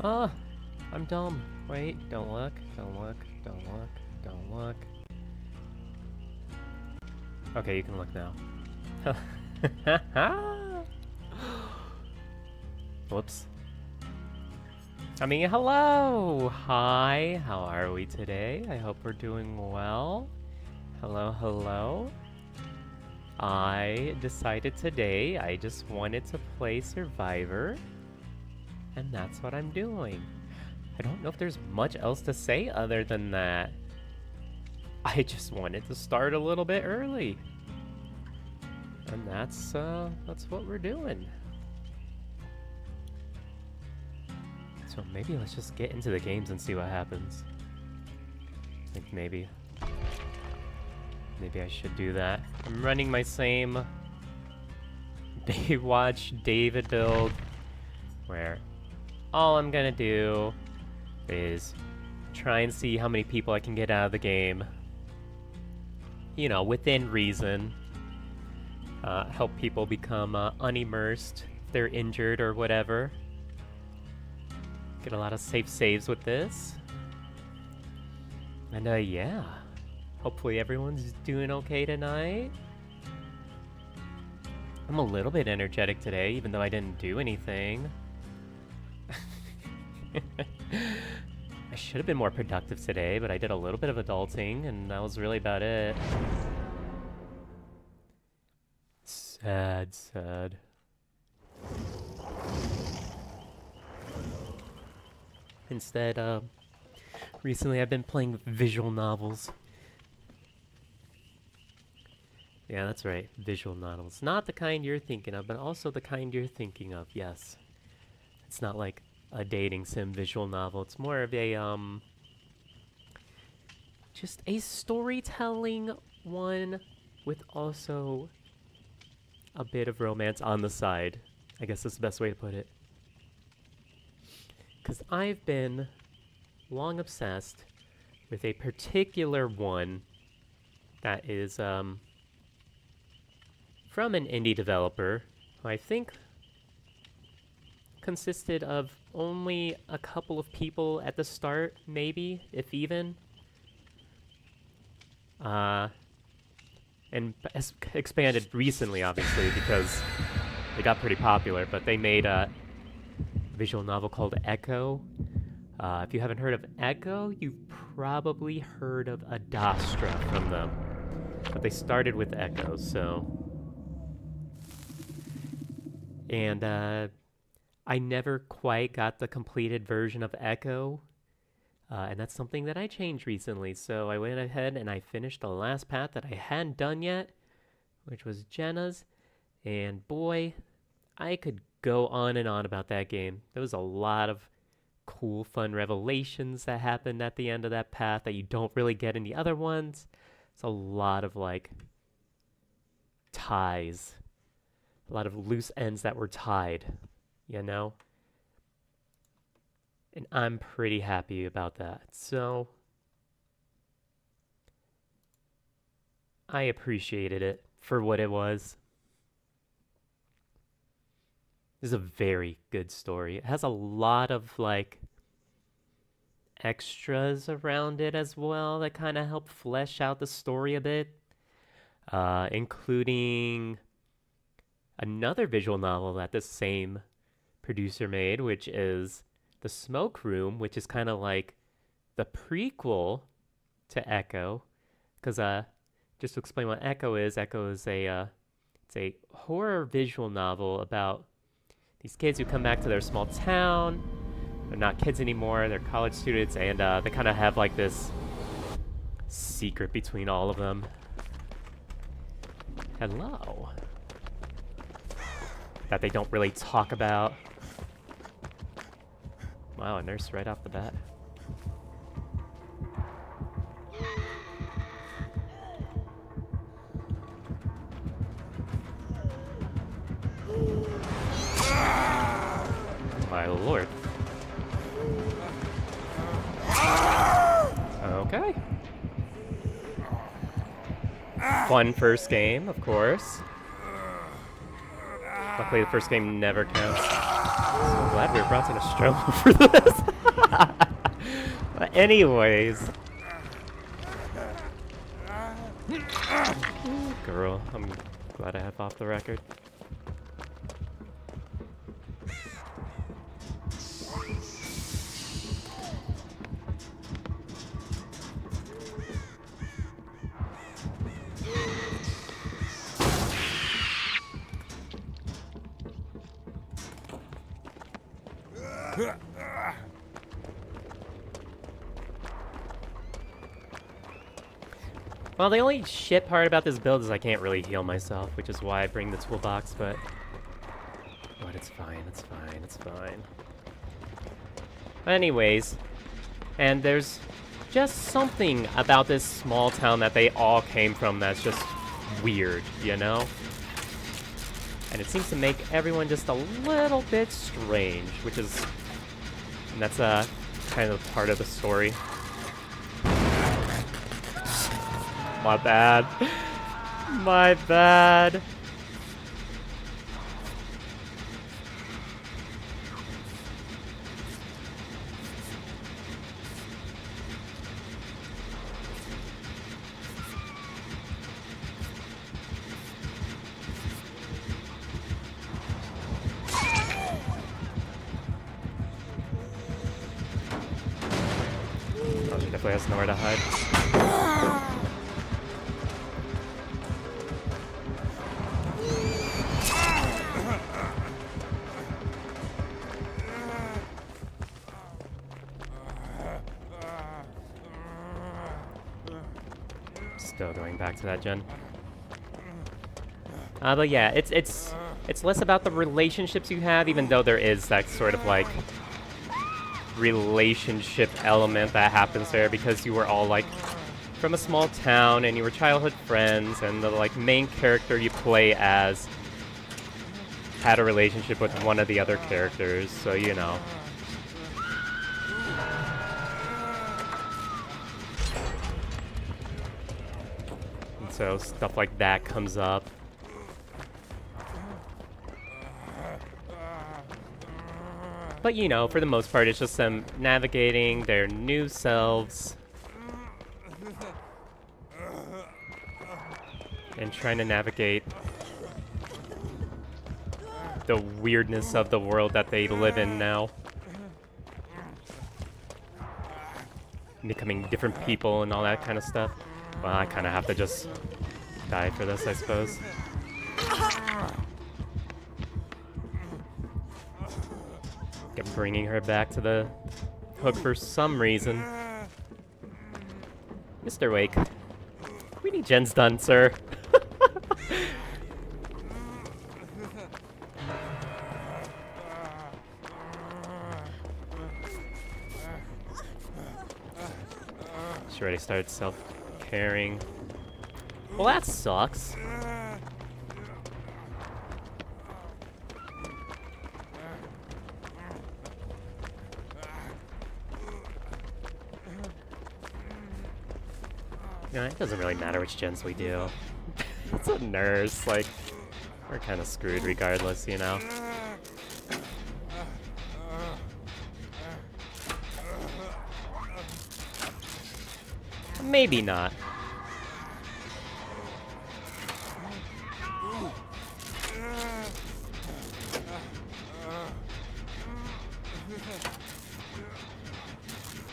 Ah, I'm dumb. Wait, don't look, don't look, don't look, don't look. Okay, you can look now. Whoops. I mean, hello! Hi, how are we today? I hope we're doing well. Hello, hello. I decided today I just wanted to play Survivor, and that's what I'm doing. I don't know if there's much else to say other than that. I just wanted to start a little bit early. And that's what we're doing. So maybe let's just get into the games and see what happens. I think maybe I should do that. I'm running my same Baywatch David build, where all I'm gonna do is try and see how many people I can get out of the game. You know, within reason. Help people become unimmersed if they're injured or whatever. Get a lot of safe saves with this. And yeah. Hopefully everyone's doing okay tonight. I'm a little bit energetic today, even though I didn't do anything. I should have been more productive today, but I did a little bit of adulting, and that was really about it. Sad, sad. Instead, recently I've been playing visual novels. Yeah, that's right, visual novels. Not the kind you're thinking of, but also the kind you're thinking of, yes. It's not like a dating sim visual novel. It's more of a, just a storytelling one with also a bit of romance on the side. I guess that's the best way to put it. Because I've been long obsessed with a particular one that is, from an indie developer who I think consisted of only a couple of people at the start, maybe, if even. And expanded recently, obviously, because they got pretty popular, but they made a visual novel called Echo. If you haven't heard of Echo, you've probably heard of Adastra from them. But they started with Echo, so... And I never quite got the completed version of Echo, and that's something that I changed recently. So I went ahead and I finished the last path that I hadn't done yet, which was Jenna's. And boy, I could go on and on about that game. There was a lot of cool, fun revelations that happened at the end of that path that you don't really get in the other ones. It's a lot of, like, ties. A lot of loose ends that were tied, you know? And I'm pretty happy about that. So I appreciated it for what it was. This is a very good story. It has a lot of, like, extras around it as well that kind of help flesh out the story a bit, including another visual novel that the same producer made, which is The Smoke Room, which is kind of like the prequel to Echo. Because just to explain what Echo is a it's a horror visual novel about these kids who come back to their small town. They're not kids anymore, they're college students, and they kind of have like this secret between all of them. Hello. That they don't really talk about. Wow, a nurse right off the bat. My lord. Okay. Fun first game, of course. Luckily, the first game never counts. So glad we were brought to Nostromo for this. But anyways. Girl, I'm glad I have off the record. Well, the only shit part about this build is I can't really heal myself, which is why I bring the toolbox, but it's fine, it's fine, it's fine. Anyways, and there's just something about this small town that they all came from that's just weird, you know? And it seems to make everyone just a little bit strange, which is... and that's kind of part of the story. My bad. My bad. Oh, she definitely has nowhere to hide. Still going back to that gen. But yeah, it's less about the relationships you have, even though there is that sort of like relationship element that happens there because you were all like from a small town and you were childhood friends, and the like main character you play as had a relationship with one of the other characters, so you know. So stuff like that comes up. But you know, for the most part, it's just them navigating their new selves and trying to navigate the weirdness of the world that they live in now. Becoming different people and all that kind of stuff. Well, I kind of have to just die for this, I suppose. Kept bringing her back to the hook for some reason. Mr. Wake, we need gens done, sir. She already started self-caring. Well, that sucks. Yeah, it doesn't really matter which gens we do. It's a nurse, like, we're kind of screwed regardless, you know? Maybe not.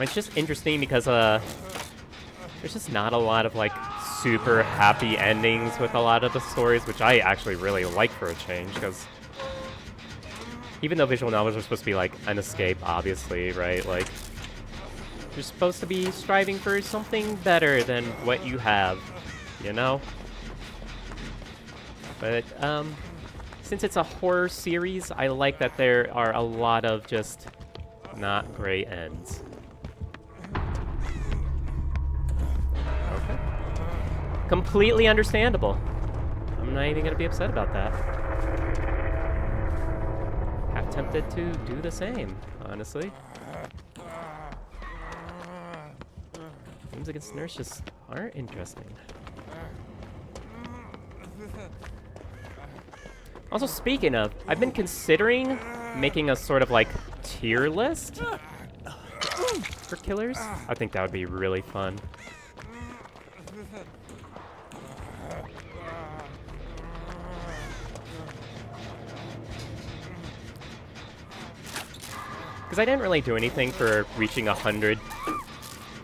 It's just interesting because, there's just not a lot of, like, super happy endings with a lot of the stories, which I actually really like for a change, because even though visual novels are supposed to be, like, an escape, obviously, right? Like, you're supposed to be striving for something better than what you have, you know? But, since it's a horror series, I like that there are a lot of just not great ends. Okay. Completely understandable. I'm not even gonna be upset about that. Half tempted to do the same, honestly. Games against nurse just aren't interesting. Also, speaking of, I've been considering making a sort of like tier list for killers. I think that would be really fun. Because I didn't really do anything for reaching 100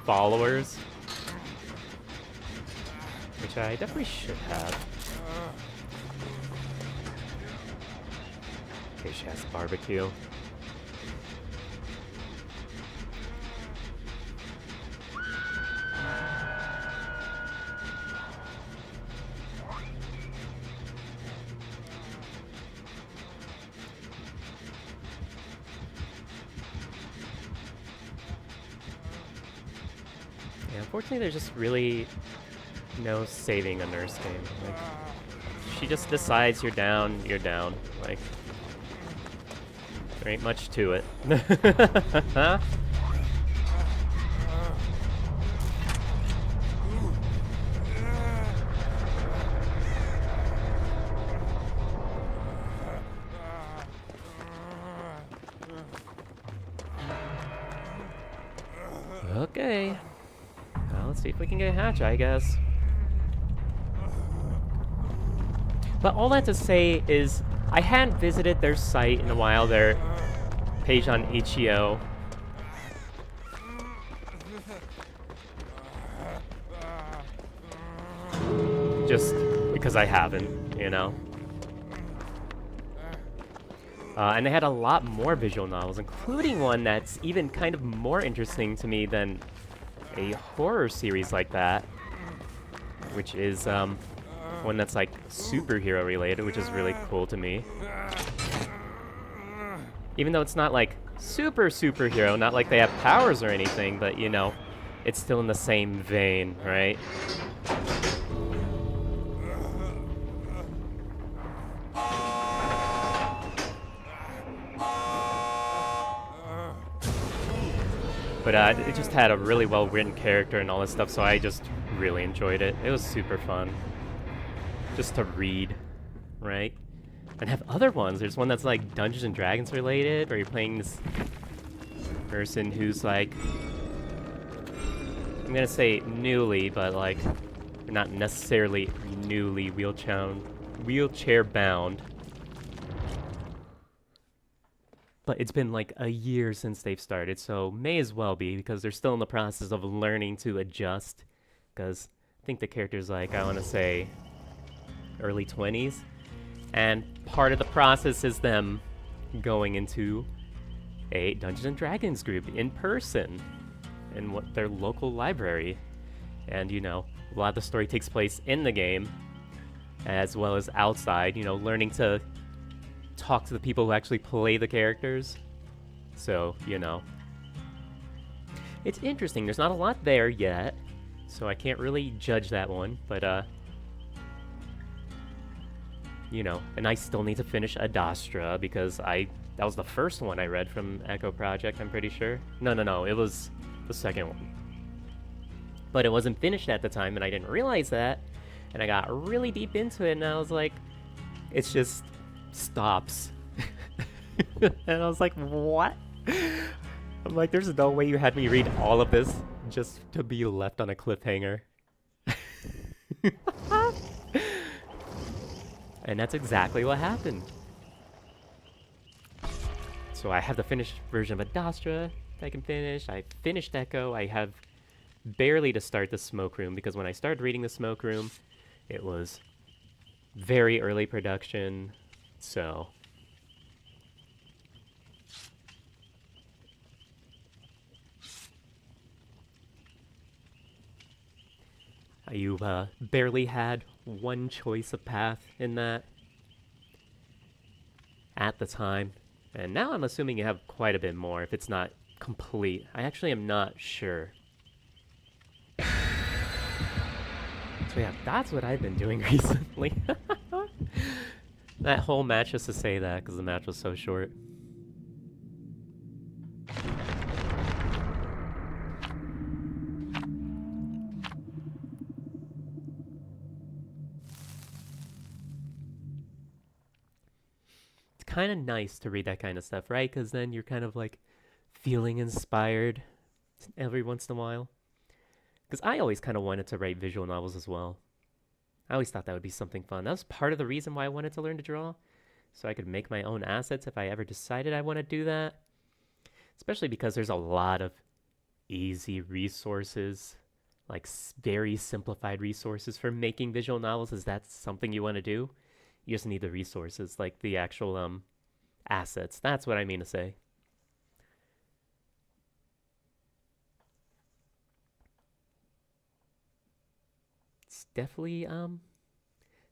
followers, which I definitely should have. Okay, she has barbecue. Yeah, unfortunately, there's just really no saving a nurse game. Like, she just decides you're down, you're down. Like, there ain't much to it. Okay. Well, let's see if we can get a hatch, I guess. But all that to say is, I hadn't visited their site in a while, their page on itch.io. Just because I haven't, you know. And they had a lot more visual novels, including one that's even kind of more interesting to me than a horror series like that, which is one that's like superhero related, which is really cool to me. Even though it's not like superhero, not like they have powers or anything, but you know, it's still in the same vein, right? But it just had a really well-written character and all this stuff, so I just really enjoyed it. It was super fun. Just to read, right? And have other ones. There's one that's like Dungeons and Dragons related, where you're playing this person who's like, I'm gonna say newly, but like, not necessarily newly wheelchair bound. But it's been like a year since they've started, so may as well be, because they're still in the process of learning to adjust. Because I think the character's like, I want to say, early 20s. And part of the process is them going into a Dungeons and Dragons group in person in their local library. And, you know, a lot of the story takes place in the game, as well as outside, you know, learning to talk to the people who actually play the characters. So, you know, it's interesting. There's not a lot there yet, so I can't really judge that one, but you know, and I still need to finish Adastra because that was the first one I read from Echo Project, I'm pretty sure. No, it was the second one. But it wasn't finished at the time, and I didn't realize that, and I got really deep into it, and I was like, it's just stops. And I was like, what? I'm like, there's no way you had me read all of this just to be left on a cliffhanger. And that's exactly what happened. So I have the finished version of Adastra that I can finish. I finished Echo. I have barely to start the Smoke Room, because when I started reading the Smoke Room, it was very early production. So you barely had one choice of path in that at the time, and now I'm assuming you have quite a bit more if it's not complete. I actually am not sure. So yeah, that's what I've been doing recently. That whole match, just to say that, because the match was so short. it's kind of nice to read that kind of stuff, right? Because then you're kind of like feeling inspired every once in a while. Because I always kind of wanted to write visual novels as well. I always thought that would be something fun. That was part of the reason why I wanted to learn to draw, so I could make my own assets if I ever decided I want to do that. Especially because there's a lot of easy resources, like very simplified resources for making visual novels. Is that something you want to do? You just need the resources, like the actual assets. That's what I mean to say. It's definitely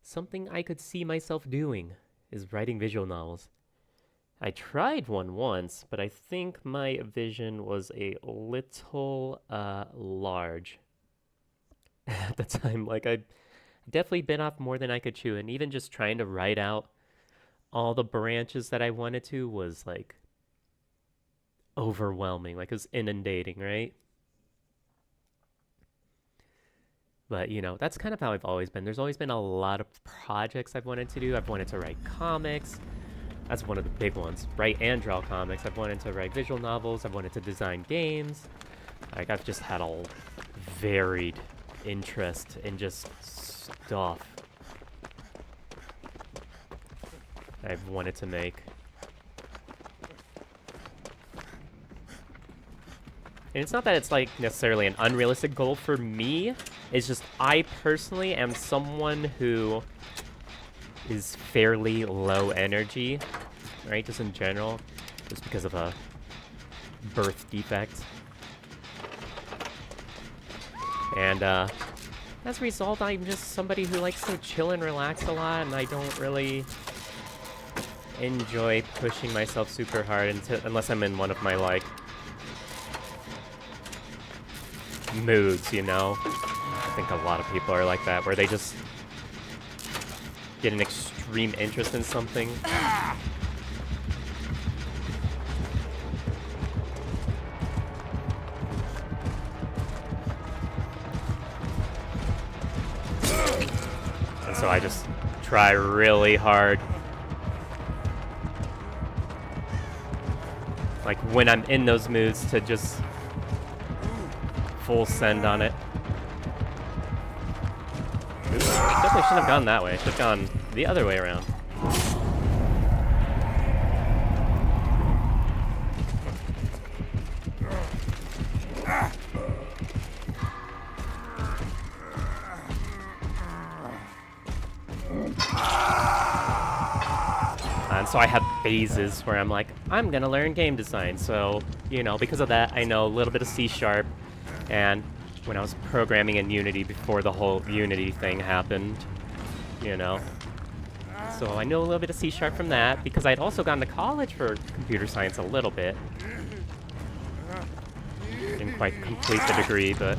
something I could see myself doing, is writing visual novels. I tried one once, but I think my vision was a little large at the time. Like, I definitely bit off more than I could chew, and even just trying to write out all the branches that I wanted to was like overwhelming. Like, it was inundating, right? But, you know, that's kind of how I've always been. There's always been a lot of projects I've wanted to do. I've wanted to write comics. That's one of the big ones. Write and draw comics. I've wanted to write visual novels. I've wanted to design games. Like, I've just had a varied interest in just stuff I've wanted to make. And it's not that it's like necessarily an unrealistic goal for me. It's just I personally am someone who is fairly low energy, right? Just in general, just because of a birth defect. And as a result, I'm just somebody who likes to chill and relax a lot, and I don't really enjoy pushing myself super hard unless I'm in one of my, like, moods, you know? I think a lot of people are like that, where they just get an extreme interest in something. And so I just try really hard. Like, when I'm in those moods, to just full send on it. Oops, definitely shouldn't have gone that way. I should have gone the other way around. And so I have phases where I'm like, I'm gonna learn game design. So, you know, because of that, I know a little bit of C#. And when I was programming in Unity before the whole Unity thing happened, you know. So I know a little bit of C# from that, because I'd also gone to college for computer science a little bit. Didn't quite complete the degree, but...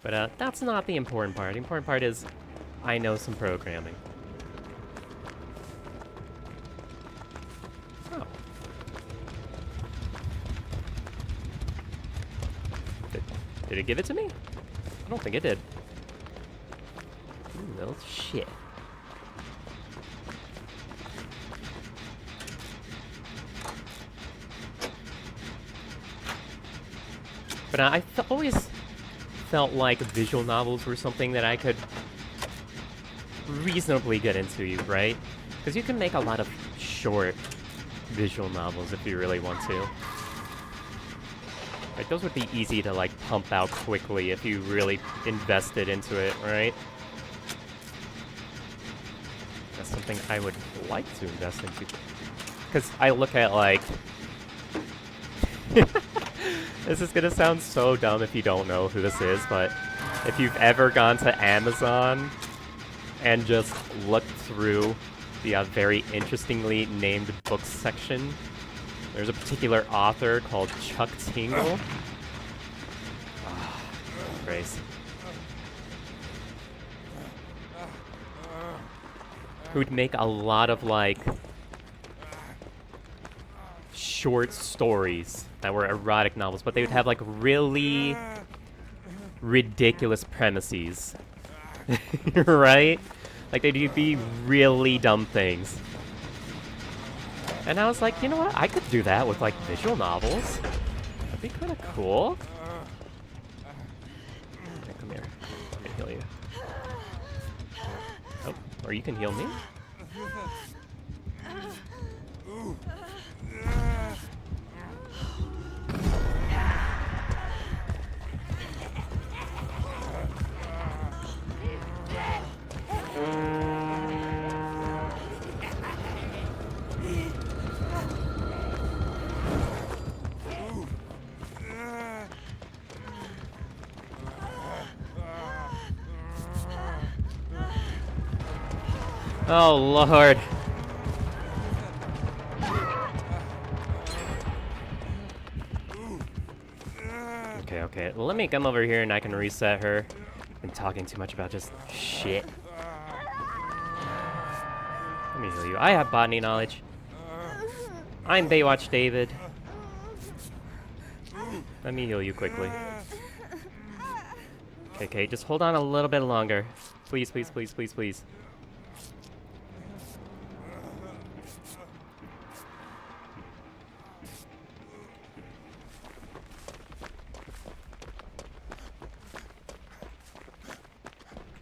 But that's not the important part. The important part is I know some programming. Oh. Did it give it to me? I don't think it did. Ooh, no shit. But I always felt like visual novels were something that I could reasonably get into, right? Because you can make a lot of short visual novels if you really want to. Like, those would be easy to, like, pump out quickly if you really invested into it, right? That's something I would like to invest into. Because I look at, like... This is gonna sound so dumb if you don't know who this is, but if you've ever gone to Amazon and just looked through the very interestingly named books section, there's a particular author called Chuck Tingle. Oh, Grace. Who'd make a lot of, like, short stories that were erotic novels, but they would have, like, really ridiculous premises. Right? Like, they do be really dumb things. And I was like, you know what? I could do that with, like, visual novels. That'd be kind of cool. Okay, come here. I can heal you. Oh, or you can heal me. Oh, Lord. Okay. Let me come over here and I can reset her. I've been talking too much about just shit. Let me heal you. I have botany knowledge. I'm Baywatch David. Let me heal you quickly. Okay, just hold on a little bit longer. Please.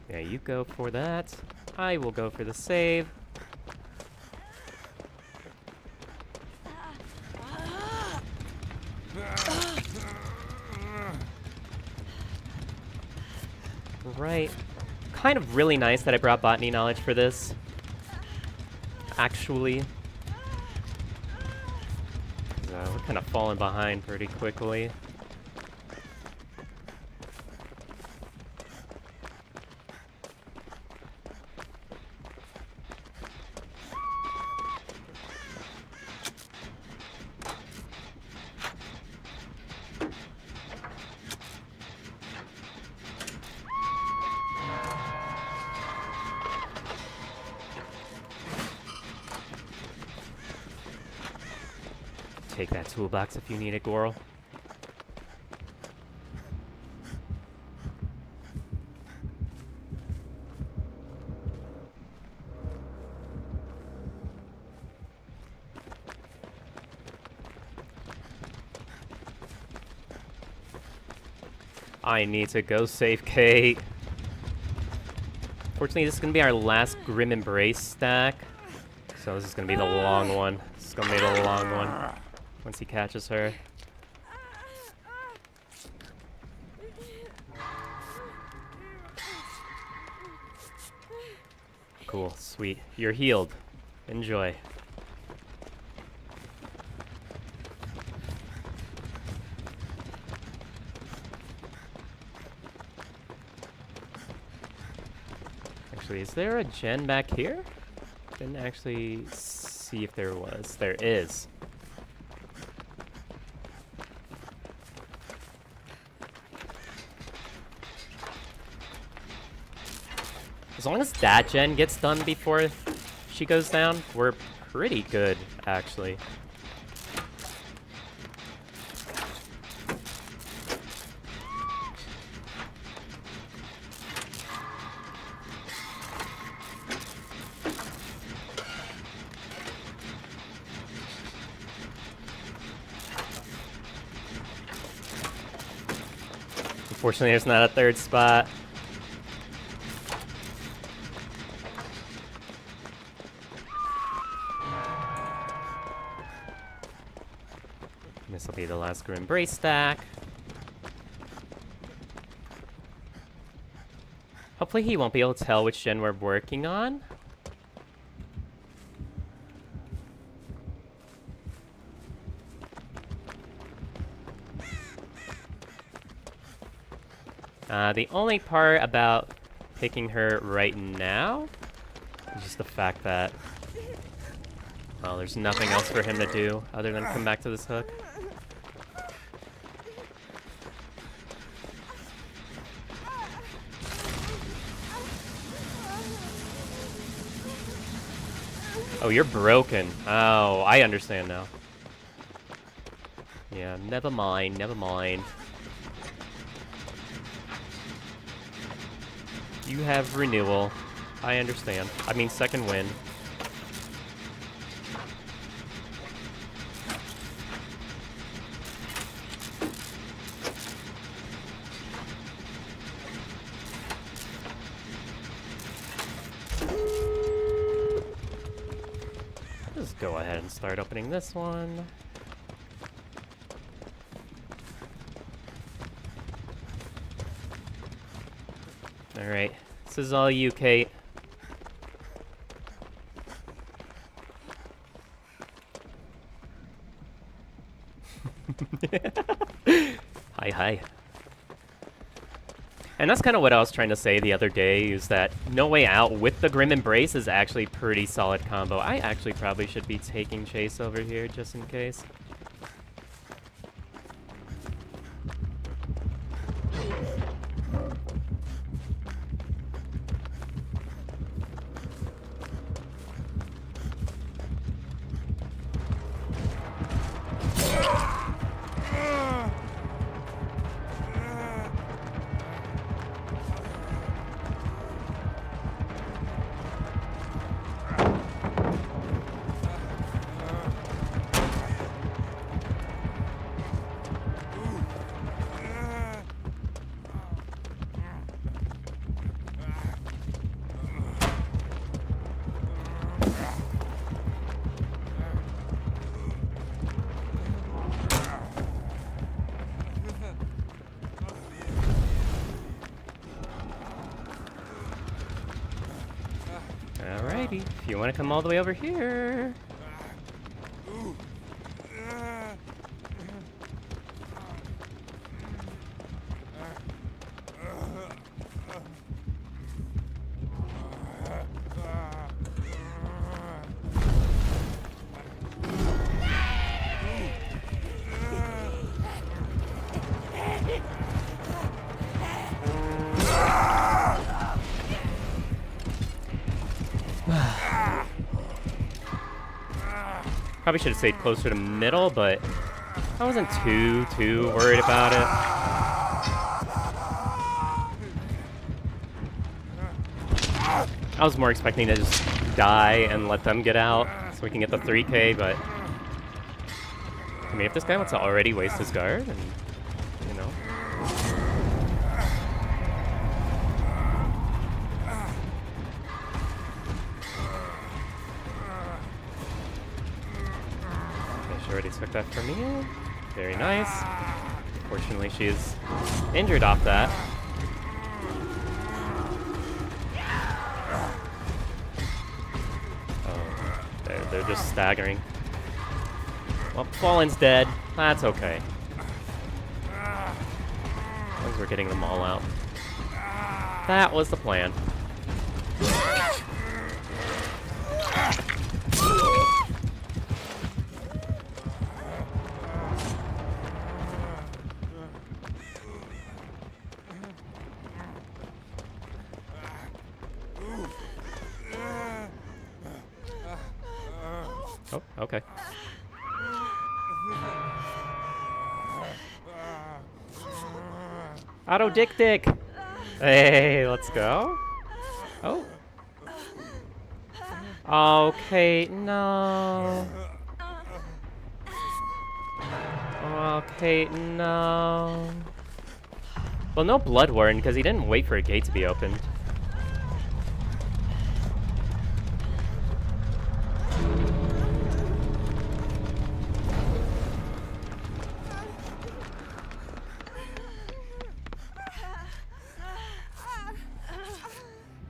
Yeah, you go for that. I will go for the save. Right. Kind of really nice that I brought botany knowledge for this. Actually. We're kind of falling behind pretty quickly. Take that toolbox if you need it, Goral. I need to go save Kate. Fortunately, this is going to be our last Grim Embrace stack. So this is going to be the long one. This is going to be the long one. Once he catches her. Cool, sweet. You're healed. Enjoy. Actually, is there a gen back here? Didn't actually see if there was. There is. As long as that gen gets done before she goes down, we're pretty good, actually. Unfortunately, there's not a third spot. This will be the last Grim Embrace stack. Hopefully he won't be able to tell which gen we're working on. The only part about picking her right now is just the fact that, well, there's nothing else for him to do other than come back to this hook. Oh, you're broken. Oh, I understand now. Yeah, never mind, never mind. You have renewal. I understand. I mean, second win. Just go ahead and start opening this one. Alright, this is all you, Kate. Hi, hi. And that's kind of what I was trying to say the other day, is that No Way Out with the Grim Embrace is actually pretty solid combo. I actually probably should be taking Chase over here, just in case. Alrighty, if you want to come all the way over here. Probably should have stayed closer to middle, but I wasn't too worried about it. I was more expecting to just die and let them get out so we can get the 3K, but I mean, if this guy wants to already waste his guard, and you know. Already expect that from me. Very nice. Fortunately, she's injured off that. Oh, they're just staggering. Well, Fallen's dead. That's okay. As long as we're getting them all out. That was the plan. Oh, okay. Auto Dick Dick! Hey, let's go. Oh. Okay, no. Okay, no. Well, no Blood Warden, because he didn't wait for a gate to be opened.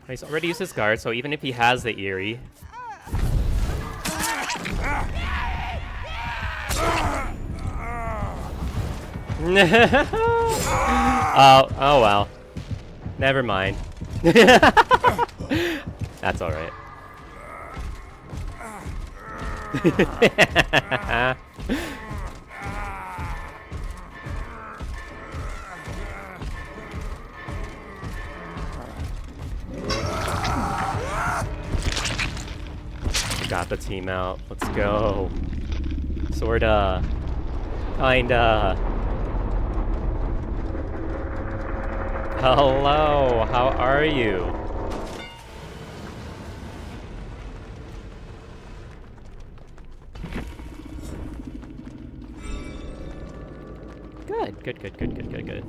He's already used his guard, so even if he has the Eerie... oh well. Never mind. That's alright. Got the team out. Let's go. Sorta. Kinda. Hello, how are you? Good, good, good, good, good, good, good.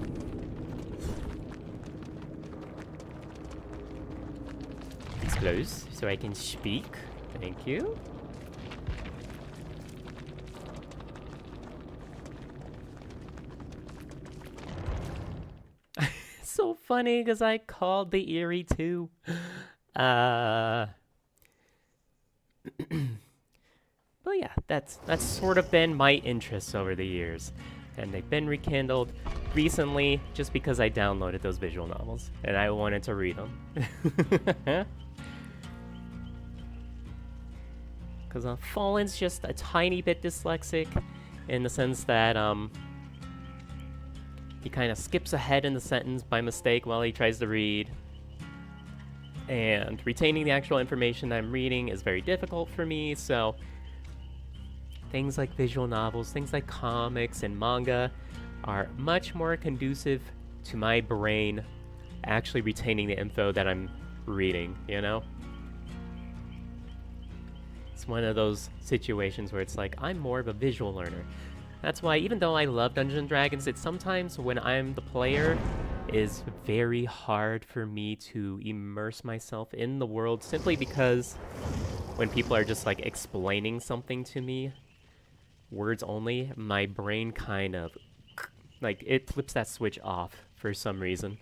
It's close, so I can speak. Thank you. So funny, because I called the Eerie too. But yeah, that's sort of been my interests over the years. And they've been rekindled recently just because I downloaded those visual novels and I wanted to read them. Because Fallen's just a tiny bit dyslexic in the sense that he kind of skips ahead in the sentence by mistake while he tries to read. And retaining the actual information that I'm reading is very difficult for me, so things like visual novels, things like comics and manga are much more conducive to my brain actually retaining the info that I'm reading, you know? It's one of those situations where it's like, I'm more of a visual learner. That's why, even though I love Dungeons & Dragons, it's sometimes when I'm the player, is very hard for me to immerse myself in the world simply because when people are just like explaining something to me, words only, my brain kind of, like, it flips that switch off for some reason.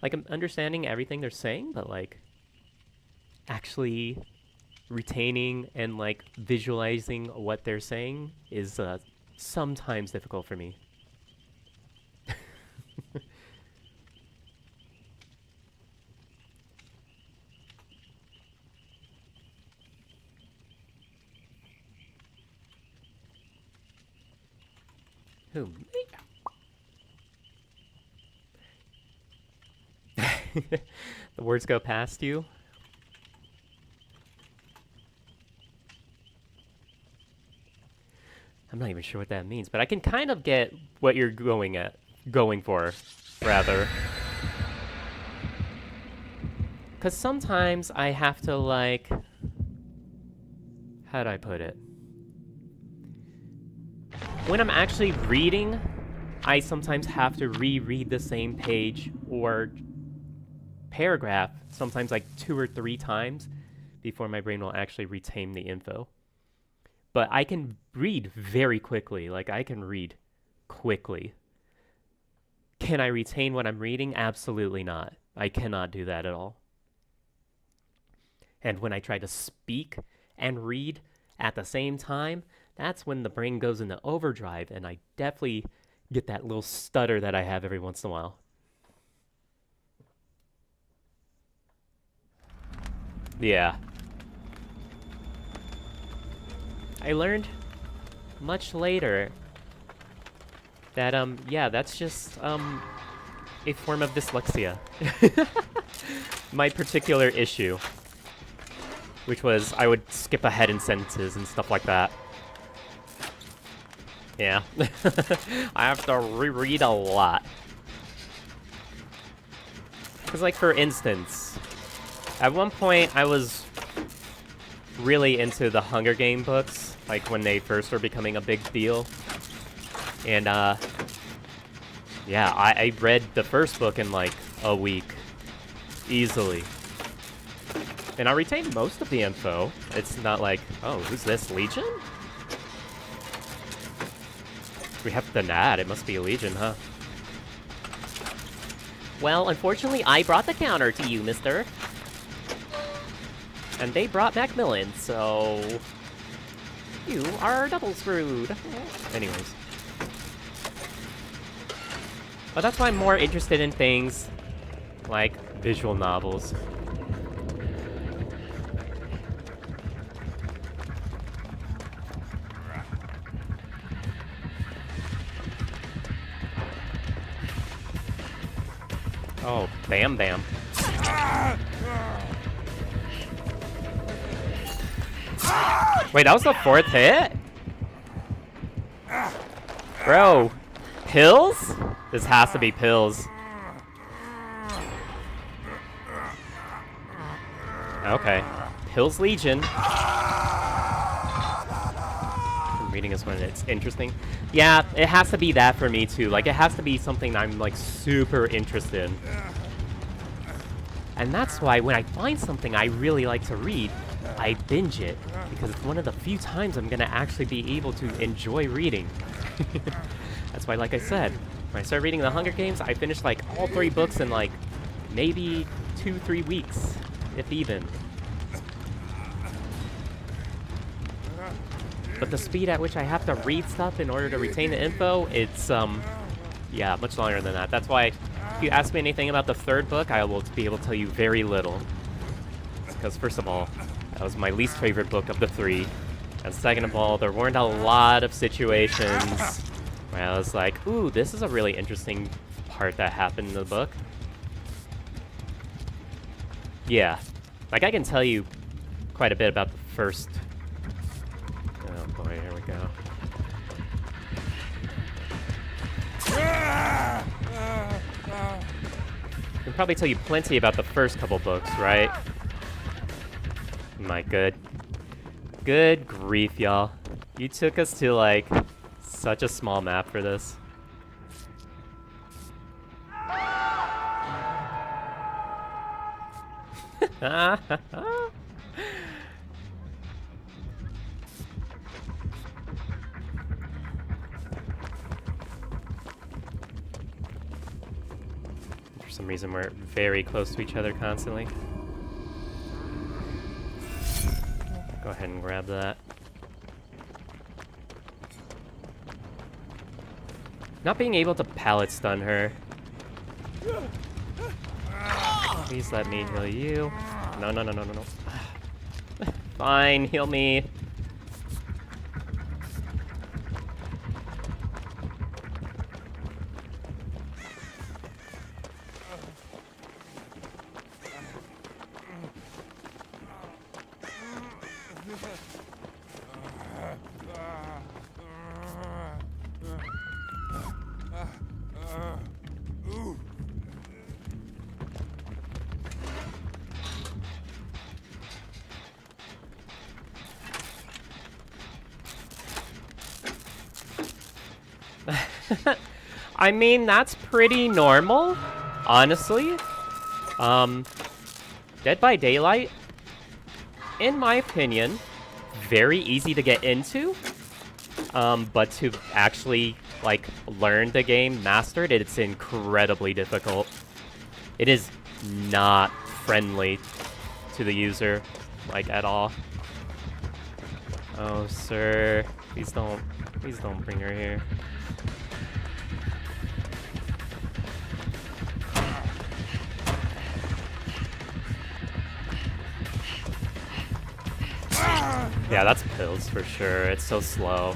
Like, I'm understanding everything they're saying, but like, actually retaining and like visualizing what they're saying is sometimes difficult for me. Who, me? The words go past you. I'm not even sure what that means, but I can kind of get what you're going for, rather. Because sometimes I have to, like, how do I put it? When I'm actually reading, I sometimes have to reread the same page or paragraph, sometimes like 2 or 3 times, before my brain will actually retain the info. But I can read very quickly. Like, I can read quickly. Can I retain what I'm reading? Absolutely not. I cannot do that at all. And when I try to speak and read at the same time, that's when the brain goes into overdrive, and I definitely get that little stutter that I have every once in a while. Yeah. I learned much later that, yeah, that's just, a form of dyslexia. My particular issue, which was I would skip ahead in sentences and stuff like that. Yeah. I have to reread a lot. Because, like, for instance, at one point I was really into the Hunger Game books, like when they first were becoming a big deal. And, yeah, I read the first book in like a week. Easily. And I retained most of the info. It's not like, oh, who's this, Legion? We have the Nad, it must be a Legion, huh? Well, unfortunately, I brought the counter to you, mister. And they brought Macmillan, so you are double screwed. Anyways. But that's why I'm more interested in things like visual novels. Oh, bam bam. Wait, that was the 4th hit? Bro, pills? This has to be pills. Okay. Pills Legion. I'm reading this one, it's interesting. Yeah, it has to be that for me too. Like, it has to be something I'm, like, super interested in. And that's why when I find something I really like to read, I binge it. Because it's one of the few times I'm gonna actually be able to enjoy reading. That's why, like I said, when I started reading The Hunger Games, I finished, like, all 3 books in, like, maybe 2-3 weeks, if even. But the speed at which I have to read stuff in order to retain the info, it's, yeah, much longer than that. That's why, if you ask me anything about the 3rd book, I will be able to tell you very little. Because, first of all, that was my least favorite book of the 3. And second of all, there weren't a lot of situations where I was like, ooh, this is a really interesting part that happened in the book. Yeah. Like, I can tell you quite a bit about the first... Oh boy, here we go. I can probably tell you plenty about the first couple books, right? My good grief, y'all. You took us to, like, such a small map for this. For some reason, we're very close to each other constantly. Go ahead and grab that. Not being able to pallet stun her. Please let me heal you. No, no, no, no, no, no. Fine, heal me. I mean, that's pretty normal, honestly. Dead by Daylight, in my opinion, very easy to get into. But to actually, like, learn the game, master it, it's incredibly difficult. It is not friendly to the user, like, at all. Oh, sir. Please don't bring her here. Yeah, that's pills for sure. It's so slow.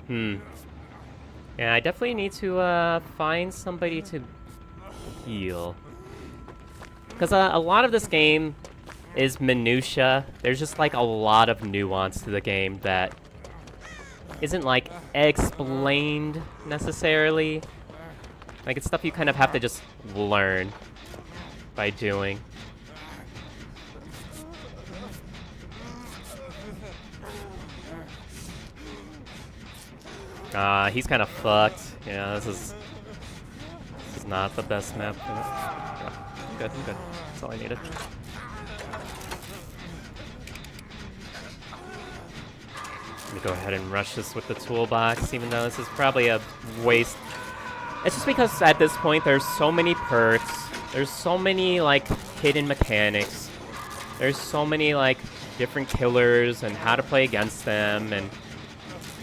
Yeah, I definitely need to find somebody to heal. Because a lot of this game is minutia. There's just like a lot of nuance to the game that isn't like explained necessarily. Like, it's stuff you kind of have to just learn by doing. He's kind of fucked. Yeah, this is not the best map. Yeah, I'm good, I'm good. That's all I needed. Let me go ahead and rush this with the toolbox, even though this is probably a waste. It's just because at this point there's so many perks, there's so many like hidden mechanics, there's so many like different killers and how to play against them, and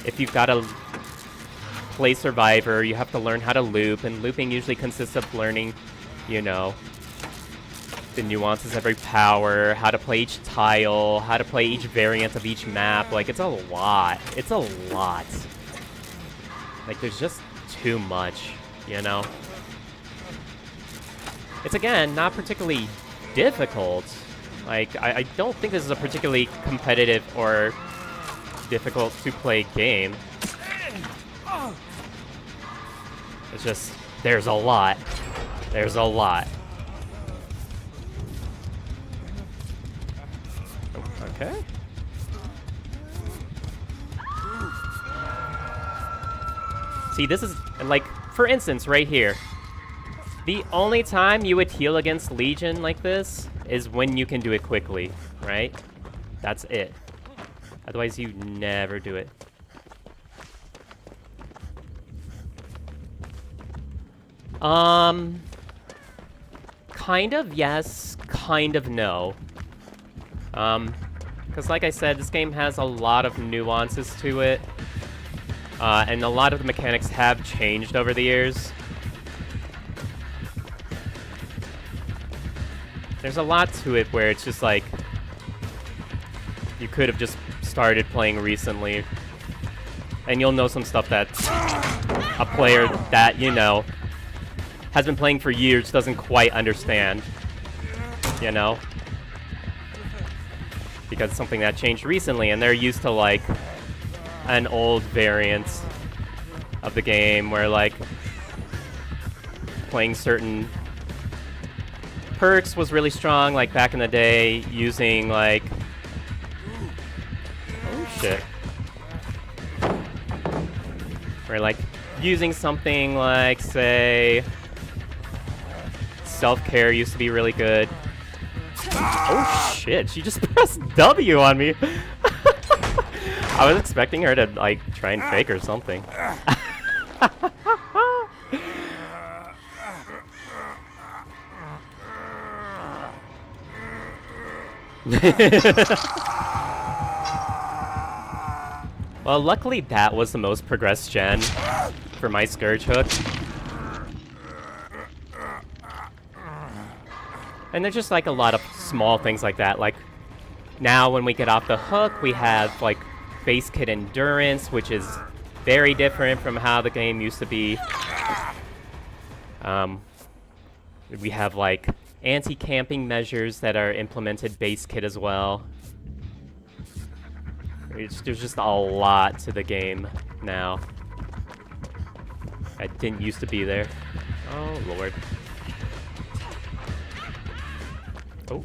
if you've got to play Survivor, you have to learn how to loop, and looping usually consists of learning, you know, the nuances of every power, how to play each tile, how to play each variant of each map. Like, it's a lot. It's a lot. Like, there's just too much. You know? It's, again, not particularly difficult. Like, I don't think this is a particularly competitive or difficult to play game. It's just, there's a lot. There's a lot. Okay. See, this is, like, for instance, right here. The only time you would heal against Legion like this is when you can do it quickly, right? That's it. Otherwise, you never do it. Kind of yes, kind of no. Because like I said, this game has a lot of nuances to it. And a lot of the mechanics have changed over the years. There's a lot to it where it's just like, you could have just started playing recently. And you'll know some stuff that a player that, you know, has been playing for years doesn't quite understand. You know? Because it's something that changed recently and they're used to like an old variant of the game where like playing certain perks was really strong, like back in the day, using like, oh shit, where like using something like, say, self-care used to be really good. Oh shit, she just pressed W on me. I was expecting her to like try and fake or something. Well, luckily that was the most progressed gen for my Scourge hook. And there's just like a lot of small things like that. Like now when we get off the hook, we have like base kit endurance, which is very different from how the game used to be. We have like anti-camping measures that are implemented base kit as well. There's just a lot to the game now. That didn't used to be there. Oh lord. Oh.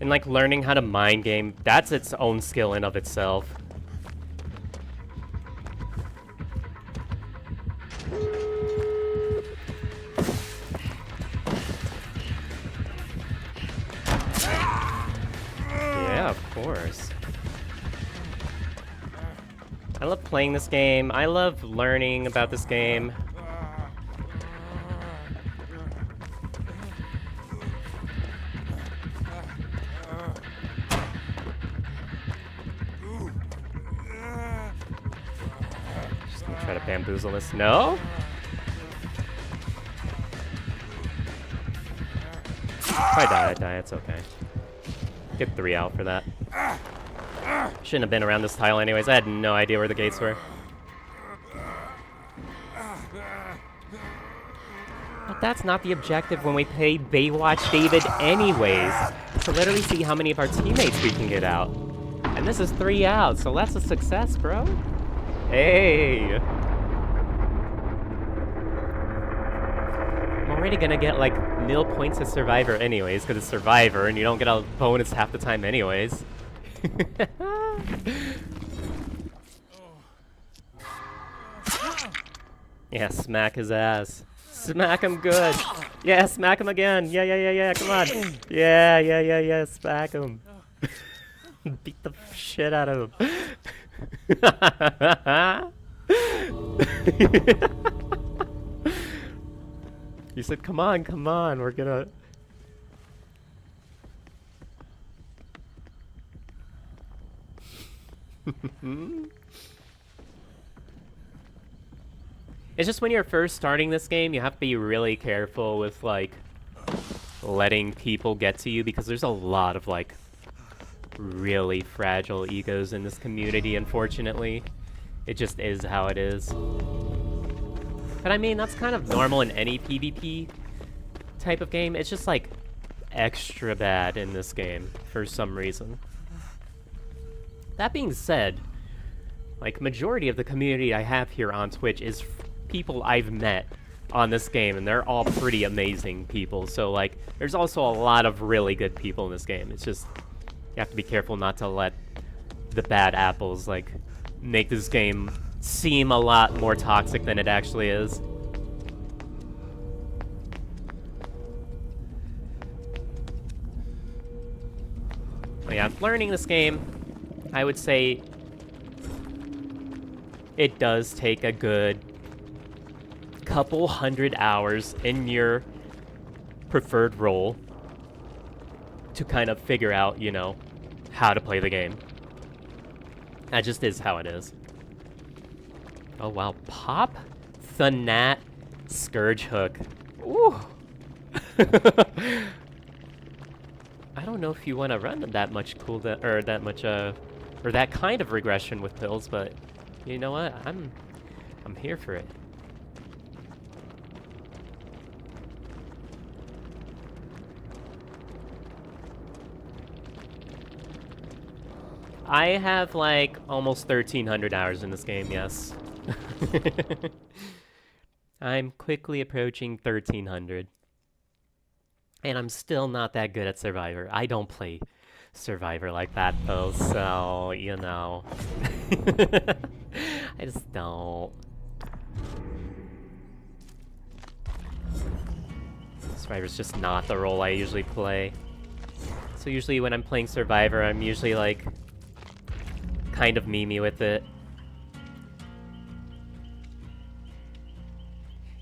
And like learning how to mind game, that's its own skill in of itself. Yeah, of course. I love playing this game. I love learning about this game. Try to bamboozle this. No? If I die, it's okay. Get 3 out for that. Shouldn't have been around this tile anyways. I had no idea where the gates were. But that's not the objective when we play Baywatch David anyways. To literally see how many of our teammates we can get out. And this is 3 out, so that's a success, bro. Hey! I'm already gonna get like 0 points as Survivor anyways, because it's Survivor and you don't get a bonus half the time anyways. Yeah, smack his ass. Smack him good! Yeah, smack him again! Yeah, come on! Yeah, smack him. Beat the shit out of him. You said, come on, we're gonna... It's just when you're first starting this game, you have to be really careful with, like, letting people get to you, because there's a lot of, like, really fragile egos in this community, unfortunately. It just is how it is. But I mean, that's kind of normal in any PvP type of game. It's just like extra bad in this game for some reason. That being said, like majority of the community I have here on Twitch is people I've met on this game, and they're all pretty amazing people. So like, there's also a lot of really good people in this game. It's just, you have to be careful not to let the bad apples like make this game seem a lot more toxic than it actually is. But yeah, learning this game, I would say it does take a good couple 100 hours in your preferred role to kind of figure out, you know, how to play the game. That just is how it is. Oh wow, Pop the Nat Scourge Hook. Ooh. I don't know if you want to run that much or that kind of regression with pills, but you know what? I'm here for it. I have like almost 1,300 hours in this game, yes. I'm quickly approaching 1,300. And I'm still not that good at Survivor. I don't play Survivor like that though, so, you know. I just don't. Survivor's just not the role I usually play. So usually when I'm playing Survivor, I'm usually like kind of memey with it.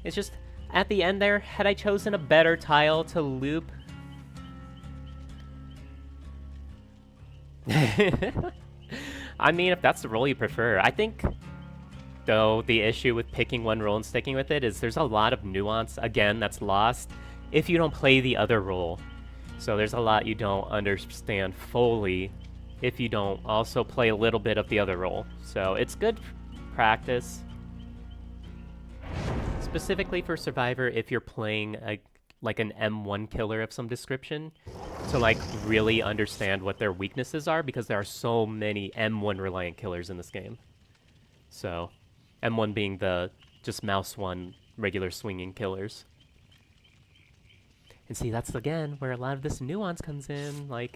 It's just, at the end there, had I chosen a better tile to loop? I mean, if that's the role you prefer. I think, though, the issue with picking one role and sticking with it is there's a lot of nuance, again, that's lost if you don't play the other role. So there's a lot you don't understand fully if you don't also play a little bit of the other role. So it's good practice. Specifically for Survivor, if you're playing like an M1 killer of some description, to like really understand what their weaknesses are, because there are so many M1 reliant killers in this game. So, M1 being the just mouse one regular swinging killers. And see, that's again where a lot of this nuance comes in. Like,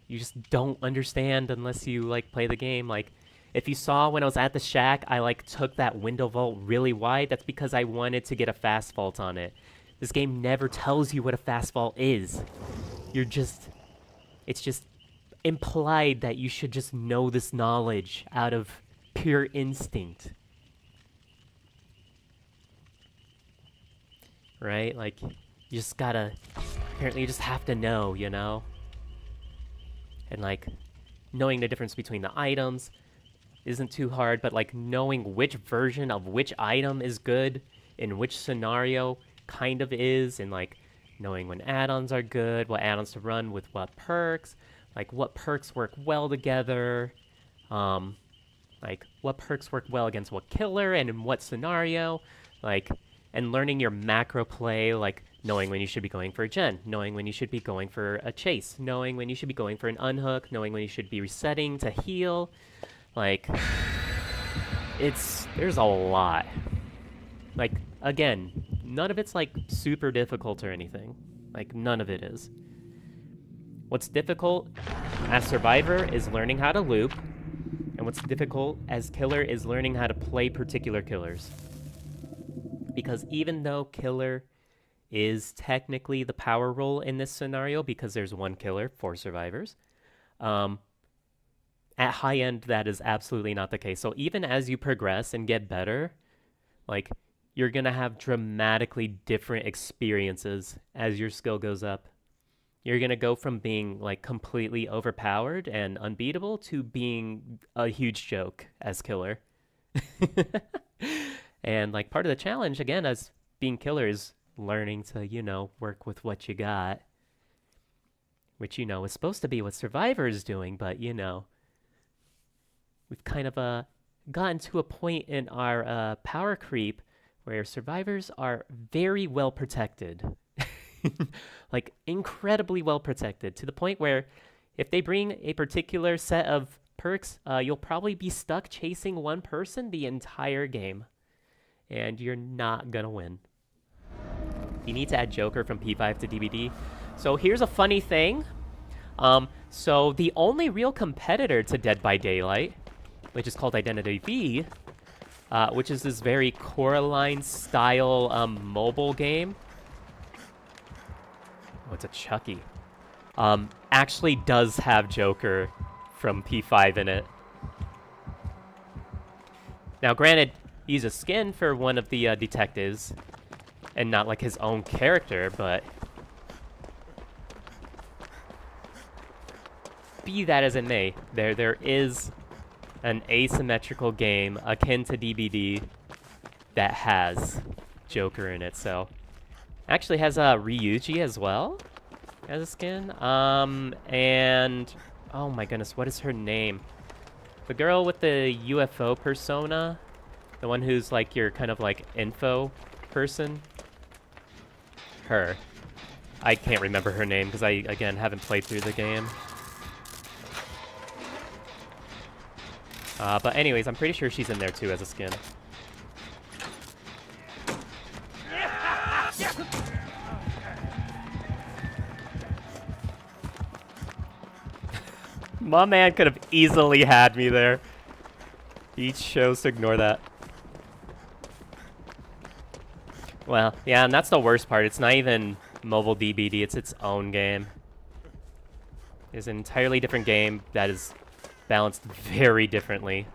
you just don't understand unless you like play the game. Like, if you saw when I was at the shack, I like took that window vault really wide. That's because I wanted to get a fast vault on it. This game never tells you what a fast vault is. It's just implied that you should just know this knowledge out of pure instinct. Right? Like, you just gotta, apparently you just have to know, you know? And like, knowing the difference between the items isn't too hard, but like knowing which version of which item is good in which scenario kind of is, and like knowing when add-ons are good, what add-ons to run with what perks, like what perks work well together, like what perks work well against what killer and in what scenario, like, and learning your macro play, like knowing when you should be going for a gen, knowing when you should be going for a chase, knowing when you should be going for an unhook, knowing when you should be resetting to heal. Like, there's a lot. Like, again, none of it's like super difficult or anything. Like, none of it is. What's difficult as Survivor is learning how to loop, and what's difficult as Killer is learning how to play particular killers. Because even though Killer is technically the power role in this scenario, because there's one killer for survivors, at high end, that is absolutely not the case. So even as you progress and get better, like, you're going to have dramatically different experiences as your skill goes up. You're going to go from being, like, completely overpowered and unbeatable to being a huge joke as Killer. And, like, part of the challenge, again, as being Killer is learning to, you know, work with what you got. Which, you know, is supposed to be what Survivor is doing, but, you know, we've kind of gotten to a point in our power creep where survivors are very well protected. Like, incredibly well protected, to the point where if they bring a particular set of perks, you'll probably be stuck chasing one person the entire game. And you're not gonna win. You need to add Joker from P5 to DBD. So here's a funny thing. So the only real competitor to Dead by Daylight, which is called Identity V, which is this very Coraline style mobile game. Oh, it's a Chucky. Actually does have Joker from P5 in it. Now, granted, he's a skin for one of the detectives, and not like his own character, but be that as it may, there is an asymmetrical game akin to DBD that has Joker in it. So actually has Ryuji as well as a skin. And oh my goodness, what is her name? The girl with the UFO persona, the one who's like your kind of like info person. Her. I can't remember her name because I again haven't played through the game. But anyways, I'm pretty sure she's in there too as a skin. My man could have easily had me there. He chose to ignore that. Well, yeah, and that's the worst part. It's not even mobile DBD, it's its own game. It's an entirely different game that is balanced very differently.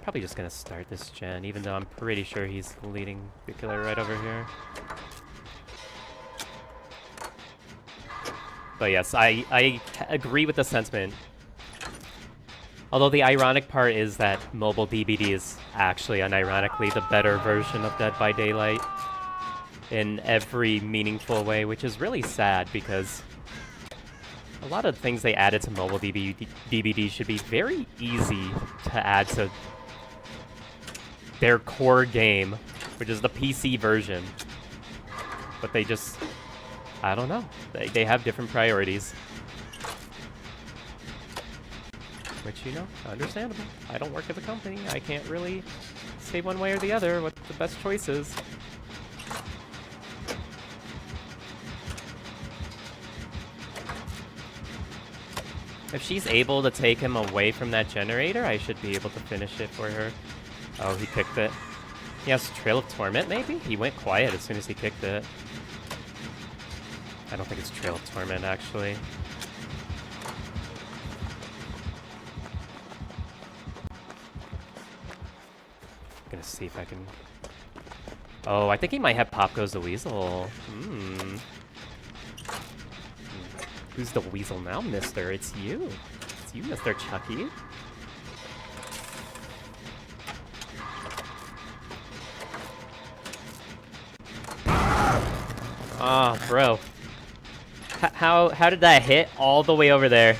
Probably just gonna start this gen, even though I'm pretty sure he's leading the killer right over here. But yes, I agree with the sentiment. Although the ironic part is that mobile DBD is actually unironically the better version of Dead by Daylight in every meaningful way, which is really sad because a lot of the things they added to mobile DBD should be very easy to add to their core game, which is the PC version. But they just, I don't know, they have different priorities. Which, you know, understandable. I don't work at the company. I can't really say one way or the other what the best choice is. If she's able to take him away from that generator, I should be able to finish it for her. Oh, he kicked it. He has Trail of Torment, maybe? He went quiet as soon as he kicked it. I don't think it's Trail of Torment, actually. Gonna see if I can... Oh, I think he might have Pop Goes the Weasel. Who's the weasel now, mister? It's you. It's you, Mr. Chucky. Oh, bro. How did that hit all the way over there?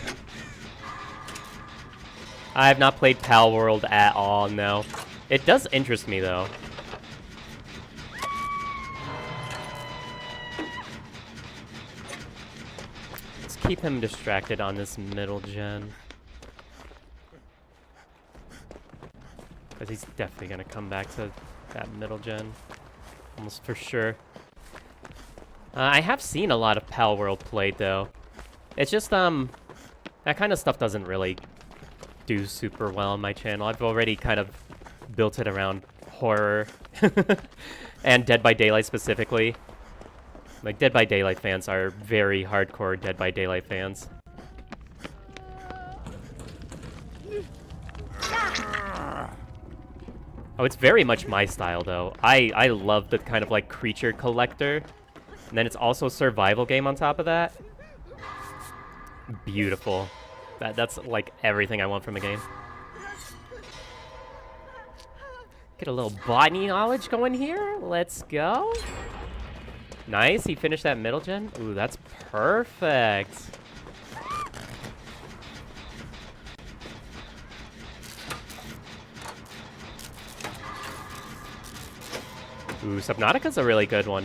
I have not played Pal World at all, no. It does interest me, though. Let's keep him distracted on this middle gen. Because he's definitely going to come back to that middle gen. Almost for sure. I have seen a lot of Pal World played, though. It's just, that kind of stuff doesn't really do super well on my channel. I've already kind of built it around horror and Dead by Daylight specifically. Like, Dead by Daylight fans are very hardcore Dead by Daylight fans. Oh, it's very much my style, though. I love the kind of, like, creature collector. And then it's also a survival game on top of that. Beautiful. That's, like, everything I want from a game. Get a little botany knowledge going here. Let's go. Nice. He finished that middle gen. Ooh, that's perfect. Ooh, Subnautica's a really good one.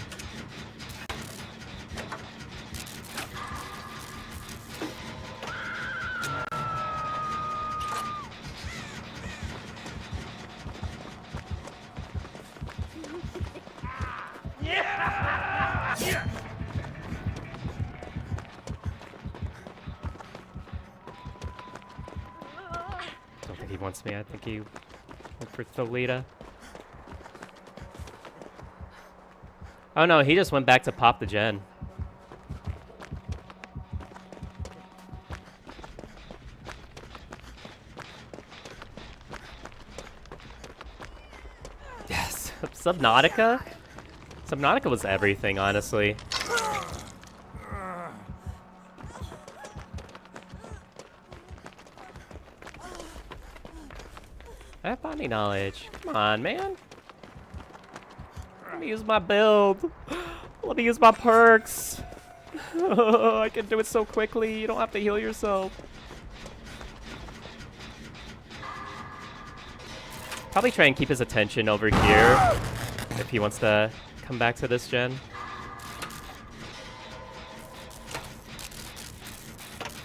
Don't think he wants me. I think he went for Tholita. Oh no, he just went back to pop the gen. Yes, Subnautica? Subnautica was everything, honestly. I have body knowledge. Come on, man. Let me use my build. Let me use my perks. I can do it so quickly. You don't have to heal yourself. Probably try and keep his attention over here if he wants to come back to this gen.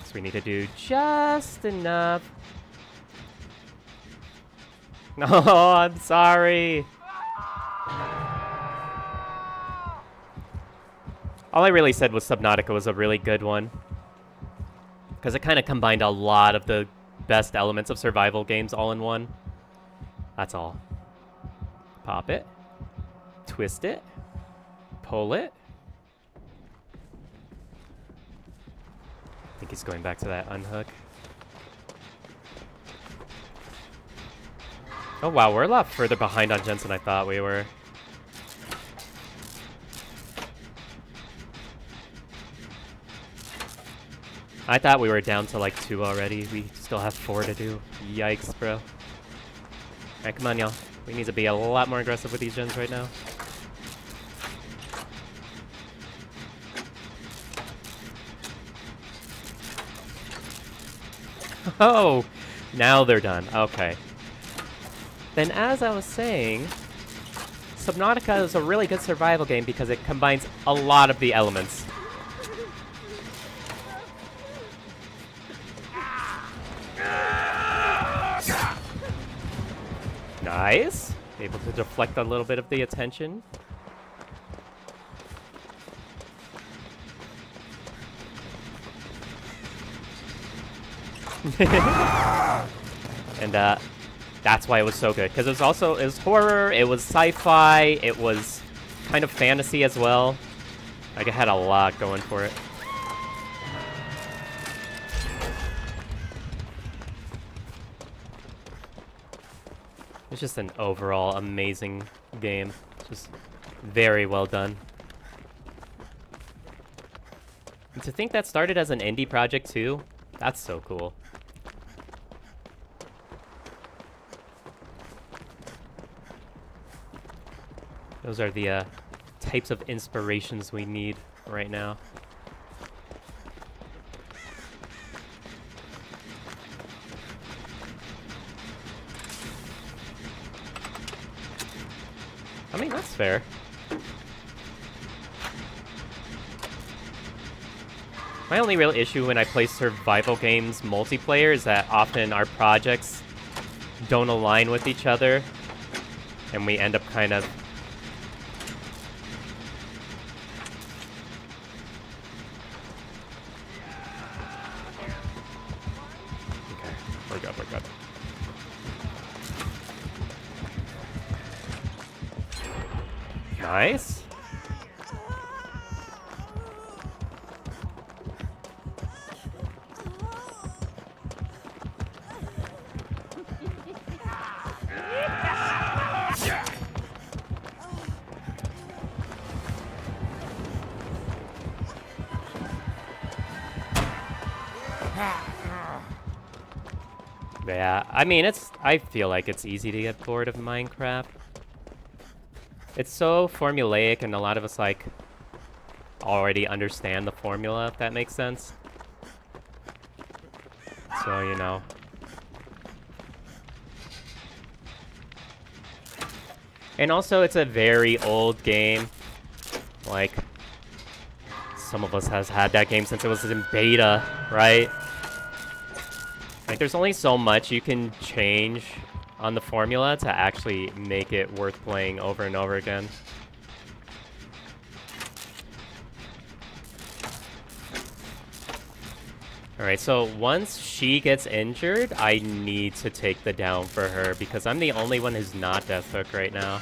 So we need to do just enough. No, I'm sorry. All I really said was Subnautica was a really good one. Because it kind of combined a lot of the best elements of survival games all in one. That's all. Pop it. Twist it. Pull it. I think he's going back to that unhook. Oh wow, we're a lot further behind on gens than I thought we were. I thought we were down to like 2 already. We still have 4 to do. Yikes, bro. Alright, come on, y'all. We need to be a lot more aggressive with these gens right now. Oh! Now they're done. Okay. Then as I was saying, Subnautica is a really good survival game because it combines a lot of the elements. Nice. Able to deflect a little bit of the attention. And that's why it was so good, because it was horror, it was sci-fi, it was kind of fantasy as well. Like, it had a lot going for it. It's just an overall amazing game. Just very well done. And to think that started as an indie project too, that's so cool. Those are the types of inspirations we need right now. I mean, that's fair. My only real issue when I play survival games multiplayer is that often our projects don't align with each other, and we end up kind of... Okay, we're good, we're good. Nice. Yeah, I mean, I feel like it's easy to get bored of Minecraft. It's so formulaic, and a lot of us, like, already understand the formula, if that makes sense. So, you know. And also, it's a very old game. Like, some of us has had that game since it was in beta, right? Like, there's only so much you can change on the formula to actually make it worth playing over and over again. Alright, so once she gets injured, I need to take the down for her because I'm the only one who's not Death Hook right now.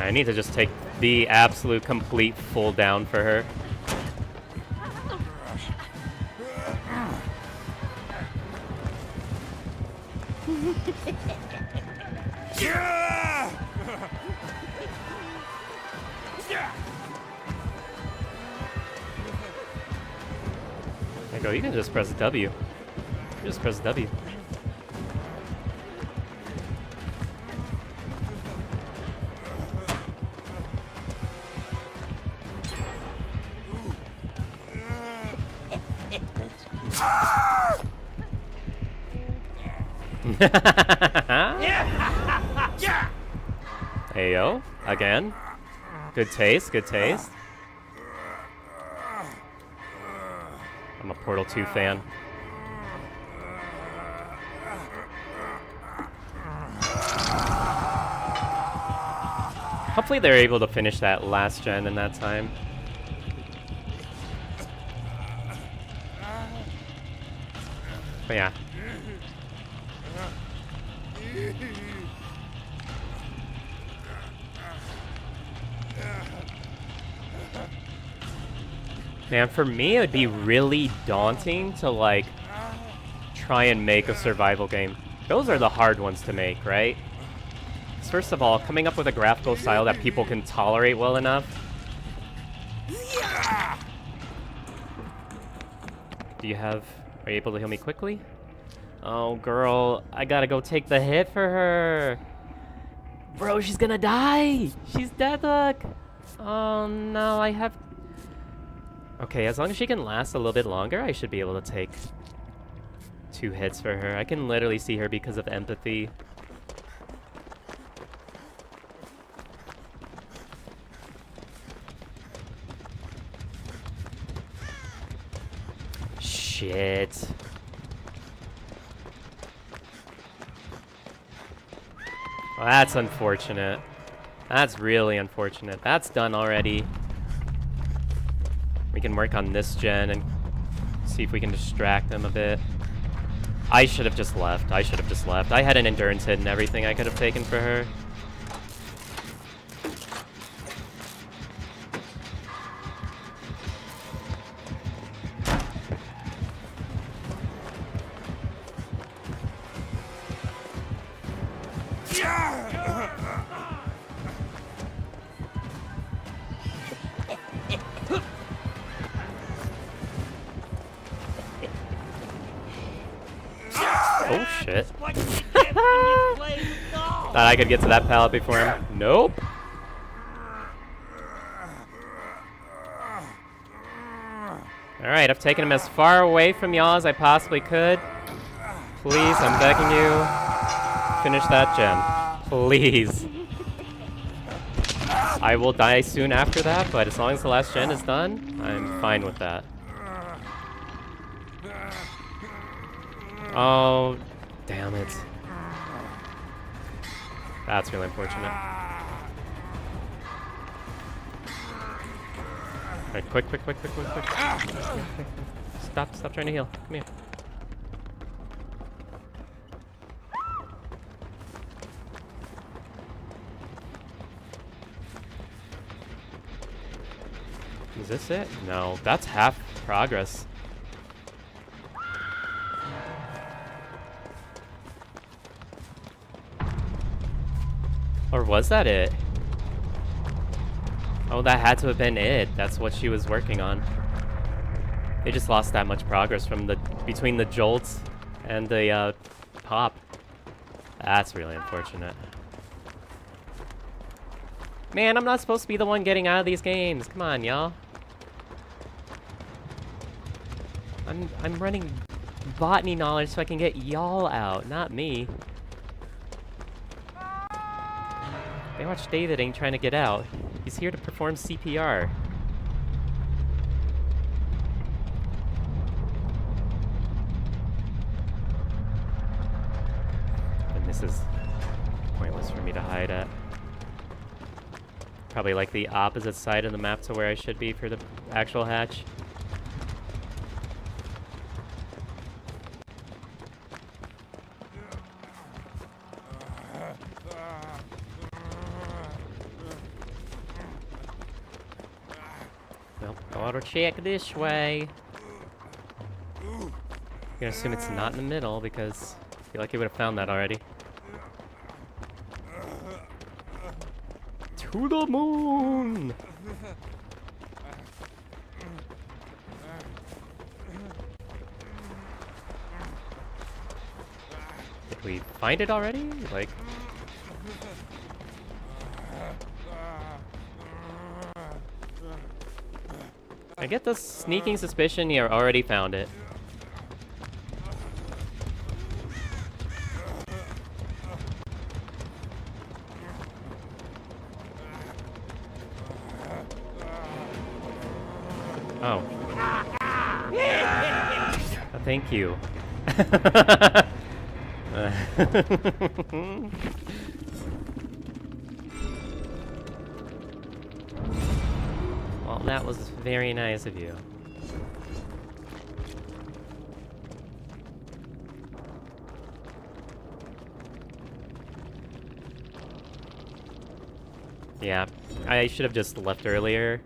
I need to just take the absolute complete full down for her. There you go, you can just press W. Just press W. Heyo, again. Good taste, good taste. I'm a Portal 2 fan. Hopefully they're able to finish that last gen in that time. But yeah. Man, for me, it would be really daunting to, like, try and make a survival game. Those are the hard ones to make, right? First of all, coming up with a graphical style that people can tolerate well enough. Are you able to heal me quickly? Oh, girl, I gotta go take the hit for her. Bro, she's gonna die. She's dead, look. Oh, no, I have... Okay, as long as she can last a little bit longer, I should be able to take 2 hits for her. I can literally see her because of empathy. Shit. Well, that's unfortunate. That's really unfortunate. That's done already. We can work on this gen and see if we can distract them a bit. I should have just left. I had an endurance hit and everything I could have taken for her. Oh shit. Thought I could get to that pallet before him. Nope. Alright, I've taken him as far away from y'all as I possibly could. Please, I'm begging you. Finish that gen. Please. I will die soon after that, but as long as the last gen is done, I'm fine with that. Oh, damn it. That's really unfortunate. Alright, quick. Stop trying to heal. Come here. Is this it? No, that's half progress. Or was that it? Oh, that had to have been it. That's what she was working on. They just lost that much progress from between the jolts and the pop. That's really unfortunate. Man, I'm not supposed to be the one getting out of these games. Come on, y'all. I'm running botany knowledge so I can get y'all out, not me. Baywatch David ain't trying to get out. He's here to perform CPR. And this is pointless for me to hide at. Probably like the opposite side of the map to where I should be for the actual hatch. Nope, auto check this way. I'm gonna assume it's not in the middle because I feel like you would have found that already. To the moon! Did we find it already? Like... I get the sneaking suspicion you already found it. Oh. Thank you. Well, that was very nice of you. Yeah, I should have just left earlier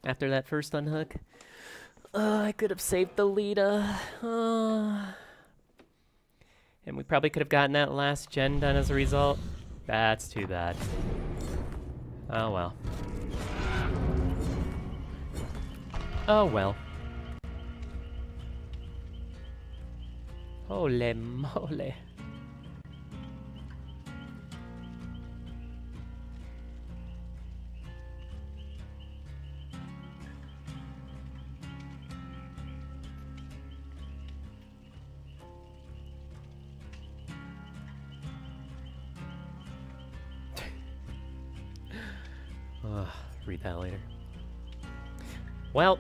after that first unhook. I could have saved the Lita. And we probably could have gotten that last gen done as a result. That's too bad. Oh well. Oh well. Holy moly. Read that later. Well,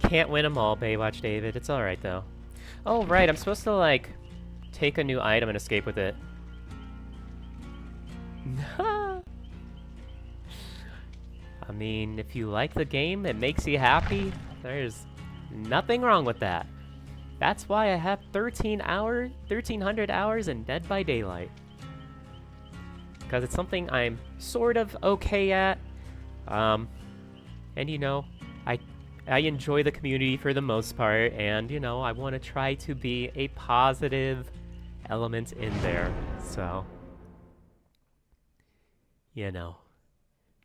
can't win them all, Baywatch David. It's alright, though. Oh, right, I'm supposed to, like, take a new item and escape with it. I mean, if you like the game, it makes you happy, there's nothing wrong with that. That's why I have 1,300 hours in Dead by Daylight. Because it's something I'm sort of okay at. And you know, I enjoy the community for the most part, and you know, I want to try to be a positive element in there, so you know,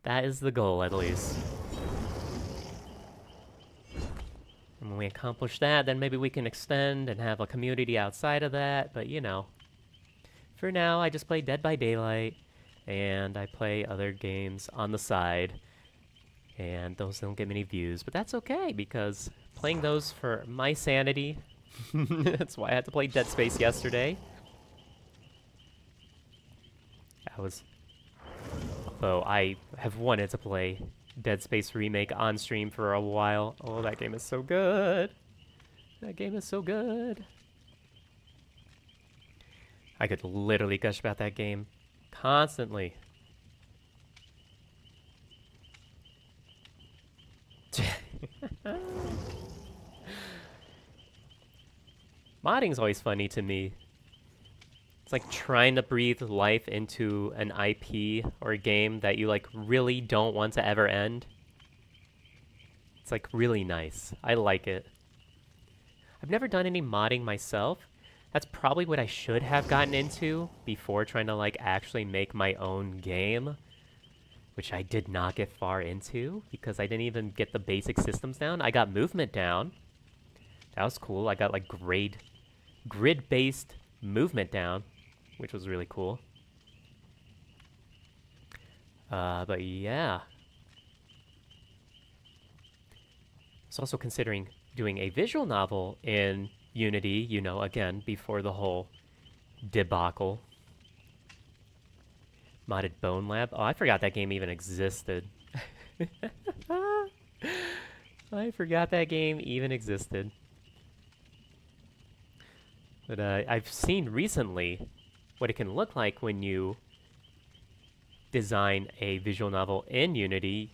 that is the goal at least. And when we accomplish that, then maybe we can extend and have a community outside of that, but you know, for now I just play Dead by Daylight, and I play other games on the side. And those don't get many views, but that's okay, because playing those for my sanity, that's why I had to play Dead Space yesterday. Although I have wanted to play Dead Space Remake on stream for a while. Oh, that game is so good. That game is so good. I could literally gush about that game constantly. Modding's always funny to me. It's like trying to breathe life into an IP or a game that you like really don't want to ever end. It's like really nice. I like it. I've never done any modding myself. That's probably what I should have gotten into before trying to like actually make my own game. which I did not get far into because I didn't even get the basic systems down. I got movement down. That was cool. I got like grid-based movement down, which was really cool. But yeah. I was also considering doing a visual novel in Unity, you know, again, before the whole debacle. Modded Bone Lab. Oh, I forgot that game even existed. I forgot that game even existed. But I've seen recently what it can look like when you design a visual novel in Unity.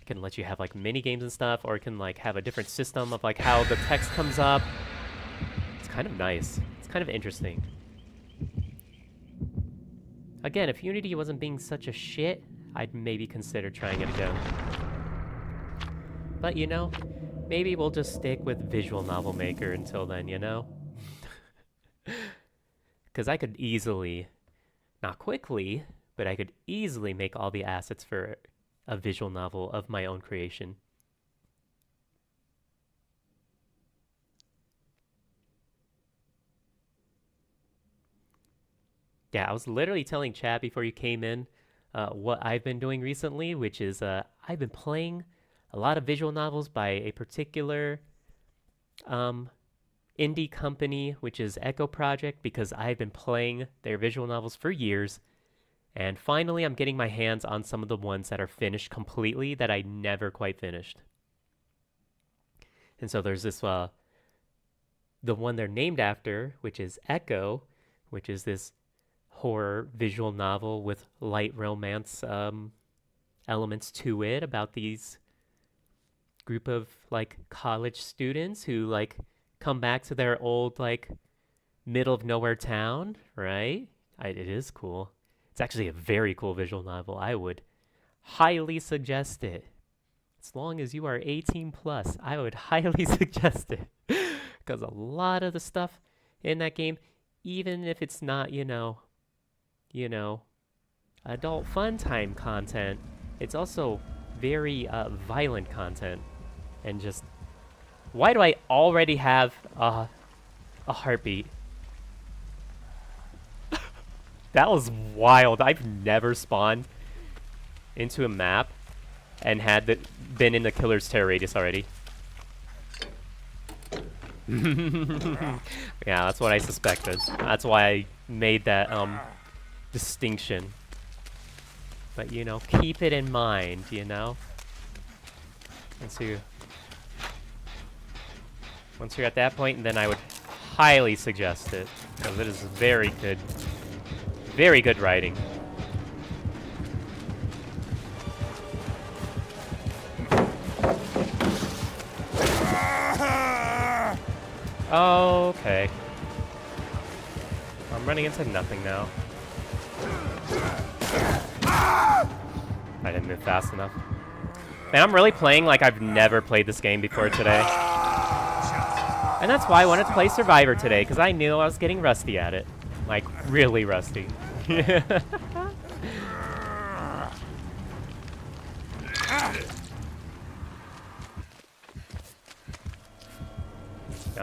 It can let you have like mini games and stuff, or it can like have a different system of like how the text comes up. It's kind of nice. It's kind of interesting. Again, if Unity wasn't being such a shit, I'd maybe consider trying it again. But you know, maybe we'll just stick with Visual Novel Maker until then, you know? Because I could easily, not quickly, but I could easily make all the assets for a visual novel of my own creation. Yeah, I was literally telling Chad before you came in what I've been doing recently, which is I've been playing a lot of visual novels by a particular indie company, which is Echo Project, because I've been playing their visual novels for years. And finally, I'm getting my hands on some of the ones that are finished completely that I never quite finished. And so there's this, the one they're named after, which is Echo, which is this horror visual novel with light romance elements to it about these group of like college students who like come back to their old like middle of nowhere town, right? It is cool. It's actually a very cool visual novel. I would highly suggest it. As long as you are 18 plus, I would highly suggest it. Because a lot of the stuff in that game, even if it's not, you know, adult fun time content, it's also very violent content. And just, why do I already have a heartbeat? That was wild. I've never spawned into a map and had been in the killer's terror radius already. Yeah, that's what I suspected. That's why I made that distinction. But you know, keep it in mind, you know? Once you're at that point, then I would highly suggest it. Because it is very good writing. Okay. I'm running into nothing now. I didn't move fast enough. Man, I'm really playing like I've never played this game before today. And that's why I wanted to play Survivor today, because I knew I was getting rusty at it. Like, really rusty. Now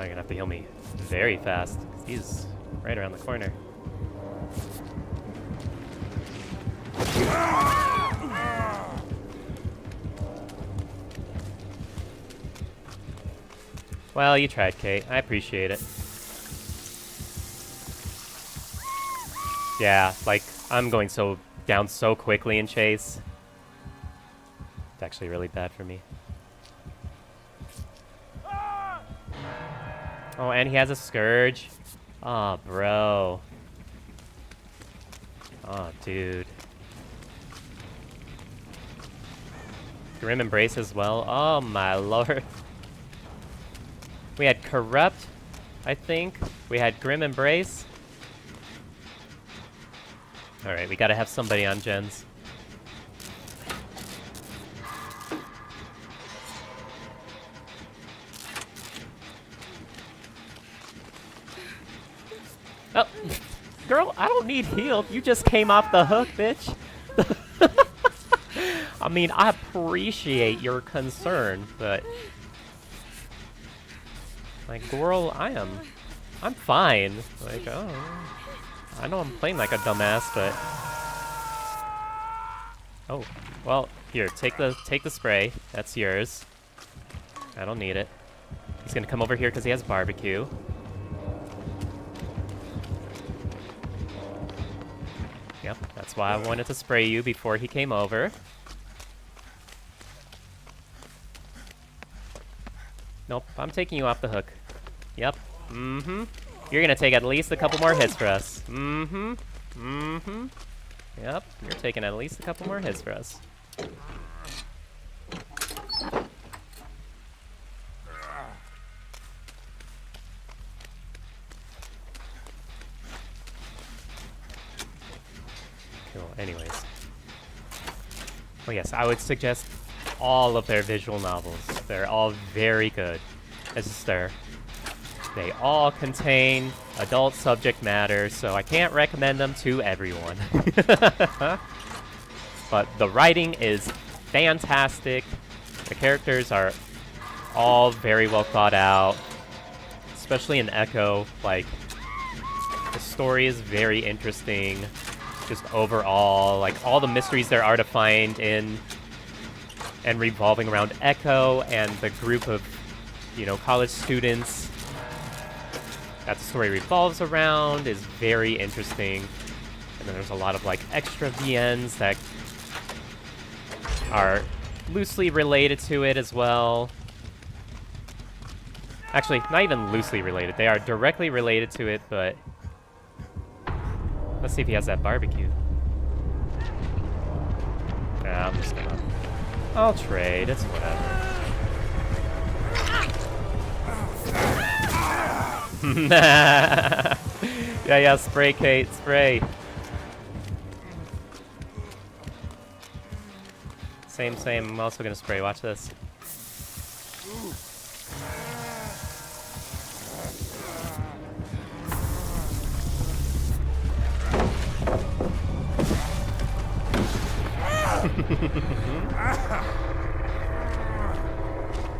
you're gonna have to heal me very fast, because he's right around the corner. Well, you tried, Kate. I appreciate it. Yeah, like, I'm going down so quickly in Chase. It's actually really bad for me. Oh, and he has a Scourge. Oh, bro. Oh, dude. Grim Embrace as well. Oh, my lord. We had Corrupt, I think. We had Grim Embrace. Alright, we gotta have somebody on gens. Oh, girl, I don't need heal. You just came off the hook, bitch. I mean, I appreciate your concern, but like, Goral, I'm fine. Like, oh, I know I'm playing like a dumbass, but oh, well, here, take the spray. That's yours. I don't need it. He's gonna come over here because he has barbecue. Yep, that's why I wanted to spray you before he came over. Nope, I'm taking you off the hook. Yep, You're gonna take at least a couple more hits for us. Yep, you're taking at least a couple more hits for us. Cool, anyways. Well, yes, I would suggest all of their visual novels. They're all very good. It's just they all contain adult subject matter, so I can't recommend them to everyone. But the writing is fantastic. The characters are all very well thought out, especially in Echo. Like, the story is very interesting. Just overall, like, all the mysteries there are to find in and revolving around Echo and the group of, you know, college students that the story revolves around is very interesting. And then there's a lot of, like, extra VNs that are loosely related to it as well. Actually, not even loosely related. They are directly related to it, but let's see if he has that barbecue. Nah, I'm just gonna... I'll trade. It's whatever. Yeah, spray, Kate, spray. Same. I'm also gonna spray. Watch this.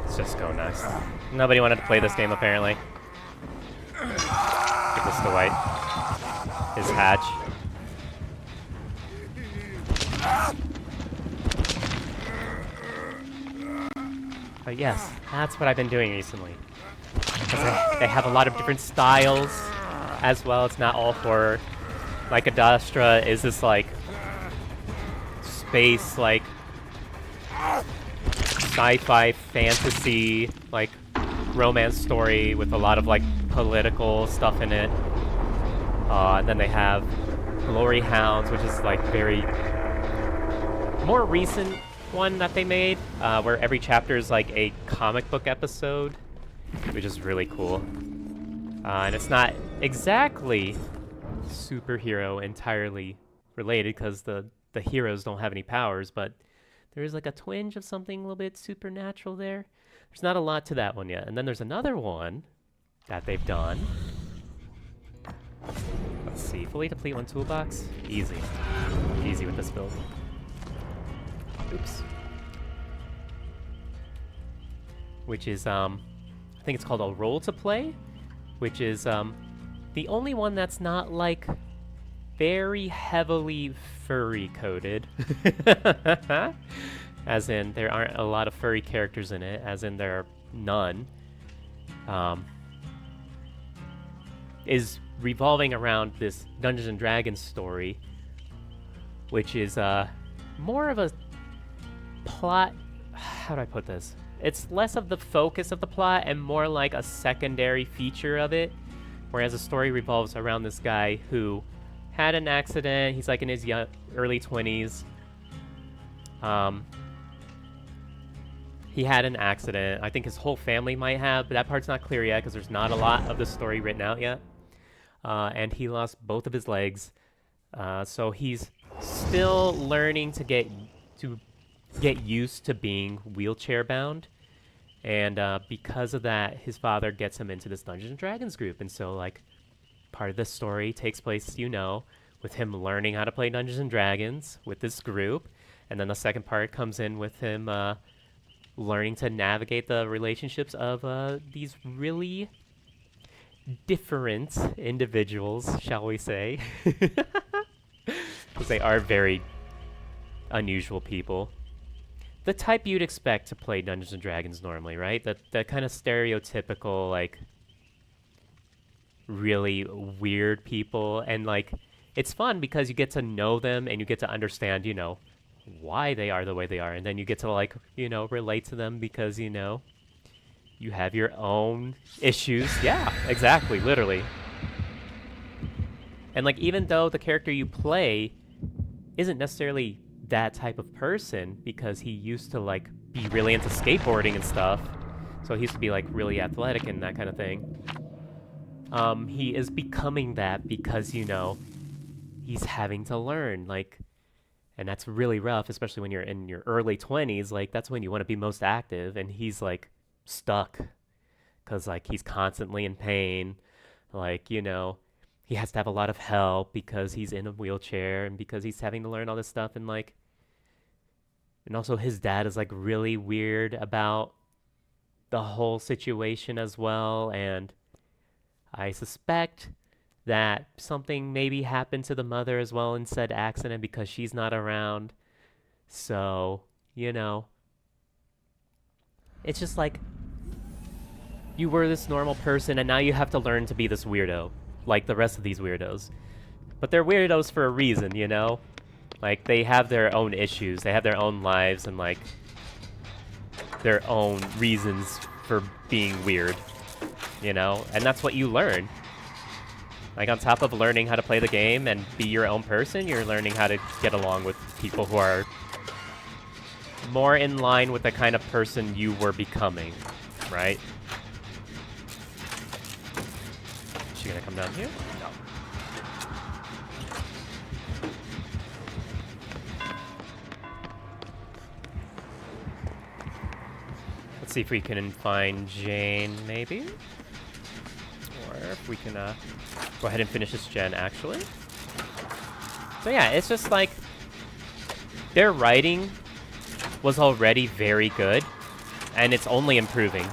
Let's just go next. Nobody wanted to play this game, apparently. Give this to White. His hatch. But yes, that's what I've been doing recently. Because they have a lot of different styles as well. It's not all horror. Like Adastra is this, like, space, like, sci-fi fantasy, like, romance story with a lot of, like, political stuff in it. And then they have Glory Hounds, which is, like, very more recent one that they made, where every chapter is like a comic book episode, which is really cool. And it's not exactly superhero entirely related because the heroes don't have any powers, but there is like a twinge of something a little bit supernatural there. There's not a lot to that one yet. And then there's another one that they've done. Let's see, fully complete one toolbox. Easy with this build. Oops. Which is, I think it's called a Roll to Play, which is the only one that's not, like, very heavily furry coded. As in, there aren't a lot of furry characters in it, as in there are none. Is revolving around this Dungeons and Dragons story, which is more of a plot. How do I put this? It's less of the focus of the plot and more like a secondary feature of it, whereas the story revolves around this guy who had an accident. He's like in his early 20s. He had an accident. I think his whole family might have, but that part's not clear yet because there's not a lot of the story written out yet. And he lost both of his legs. So he's still learning to get used to being wheelchair bound. And because of that, his father gets him into this Dungeons and Dragons group. And so, like, part of the story takes place, you know, with him learning how to play Dungeons and Dragons with this group. And then the second part comes in with him learning to navigate the relationships of these really different individuals, shall we say. Because they are very unusual people. The type you'd expect to play Dungeons and Dragons normally, right? The kind of stereotypical, like, really weird people. And, like, it's fun because you get to know them and you get to understand, you know, why they are the way they are. And then you get to, like, you know, relate to them because, you know, you have your own issues. Yeah, exactly, literally. And, like, even though the character you play isn't necessarily that type of person because he used to, like, be really into skateboarding and stuff. So he used to be, like, really athletic and that kind of thing. He is becoming that because, you know, he's having to learn, like, and that's really rough, especially when you're in your early 20s. Like, that's when you want to be most active, and he's, like, stuck because, like, he's constantly in pain. Like, you know, he has to have a lot of help because he's in a wheelchair and because he's having to learn all this stuff. And, like, and also his dad is, like, really weird about the whole situation as well. And I suspect that something maybe happened to the mother as well in said accident because she's not around. So, you know, it's just like you were this normal person and now you have to learn to be this weirdo, like the rest of these weirdos. But they're weirdos for a reason, you know? Like, they have their own issues, they have their own lives and, like, their own reasons for being weird, you know? And that's what you learn. Like, on top of learning how to play the game and be your own person, you're learning how to get along with people who are more in line with the kind of person you were becoming, right? Is she gonna come down here? No. Let's see if we can find Jane, maybe? Or if we can, go ahead and finish this gen, actually. So yeah, it's just like their writing was already very good, and it's only improving.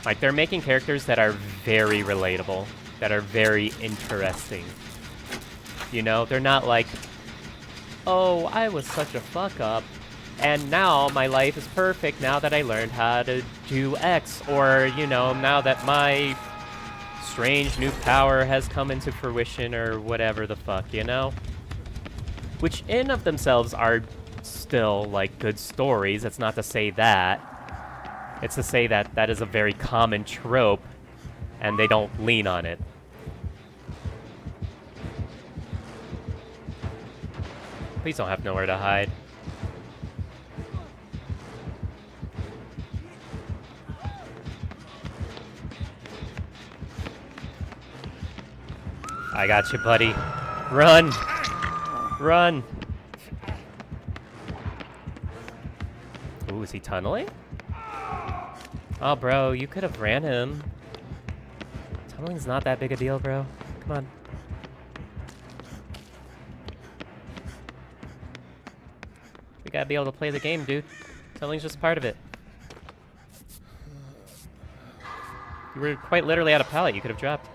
Like, they're making characters that are very relatable, that are very interesting. You know, they're not like, oh, I was such a fuck up, and now my life is perfect now that I learned how to do X, or, you know, now that my strange new power has come into fruition, or whatever the fuck, you know? Which in of themselves are still, like, good stories. It's not to say that. It's to say that that is a very common trope, and they don't lean on it. Please don't have nowhere to hide. I got you, buddy. Run! Run! Ooh, is he tunneling? Oh, bro, you could have ran him. Tunneling's not that big a deal, bro. Come on. We gotta be able to play the game, dude. Tunneling's just part of it. You were quite literally out of pallet. You could have dropped.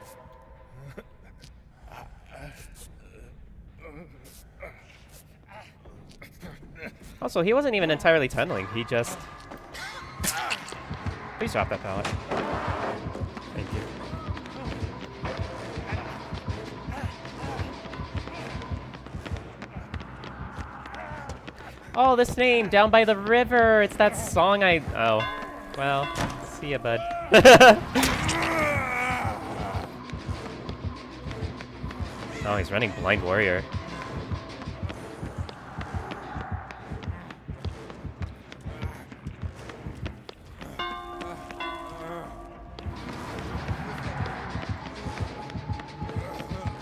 Also, he wasn't even entirely tunneling. He just... Please drop that pallet. Thank you. Oh, this name, Down by the River. It's that song I... Oh. Well, see ya, bud. Oh, he's running Blind Warrior.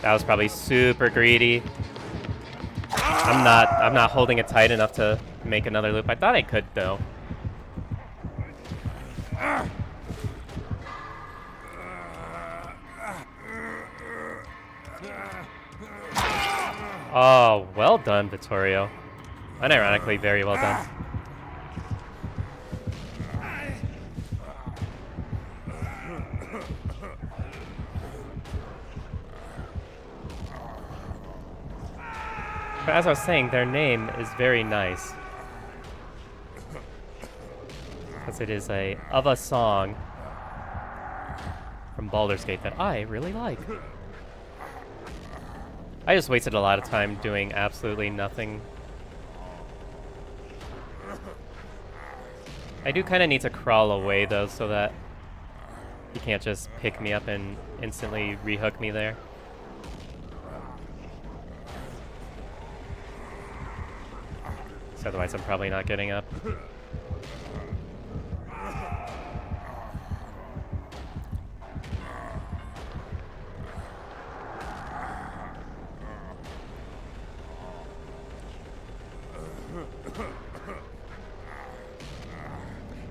That was probably super greedy. I'm not holding it tight enough to make another loop. I thought I could though. Oh, well done, Vittorio. Unironically, very well done. But as I was saying, their name is very nice. Because it is of a song from Baldur's Gate that I really like. I just wasted a lot of time doing absolutely nothing. I do kind of need to crawl away though, so that he can't just pick me up and instantly rehook me there. So otherwise I'm probably not getting up.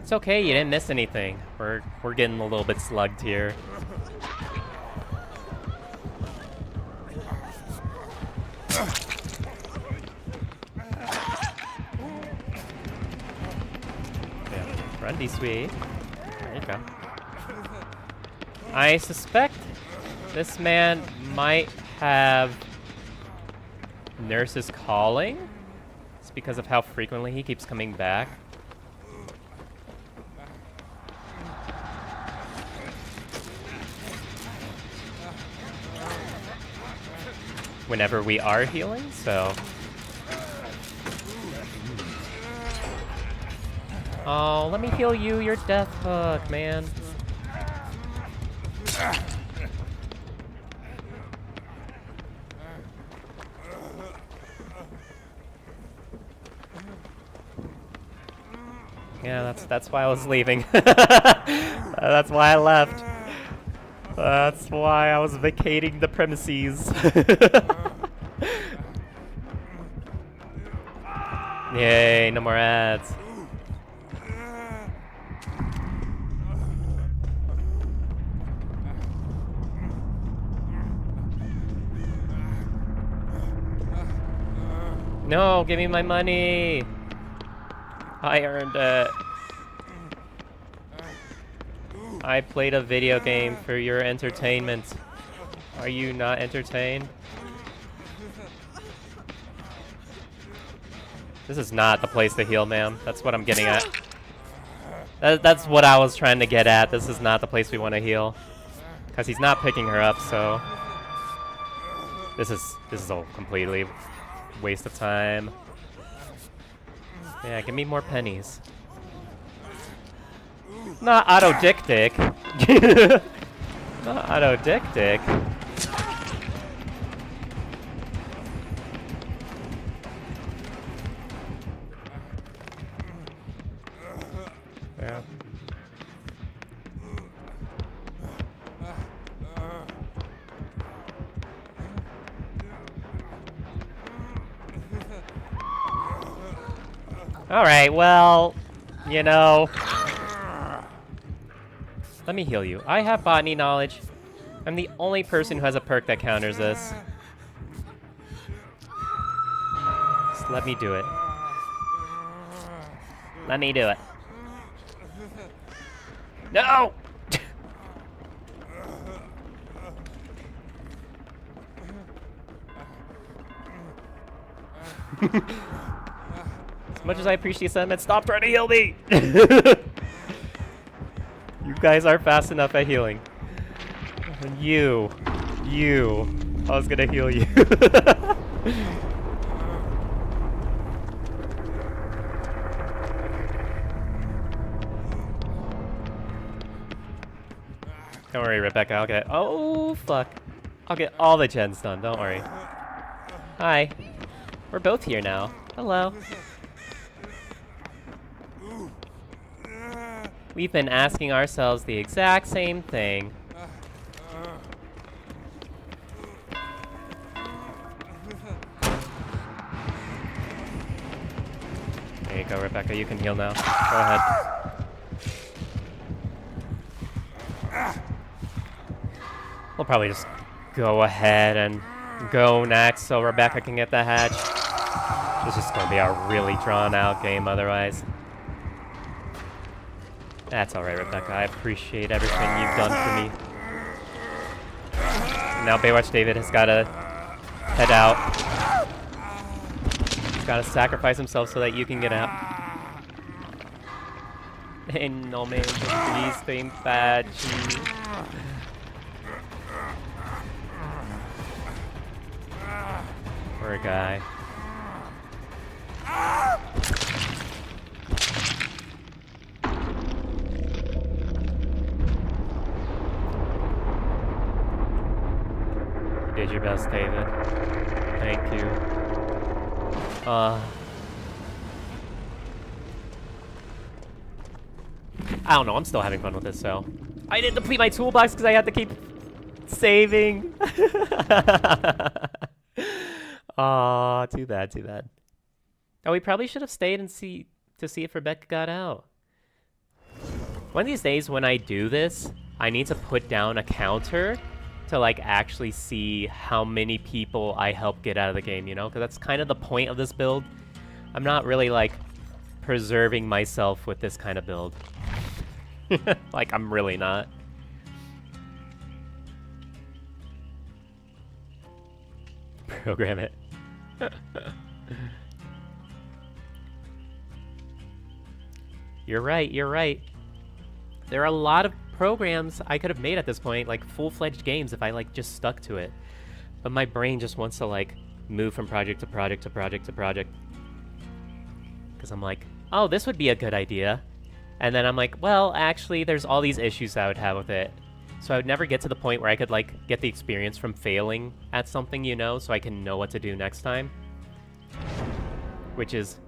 It's okay, you didn't miss anything. We're getting a little bit slugged here. Yeah, run, D sweet. There you go. I suspect this man might have nurses calling. It's because of how frequently he keeps coming back. Whenever we are healing, so. Oh, let me heal you, your death hook, man. Yeah, that's why I was leaving. That's why I left. That's why I was vacating the premises. Yay, no more ads. No, give me my money. I earned it. I played a video game for your entertainment. Are you not entertained? This is not the place to heal, ma'am. That's what I'm getting at. That's what I was trying to get at. This is not the place we want to heal. Because he's not picking her up, so... This is a completely waste of time. Yeah, give me more pennies. Not auto dick dick. Not auto dick dick. Yeah. All right, well, you know. Let me heal you. I have botany knowledge. I'm the only person who has a perk that counters this. Just let me do it. Let me do it. No! As much as I appreciate sentiment, stop trying to heal me! You guys are fast enough at healing. And you. I was gonna heal you. Don't worry, Rebecca, I'll get... Oh, fuck. I'll get all the gens done, don't worry. Hi. We're both here now. Hello. We've been asking ourselves the exact same thing. There you go, Rebecca. You can heal now. Go ahead. We'll probably just go ahead and go next so Rebecca can get the hatch. This is gonna be a really drawn-out game otherwise. That's alright, Rebecca. I appreciate everything you've done for me. Now Baywatch David has gotta head out. He's gotta sacrifice himself so that you can get out. En nombre de Cristo en pace. Poor guy. You did your best, David. Thank you. I don't know, I'm still having fun with this, so. I didn't deplete my toolbox because I had to keep saving. Aw, too bad, too bad. Oh, we probably should have stayed and see if Rebecca got out. One of these days when I do this, I need to put down a counter to like actually see how many people I help get out of the game, you know? Because that's kind of the point of this build. I'm not really like preserving myself with this kind of build. Like, I'm really not. Program it. You're right, you're right. There are a lot of programs I could have made at this point, like full-fledged games if I like just stuck to it. But my brain just wants to like move from project to project to project to project. Because I'm like, oh, this would be a good idea. And then I'm like, well, actually, there's all these issues I would have with it. So I would never get to the point where I could like get the experience from failing at something, you know, so I can know what to do next time. Which is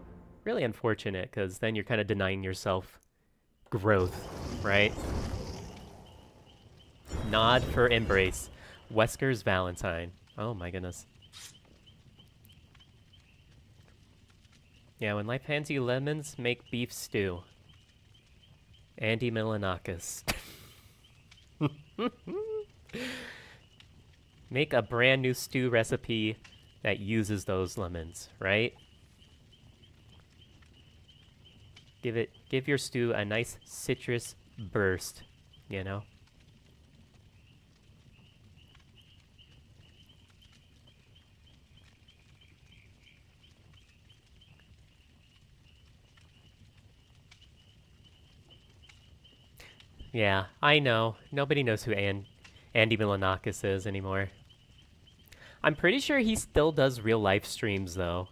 really unfortunate, because then you're kind of denying yourself growth, right? Nod for embrace. Wesker's Valentine. Oh my goodness. Yeah, when life hands you lemons, make beef stew. Andy Milanakis. Make a brand new stew recipe that uses those lemons, right? Give your stew a nice citrus burst, you know? Yeah, I know. Nobody knows who Andy Milanakis is anymore. I'm pretty sure he still does real life streams, though.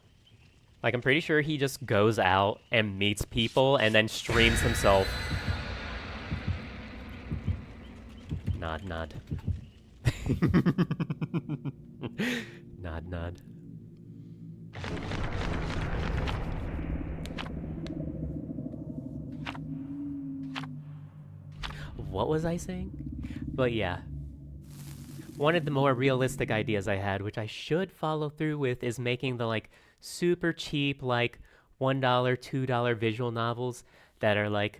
Like, I'm pretty sure he just goes out and meets people and then streams himself. Nod, nod. Nod, nod. What was I saying? But yeah. One of the more realistic ideas I had, which I should follow through with, is making the, like, super cheap, like, $1, $2 visual novels that are, like,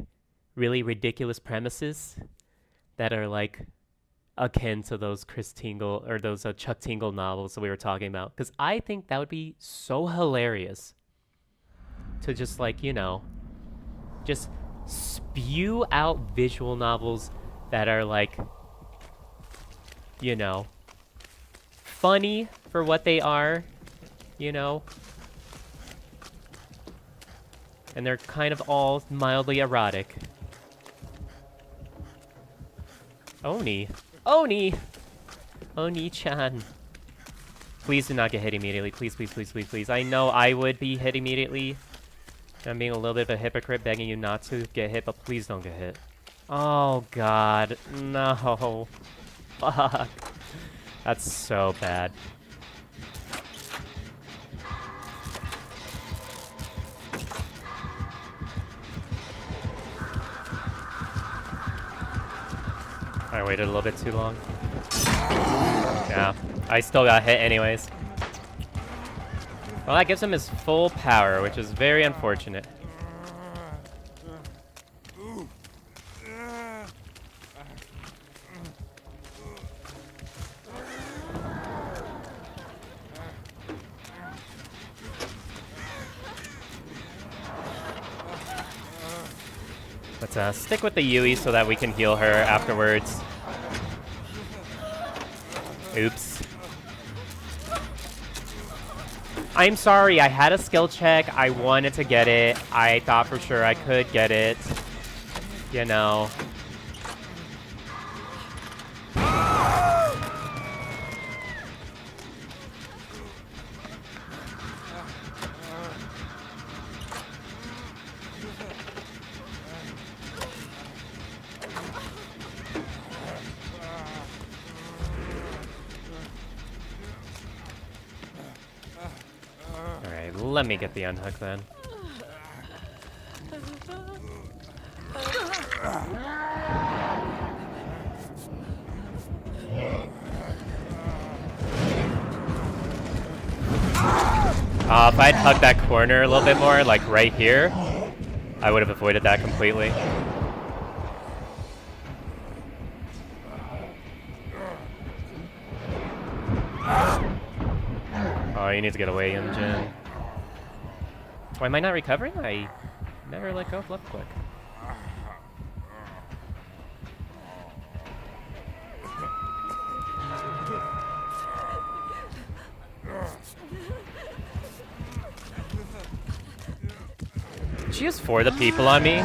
really ridiculous premises that are, like, akin to those Chris Tingle, or those Chuck Tingle novels that we were talking about. Because I think that would be so hilarious to just, like, you know, just spew out visual novels that are, like, you know, funny for what they are, you know, and they're kind of all mildly erotic. Oni. Oni! Oni-chan. Please do not get hit immediately. Please, please, please, please, please. I know I would be hit immediately. I'm being a little bit of a hypocrite, begging you not to get hit, but please don't get hit. Oh, God. No. Fuck. That's so bad. I waited a little bit too long. Yeah, I still got hit anyways. Well, that gives him his full power, which is very unfortunate. Let's stick with the Yui so that we can heal her afterwards. Oops. I'm sorry, I had a skill check. I wanted to get it. I thought for sure I could get it. You know. Alright, let me get the unhook then. If I'd hugged that corner a little bit more, like right here, I would have avoided that completely. Oh, you need to get away, Yunjin. Why am I not recovering? I never let go of left click. Did she use for the people on me?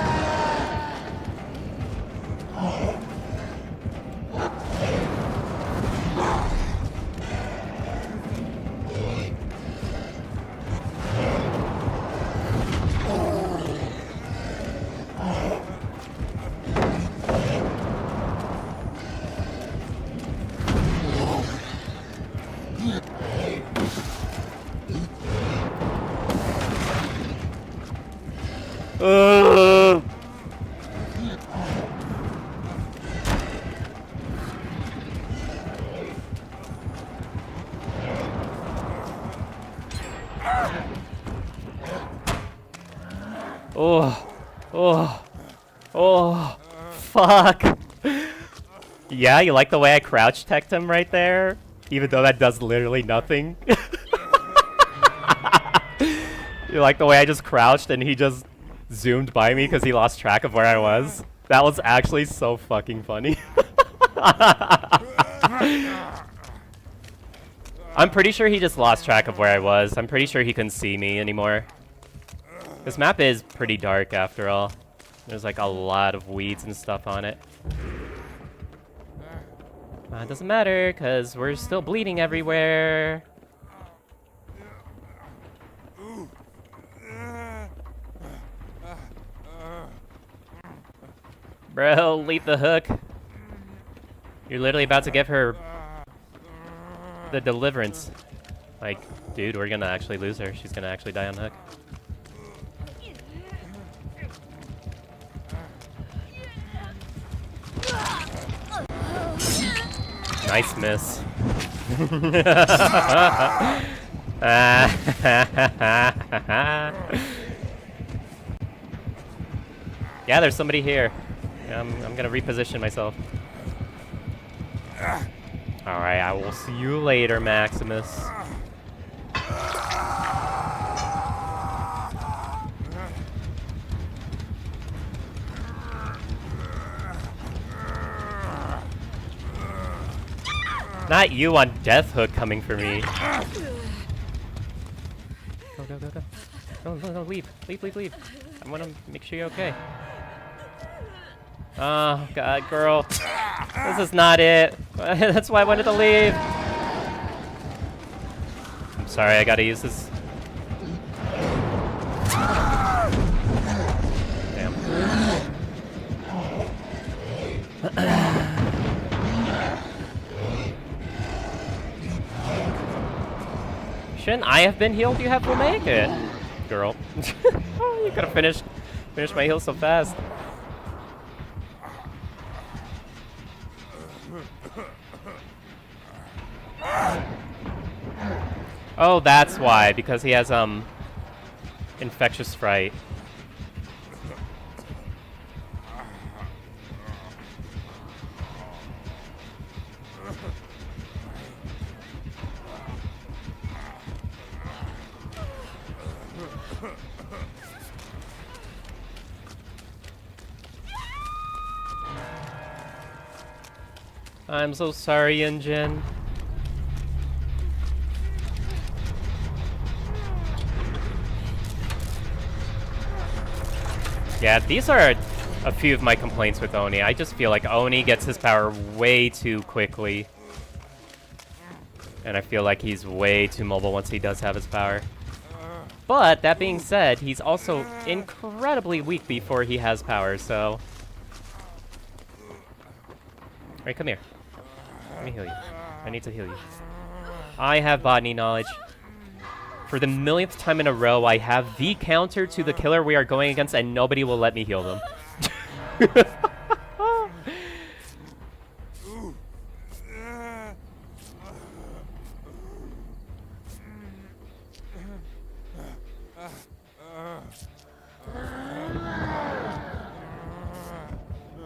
Oh, fuck. Yeah, you like the way I crouch teched him right there? Even though that does literally nothing? You like the way I just crouched and he just zoomed by me because he lost track of where I was? That was actually so fucking funny. I'm pretty sure he just lost track of where I was. I'm pretty sure he couldn't see me anymore. This map is pretty dark after all. There's like a lot of weeds and stuff on it. It doesn't matter because we're still bleeding everywhere. Bro, leave the hook. You're literally about to give her the deliverance. Like, dude, we're gonna actually lose her. She's gonna actually die on hook. Nice miss. Yeah, there's somebody here. I'm gonna reposition myself. Alright, I will see you later, Maximus. Not you on Death Hook coming for me. Go, go, go, go. No, no, no, leave. Leave, leave, leave. I want to make sure you're okay. Oh, God, girl. This is not it. That's why I wanted to leave. I'm sorry, I gotta use this. Damn. Shouldn't I have been healed? You have to make it, girl. Oh, you could have finished my heal so fast. Oh, that's why, because he has infectious fright. I'm so sorry, Injin. Yeah, these are a few of my complaints with Oni. I just feel like Oni gets his power way too quickly. And I feel like he's way too mobile once he does have his power. But, that being said, he's also incredibly weak before he has power, so... Alright, come here. Let me heal you. I need to heal you. I have botany knowledge. For the millionth time in a row, I have the counter to the killer we are going against, and nobody will let me heal them.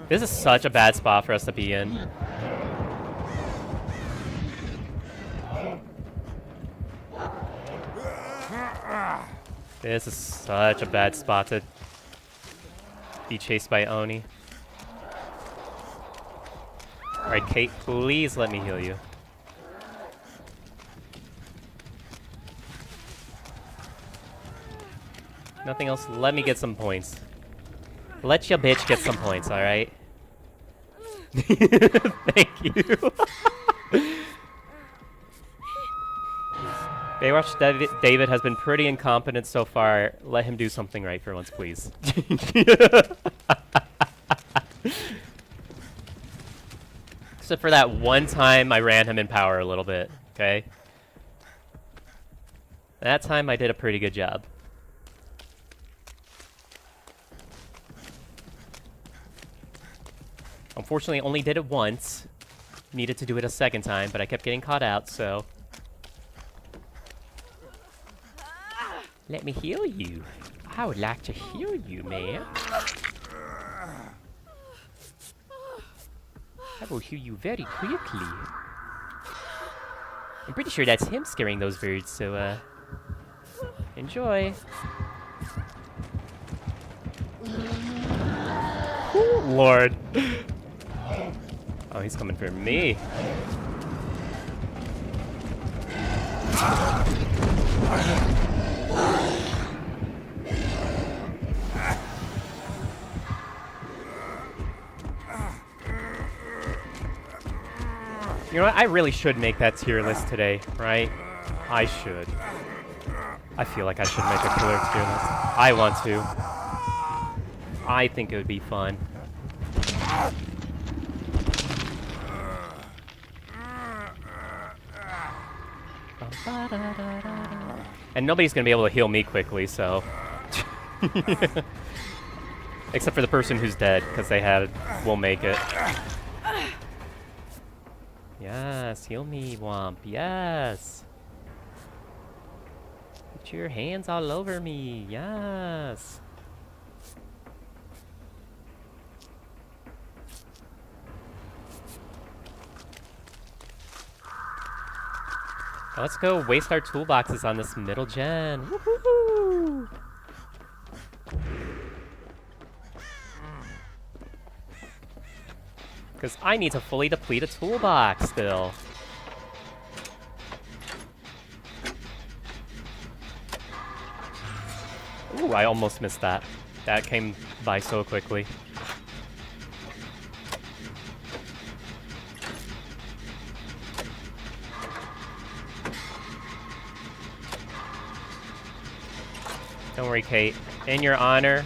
This is such a bad spot for us to be in. This is such a bad spot to be chased by Oni. Alright, Kate, please let me heal you. Nothing else, let me get some points. Let your bitch get some points, alright? Thank you. Baywatch David has been pretty incompetent so far. Let him do something right for once, please. Except for that one time I ran him in power a little bit, okay? That time I did a pretty good job. Unfortunately, only did it once. Needed to do it a second time, but I kept getting caught out, so... Let me heal you. I would like to heal you, man. I will heal you very quickly. I'm pretty sure that's him scaring those birds, so, enjoy. Ooh, Lord. Oh, he's coming for me. You know what? I really should make that tier list today, right? I should. I feel like I should make a killer tier list. I want to. I think it would be fun. And nobody's gonna be able to heal me quickly, so... Except for the person who's dead, because they will make it. Yes, heal me, Womp. Yes. Put your hands all over me. Yes. Now let's go waste our toolboxes on this middle gen. Woohoo! Because I need to fully deplete a toolbox still. Ooh, I almost missed that. That came by so quickly. Don't worry, Kate. In your honor,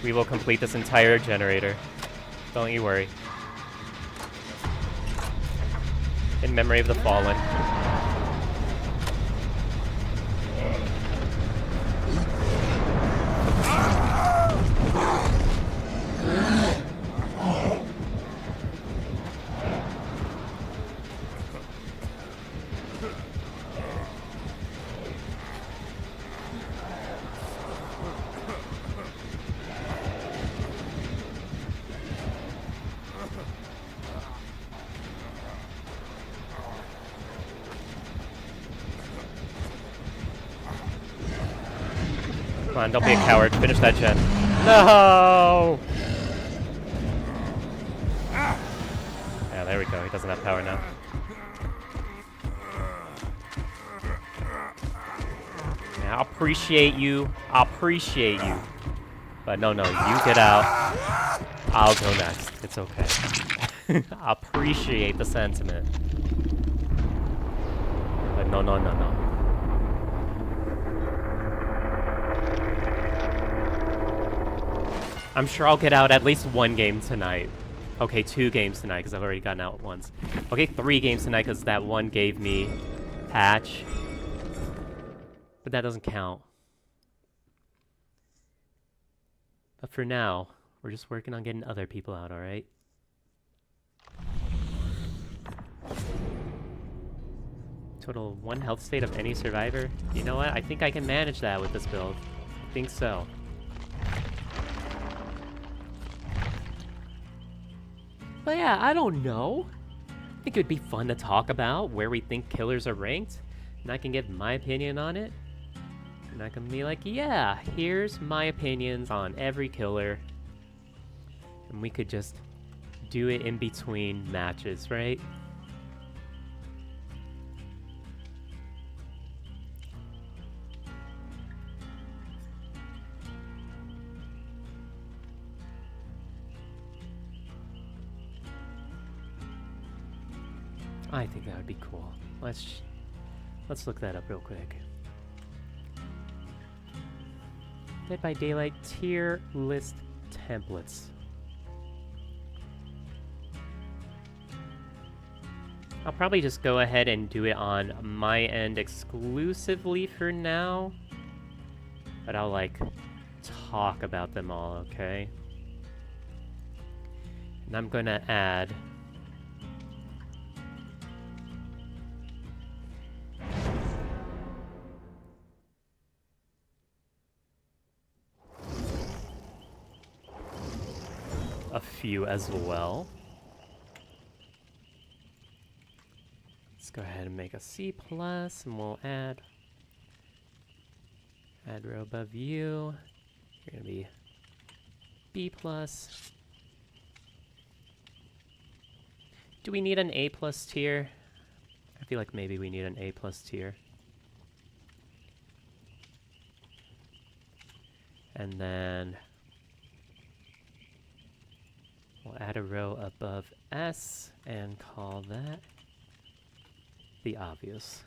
we will complete this entire generator. Don't you worry. In memory of the fallen. Come on, don't be a coward. Finish that gen. No! Yeah, there we go. He doesn't have power now. Yeah, I'll appreciate you. I'll appreciate you. But no, you get out. I'll go next. It's okay. I appreciate the sentiment. But no. I'm sure I'll get out at least 1 game tonight. Okay, 2 games tonight, because I've already gotten out once. Okay, 3 games tonight, because that one gave me patch. But that doesn't count. But for now, we're just working on getting other people out, alright? Total 1 health state of any survivor. You know what? I think I can manage that with this build. I think so. But yeah, I don't know. I think it would be fun to talk about where we think killers are ranked. And I can give my opinion on it. And I can be like, yeah, here's my opinions on every killer. And we could just do it in between matches, right? I think that would be cool. Let's look that up real quick. Dead by Daylight tier list templates. I'll probably just go ahead and do it on my end exclusively for now. But I'll like talk about them all, okay? And I'm gonna add a few as well. Let's go ahead and make a C+, and we'll add row above you. You're gonna be B+. Do we need an A+ tier? I feel like maybe we need an A+ tier. And then we'll add a row above S and call that the obvious.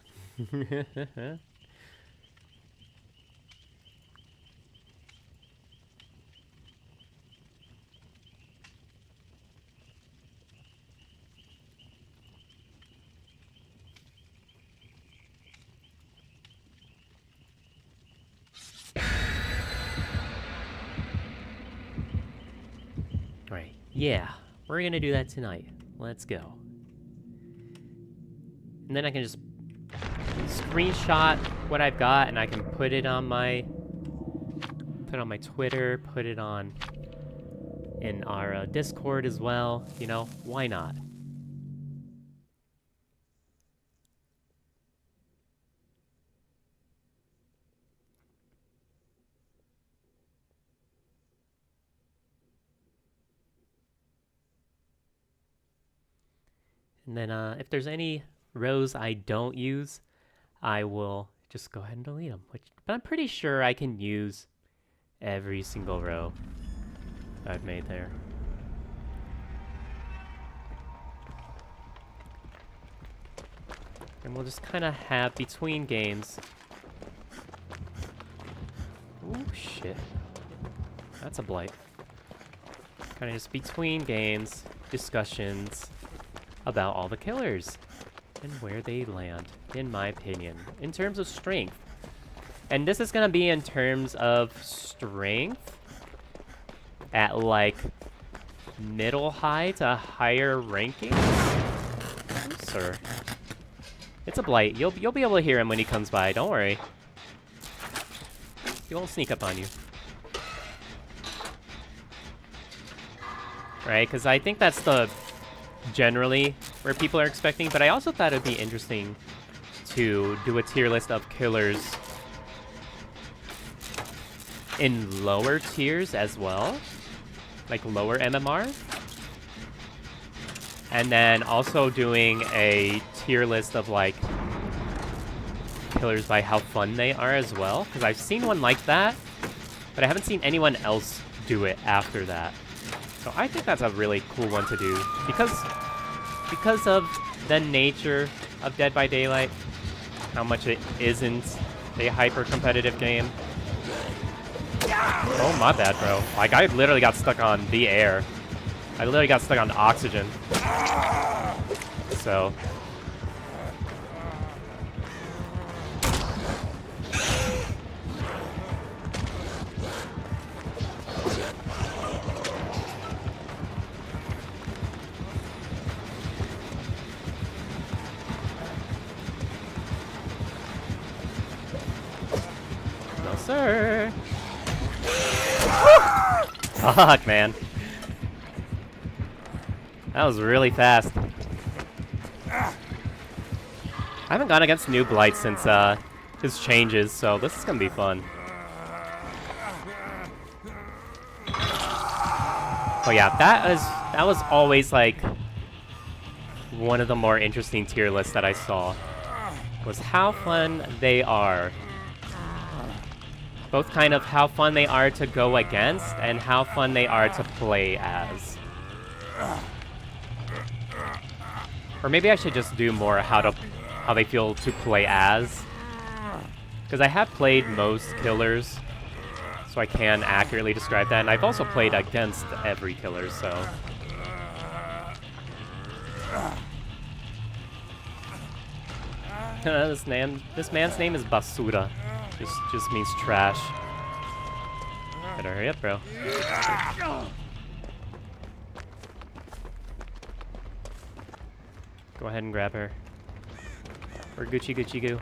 Alright, yeah, we're gonna do that tonight. Let's go. And then I can just screenshot what I've got and I can put it on my Twitter, put it on in our Discord as well. You know, why not? And then if there's any rows I don't use, I will just go ahead and delete them. But I'm pretty sure I can use every single row I've made there. And we'll just kind of have between games. Ooh, shit. That's a blight. Kind of just between games, discussions about all the killers and where they land, in my opinion, in terms of strength. And this is gonna be in terms of strength at like middle high to higher ranking. Ooh, sir. It's a blight. You'll be able to hear him when he comes by, don't worry. He won't sneak up on you. Right, because I think that's the generally where people are expecting, but I also thought it'd be interesting to do a tier list of killers in lower tiers as well, like lower MMR. And then also doing a tier list of like killers by how fun they are as well. Because I've seen one like that, but I haven't seen anyone else do it after that. So I think that's a really cool one to do. Because of the nature of Dead by Daylight, how much it isn't a hyper-competitive game. Oh, my bad, bro. Like, I literally got stuck on the air. I literally got stuck on oxygen. So... No, sir. Fuck, man. That was really fast. I haven't gone against New Blight since his changes, so this is gonna be fun. Oh yeah, that was always like one of the more interesting tier lists that I saw. Was how fun they are. Both kind of how fun they are to go against and how fun they are to play as. Or maybe I should just do more how they feel to play as. Because I have played most killers, so I can accurately describe that. And I've also played against every killer, so... this man's name is Basura. Just means trash. Better hurry up, bro. Go ahead and grab her. Or Gucci Gucci Goo.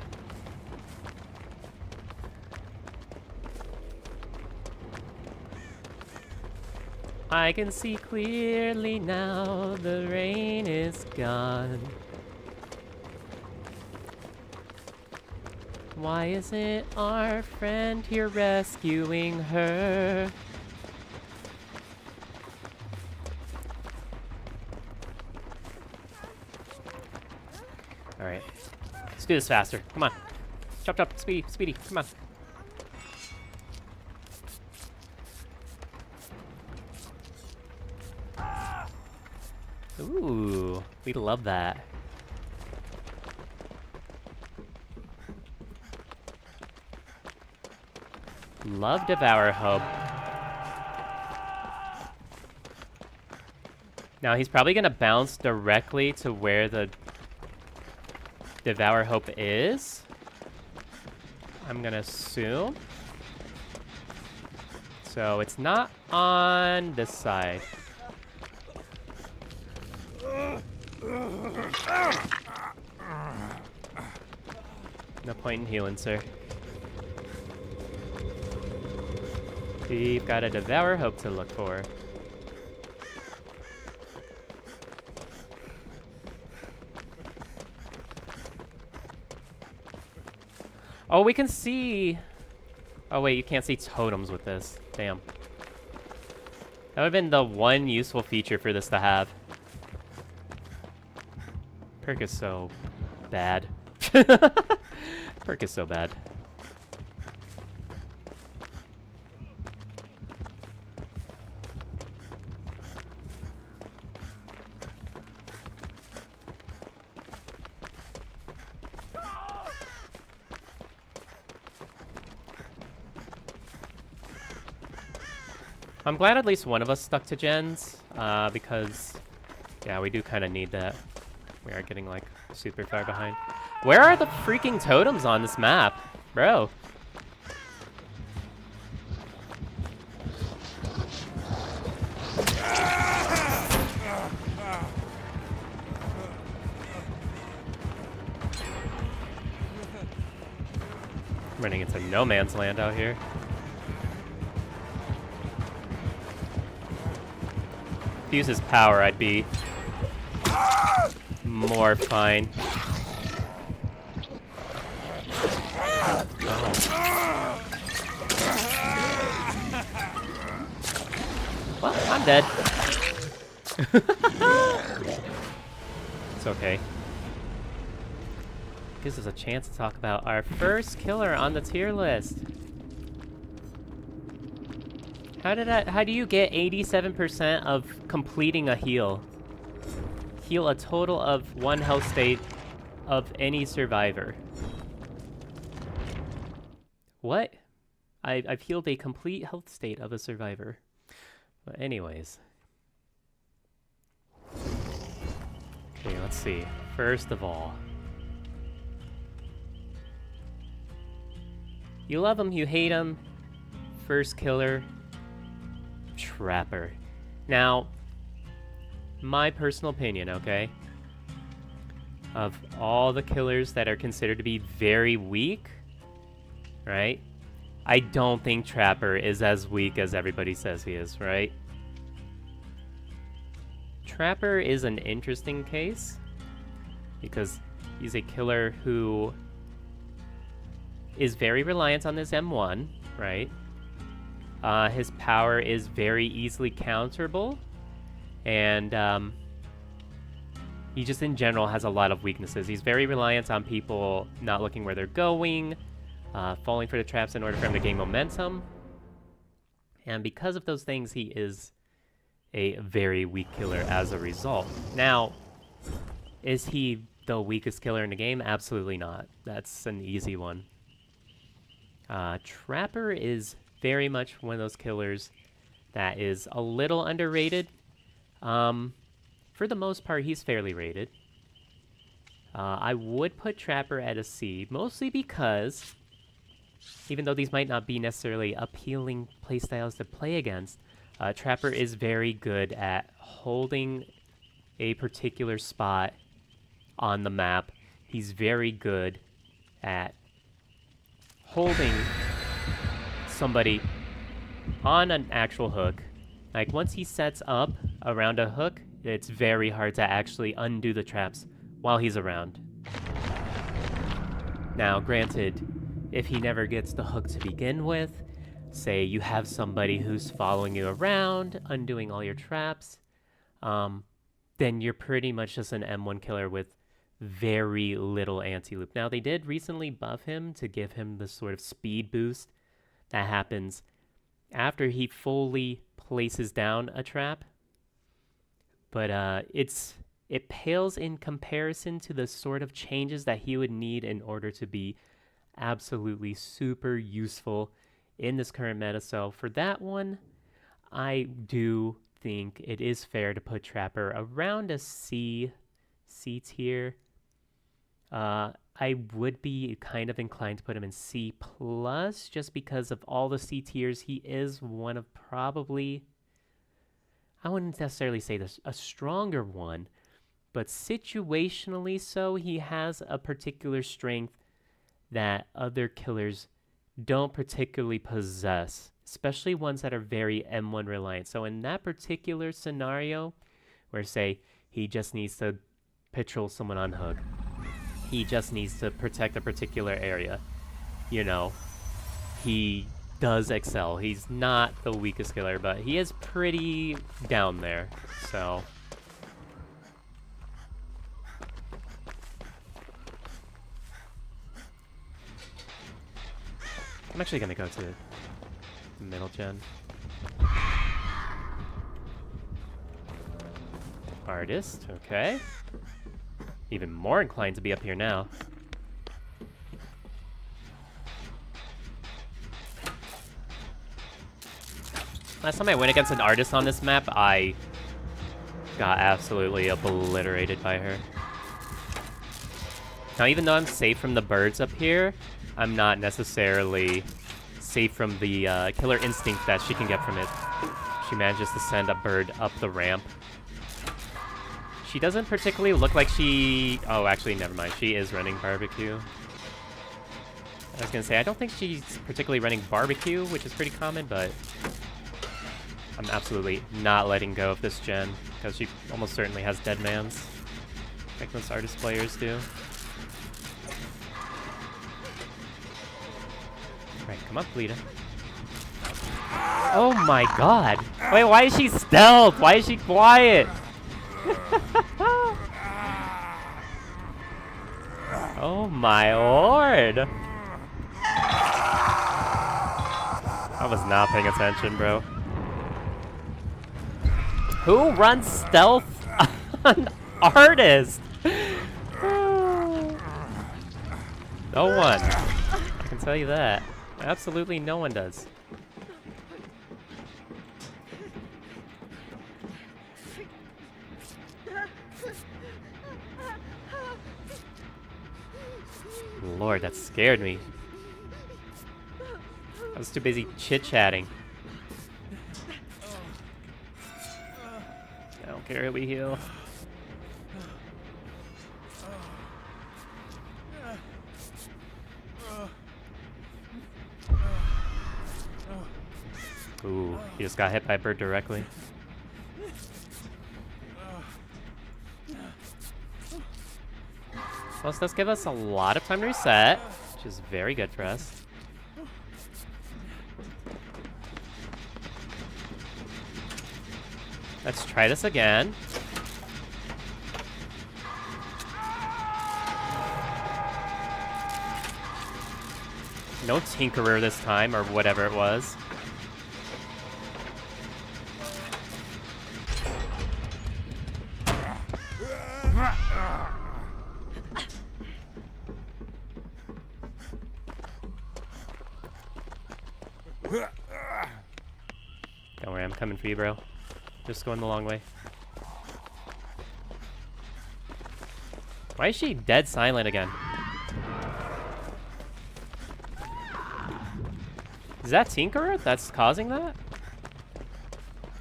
I can see clearly now, the rain is gone. Why isn't our friend here rescuing her? Alright. Let's do this faster. Come on. Chop chop. Speedy. Come on. Ooh. We love that. Love Devour Hope. Now he's probably gonna bounce directly to where the Devour Hope is. I'm gonna assume. So it's not on this side. No point in healing, sir. We've got a Devour Hope to look for. Oh, we can see... Oh, wait, you can't see totems with this. Damn. That would have been the one useful feature for this to have. Perk is so bad. Perk is so bad. I'm glad at least one of us stuck to gens, because, yeah, we do kind of need that. We are getting, like, super far behind. Where are the freaking totems on this map? Bro. I'm running into no man's land out here. If he uses power, I'd be more fine. Oh. Well, I'm dead. It's okay. Gives us a chance to talk about our first killer on the tier list. How do you get 87% of completing a heal? Heal a total of 1 health state of any survivor. What? I've healed a complete health state of a survivor. But anyways. Okay, let's see. First of all. You love him, you hate him. First killer. Trapper. Now, my personal opinion, okay? Of all the killers that are considered to be very weak, right? I don't think Trapper is as weak as everybody says he is, right? Trapper is an interesting case because he's a killer who is very reliant on his M1, right? His power is very easily counterable, and he just in general has a lot of weaknesses. He's very reliant on people not looking where they're going, falling for the traps in order for him to gain momentum, and because of those things, he is a very weak killer as a result. Now, is he the weakest killer in the game? Absolutely not. That's an easy one. Trapper is very much one of those killers that is a little underrated. For the most part, he's fairly rated. I would put Trapper at a C, mostly because, even though these might not be necessarily appealing playstyles to play against, Trapper is very good at holding a particular spot on the map. He's very good at holding somebody on an actual hook. Like, once he sets up around a hook, it's very hard to actually undo the traps while he's around. Now, granted, if he never gets the hook to begin with, say you have somebody who's following you around, undoing all your traps, then you're pretty much just an M1 killer with very little anti-loop. Now, they did recently buff him to give him the sort of speed boost that happens after he fully places down a trap, but it pales in comparison to the sort of changes that he would need in order to be absolutely super useful in this current meta. So for that one, I do think it is fair to put Trapper around a C tier. I would be kind of inclined to put him in C+, just because of all the C tiers. He is one of probably, I wouldn't necessarily say this, a stronger one, but situationally so, he has a particular strength that other killers don't particularly possess, especially ones that are very M1 reliant. So in that particular scenario, where say he just needs to patrol someone on hook, he just needs to protect a particular area, you know, he does excel. He's not the weakest killer, but he is pretty down there, so. I'm actually gonna go to the middle gen. Artist, okay. Even more inclined to be up here now. Last time I went against an artist on this map, I got absolutely obliterated by her. Now, even though I'm safe from the birds up here, I'm not necessarily safe from the killer instinct that she can get from it. She manages to send a bird up the ramp. She doesn't particularly look like she... Oh, actually, never mind. She is running barbecue. I was gonna say, I don't think she's particularly running barbecue, which is pretty common, but I'm absolutely not letting go of this gen, because she almost certainly has dead mans, like most artist players do. Right, come up, Lita. Oh my god! Wait, why is she stealth? Why is she quiet? Oh my lord! I was not paying attention, bro. Who runs stealth on artist? No one. I can tell you that. Absolutely no one does. Lord, that scared me. I was too busy chit-chatting. I don't care if we heal. Ooh, he just got hit by a bird directly. Well, this does give us a lot of time to reset, which is very good for us. Let's try this again. No Tinkerer this time, or whatever it was. Don't worry, I'm coming for you, bro. Just going the long way. Why is she dead silent again? Is that Tinkerer that's causing that?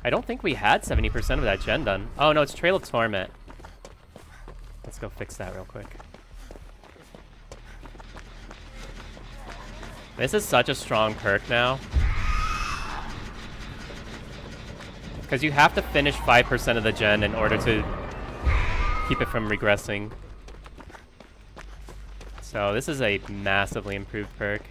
I don't think we had 70% of that gen done. Oh no, it's Trail of Torment. Let's go fix that real quick. This is such a strong perk now. Because you have to finish 5% of the gen in order to keep it from regressing. So this is a massively improved perk.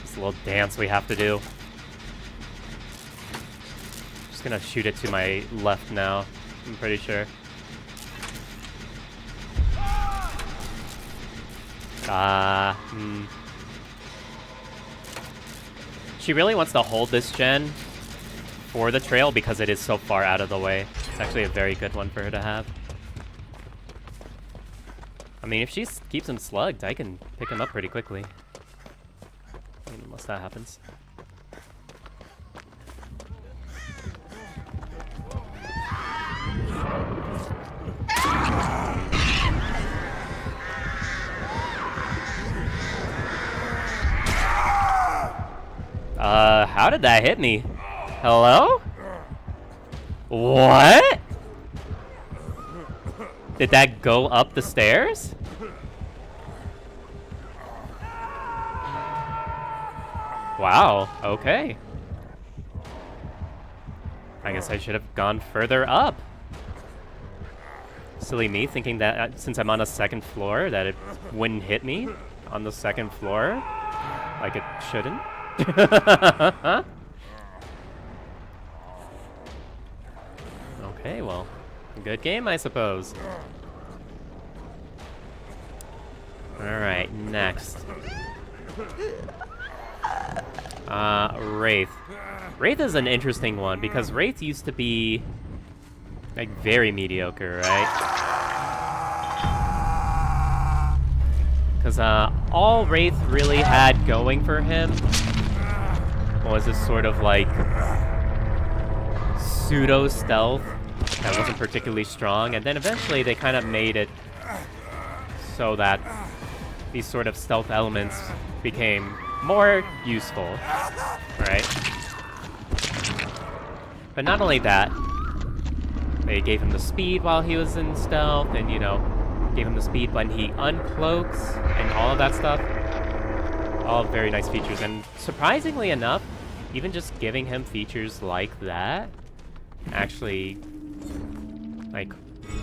This little dance we have to do. Just gonna shoot it to my left now, I'm pretty sure. She really wants to hold this gen for the trail because it is so far out of the way. It's actually a very good one for her to have. I mean, if she keeps him slugged, I can pick him up pretty quickly. I mean, unless that happens. How did that hit me? Hello? What? Did that go up the stairs? Wow, okay. I guess I should have gone further up. Silly me thinking that since I'm on a second floor that it wouldn't hit me on the second floor like it shouldn't. Okay, well, good game, I suppose. Alright, next. Wraith. Wraith is an interesting one because Wraith used to be like very mediocre, right? Because all Wraith really had going for him was this sort of like pseudo stealth that wasn't particularly strong, and then eventually they kind of made it so that these sort of stealth elements became more useful, right? But not only that, They gave him the speed while he was in stealth, and, you know, gave him the speed when he uncloaks, and all of that stuff. All very nice features, and surprisingly enough, even just giving him features like that actually, like,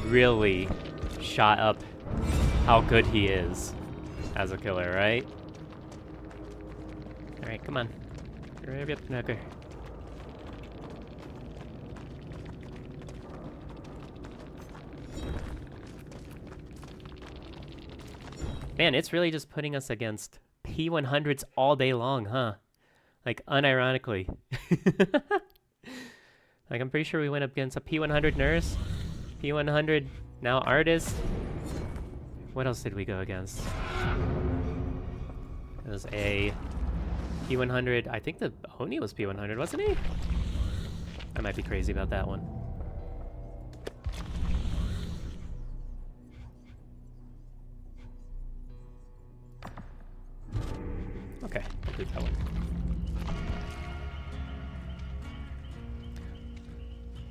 really shot up how good he is as a killer, right? Alright, come on. Okay. Man, it's really just putting us against P100s all day long, huh? Like, unironically. Like, I'm pretty sure we went up against a P100 nurse, P100 now artist. What else did we go against? It was a P100. I think the Oni was P100, wasn't he? I might be crazy about that one. Okay, I'll do that one.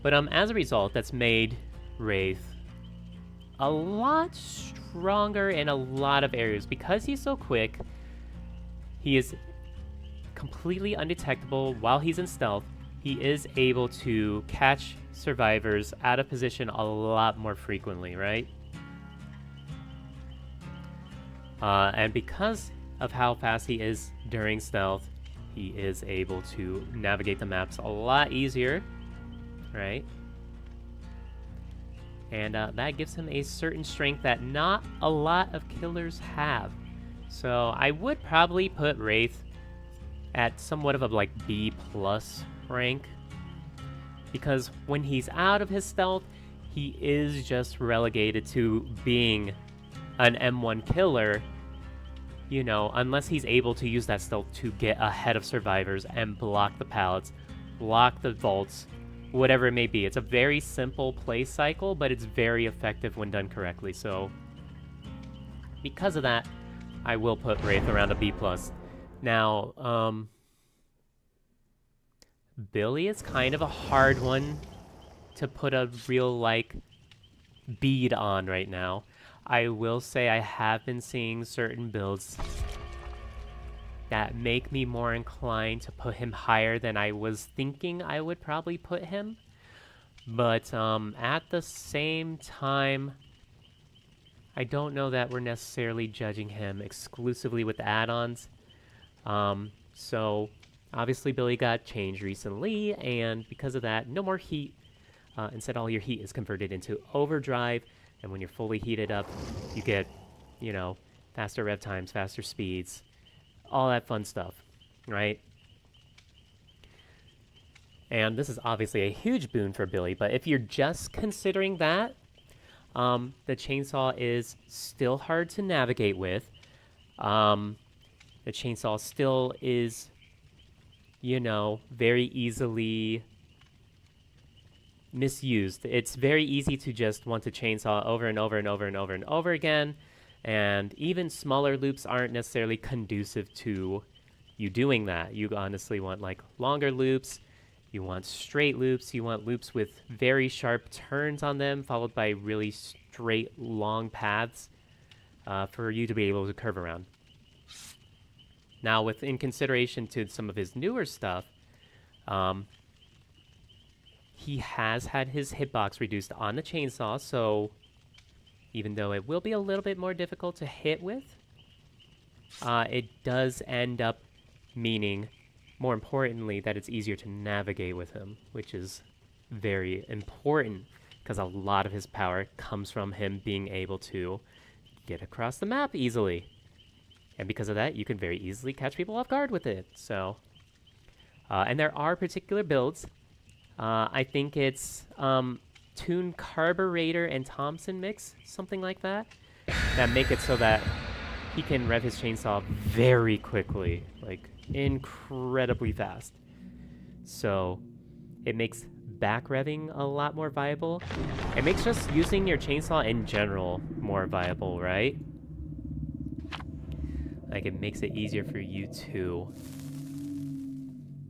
But as a result, that's made Wraith a lot stronger in a lot of areas. Because he's so quick, he is completely undetectable while he's in stealth. He is able to catch survivors out of position a lot more frequently, right? And because of how fast he is during stealth, he is able to navigate the maps a lot easier, right? And that gives him a certain strength that not a lot of killers have. So I would probably put Wraith at somewhat of a like B+ rank, because when he's out of his stealth, he is just relegated to being an M1 killer, you know, unless he's able to use that stealth to get ahead of survivors and block the pallets, block the vaults, whatever it may be. It's a very simple play cycle, but it's very effective when done correctly. So because of that, I will put Wraith around a B+. Now, Billy is kind of a hard one to put a real, like, bead on right now. I will say I have been seeing certain builds that make me more inclined to put him higher than I was thinking I would probably put him. But at the same time, I don't know that we're necessarily judging him exclusively with the add-ons. So obviously Billy got changed recently, and because of that, no more heat. Instead, all your heat is converted into overdrive, and when you're fully heated up, you get, you know, faster rev times, faster speeds, all that fun stuff, right? And this is obviously a huge boon for Billy, but if you're just considering that, the chainsaw is still hard to navigate with. The chainsaw still is, you know, very easily misused. It's very easy to just want to chainsaw over and over and over and over and over again, and even smaller loops aren't necessarily conducive to you doing that. You honestly want like longer loops, you want straight loops, you want loops with very sharp turns on them, followed by really straight, long paths for you to be able to curve around. Now, in consideration to some of his newer stuff, he has had his hitbox reduced on the chainsaw, so even though it will be a little bit more difficult to hit with, it does end up meaning, more importantly, that it's easier to navigate with him, which is very important, because a lot of his power comes from him being able to get across the map easily. And because of that, you can very easily catch people off guard with it. So, and there are particular builds. I think it's Toon Carburetor and Thompson mix, something like that, that make it so that he can rev his chainsaw very quickly, like incredibly fast. So it makes back revving a lot more viable. It makes just using your chainsaw in general more viable, right? Like, it makes it easier for you to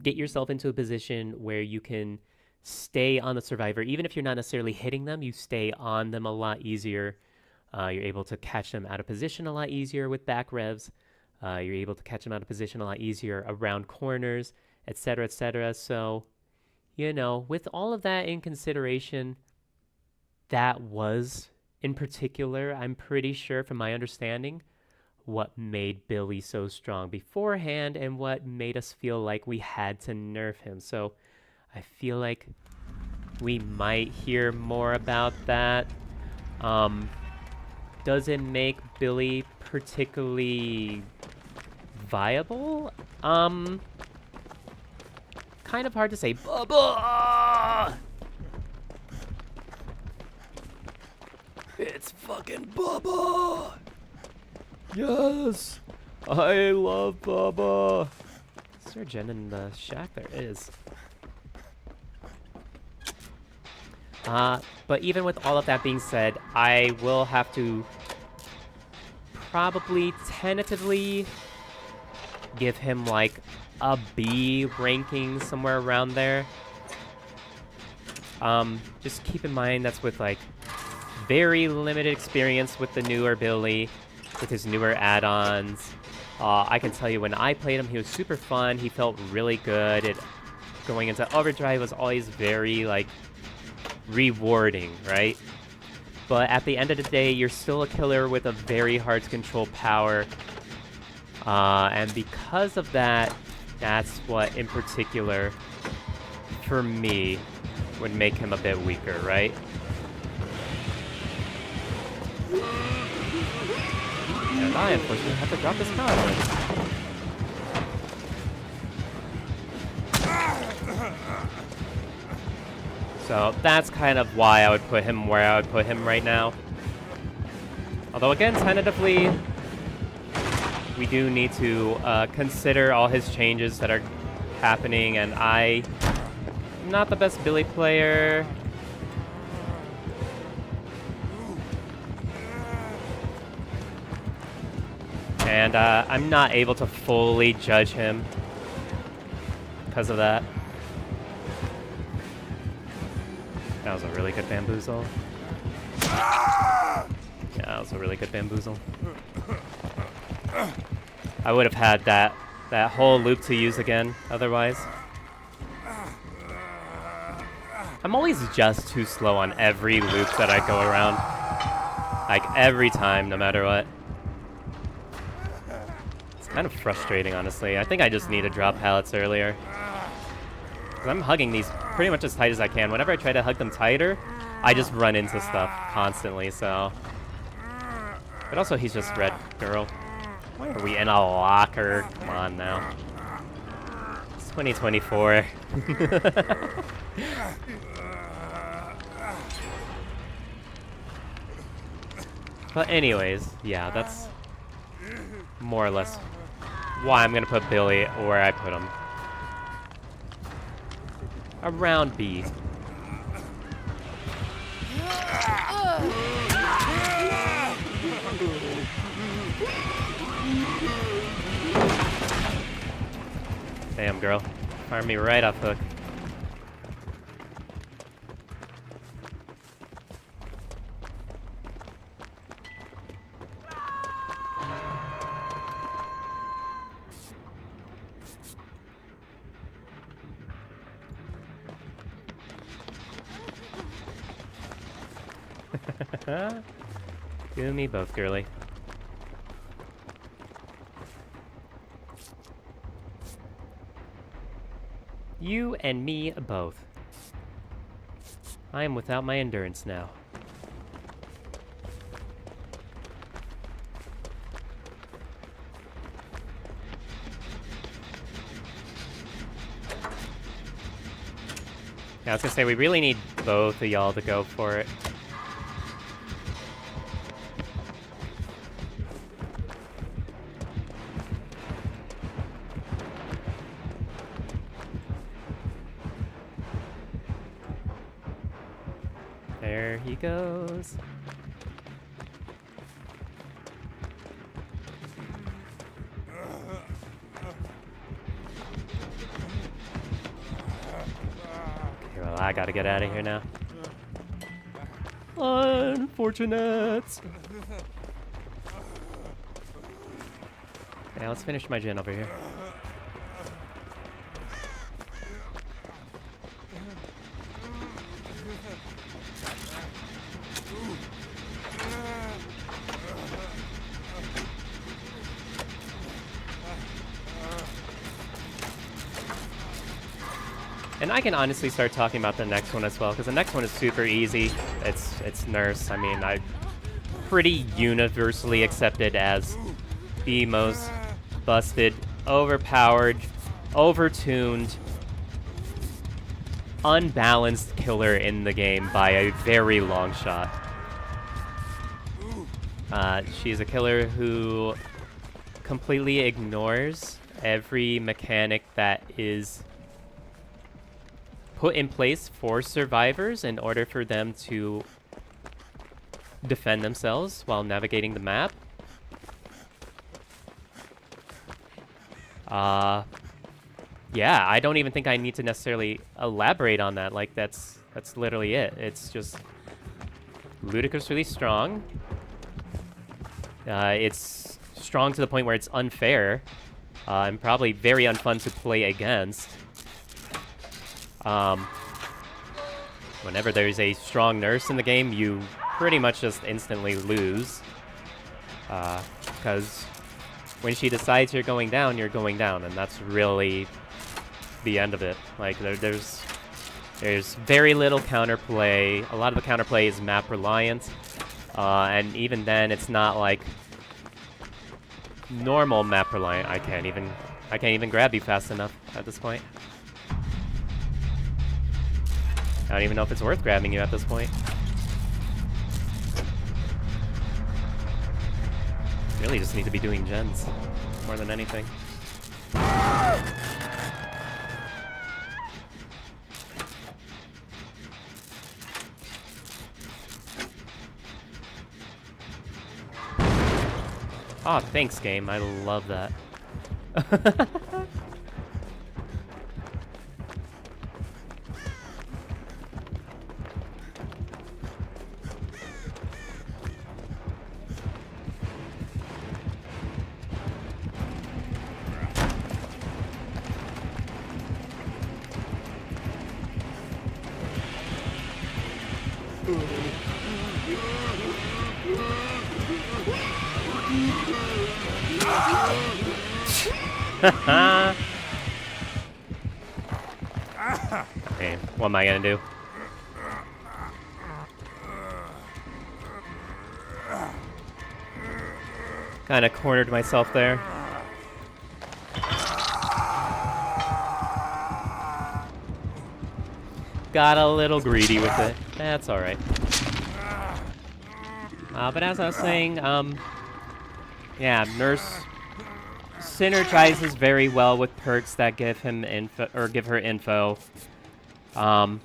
get yourself into a position where you can stay on the survivor. Even if you're not necessarily hitting them, you stay on them a lot easier. You're able to catch them out of position a lot easier with back revs. You're able to catch them out of position a lot easier around corners, etc., etc. So, with all of that in consideration, that was, in particular, I'm pretty sure from my understanding, what made Billy so strong beforehand and what made us feel like we had to nerf him. So I feel like we might hear more about that. Does it make Billy particularly viable? Kind of hard to say. Bubba! It's fucking Bubba! Yes! I love Bubba! Is there a gen in the shack? There is. But even with all of that being said, I will have to probably tentatively give him like a B ranking somewhere around there. Just keep in mind that's with like very limited experience with the newer Billy, with his newer add-ons. I can tell you when I played him, he was super fun. He felt really good. Going into Overdrive was always very like rewarding, right? But at the end of the day, you're still a killer with a very hard to control power. And because of that, that's what in particular, for me, would make him a bit weaker, right? And I unfortunately have to drop this card. So that's kind of why I would put him where I would put him right now. Although again, tentatively, we do need to consider all his changes that are happening, and I'm not the best Billy player. And I'm not able to fully judge him because of that. That was a really good bamboozle. Yeah, that was a really good bamboozle. I would have had that whole loop to use again otherwise. I'm always just too slow on every loop that I go around. Like every time, no matter what. It's kind of frustrating, honestly. I think I just need to drop pallets earlier. 'Cause I'm hugging these pretty much as tight as I can. Whenever I try to hug them tighter, I just run into stuff constantly, so. But also, he's just red girl. Why are we in a locker? Come on now. It's 2024. But anyways, yeah, that's more or less why I'm gonna put Billy where I put him. Around B. Damn, girl. Fired me right off hook. You and me both, girly. You and me both. I am without my endurance now. Yeah, I was gonna say, we really need both of y'all to go for it. There he goes. Okay, well, I gotta get out of here now. Unfortunate. Yeah, let's finish my gen over here. And I can honestly start talking about the next one as well, because the next one is super easy. It's Nurse. I mean, pretty universally accepted as the most busted, overpowered, overtuned, unbalanced killer in the game by a very long shot. She's a killer who completely ignores every mechanic that is put in place for survivors in order for them to defend themselves while navigating the map. Yeah, I don't even think I need to necessarily elaborate on that. Like, that's literally it. It's just ludicrously strong. It's strong to the point where it's unfair, and probably very unfun to play against. Whenever there's a strong nurse in the game, you pretty much just instantly lose. Because when she decides you're going down, and that's really the end of it. Like, there's very little counterplay. A lot of the counterplay is map reliant, and even then, it's not like normal map reliant. I can't even grab you fast enough at this point. I don't even know if it's worth grabbing you at this point. Really just need to be doing gens more than anything. Aw, thanks, game. I love that. Hey, what am I gonna do? Kinda cornered myself there. Got a little greedy with it. That's alright. But as I was saying, yeah, Nurse synergizes very well with perks that give him info, or give her info. And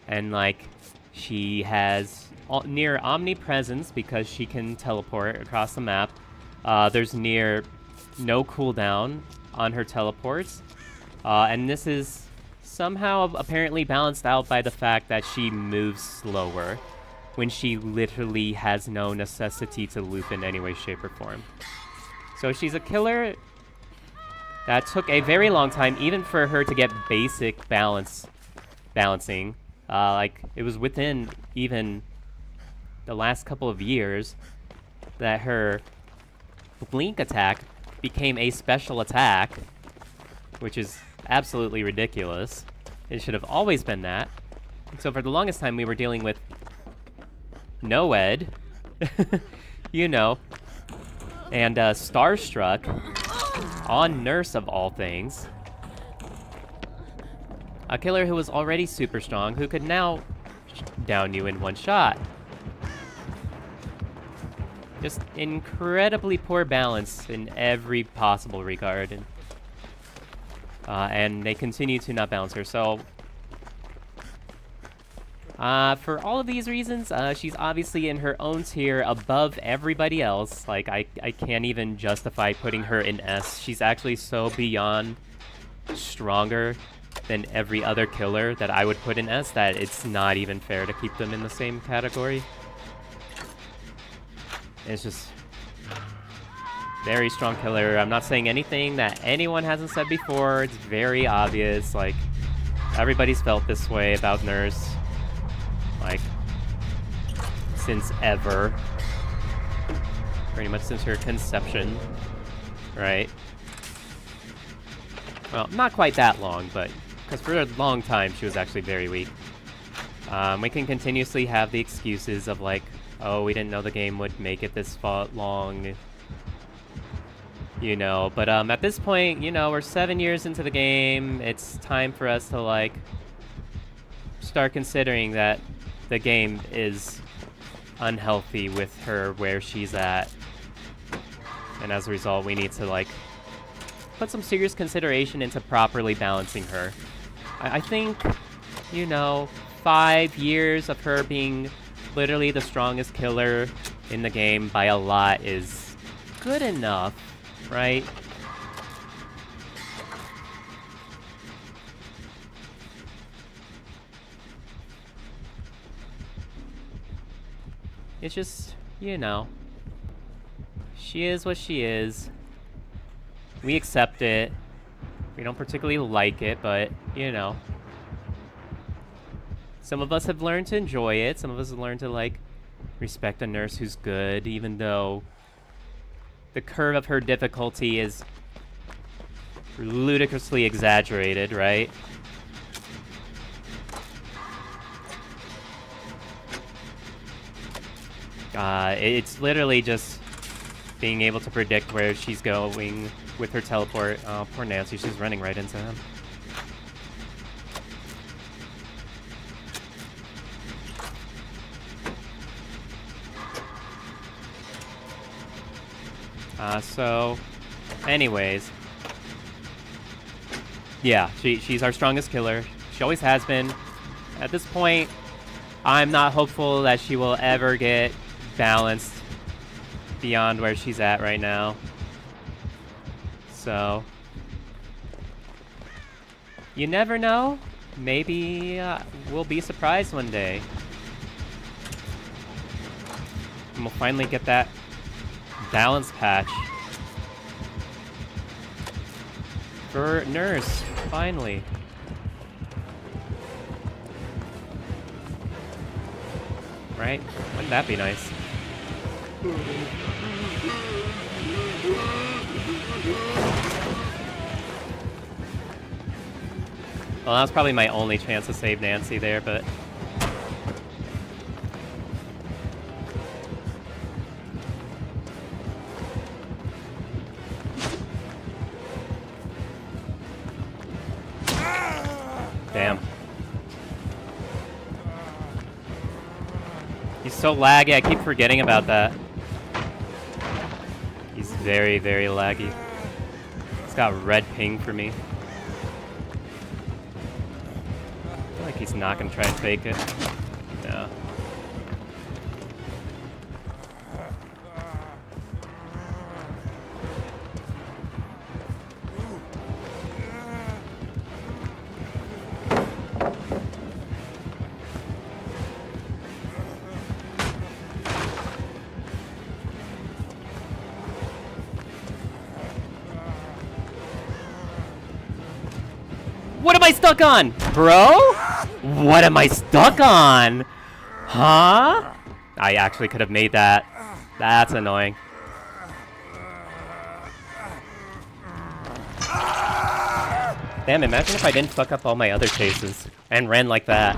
like, she has near omnipresence because she can teleport across the map. There's near no cooldown on her teleports. And this is somehow apparently balanced out by the fact that she moves slower when she literally has no necessity to loop in any way, shape, or form. So she's a killer that took a very long time even for her to get basic balancing. Like, it was within even the last couple of years that her blink attack became a special attack, which is absolutely ridiculous. It should have always been that. So for the longest time we were dealing with Noed, you know, and Starstruck on Nurse of all things. A killer who was already super strong, who could now down you in one shot. Just incredibly poor balance in every possible regard. And they continue to not balance her, so for all of these reasons, she's obviously in her own tier above everybody else. Like, I can't even justify putting her in S. She's actually so beyond stronger than every other killer that I would put in S, that it's not even fair to keep them in the same category. It's just very strong killer. I'm not saying anything that anyone hasn't said before. It's very obvious. Like, everybody's felt this way about Nurse. Like, since ever. Pretty much since her conception. Right? Well, not quite that long, but because for a long time she was actually very weak. We can continuously have the excuses of like, oh, we didn't know the game would make it this long. You know, but at this point, you know, we're 7 years into the game. It's time for us to like start considering that the game is unhealthy with her where she's at. And as a result, we need to like put some serious consideration into properly balancing her. I think, you know, 5 years of her being literally the strongest killer in the game by a lot is good enough, right? It's just, you know, she is what she is. We accept it. We don't particularly like it, but, you know. Some of us have learned to enjoy it. Some of us have learned to, like, respect a nurse who's good, even though the curve of her difficulty is ludicrously exaggerated, right? It's literally just being able to predict where she's going with her teleport. Oh, poor Nancy, she's running right into him. So, anyways. Yeah, she's our strongest killer. She always has been. At this point, I'm not hopeful that she will ever get balanced beyond where she's at right now. So, you never know. Maybe we'll be surprised one day. And we'll finally get that balance patch for Nurse, finally. Right? Wouldn't that be nice? Well, that was probably my only chance to save Nancy there, but... Damn. He's so laggy, I keep forgetting about that. He's very, very laggy. It's got red ping for me. I feel like he's not gonna try and fake it. No. What am I stuck on? Bro? What am I stuck on? Huh? I actually could have made that. That's annoying. Damn, imagine if I didn't fuck up all my other chases and ran like that.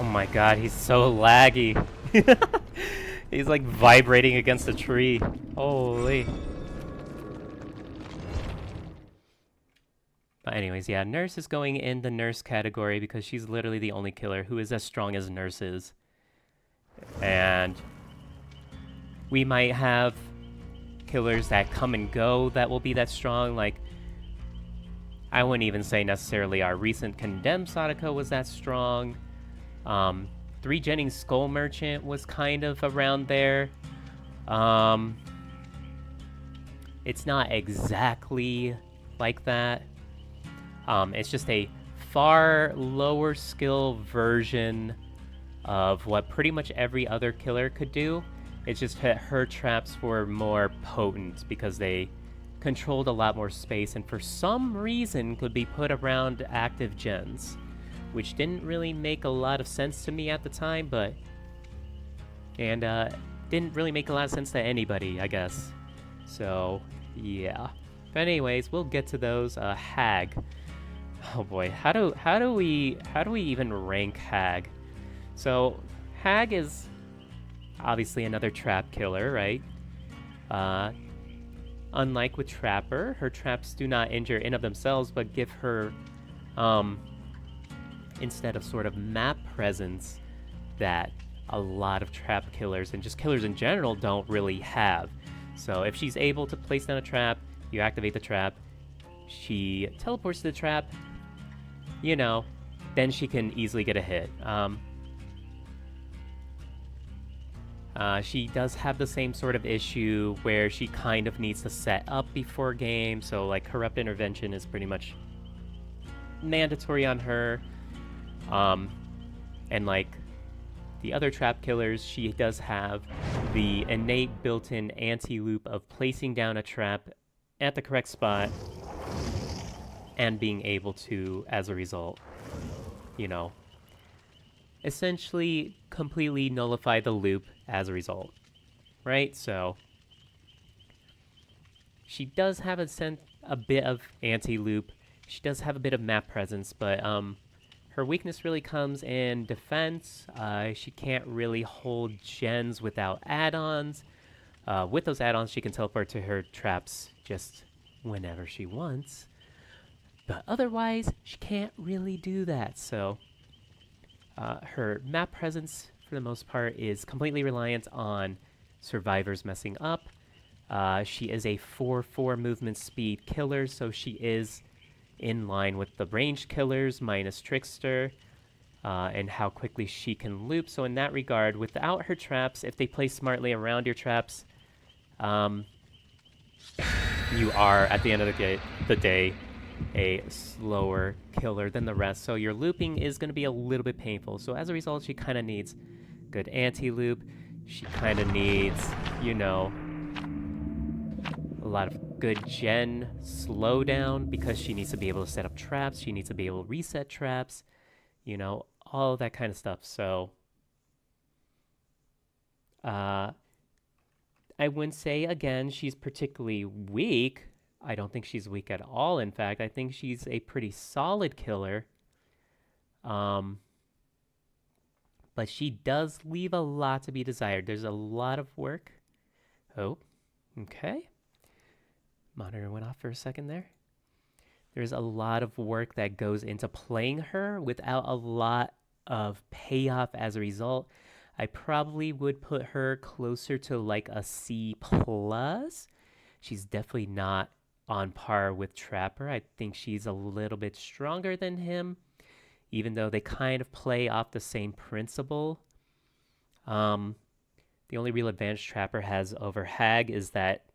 Oh my god, he's so laggy. He's like vibrating against a tree. Holy. But anyways, yeah, Nurse is going in the Nurse category because she's literally the only killer who is as strong as Nurse is. And we might have killers that come and go that will be that strong. Like, I wouldn't even say necessarily our recent Condemned Sadako was that strong. 3 Jennings Skull Merchant was kind of around there. It's not exactly like that. It's just a far lower skill version of what pretty much every other killer could do. It's just that her traps were more potent because they controlled a lot more space and for some reason could be put around active gens, which didn't really make a lot of sense to me at the time, but didn't really make a lot of sense to anybody, I guess. So yeah. But anyways, we'll get to those. Hag. Oh boy, how do we even rank Hag? So Hag is obviously another trap killer, right? Unlike with Trapper, her traps do not injure in of themselves, but give her, instead of sort of map presence that a lot of trap killers and just killers in general don't really have. So if she's able to place down a trap, you activate the trap, she teleports to the trap, you know, then she can easily get a hit. She does have the same sort of issue where she kind of needs to set up before game, so like Corrupt Intervention is pretty much mandatory on her. And like the other trap killers, she does have the innate built-in anti-loop of placing down a trap at the correct spot and being able to, as a result, you know, essentially completely nullify the loop as a result, right? So she does have a bit of anti-loop. She does have a bit of map presence, but her weakness really comes in defense. She can't really hold gens without add-ons. With those add-ons, she can teleport to her traps just whenever she wants. But otherwise, she can't really do that. So her map presence, for the most part, is completely reliant on survivors messing up. She is a 4/4 movement speed killer, so she is in line with the ranged killers minus Trickster, and how quickly she can loop. So in that regard, without her traps, if they play smartly around your traps, you are, at the end of the day, a slower killer than the rest. So your looping is going to be a little bit painful. So as a result, she kind of needs good anti-loop. She kind of needs, you know, a lot of good gen slowdown because she needs to be able to set up traps. She needs to be able to reset traps, you know, all that kind of stuff. So I wouldn't say, again, she's particularly weak. I don't think she's weak at all. In fact, I think she's a pretty solid killer. But she does leave a lot to be desired. There's a lot of work. Oh, okay. Monitor went off for a second there. There's a lot of work that goes into playing her without a lot of payoff as a result. I probably would put her closer to like a C+. She's definitely not on par with Trapper. I think she's a little bit stronger than him, even though they kind of play off the same principle. The only real advantage Trapper has over Hag is that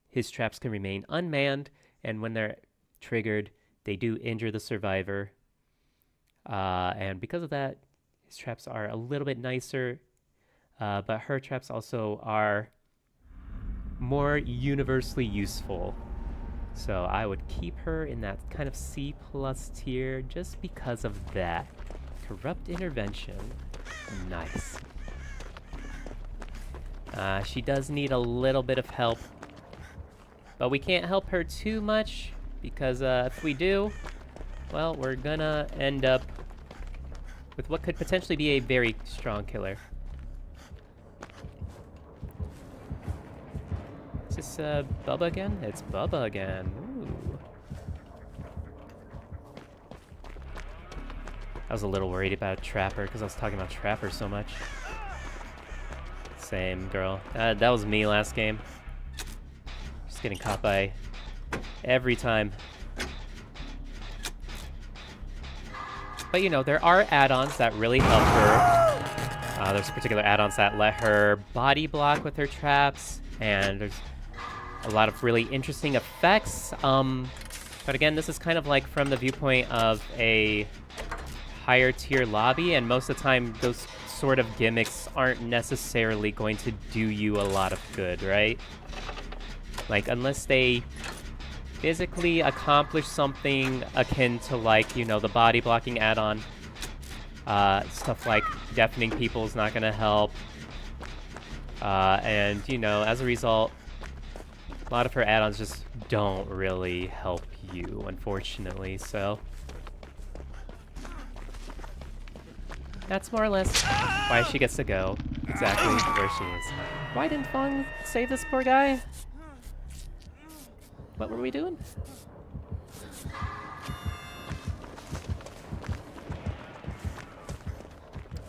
his traps can remain unmanned, and when they're triggered, they do injure the survivor. And because of that, his traps are a little bit nicer, but her traps also are more universally useful. So I would keep her in that kind of C+ tier just because of that. Corrupt Intervention. Nice. She does need a little bit of help, but we can't help her too much because if we do, well, we're gonna end up with what could potentially be a very strong killer. Is this Bubba again? It's Bubba again. Ooh. I was a little worried about Trapper because I was talking about Trapper so much. Same, girl. That was me last game. Just getting caught by every time. But you know, there are add-ons that really help her. There's particular add-ons that let her body block with her traps, and there's a lot of really interesting effects. But again, this is kind of like from the viewpoint of a higher tier lobby, and most of the time those sort of gimmicks aren't necessarily going to do you a lot of good, right? Like, unless they physically accomplish something akin to, like, you know, the body blocking add-on. Stuff like deafening people is not going to help. And, you know, as a result, a lot of her add-ons just don't really help you, unfortunately, so... That's more or less why she gets to go exactly where she is. Why didn't Fong save this poor guy? What were we doing?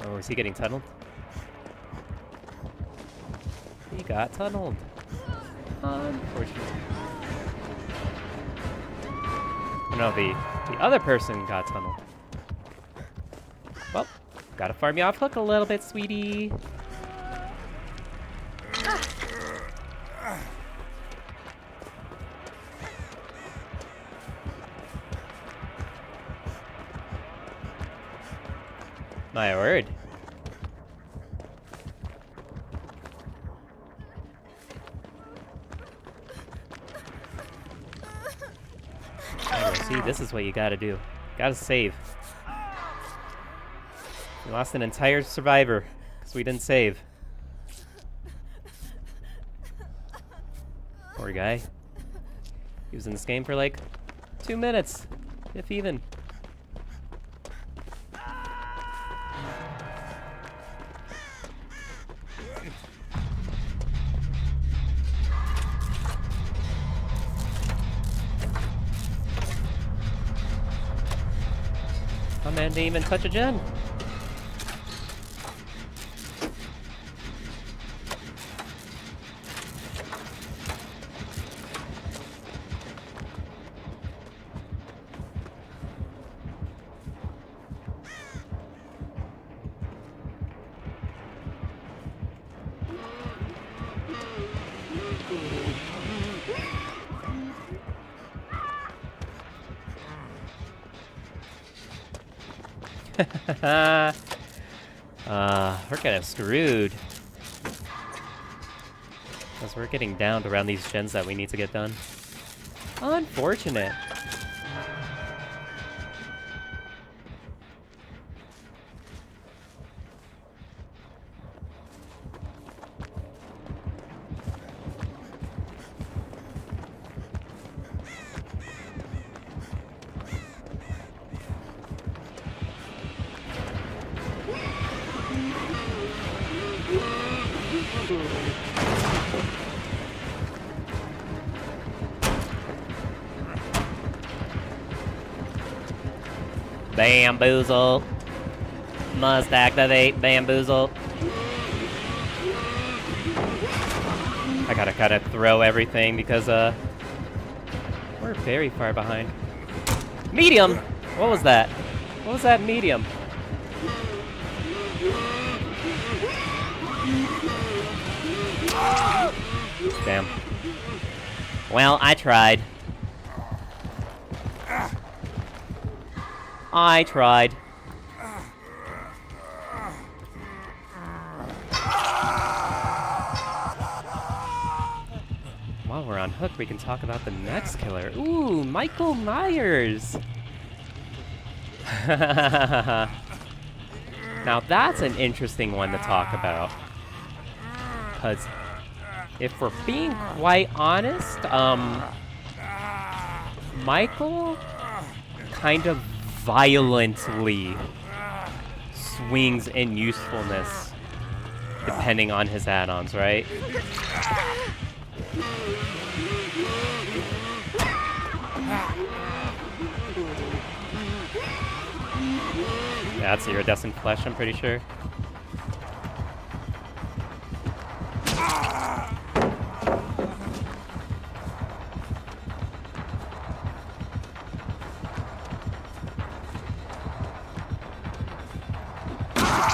Oh, is he getting tunneled? He got tunneled. Unfortunately. Oh no, the other person got tunneled. Well, gotta farm you off hook a little bit, sweetie. My word. Oh, see, this is what you gotta do. Gotta save. We lost an entire survivor because we didn't save. Poor guy. He was in this game for like 2 minutes, if even. My man didn't even touch a gen. We're getting screwed. Because we're getting down to around these gens that we need to get done. Unfortunate. Bamboozle. Must activate bamboozle. I gotta kind of throw everything because we're very far behind. Medium! What was that? What was that medium? Damn. Well, I tried. I tried. While we're on hook, we can talk about the next killer. Ooh, Michael Myers. Now that's an interesting one to talk about. Because if we're being quite honest, Michael kind of violently swings in usefulness depending on his add-ons, right? Yeah, that's iridescent flesh, I'm pretty sure.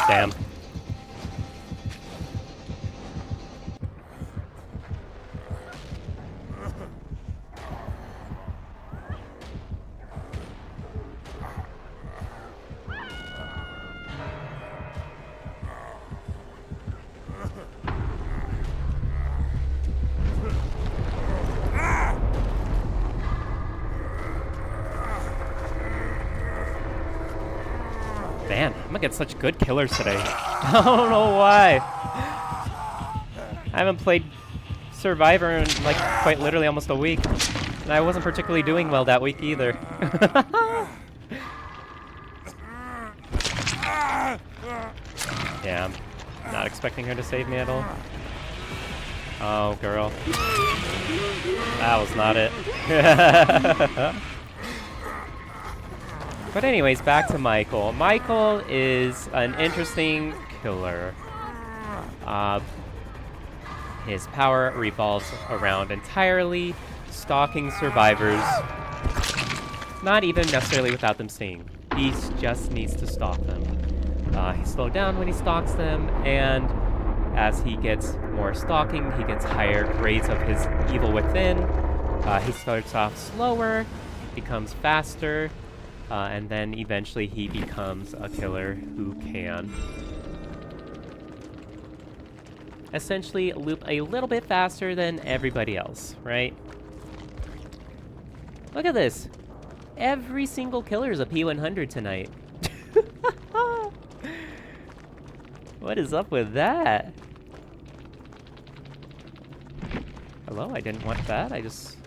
Damn. Man, I'm gonna get such good killers today. I don't know why. I haven't played Survivor in like quite literally almost a week. And I wasn't particularly doing well that week either. Yeah, I'm not expecting her to save me at all. Oh, girl. That was not it. But anyways, back to Michael. Michael is an interesting killer. His power revolves around entirely stalking survivors. Not even necessarily without them seeing. He just needs to stalk them. He's slowed down when he stalks them, and as he gets more stalking, he gets higher grades of his evil within. He starts off slower, becomes faster, and then eventually he becomes a killer who can essentially loop a little bit faster than everybody else, right? Look at this. Every single killer is a P100 tonight. What is up with that? Hello, I didn't want that. I just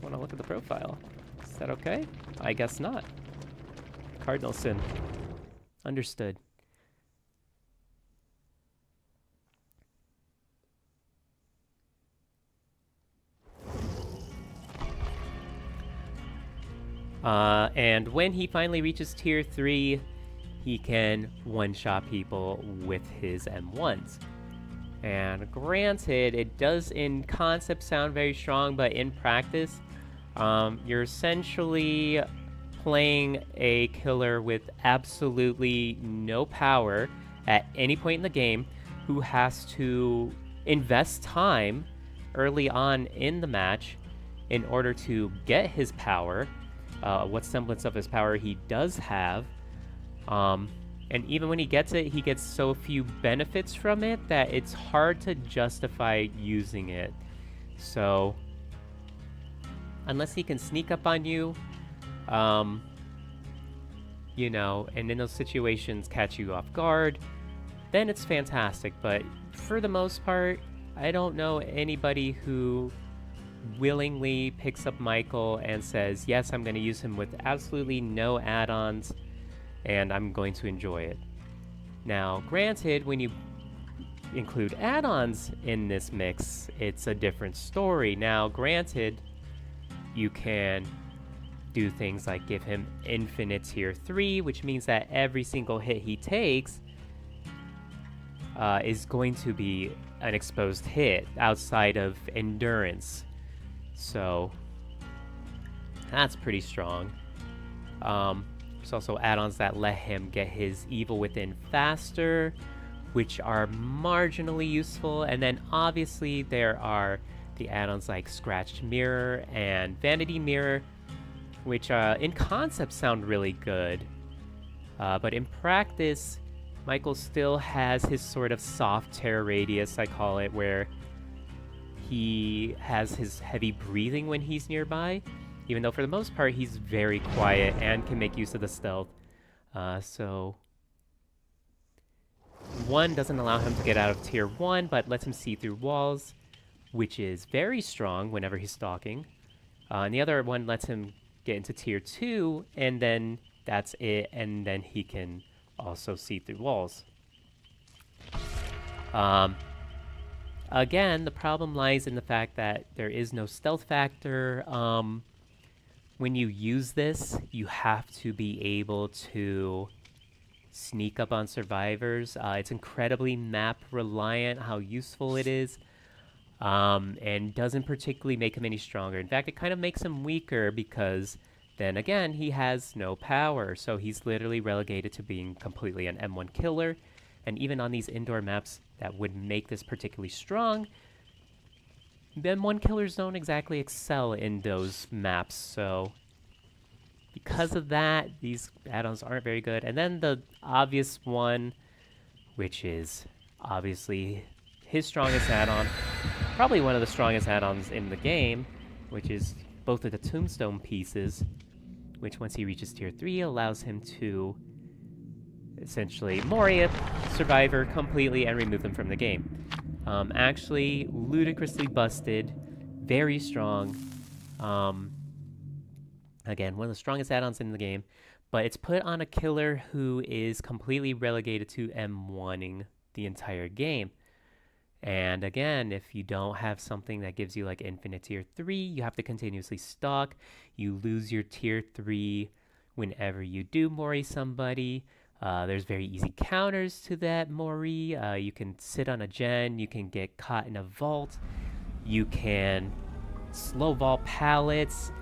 want to look at the profile. Is that okay? I guess not. Cardinal sin. Understood. And when he finally reaches tier 3, he can one-shot people with his M1s. And granted, it does in concept sound very strong, but in practice, you're essentially playing a killer with absolutely no power at any point in the game, who has to invest time early on in the match in order to get his power, what semblance of his power he does have. And even when he gets it, he gets so few benefits from it that it's hard to justify using it. So, unless he can sneak up on you, you know, and in those situations catch you off guard, then it's fantastic. But for the most part, I don't know anybody who willingly picks up Michael and says, yes, I'm going to use him with absolutely no add-ons, and I'm going to enjoy it. Now, granted, when you include add-ons in this mix, it's a different story. Now, granted, you can do things like give him infinite tier 3, which means that every single hit he takes is going to be an exposed hit outside of endurance. So, that's pretty strong. There's also add-ons that let him get his evil within faster, which are marginally useful. And then obviously there are the add-ons like Scratched Mirror and Vanity Mirror, which in concept sound really good. But in practice, Michael still has his sort of soft terror radius, I call it, where he has his heavy breathing when he's nearby. Even though for the most part he's very quiet and can make use of the stealth. So 1 doesn't allow him to get out of tier 1, but lets him see through walls, which is very strong whenever he's stalking. And the other one lets him get into tier 2, and then that's it, and then he can also see through walls. Again, the problem lies in the fact that there is no stealth factor. When you use this, you have to be able to sneak up on survivors. It's incredibly map reliant how useful it is, and doesn't particularly make him any stronger. In fact, it kind of makes him weaker because then again, he has no power, so he's literally relegated to being completely an M1 killer. And even on these indoor maps that would make this particularly strong, M1 killers don't exactly excel in those maps, so because of that, these add-ons aren't very good. And then the obvious one, which is obviously his strongest add-on, probably one of the strongest add-ons in the game, which is both of the tombstone pieces, which once he reaches tier 3 allows him to essentially Mori a survivor completely and remove them from the game. Actually, ludicrously busted, very strong. Again, one of the strongest add-ons in the game, but it's put on a killer who is completely relegated to M1ing the entire game. And again, if you don't have something that gives you like infinite tier 3, you have to continuously stalk. You lose your tier 3 whenever you do Mori somebody. There's very easy counters to that Mori. You can sit on a gen, you can get caught in a vault, you can slow vault pallets,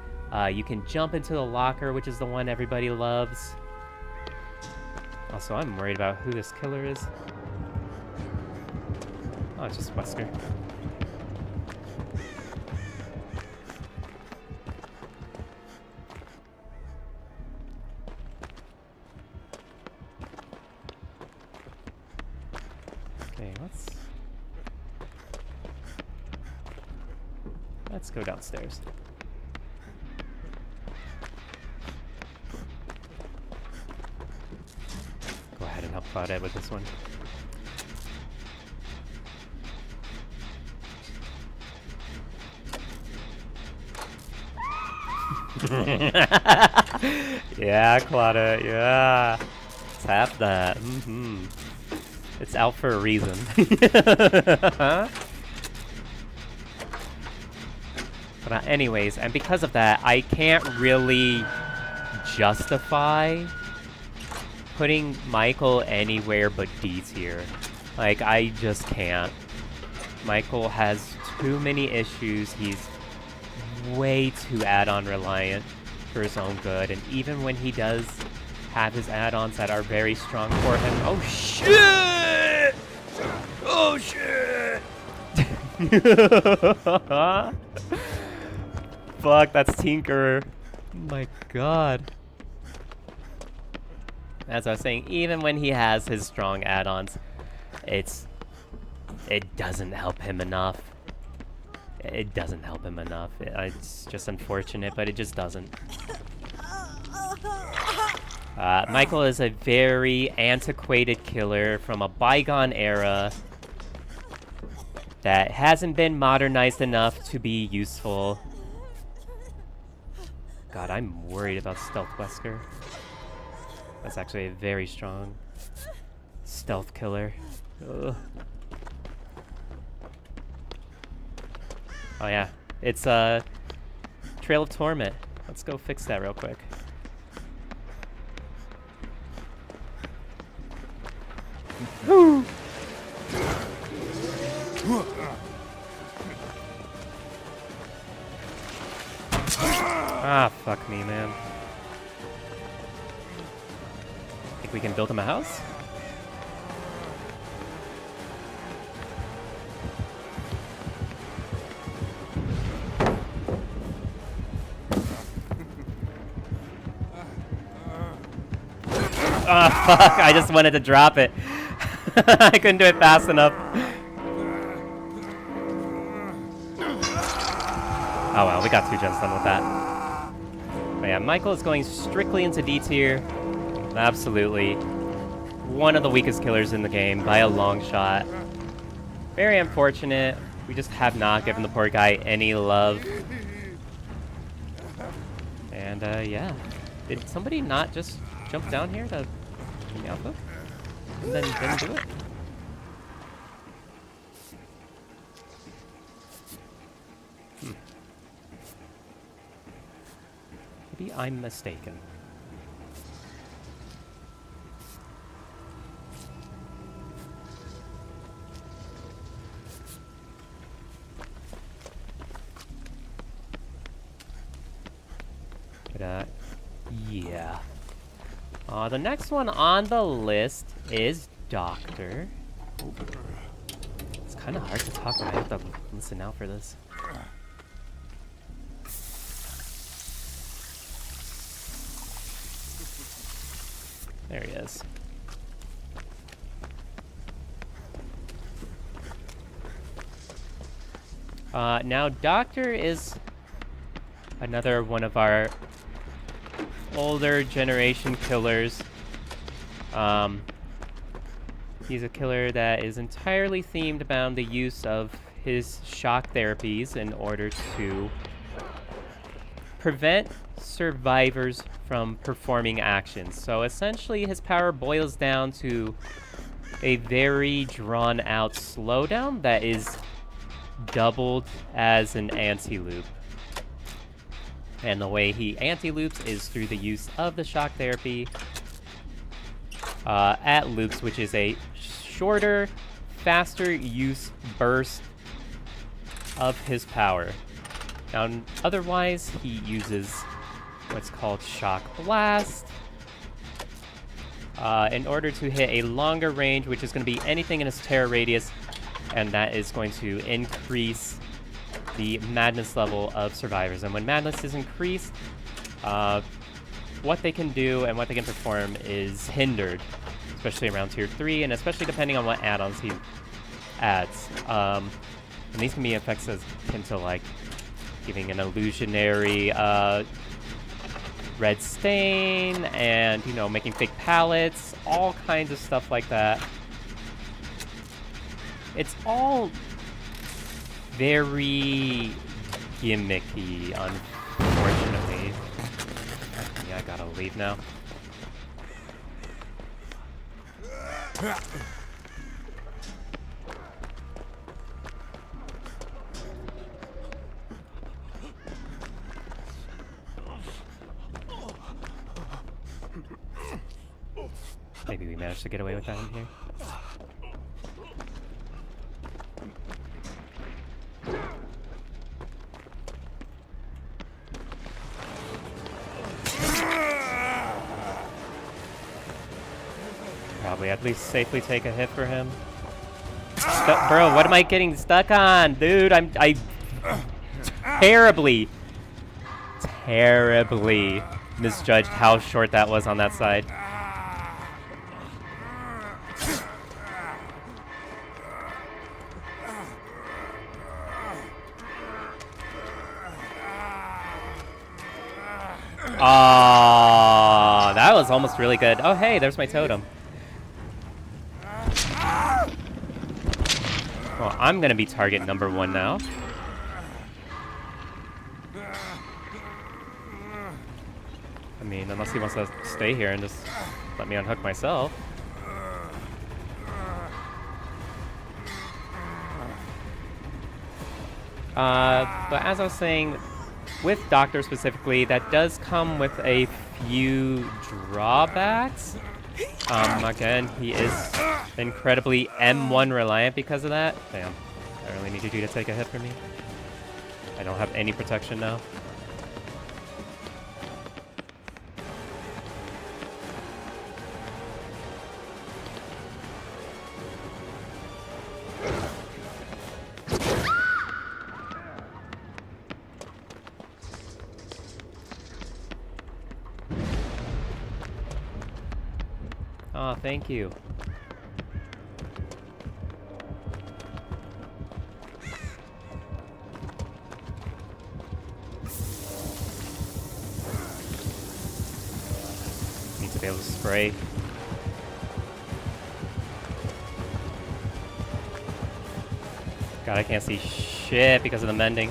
you can jump into the locker, which is the one everybody loves. Also, I'm worried about who this killer is. Oh, it's just Wesker. Okay, let's go downstairs. Go ahead and help Claudette with this one. Yeah, Claudette, yeah. Tap that. It's out for a reason. But anyways, and because of that, I can't really justify putting Michael anywhere but D tier. Like, I just can't. Michael has too many issues. He's way too add-on reliant for his own good, and even when he does have his add-ons that are very strong for him— oh shit! Oh shit! Fuck, that's Tinker. My god. As I was saying, even when he has his strong add-ons, it doesn't help him enough. It doesn't help him enough. It's just unfortunate, but it just doesn't. Michael is a very antiquated killer from a bygone era that hasn't been modernized enough to be useful. God, I'm worried about Stealth Wesker. That's actually a very strong stealth killer. Ugh. Oh yeah, it's Trail of Torment. Let's go fix that real quick. Woo! Ah, fuck me, man. Think we can build him a house? Ah, fuck, I just wanted to drop it. I couldn't do it fast enough. Oh well, we got 2 gens done with that. But yeah, Michael is going strictly into D tier. Absolutely. One of the weakest killers in the game by a long shot. Very unfortunate. We just have not given the poor guy any love. And yeah. Did somebody not just jump down here to give me alpha? And then didn't do it? Maybe I'm mistaken. But, yeah. The next one on the list is Doctor. It's kind of hard to talk when I have to listen out for this. There he is. Now Doctor is another one of our older generation killers. He's a killer that is entirely themed around the use of his shock therapies in order to prevent survivors from performing actions. So essentially his power boils down to a very drawn out slowdown that is doubled as an anti-loop. And the way he anti-loops is through the use of the shock therapy at loops, which is a shorter, faster use burst of his power. Now, otherwise, he uses what's called Shock Blast in order to hit a longer range, which is going to be anything in his terror radius, and that is going to increase the madness level of survivors. And when madness is increased, what they can do and what they can perform is hindered, especially around tier 3, and especially depending on what add-ons he adds. And these can be effects as akin to like giving an illusionary red stain, and you know, making fake palettes, all kinds of stuff like that. It's all very gimmicky, unfortunately. Yeah, I gotta leave now. Maybe we managed to get away with that in here. Probably at least safely take a hit for him. Bro, what am I getting stuck on? Dude, I terribly misjudged how short that was on that side. Oh, that was almost really good. Oh, hey, there's my totem. Well, I'm gonna be target number 1 now. I mean, unless he wants to stay here and just let me unhook myself. But as I was saying, with Doctor specifically, that does come with a few drawbacks. Again, he is incredibly M1 reliant because of that. Damn, I really need you to take a hit for me. I don't have any protection now. Oh, thank you. Need to be able to spray. God, I can't see shit because of the mending.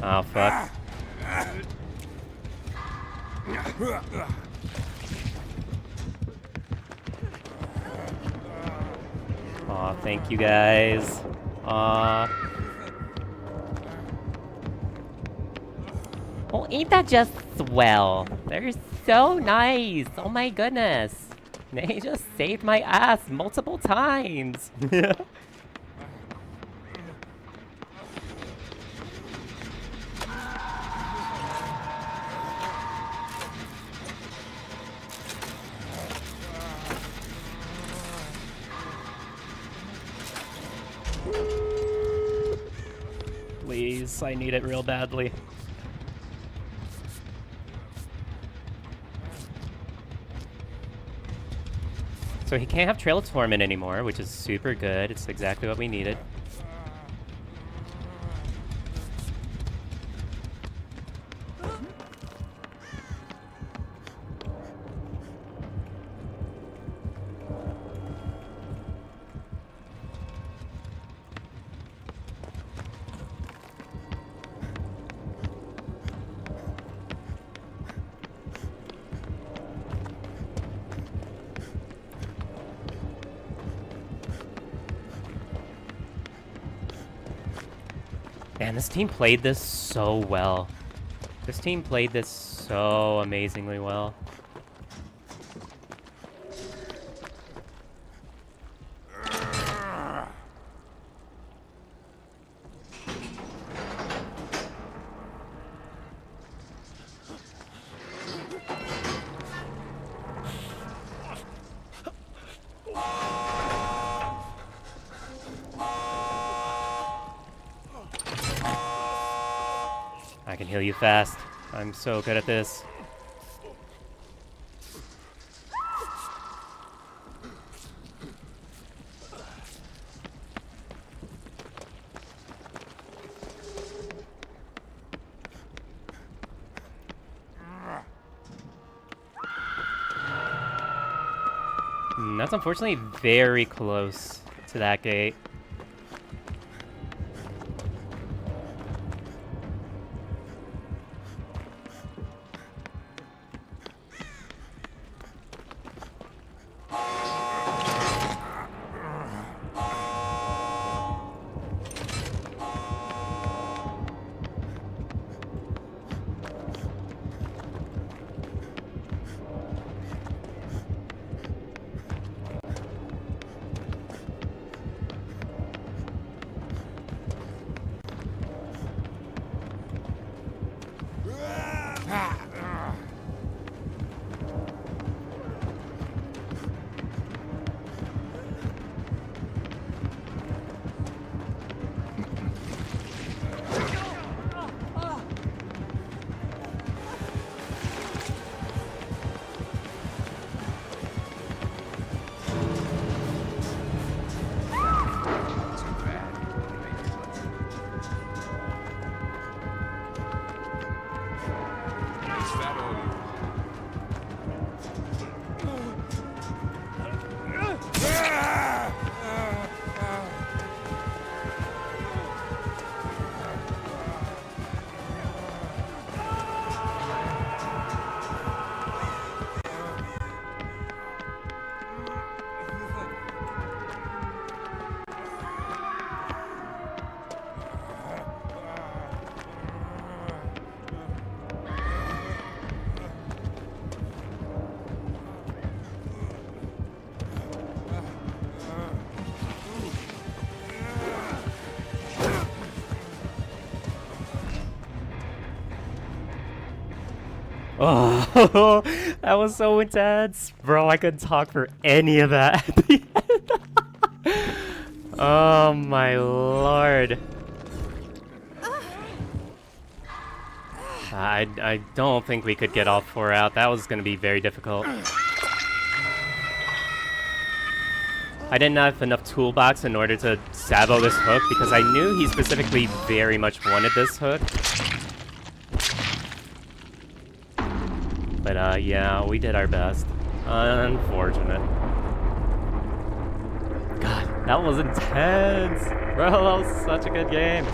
Oh, fuck. Aw, thank you guys. Aw. Oh, ain't that just swell? They're so nice. Oh my goodness. They just saved my ass multiple times. Please, I need it real badly. So he can't have Trail of Torment anymore, which is super good. It's exactly what we needed. Man, this team played this so well. This team played this so amazingly well. I can heal you fast. I'm so good at this. That's unfortunately very close to that gate. Oh, that was so intense. Bro, I couldn't talk for any of that at the end. Oh my lord. I don't think we could get all 4 out. That was going to be very difficult. I didn't have enough toolbox in order to sabo this hook because I knew he specifically very much wanted this hook. But yeah, we did our best. Unfortunate. God, that was intense! Bro, that was such a good game.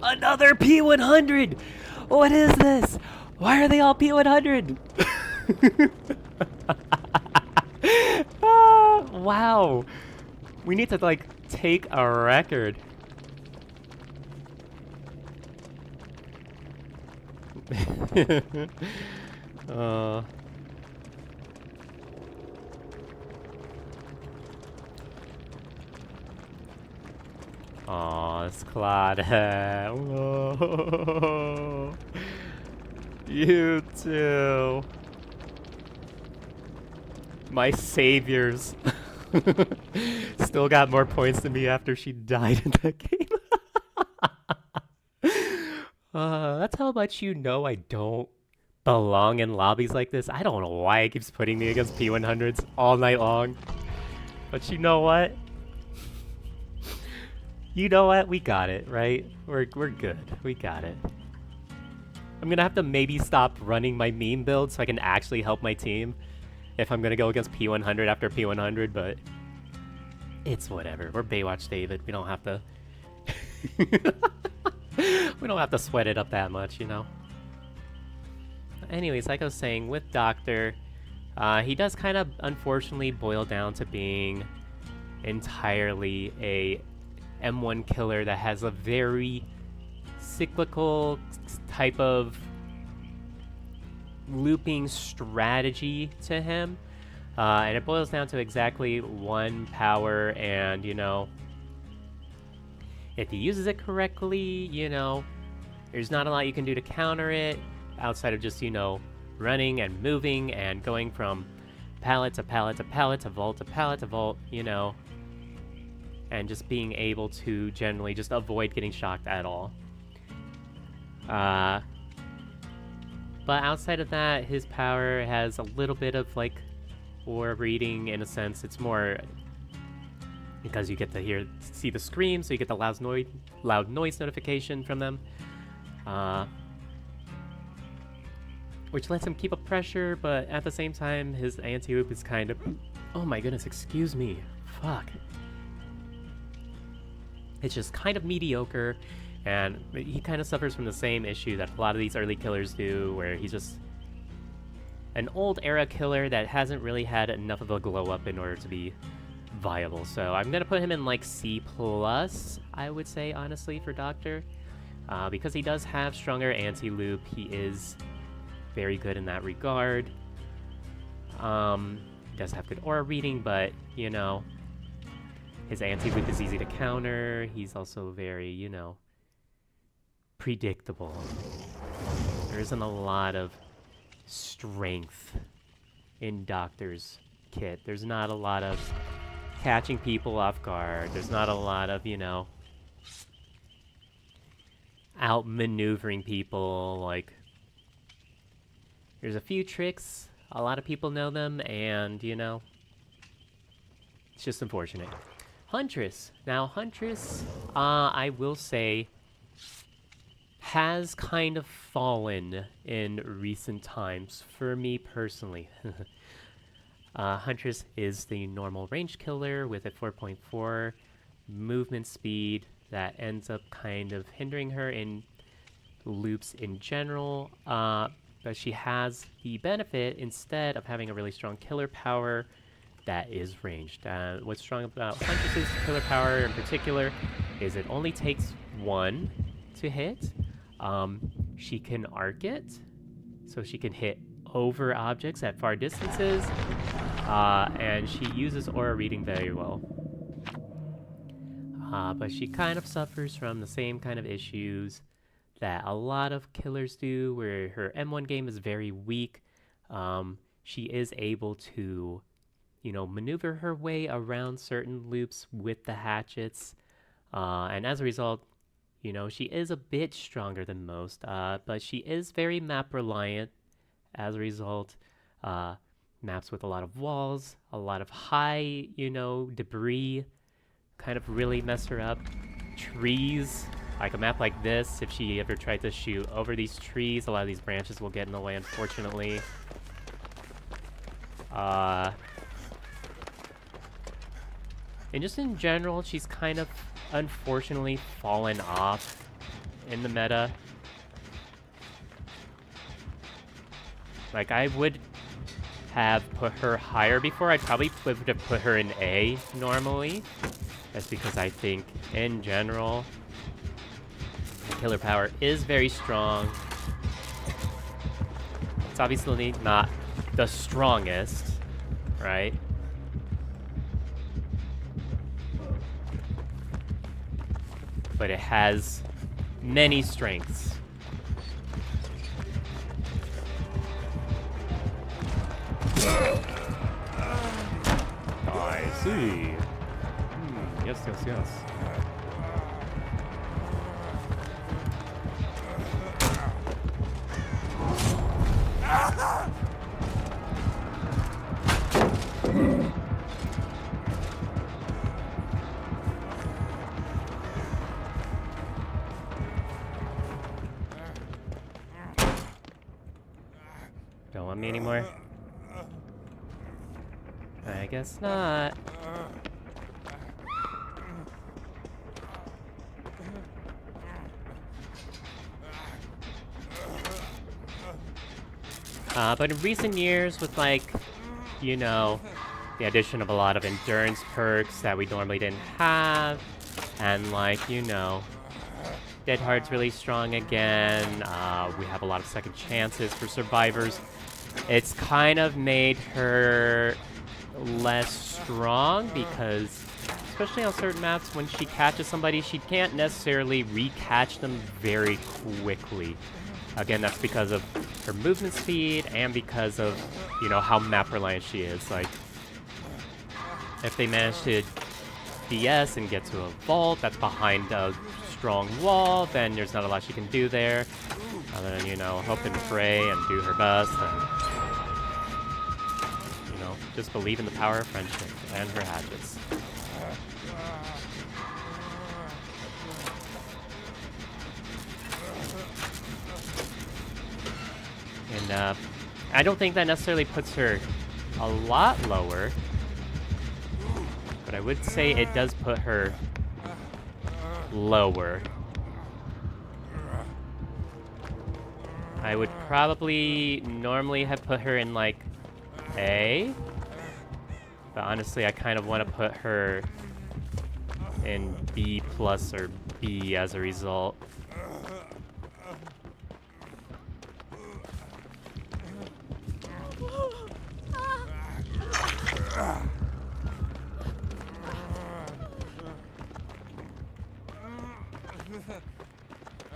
Another P100! What is this? Why are they all P100? Wow. We need to, like, take a record. Aw, it's Claudette. Whoa. You too. My saviors. Still got more points than me after she died in that game. That's how much you know I don't belong in lobbies like this. I don't know why it keeps putting me against P100s all night long. But you know what? You know what? We got it, right? We're good. We got it. I'm gonna have to maybe stop running my meme build so I can actually help my team if I'm gonna go against P100 after P100, but it's whatever. We're Baywatch David. We don't have to we don't have to sweat it up that much, you know? Anyways, like I was saying, with Doctor, he does kind of unfortunately boil down to being entirely a M1 killer that has a very cyclical type of looping strategy to him. And it boils down to exactly one power, and, you know, if he uses it correctly, you know, there's not a lot you can do to counter it outside of just, you know, running and moving and going from pallet to pallet to pallet to vault to pallet to vault, you know, and just being able to generally just avoid getting shocked at all. But outside of that, his power has a little bit of like aura reading in a sense. It's more because you get to see the scream, so you get the loud noise notification from them, which lets him keep up pressure. But at the same time, his anti-loop is kind of, oh my goodness, excuse me, fuck. It's just kind of mediocre, and he kind of suffers from the same issue that a lot of these early killers do, where he's just an old era killer that hasn't really had enough of a glow up in order to be viable. So I'm gonna put him in like C+, I would say, honestly, for Doctor, because he does have stronger anti-loop. He is very good in that regard. He does have good aura reading, but, you know, his anti-loop is easy to counter. He's also very, you know, predictable. There isn't a lot of strength in Doctor's kit. There's not a lot of catching people off guard. There's not a lot of, you know, outmaneuvering people. Like, there's a few tricks, a lot of people know them, and, you know, it's just unfortunate. Huntress. Now, Huntress, I will say, has kind of fallen in recent times for me personally. Huntress is the normal range killer with a 4.4 movement speed that ends up kind of hindering her in loops in general, but she has the benefit instead of having a really strong killer power that is ranged. What's strong about Huntress's killer power in particular is it only takes one to hit. She can arc it, so she can hit over objects at far distances, and she uses aura reading very well. But she kind of suffers from the same kind of issues that a lot of killers do, where her M1 game is very weak. She is able to, you know, maneuver her way around certain loops with the hatchets, and as a result, you know, she is a bit stronger than most, but she is very map reliant. As a result, maps with a lot of walls, a lot of high, you know, debris kind of really mess her up. Trees, like a map like this, if she ever tried to shoot over these trees, a lot of these branches will get in the way, unfortunately. And just in general, she's kind of unfortunately fallen off in the meta. Like, I would have put her higher before. I'd probably would have put her in A normally. That's because I think, in general, the killer power is very strong. It's obviously not the strongest, right? But it has many strengths. I see. Yes, yes, yes. Don't want me anymore? I guess not. But in recent years, with like, you know, the addition of a lot of endurance perks that we normally didn't have, and like, you know, Dead Hard's really strong again. We have a lot of second chances for survivors. It's kind of made her less strong because, especially on certain maps, when she catches somebody, she can't necessarily re-catch them very quickly. Again, that's because of her movement speed and because of, you know, how map reliant she is. Like, if they manage to DS and get to a vault that's behind a strong wall, then there's not a lot she can do there. Other than, you know, hope and pray and do her best and, you know, just believe in the power of friendship and her hatchets. And I don't think that necessarily puts her a lot lower, but I would say it does put her lower. I would probably normally have put her in like A, but honestly I kind of want to put her in B plus or B as a result.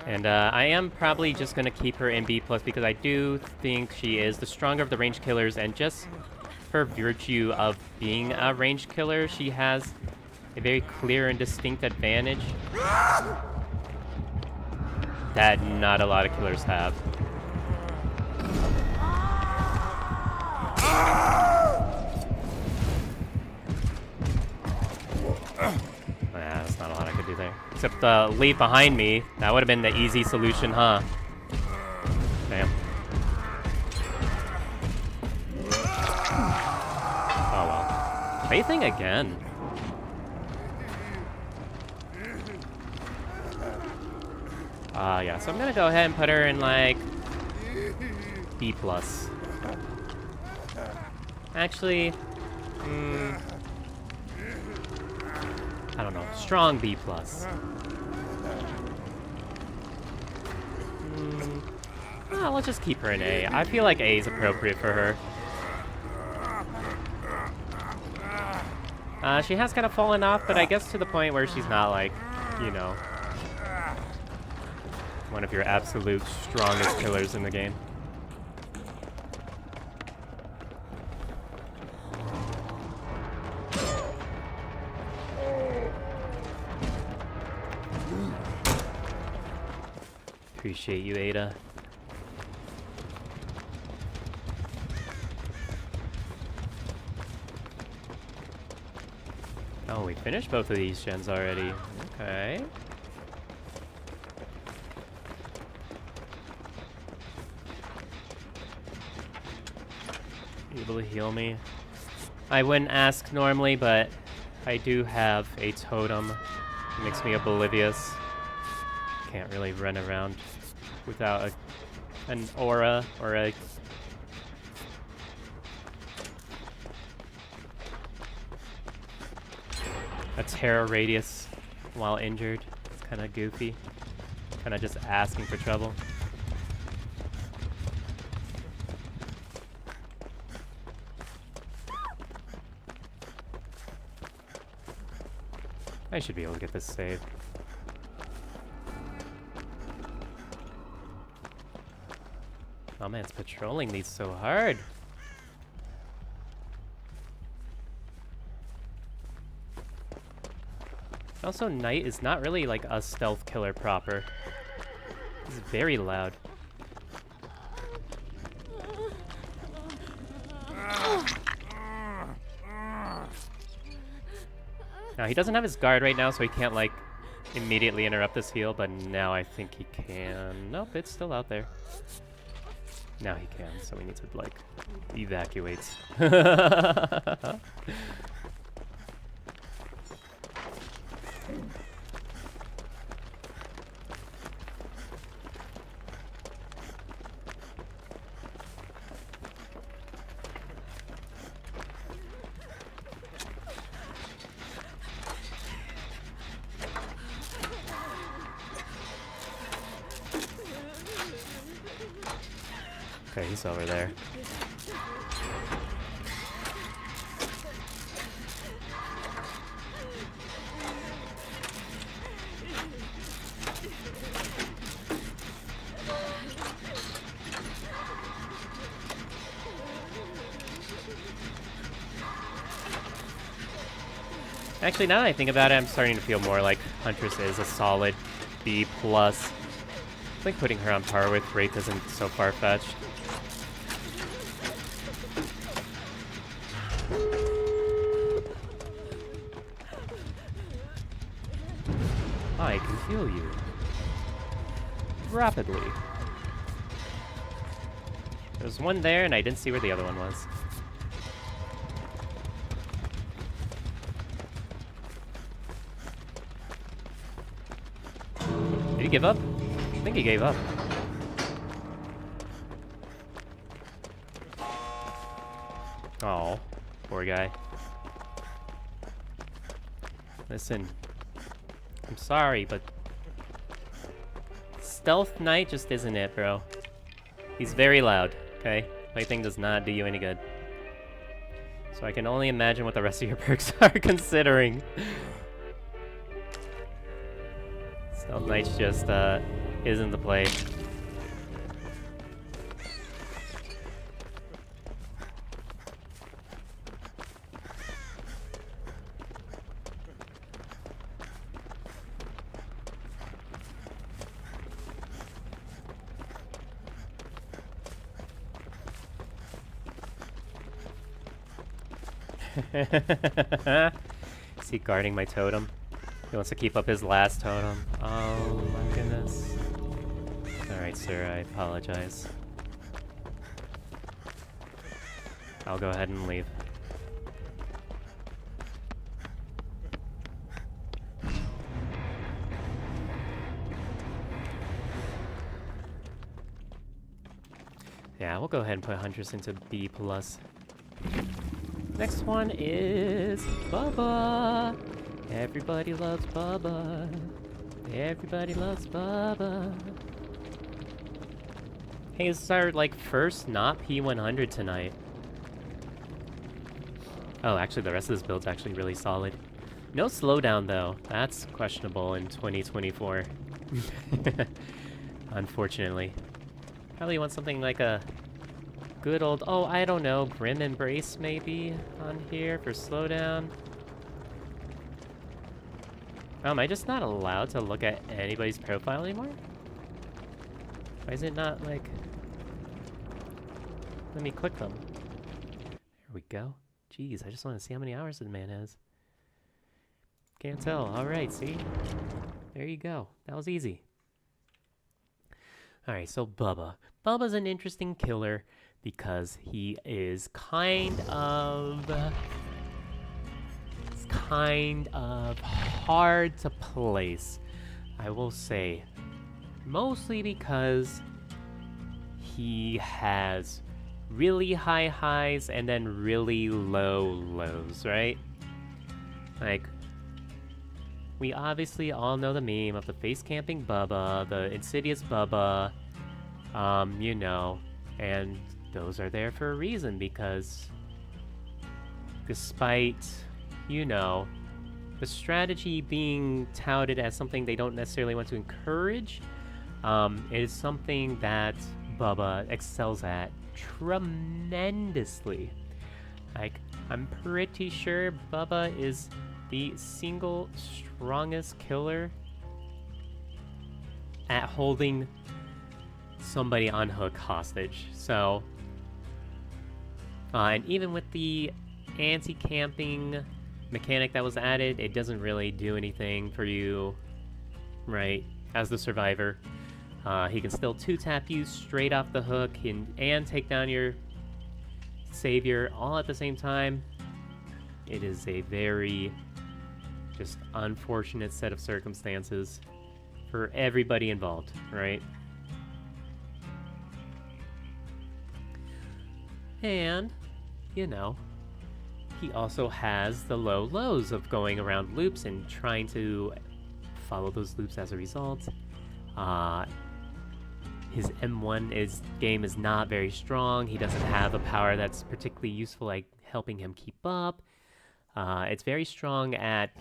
And I am probably just going to keep her in B+, because I do think she is the stronger of the ranged killers, and just her virtue of being a ranged killer, she has a very clear and distinct advantage that not a lot of killers have. That's not a lot I could do there. Except leave behind me. That would have been the easy solution, huh? Damn. Oh well. Faithing again. Yeah, so I'm gonna go ahead and put her in, like, B+. Actually, I don't know. Strong B+. Well, let's just keep her in A. I feel like A is appropriate for her. She has kind of fallen off, but I guess to the point where she's not, like, you know, one of your absolute strongest killers in the game. Appreciate you, Ada. Oh, we finished both of these gens already. Okay. You able to heal me? I wouldn't ask normally, but I do have a totem. It makes me oblivious. Can't really run around without an aura or a terror radius while injured. It's kind of goofy. Kind of just asking for trouble. I should be able to get this save. Oh man, it's patrolling these so hard. Also, Knight is not really like a stealth killer proper. He's very loud. Now, he doesn't have his guard right now, so he can't, like, immediately interrupt this heal, but now I think he can. Nope, it's still out there. Now he can, so we need to, like, evacuate. Okay, he's over there. Actually, now that I think about it, I'm starting to feel more like Huntress is a solid B+. I think putting her on par with Wraith isn't so far-fetched. I can heal you. Rapidly. There's one there, and I didn't see where the other one was. Did he give up? I think he gave up. Oh, poor guy. Listen, I'm sorry, but Stealth Knight just isn't it, bro. He's very loud, okay? Fighting does not do you any good. So I can only imagine what the rest of your perks are considering. Stealth Knight's just, isn't the play. Is he guarding my totem? He wants to keep up his last totem. Oh my goodness. Alright, sir, I apologize. I'll go ahead and leave. Yeah, we'll go ahead and put Huntress into B+. Next one is Bubba. Everybody loves Bubba. Everybody loves Bubba. Hey, this is our, like, first not P100 tonight. Oh, actually, the rest of this build's actually really solid. No slowdown, though. That's questionable in 2024. Unfortunately. Probably want something like a good old, oh, I don't know, Grim Embrace maybe on here for slowdown. Am I just not allowed to look at anybody's profile anymore? Why is it not, like... Let me click them. There we go. Jeez, I just want to see how many hours the man has. Can't tell. Alright, see? There you go. That was easy. Alright, so Bubba. Bubba's an interesting killer because he is kind of hard to place, I will say. Mostly because he has really high highs and then really low lows, right? Like, we obviously all know the meme of the face camping Bubba, the insidious Bubba, you know, and those are there for a reason because despite, you know, the strategy being touted as something they don't necessarily want to encourage, it is something that Bubba excels at tremendously. Like, I'm pretty sure Bubba is the single strongest killer at holding somebody on hook hostage. So, and even with the anti-camping mechanic that was added, it doesn't really do anything for you, right, as the survivor. He can still 2-tap you straight off the hook and take down your savior all at the same time. It is a very just unfortunate set of circumstances for everybody involved, right? And, you know, he also has the low lows of going around loops and trying to follow those loops as a result. His M1 game is not very strong. He doesn't have a power that's particularly useful, like helping him keep up. It's very strong at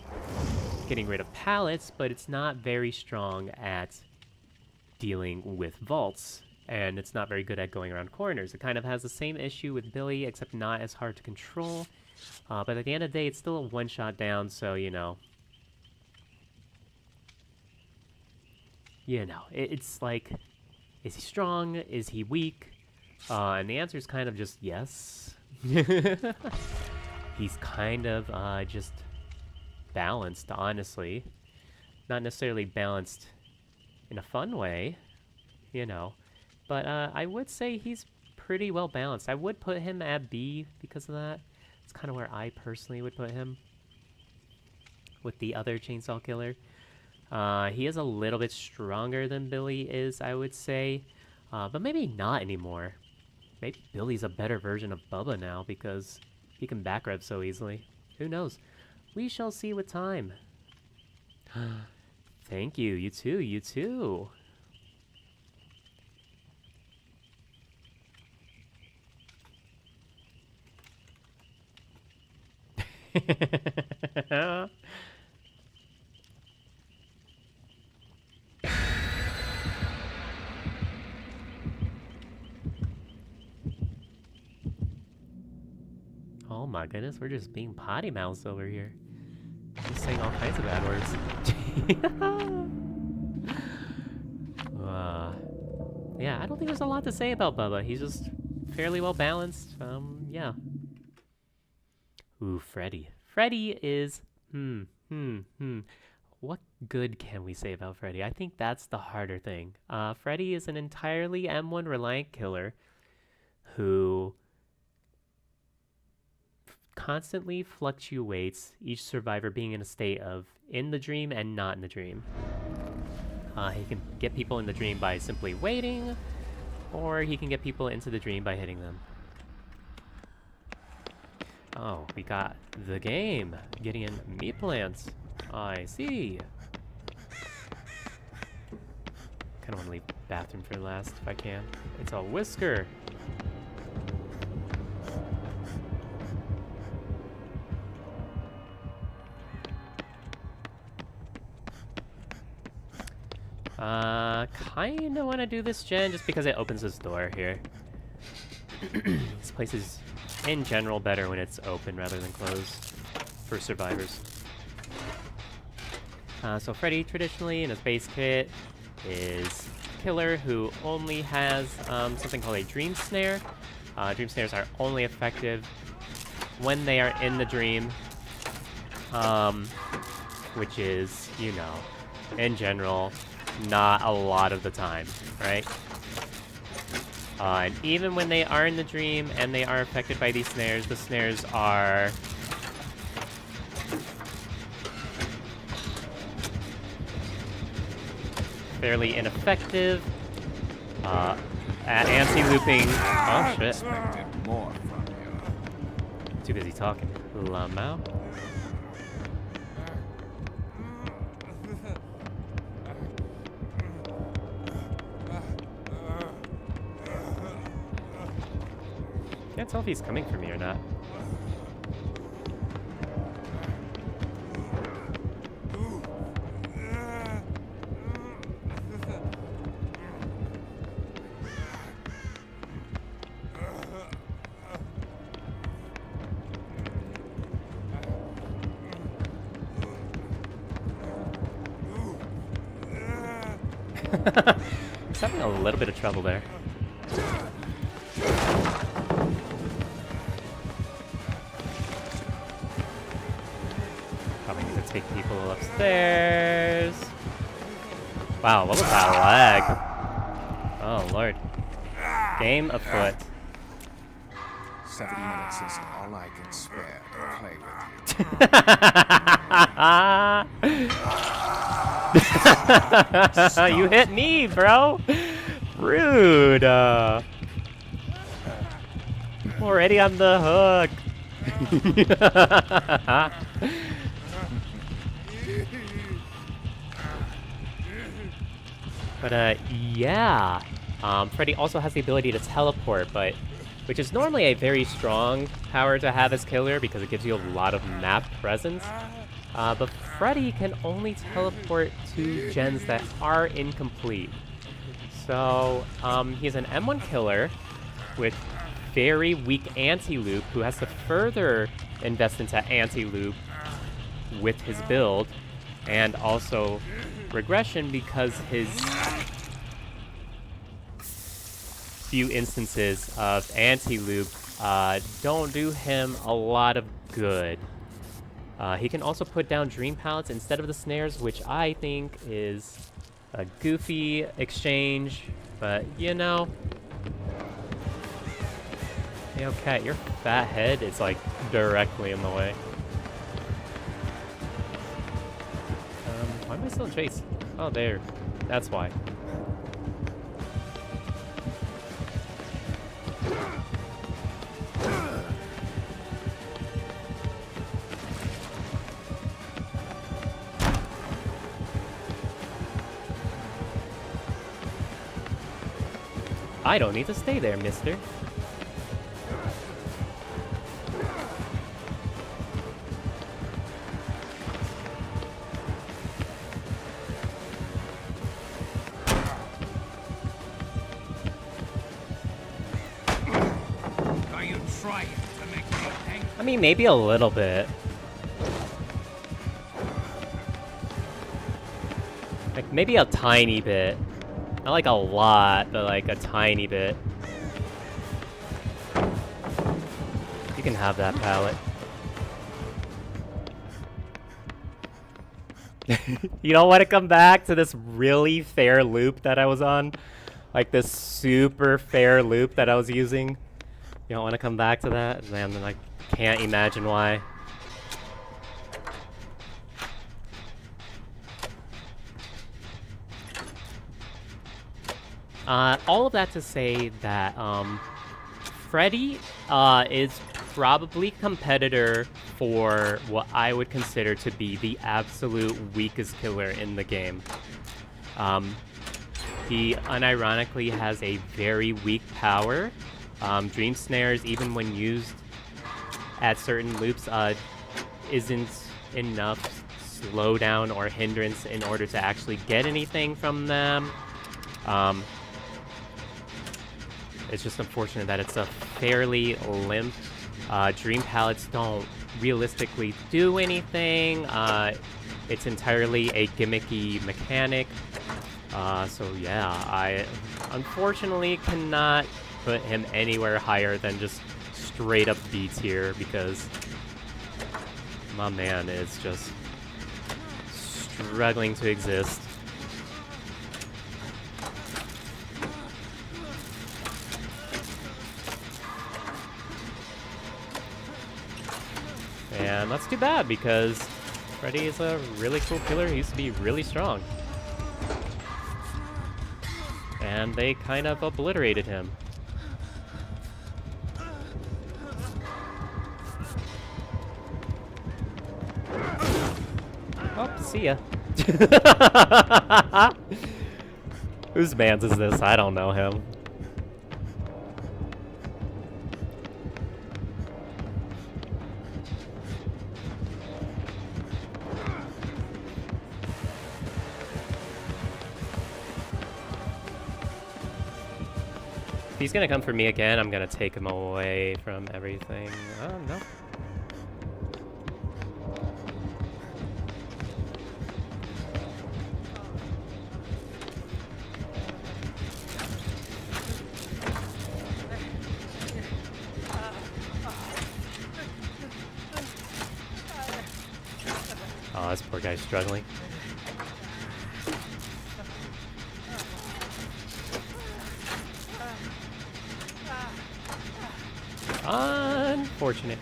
getting rid of pallets, but it's not very strong at dealing with vaults. And it's not very good at going around corners. It kind of has the same issue with Billy, except not as hard to control. But at the end of the day, it's still a one-shot down, so, you know. It's like, is he strong? Is he weak? And the answer is kind of just yes. He's kind of just balanced, honestly. Not necessarily balanced in a fun way, you know. But I would say he's pretty well balanced. I would put him at B because of that. It's kind of where I personally would put him with the other Chainsaw Killer. He is a little bit stronger than Billy is, I would say. But maybe not anymore. Maybe Billy's a better version of Bubba now because he can back rev so easily. Who knows? We shall see with time. Thank you. You too. You too. Oh my goodness, we're just being potty mouths over here. Just saying all kinds of bad words. Yeah, I don't think there's a lot to say about Bubba. He's just fairly well balanced. Yeah. Ooh, Freddy. Freddy is... What good can we say about Freddy? I think that's the harder thing. Freddy is an entirely M1 reliant killer who constantly fluctuates, each survivor being in a state of in the dream and not in the dream. He can get people in the dream by simply waiting, or he can get people into the dream by hitting them. Oh, we got the game. Getting in meat plants. I see. Kind of want to leave bathroom for last if I can. It's a whisker. Kinda want to do this gen just because it opens this door here. This place is, in general, better when it's open rather than closed for survivors. So Freddy, traditionally, in his base kit, is a killer who only has something called a Dream Snare. Dream Snares are only effective when they are in the dream, which is, you know, in general, not a lot of the time, right? And even when they are in the dream and they are affected by these snares, the snares are fairly ineffective at anti-looping. Oh shit. Too busy talking. Lamau. Can't tell if he's coming for me or not. He's having a little bit of trouble there. Probably need to take people upstairs. Wow, what was that lag? Oh, Lord. Game afoot. 7 minutes is all I can spare to play with you. You hit me, bro. Rude. Already on the hook. But yeah. Freddy also has the ability to teleport, which is normally a very strong power to have as killer because it gives you a lot of map presence. But Freddy can only teleport to gens that are incomplete. So he's an M1 killer with very weak anti-loop who has to further invest into anti-loop with his build, and also regression because his few instances of anti-loop don't do him a lot of good. He can also put down dream pallets instead of the snares, which I think is a goofy exchange, but you know. Hey, okay, your fat head is like directly in the way. Why am I still in chase? Oh, there. That's why. I don't need to stay there, mister. Are you trying to make me angry? I mean, maybe a little bit. Like, maybe a tiny bit. Not like a lot, but like a tiny bit. You can have that pallet. You don't want to come back to this really fair loop that I was on? Like this super fair loop that I was using? You don't want to come back to that? Man, I can't imagine why. All of that to say that Freddy is probably competitor for what I would consider to be the absolute weakest killer in the game. He unironically has a very weak power. Dream snares, even when used at certain loops, isn't enough slowdown or hindrance in order to actually get anything from them. It's just unfortunate that it's a fairly limp. Dream pallets don't realistically do anything. It's entirely a gimmicky mechanic. So yeah, I unfortunately cannot put him anywhere higher than just straight up B tier because my man is just struggling to exist. And that's too bad because Freddy is a really cool killer. He used to be really strong. And they kind of obliterated him. Oh, see ya. Whose man's is this? I don't know him. If he's gonna come for me again, I'm gonna take him away from everything. Oh, no. Oh, this poor guy's struggling. unfortunate.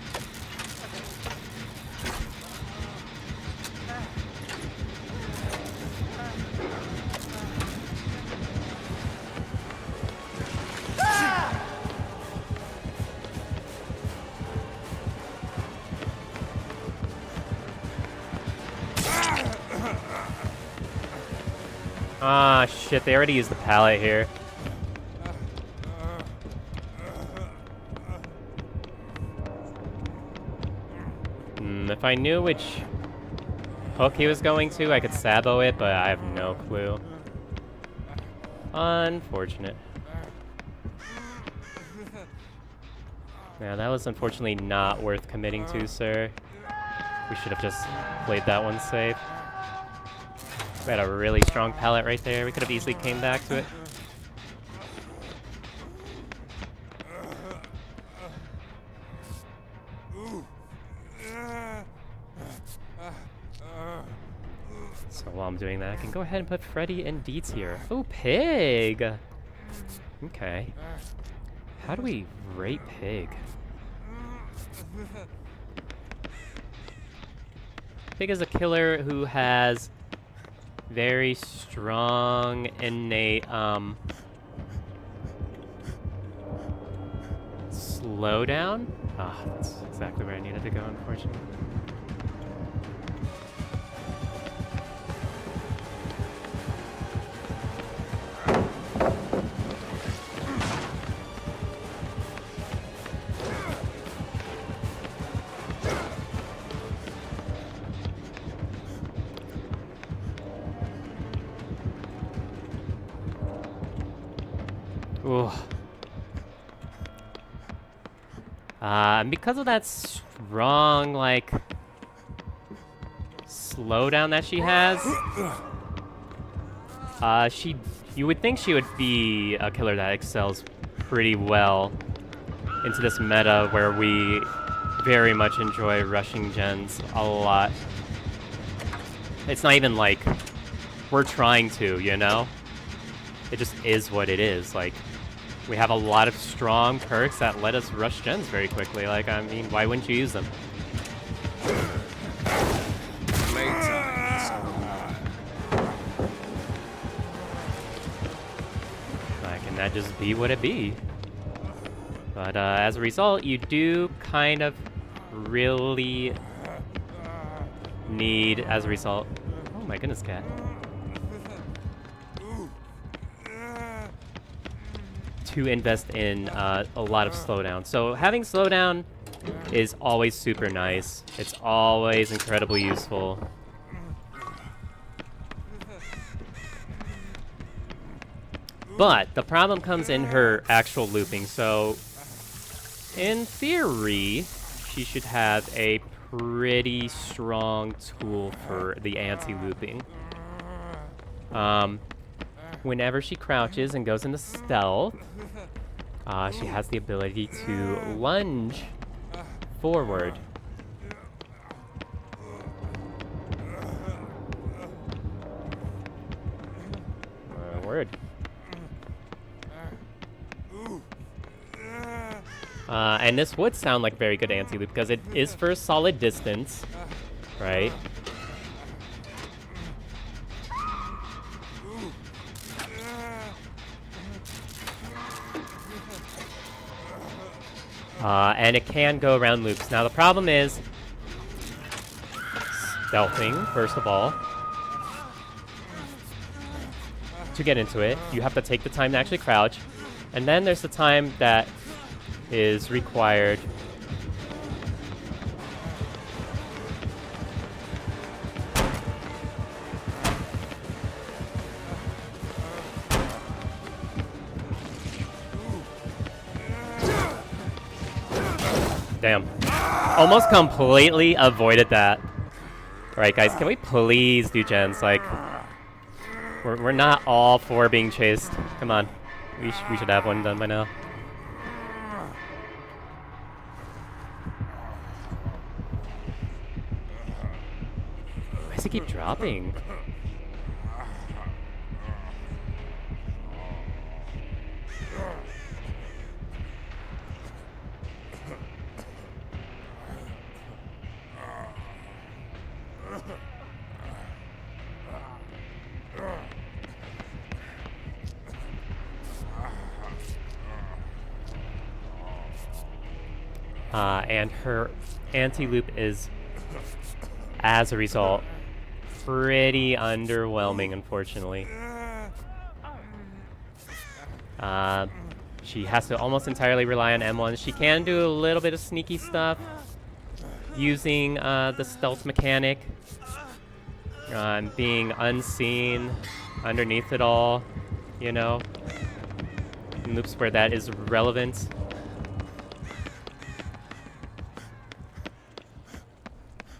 Ah, shit, they already used the pallet here. If I knew which hook he was going to, I could sabo it, but I have no clue. Unfortunate. Yeah, that was unfortunately not worth committing to, sir. We should have just played that one safe. We had a really strong pallet right there. We could have easily came back to it. So while I'm doing that, I can go ahead and put Freddy and Deets here. Oh, Pig! Okay. How do we rate Pig? Pig is a killer who has very strong, innate, slowdown. Ah, that's exactly where I needed to go, unfortunately. Ooh. And because of that strong, like, slowdown that she has, you would think she would be a killer that excels pretty well into this meta where we very much enjoy rushing gens a lot. It's not even like we're trying to, you know? It just is what it is. Like, we have a lot of strong perks that let us rush gens very quickly. Like, I mean, why wouldn't you use them? Like, and that just be what it be. But as a result, you do kind of really need, as a result... Oh my goodness, cat. To invest in a lot of slowdown. So having slowdown is always super nice. It's always incredibly useful. But the problem comes in her actual looping. So in theory, she should have a pretty strong tool for the anti-looping. Whenever she crouches and goes into stealth, she has the ability to lunge forward. Word. And this would sound like very good anti-loop because it is for a solid distance, right? And it can go around loops. Now the problem is stealthing, first of all. To get into it, you have to take the time to actually crouch. And then there's the time that is required Damn. Almost completely avoided that. Alright, guys, can we please do gens? Like, we're not all for being chased. Come on. We should have one done by now. Why does he keep dropping? And her anti-loop is, as a result, pretty underwhelming, unfortunately. She has to almost entirely rely on M1. She can do a little bit of sneaky stuff using the stealth mechanic, being unseen underneath it all, you know, in loops where that is relevant.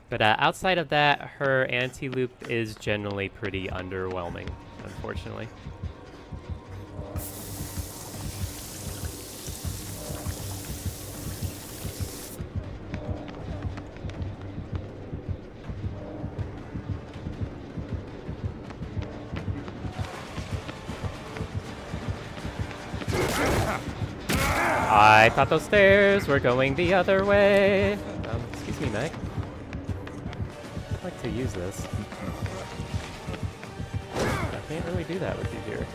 But outside of that, her anti-loop is generally pretty underwhelming, unfortunately. I thought those stairs were going the other way. Excuse me, Meg. I'd like to use this. I can't really do that with you here.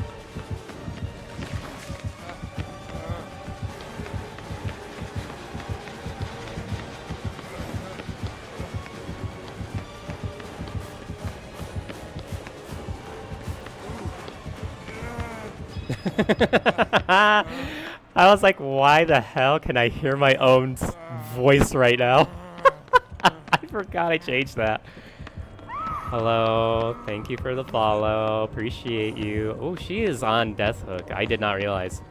I was like, why the hell can I hear my own voice right now? I forgot I changed that. Hello, thank you for the follow. Appreciate you. Oh, she is on Death Hook. I did not realize.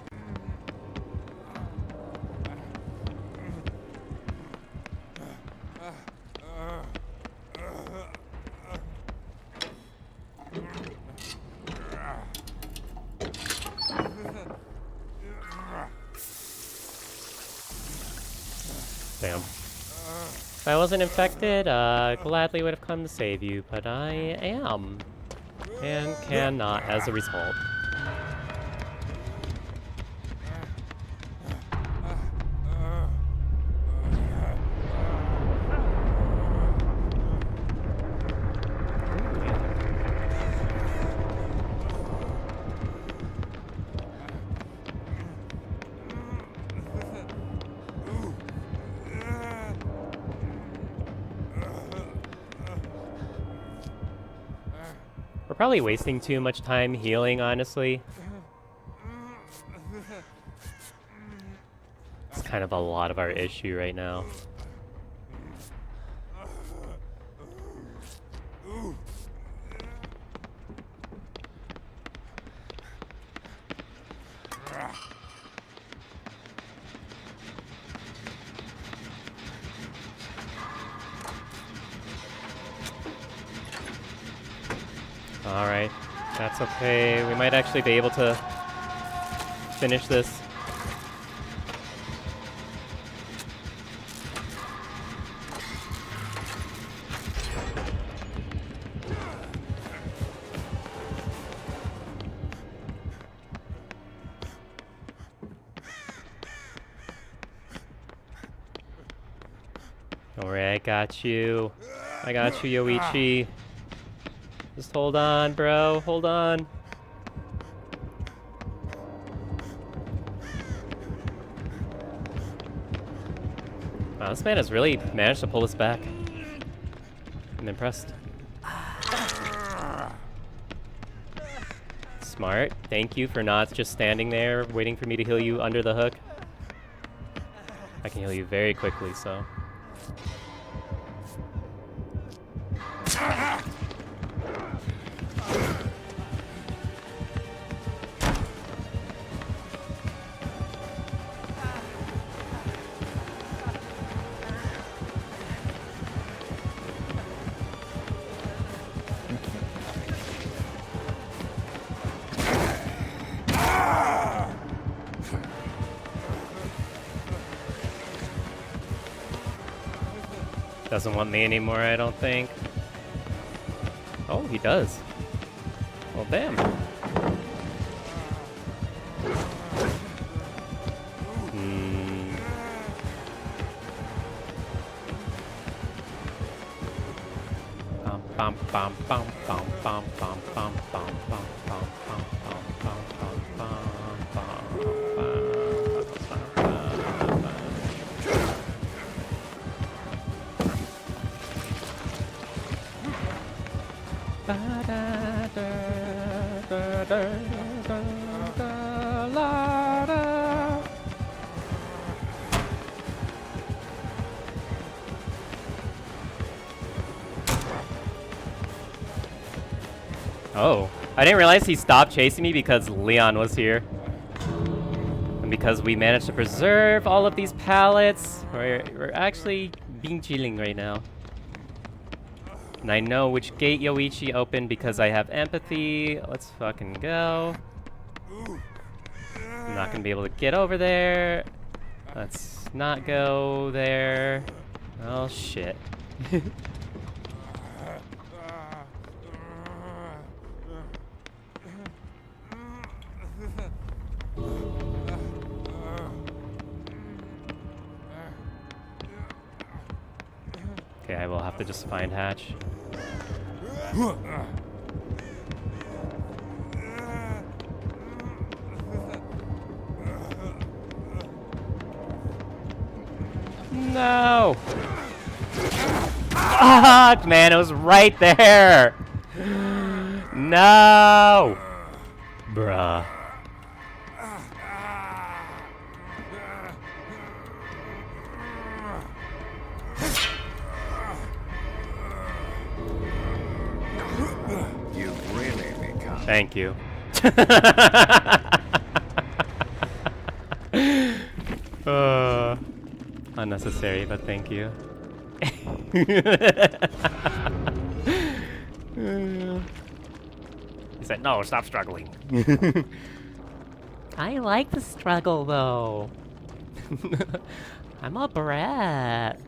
Damn. If I wasn't infected, gladly would have come to save you, but I am. And cannot as a result. We're probably wasting too much time healing, honestly. It's kind of a lot of our issue right now. Alright, that's okay. We might actually be able to finish this. Don't worry, I got you. I got you, Yoichi. Just hold on, bro. Hold on. Wow, this man has really managed to pull us back. I'm impressed. Smart. Thank you for not just standing there waiting for me to heal you under the hook. I can heal you very quickly, so. Doesn't want me anymore, I don't think. Oh, he does. Well, damn. Bum, bum, bum, bum, bum, bum, bum, bum, bum, bum, bum, bum, bum, bum, bum, bum, bum. Oh, I didn't realize he stopped chasing me because Leon was here. And because we managed to preserve all of these pallets, we're actually being chilling right now. And I know which gate Yoichi opened because I have empathy. Let's fucking go. I'm not gonna be able to get over there. Let's not go there. Oh shit. Okay, I will have to just find Hatch. No! Fuck, man, it was right there! No! Bruh. You've really become. Thank you. Unnecessary, but thank you. He said, no, stop struggling. I like the struggle, though. I'm a brat.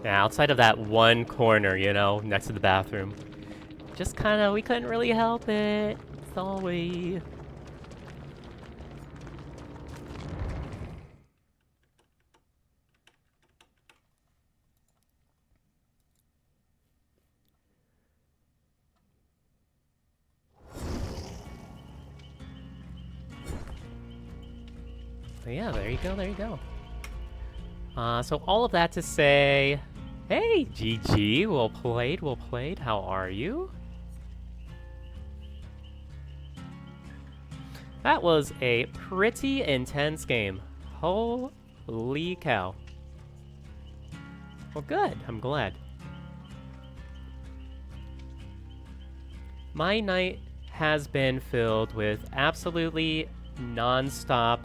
Yeah, outside of that one corner, you know, next to the bathroom. Just kinda, we couldn't really help it. Sorry. So yeah, there you go, there you go. So all of that to say, hey, GG, well played, well played. How are you? That was a pretty intense game. Holy cow. Well, good. I'm glad. My night has been filled with absolutely non-stop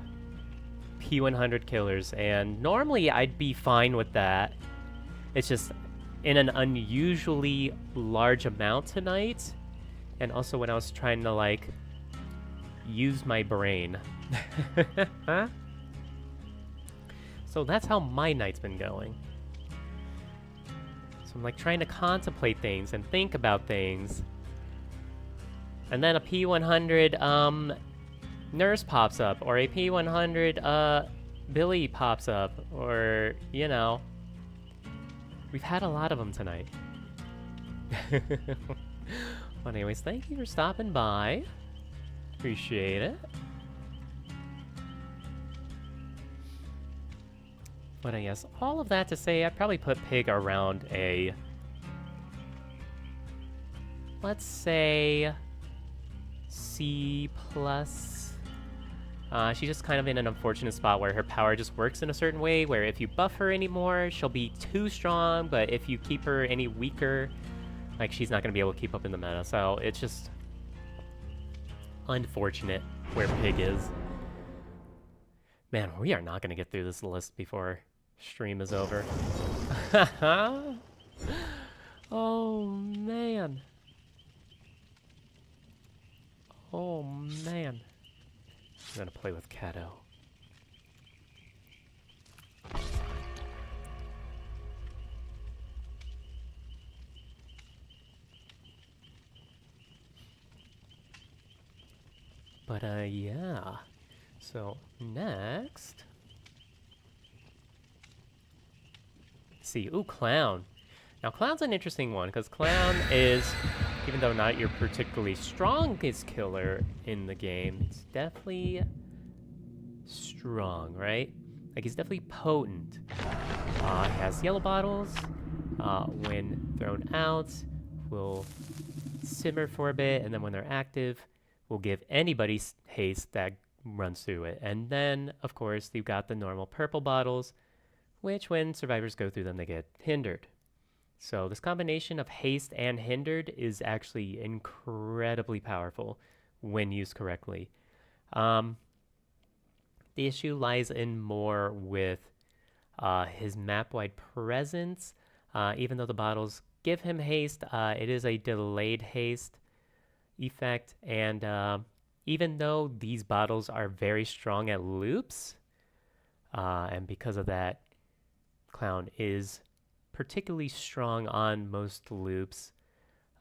P100 killers, and normally I'd be fine with that. It's just in an unusually large amount tonight, and also when I was trying to, like, use my brain. Huh? So that's how my night's been going. So I'm like trying to contemplate things and think about things. And then a P100 nurse pops up, or a P100 Billy pops up, or, you know. We've had a lot of them tonight. Well, anyways, thank you for stopping by. Appreciate it. But I guess all of that to say, I'd probably put Pig around a, let's say, C+. She's just kind of in an unfortunate spot where her power just works in a certain way, where if you buff her anymore, she'll be too strong, but if you keep her any weaker, like, she's not going to be able to keep up in the meta. So it's just unfortunate where Pig is. Man, we are not going to get through this list before stream is over. Oh, man. Oh, man. I'm gonna play with Kato. But yeah. So next, let's see. Ooh, Clown. Now Clown's an interesting one because Clown is, even though not your particularly strongest killer in the game, it's definitely strong, right? Like he's definitely potent. He has yellow bottles. When thrown out, will simmer for a bit, and then when they're active, will give anybody haste that runs through it. And then, of course, you've got the normal purple bottles, which when survivors go through them, they get hindered. So this combination of haste and hindered is actually incredibly powerful when used correctly. The issue lies in more with his map-wide presence. Even though the bottles give him haste, it is a delayed haste effect, and even though these bottles are very strong at loops, and because of that, Clown is particularly strong on most loops.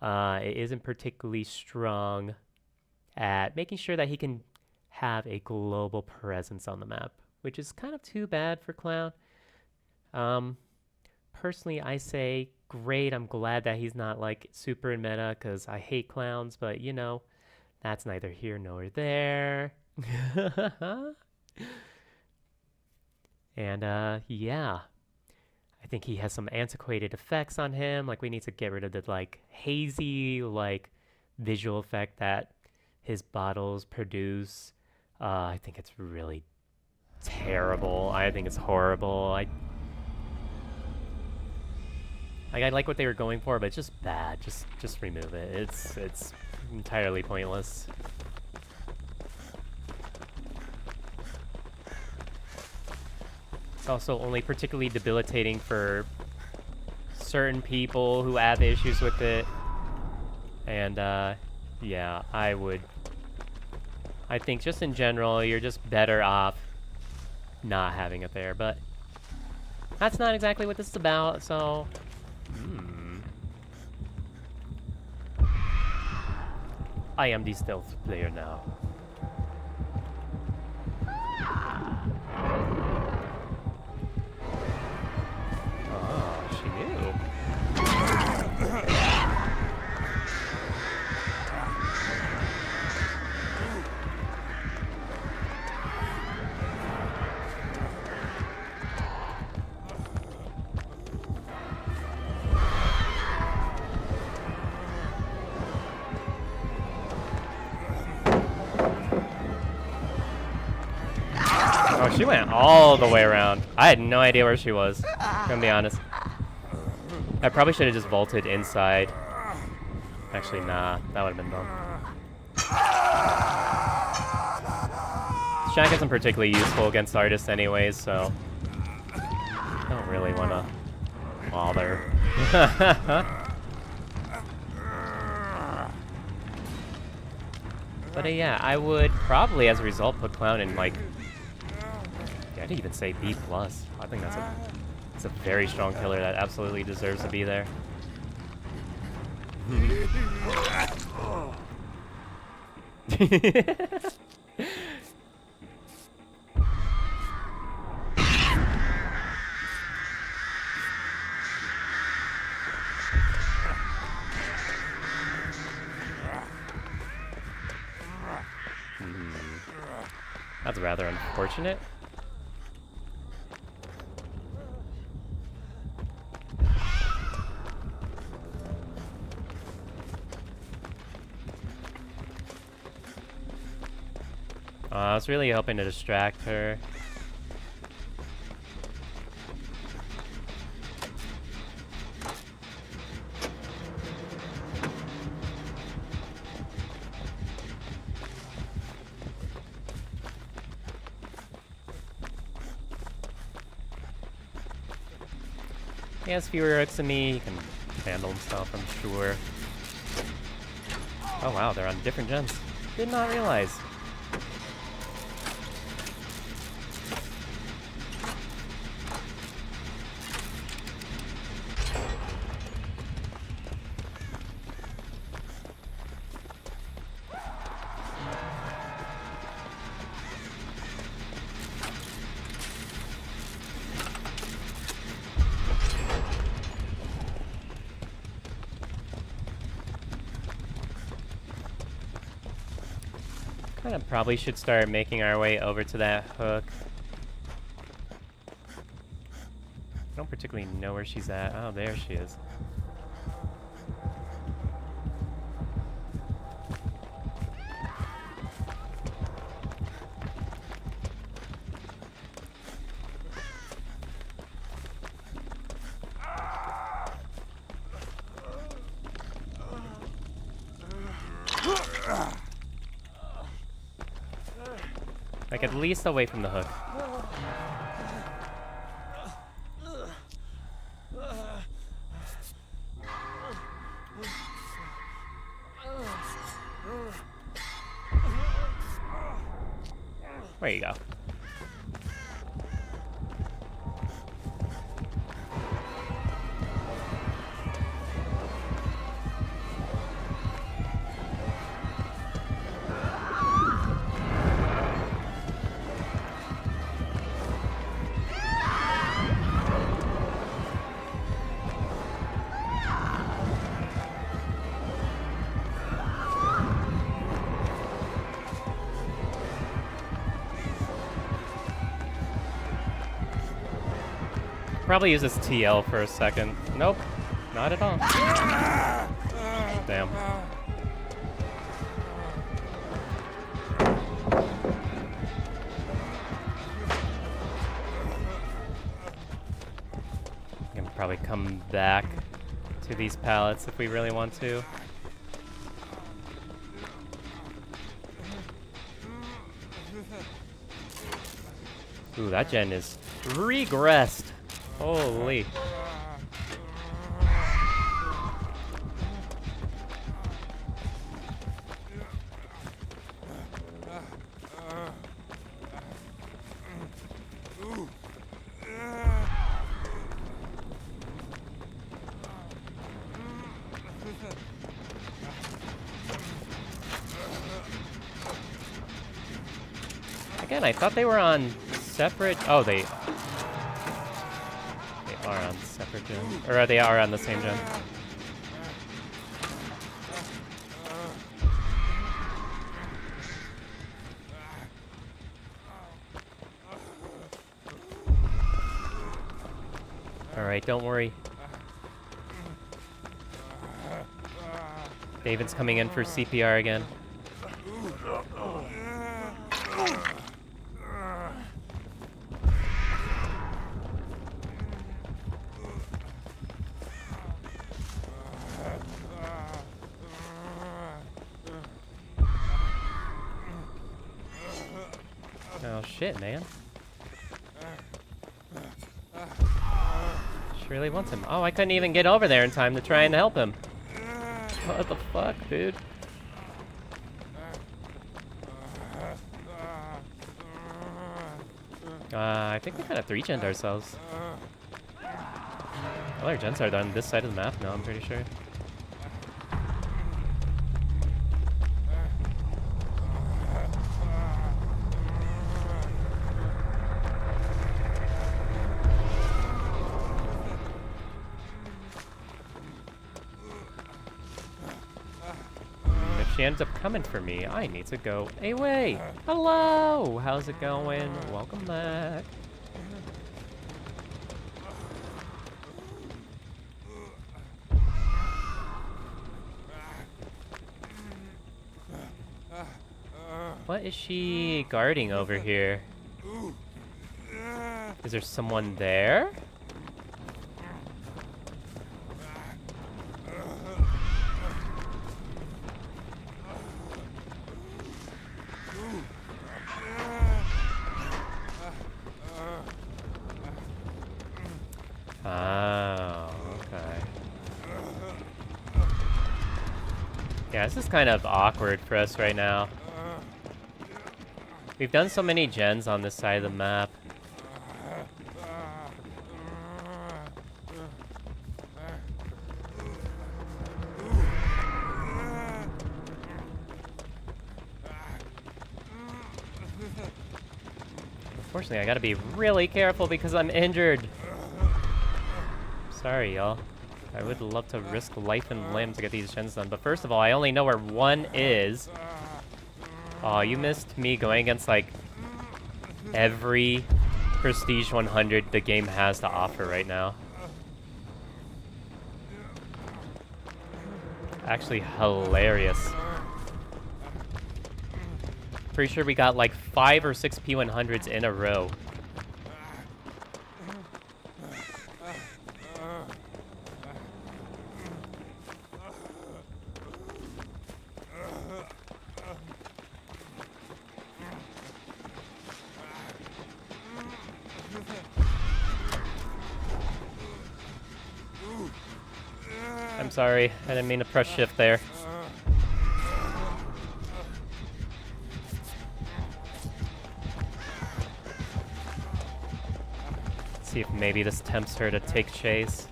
It isn't particularly strong at making sure that he can have a global presence on the map, which is kind of too bad for Clown. Personally, I say, great, I'm glad that he's not like super in meta, because I hate clowns, but you know, that's neither here nor there. And yeah, I think he has some antiquated effects on him. Like we need to get rid of the like hazy like visual effect that his bottles produce. I think it's really terrible. I think it's horrible. I like what they were going for, but it's just bad. Just remove it. It's entirely pointless. It's also only particularly debilitating for certain people who have issues with it. And yeah, I think just in general, you're just better off not having it there. But that's not exactly what this is about, so... I am the stealth player now. Oh, she knew. Oh, she went all the way around. I had no idea where she was, gonna be honest. I probably should have just vaulted inside. Actually, nah, that would have been dumb. Shack isn't particularly useful against artists anyways, so I don't really want to bother. But yeah, I would probably, as a result, put Clown in like... I didn't even say B+. I think that's a very strong killer that absolutely deserves to be there. That's rather unfortunate. I was really hoping to distract her. He has fewer hits than me. He can handle himself, I'm sure. Oh wow, they're on different gens. Did not realize. Kind of probably should start making our way over to that hook. I don't particularly know where she's at. Oh, there she is. Like, at least away from the hook. There you go. Probably use this TL for a second. Nope, not at all. Damn. We can probably come back to these pallets if we really want to. Ooh, that gen is regressed. Holy. Again, I thought they were on separate. Oh, they are on separate gens. Or they are on the same gen. Alright, don't worry. David's coming in for CPR again. Oh shit, man. She really wants him. Oh, I couldn't even get over there in time to try and help him. What the fuck, dude? I think we kind of 3-gen'd ourselves. All our gens are on this side of the map now, I'm pretty sure. If she ends up coming for me, I need to go away. Hello! How's it going? Welcome back. What is she guarding over here? Is there someone there? Oh, okay. Yeah, this is kind of awkward for us right now. We've done so many gens on this side of the map. Unfortunately, I gotta be really careful because I'm injured. Sorry, y'all. I would love to risk life and limb to get these gens done, but first of all, I only know where one is. Oh, you missed me going against, like, every Prestige 100 the game has to offer right now. Actually hilarious. Pretty sure we got like 5 or 6 P100s in a row. I'm sorry, I didn't mean to press shift there. Let's see if maybe this tempts her to take chase.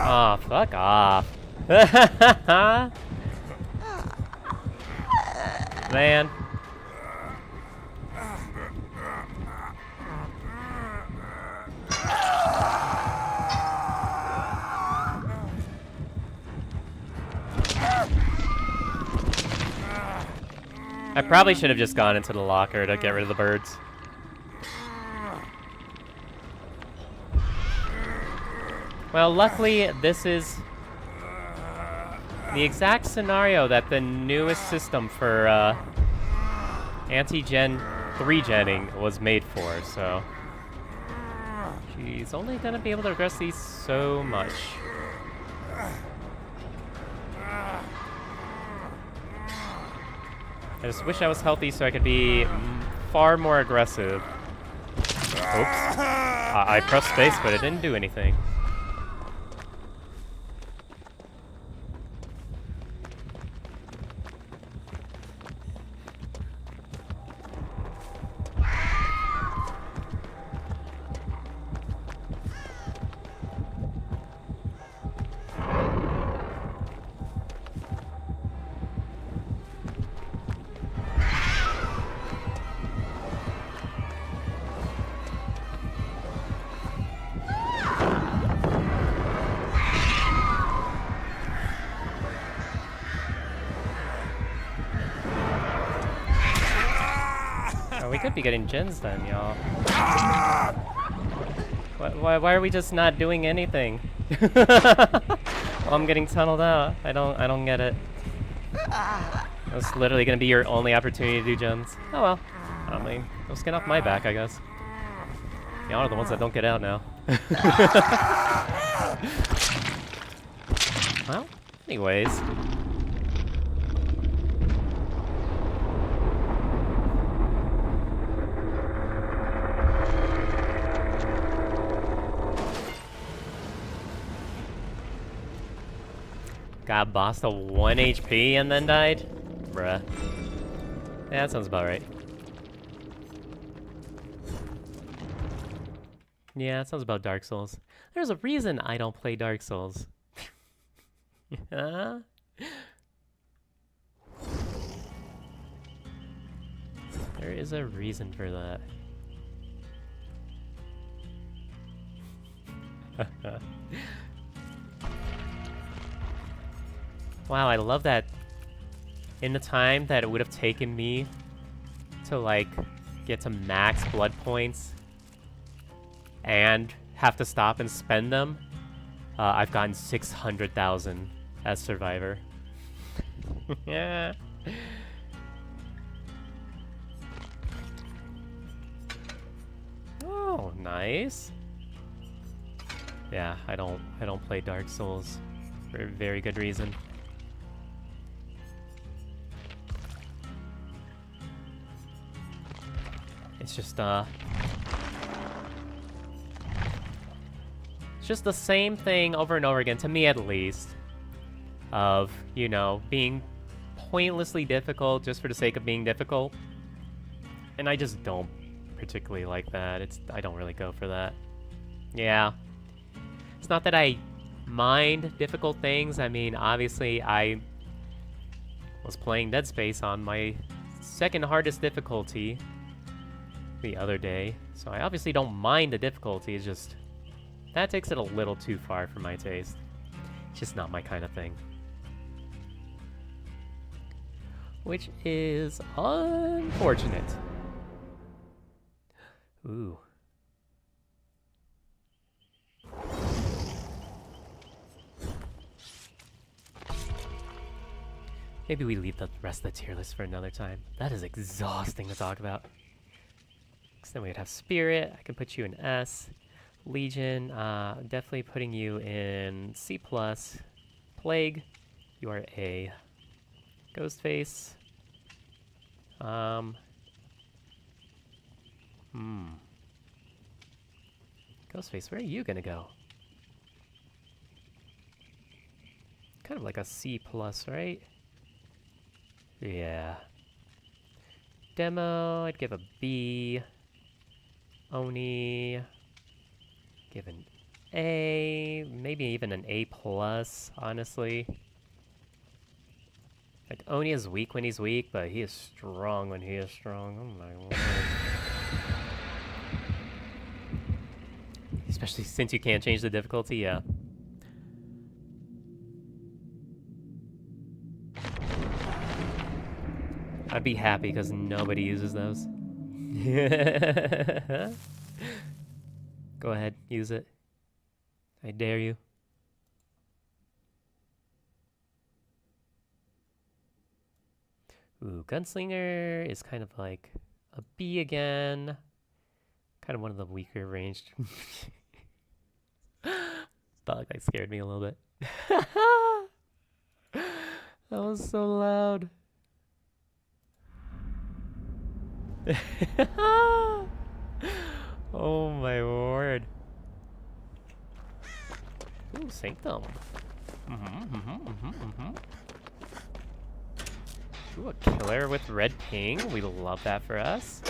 Oh, fuck off. Man. I probably should have just gone into the locker to get rid of the birds. Well, luckily, this is the exact scenario that the newest system for anti-gen 3-genning was made for, so she's only gonna be able to address these so much. I just wish I was healthy so I could be far more aggressive. Oops. I pressed space, but it didn't do anything. We could be getting gens then, y'all. Why are we just not doing anything? I'm getting tunneled out. I don't get it. That's literally gonna be your only opportunity to do gens. Oh well. I mean, let's get off my back, I guess. Y'all are the ones that don't get out now. Well, anyways. Got bossed to 1 HP and then died? Bruh. Yeah, that sounds about right. Yeah, that sounds about Dark Souls. There's a reason I don't play Dark Souls. Yeah? There is a reason for that. Wow, I love that in the time that it would have taken me to, like, get to max blood points and have to stop and spend them, I've gotten 600,000 as Survivor. Yeah. Oh, nice. Yeah, I don't play Dark Souls for a very good reason. It's just it's just the same thing over and over again, to me at least, of, you know, being pointlessly difficult just for the sake of being difficult. And I just don't particularly like that. I don't really go for that. Yeah. It's not that I mind difficult things. I mean, obviously I was playing Dead Space on my second hardest difficulty. the other day, so I obviously don't mind the difficulty. It's just that takes it a little too far for my taste. It's just not my kind of thing. Which is unfortunate. Ooh. Maybe we leave the rest of the tier list for another time. That is exhausting to talk about. Because then we'd have Spirit. I can put you in S. Legion, definitely putting you in C+. Plague, you are A. Ghostface. Ghostface, where are you gonna go? Kind of like a C+, right? Yeah. Demo, I'd give a B. Oni, give an A, maybe even an A+, honestly. Like, Oni is weak when he's weak, but he is strong when he is strong. Oh my lord. Especially since you can't change the difficulty, yeah. I'd be happy because nobody uses those. Go ahead, use it. I dare you. Ooh, Gunslinger is kind of like a B again. Kind of one of the weaker ranged. Felt like that scared me a little bit. That was so loud. Oh my word. Ooh, Sanctum. Ooh, a killer with red ping. We love that for us.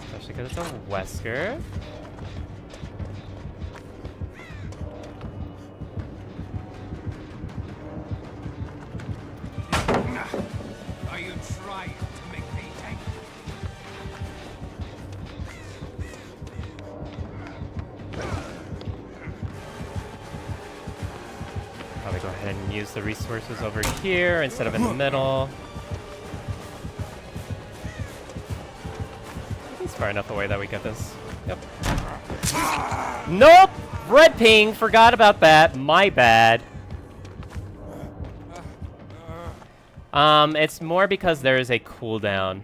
Especially because it's a Wesker. Are you trying to make me angry? Probably go ahead and use the resources over here instead of in the middle. He's far enough away that we get this. Yep. Nope! Red ping! Forgot about that. My bad. It's more because there is a cooldown.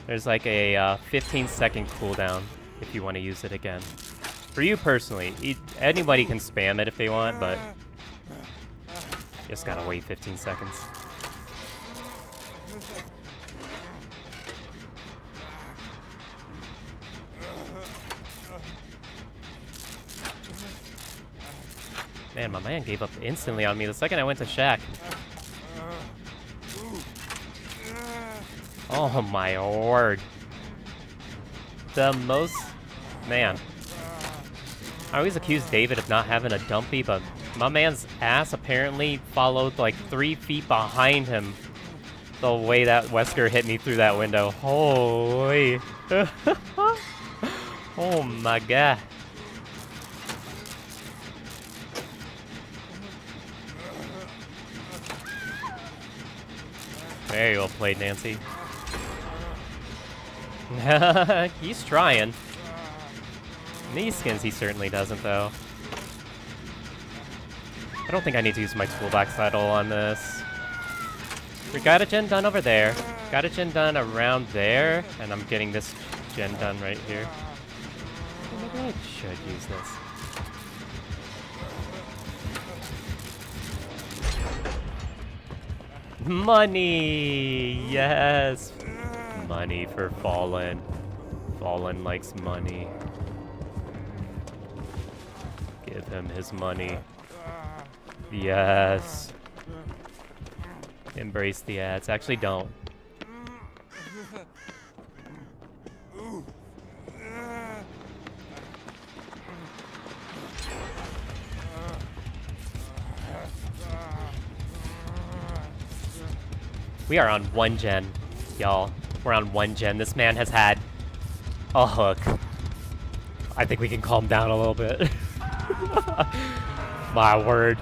There's like a 15-second cooldown if you want to use it again. For you personally, anybody can spam it if they want, but you just gotta wait 15 seconds. Man, my man gave up instantly on me the second I went to Shack. Oh my word. The most... Man. I always accuse David of not having a dumpy, but my man's ass apparently followed like 3 feet behind him. The way that Wesker hit me through that window. Holy. Oh my god. Very well played, Nancy. He's trying. In these skins, he certainly doesn't, though. I don't think I need to use my toolbox idol on this. We got a gen done over there. Got a gen done around there, and I'm getting this gen done right here. Maybe I should use this. Money! Yes! Money for Fallen. Fallen likes money. Give him his money. Yes. Embrace the ads. Actually, don't. We are on 1 gen, y'all. We're on 1 gen. This man has had a hook. I think we can calm down a little bit. My word.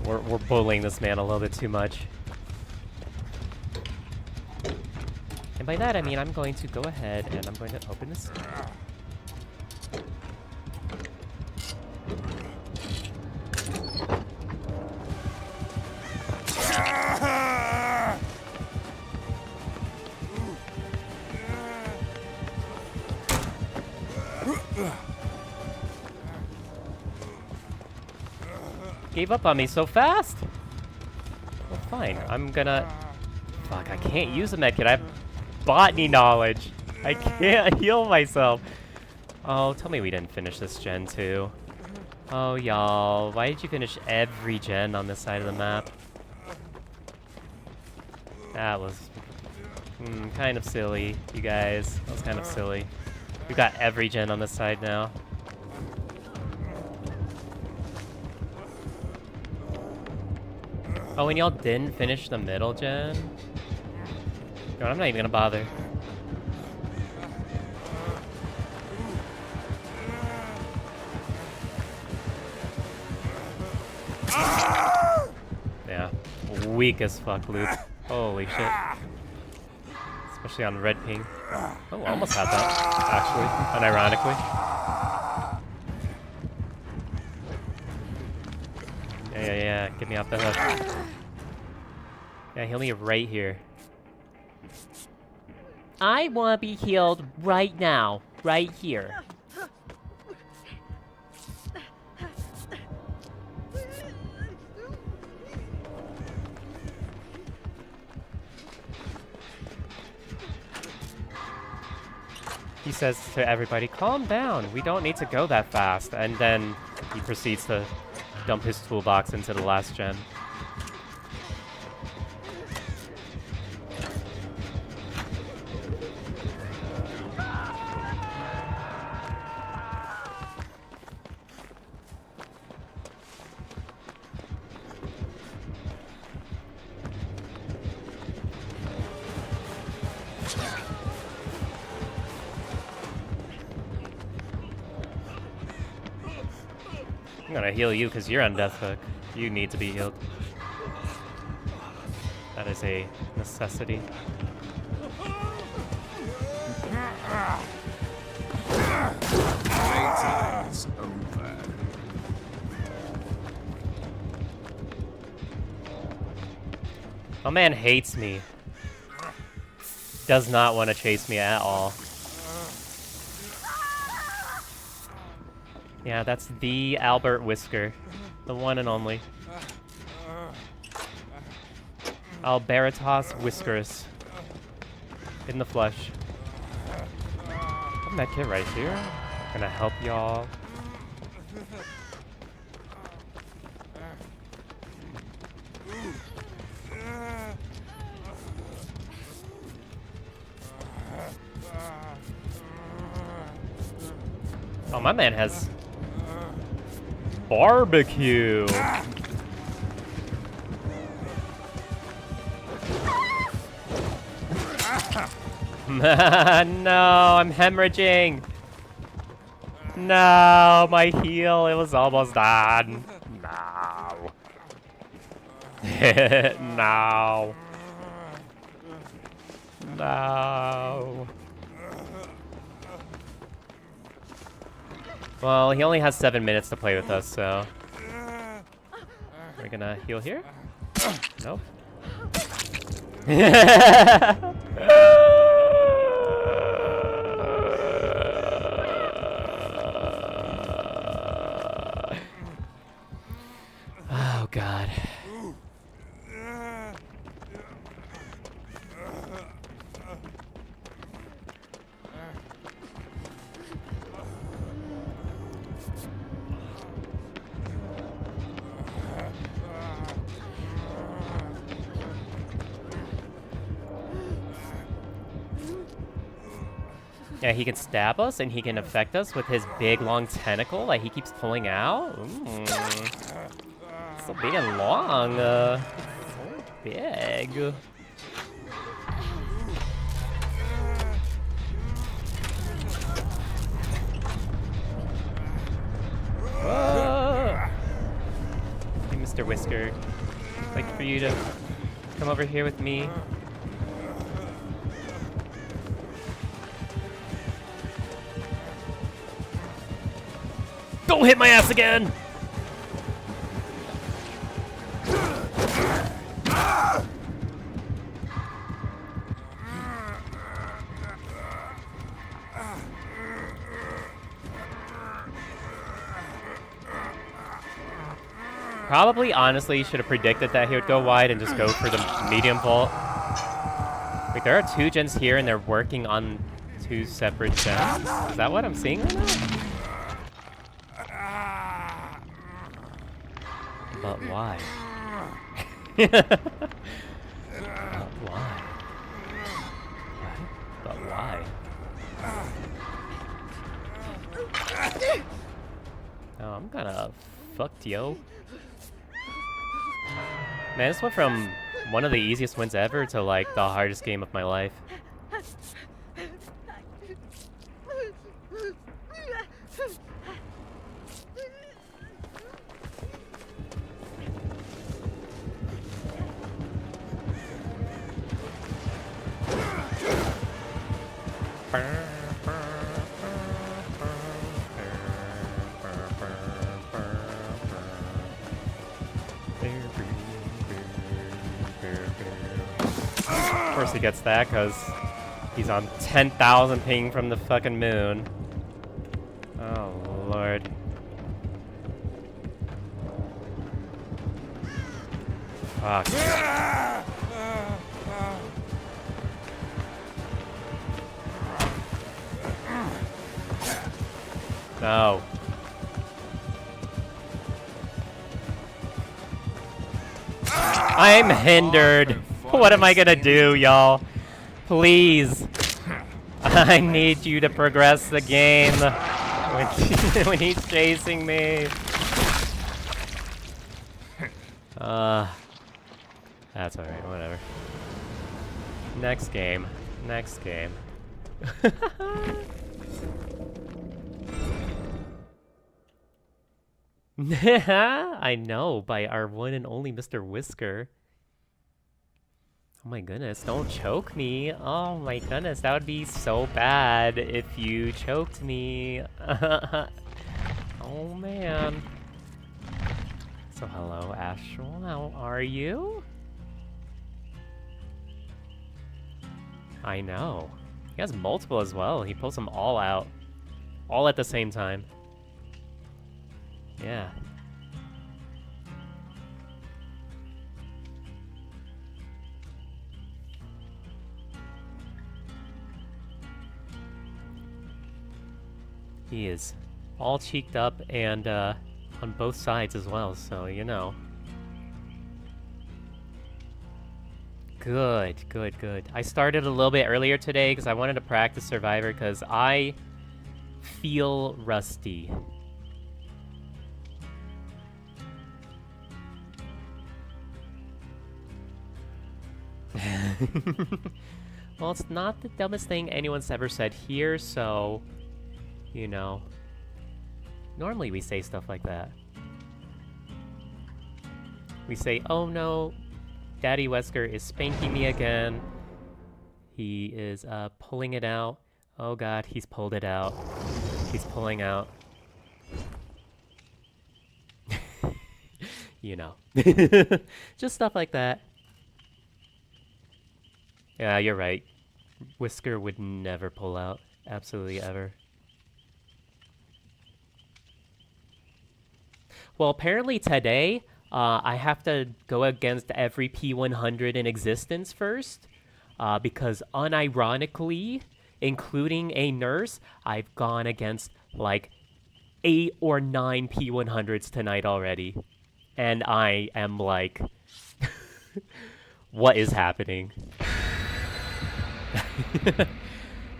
We're bullying this man a little bit too much. And by that I mean I'm going to go ahead and I'm going to open this. Gave up on me so fast? Well, fine. I'm gonna... Fuck, I can't use a medkit. I have botany knowledge. I can't heal myself. Oh, tell me we didn't finish this gen too. Oh, y'all. Why did you finish every gen on this side of the map? That was... kind of silly, you guys. That was kind of silly. We've got every gen on this side now. Oh, and y'all didn't finish the middle gen? No, I'm not even gonna bother. Yeah, weak as fuck, Luke. Holy shit. Especially on red ping. Oh, almost had that, actually, unironically. Yeah, get me off the hook. Yeah, heal me right here. I want to be healed right now. Right here. He says to everybody, calm down. We don't need to go that fast. And then he proceeds to dump his toolbox into the last gen. I'm gonna heal you because you're on death hook. You need to be healed. That is a necessity. Playtime's over. My man hates me. Does not want to chase me at all. Yeah, that's the Albert Whisker. The one and only. Alberitas Whiskerus. In the flesh. That kid right here. Gonna help y'all. Oh, my man has barbecue. No, I'm hemorrhaging. No, my heal, it was almost done. No. No. No. Well, he only has 7 minutes to play with us, so... We're gonna heal here? Nope. Oh, God. Yeah, he can stab us and he can affect us with his big long tentacle that he keeps pulling out. So big and long. So big. Whoa! Hey, Mr. Whisker. I'd like for you to come over here with me. Don't hit my ass again! Probably, honestly, should have predicted that he would go wide and just go for the medium vault. Wait, there are 2 gens here and they're working on 2 separate gens? Is that what I'm seeing right now? But why? But why? What? But why? Oh, I'm kinda fucked, yo. Man, this went from one of the easiest wins ever to like the hardest game of my life. Of course he gets that, because he's on 10,000 ping from the fucking moon. Oh, Lord. Fuck. No. I'm hindered. What am I gonna do, y'all? Please. I need you to progress the game when he's chasing me. That's alright, whatever. Next game. Next game. I know, by our one and only Mr. Whisker. Oh my goodness, don't choke me. Oh my goodness, that would be so bad if you choked me. Oh man. So hello, Astral, how are you? I know. He has multiple as well. He pulls them all out. All at the same time. Yeah. He is all cheeked up and on both sides as well, so you know. Good, good, good. I started a little bit earlier today because I wanted to practice Survivor because I feel rusty. Well, it's not the dumbest thing anyone's ever said here, so, you know, normally we say stuff like that. We say, oh no, Daddy Wesker is spanking me again. He is pulling it out. Oh god, he's pulled it out. He's pulling out. You know. Just stuff like that. Yeah, you're right. Whisker would never pull out. Absolutely ever. Well, apparently today, I have to go against every P100 in existence first. Because unironically, including a nurse, I've gone against like 8 or 9 P100s tonight already. And I am like, what is happening?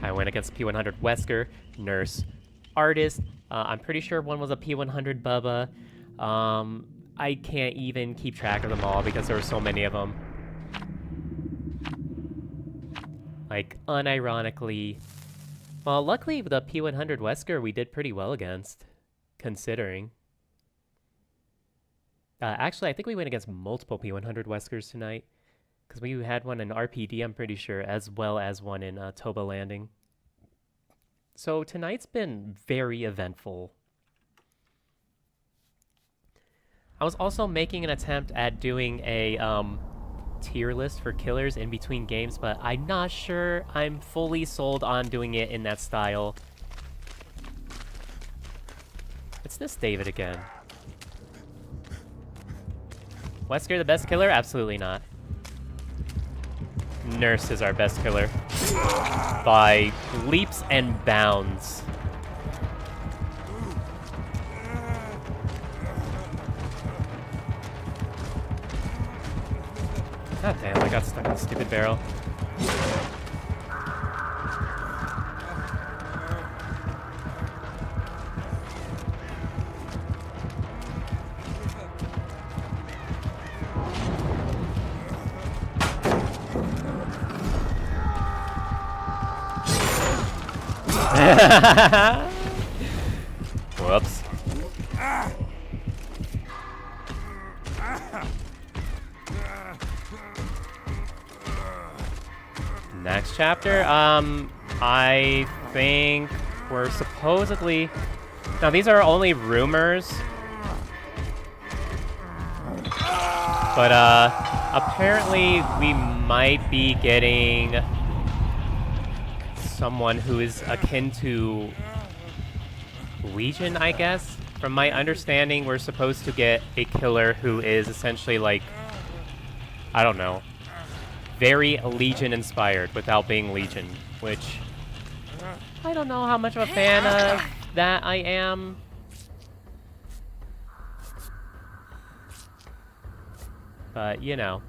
I went against P100 Wesker, Nurse, Artist. I'm pretty sure one was a P100 Bubba. I can't even keep track of them all because there were so many of them. Like, unironically... Well, luckily, the P100 Wesker we did pretty well against, considering. Actually, I think we went against multiple P100 Weskers tonight, because we had one in RPD, I'm pretty sure, as well as one in Toba Landing. So tonight's been very eventful. I was also making an attempt at doing a tier list for killers in between games, but I'm not sure I'm fully sold on doing it in that style. It's this David again. Wesker the best killer? Absolutely not. Nurse is our best killer. By leaps and bounds. God damn, I got stuck in the stupid barrel. Whoops. Next chapter, I think we're supposedly... Now, these are only rumors. But, apparently we might be getting someone who is akin to Legion, I guess. From my understanding, we're supposed to get a killer who is essentially like, I don't know, very Legion inspired without being Legion, which I don't know how much of a fan of that I am. But, you know.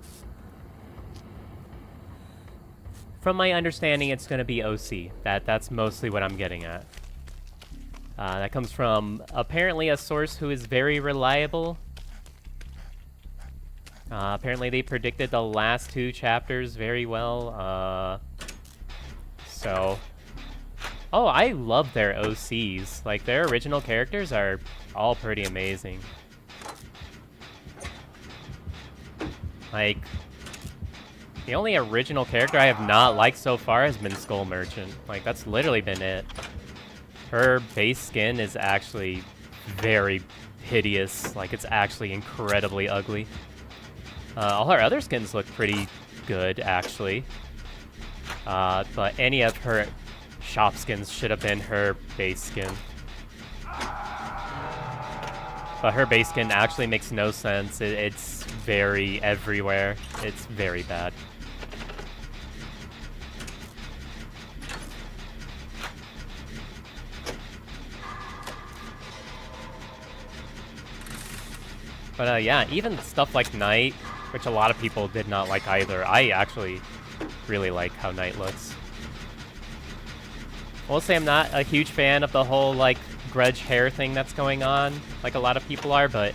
From my understanding, it's going to be OC. That's mostly what I'm getting at. That comes from apparently a source who is very reliable. Apparently they predicted the last 2 chapters very well. So... Oh, I love their OCs. Like, their original characters are all pretty amazing. Like... The only original character I have not liked so far has been Skull Merchant. Like, that's literally been it. Her base skin is actually very hideous. Like, it's actually incredibly ugly. All her other skins look pretty good, actually. But any of her shop skins should have been her base skin. But her base skin actually makes no sense. It's very everywhere. It's very bad. But yeah, even stuff like Night, which a lot of people did not like either, I actually really like how Night looks. I will say I'm not a huge fan of the whole, like, grudge hair thing that's going on, like a lot of people are, but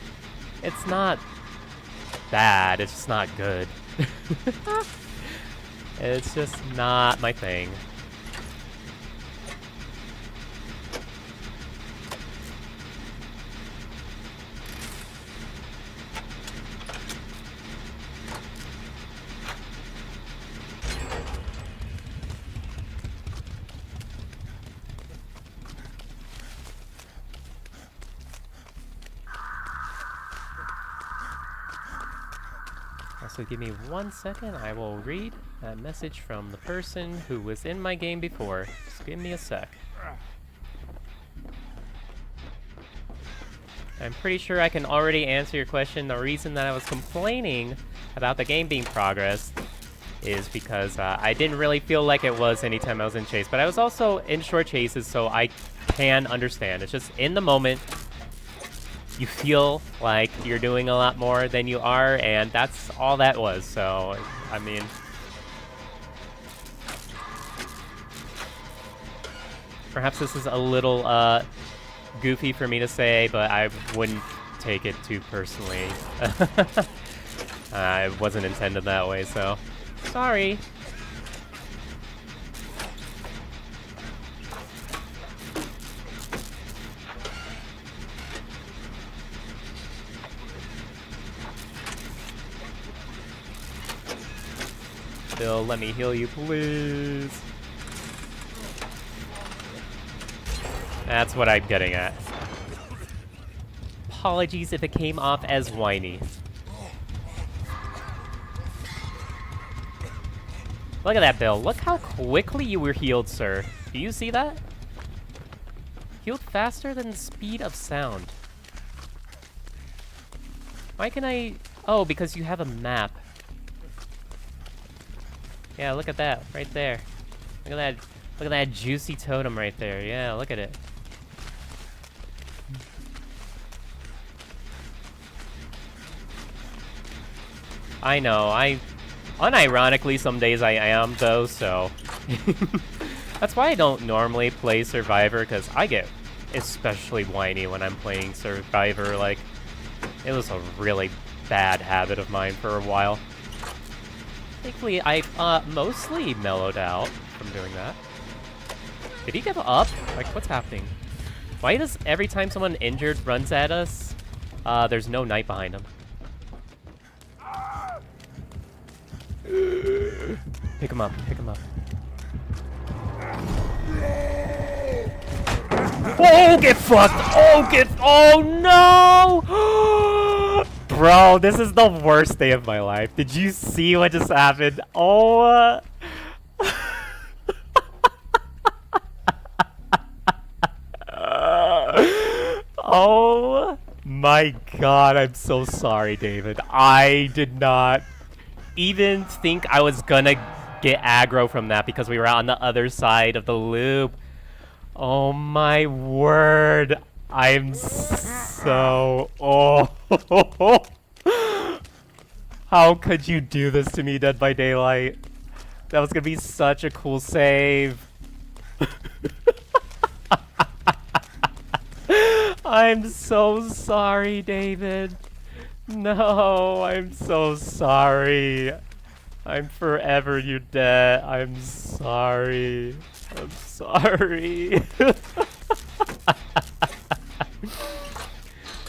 it's not bad, it's just not good. It's just not my thing. So give me 1 second, I will read that message from the person who was in my game before. Just give me a sec. I'm pretty sure I can already answer your question. The reason that I was complaining about the game being progressed is because I didn't really feel like it was anytime I was in chase, but I was also in short chases, so I can understand. It's just in the moment, you feel like you're doing a lot more than you are, and that's all that was. So, I mean... Perhaps this is a little goofy for me to say, but I wouldn't take it too personally. It wasn't intended that way, so... Sorry. Bill, let me heal you, please. That's what I'm getting at. Apologies if it came off as whiny. Look at that, Bill. Look how quickly you were healed, sir. Do you see that? Healed faster than the speed of sound. Why can I... Oh, because you have a map. Yeah, look at that. Right there. Look at that. Look at that juicy totem right there. Yeah, look at it. I know, unironically, some days I am, though, so... That's why I don't normally play Survivor, because I get especially whiny when I'm playing Survivor. Like, it was a really bad habit of mine for a while. Thankfully, I mostly mellowed out from doing that. Did he give up? Like, what's happening? Why does every time someone injured runs at us, there's no knight behind him? Pick him up, pick him up. Oh, get fucked! Oh no! Bro, this is the worst day of my life. Did you see what just happened? Oh. Oh my god, I'm so sorry, David. I did not even think I was gonna get aggro from that because we were on the other side of the loop. Oh my word. I'm so... Oh. How could you do this to me, Dead by Daylight? That was gonna be such a cool save. I'm so sorry, David. No, I'm so sorry. I'm forever your debt. I'm sorry. I'm sorry.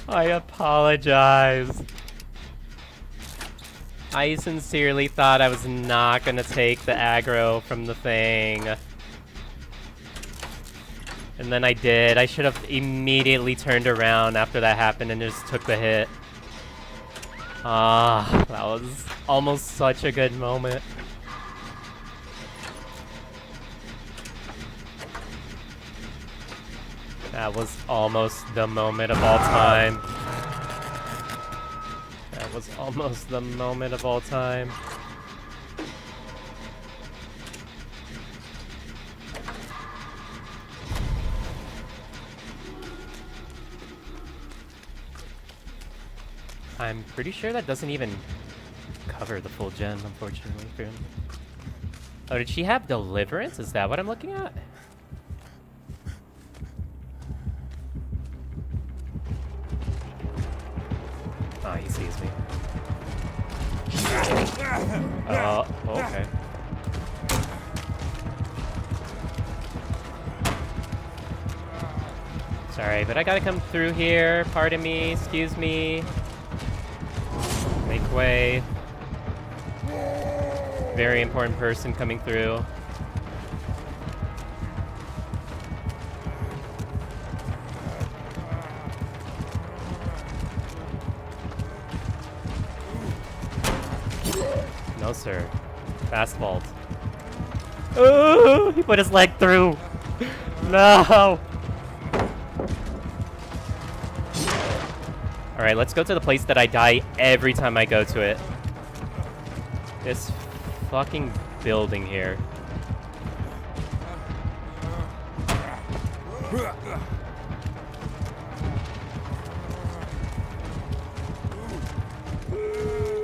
I apologize. I sincerely thought I was not gonna take the aggro from the thing. And then I did. I should have immediately turned around after that happened and just took the hit. Ah, that was almost such a good moment. That was almost the moment of all time. That was almost the moment of all time. I'm pretty sure that doesn't even cover the full gen, unfortunately. For him. Oh, did she have Deliverance? Is that what I'm looking at? Oh, he sees me. Okay. Sorry, but I gotta come through here. Pardon me, excuse me. Make way. Very important person coming through. No, sir. Fast vault. Oh, he put his leg through. No. Alright, let's go to the place that I die every time I go to it. This fucking building here.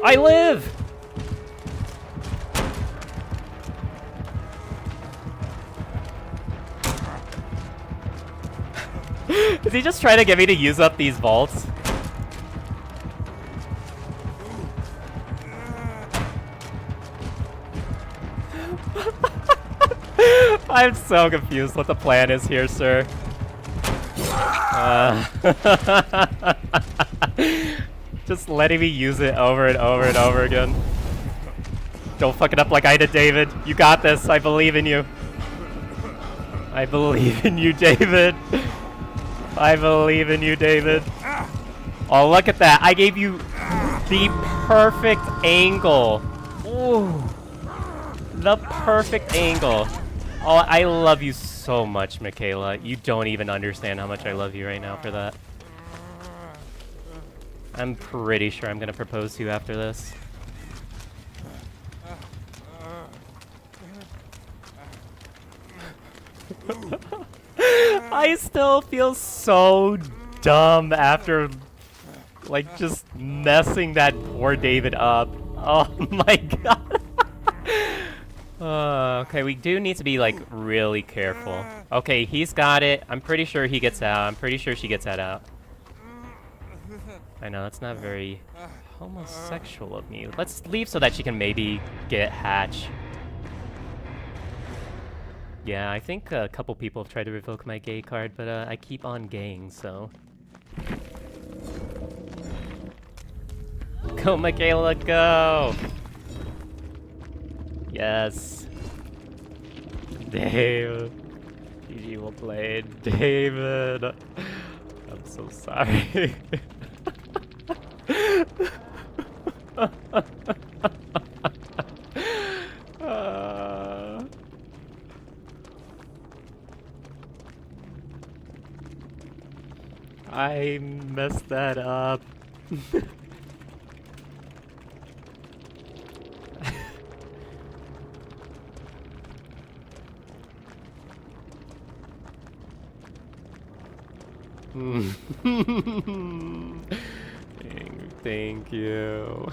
I live! Is he just trying to get me to use up these vaults? I'm so confused what the plan is here, sir. Just letting me use it over and over and over again. Don't fuck it up like I did, David. You got this. I believe in you. I believe in you, David. I believe in you, David. Oh, look at that. I gave you the perfect angle. Ooh. The perfect angle. Oh, I love you so much, Michaela. You don't even understand how much I love you right now for that. I'm pretty sure I'm gonna propose to you after this. I still feel so dumb after, like, just messing that poor David up. Oh my god. Okay, we do need to be, like, really careful. Okay, he's got it. I'm pretty sure he gets out. I'm pretty sure she gets that out. I know, that's not very homosexual of me. Let's leave so that she can maybe get Hatch. Yeah, I think a couple people have tried to revoke my gay card, but I keep on gaying, so... Go, Michaela, go! Yes. David. GG will play. David. I'm so sorry. I messed that up. Thank you.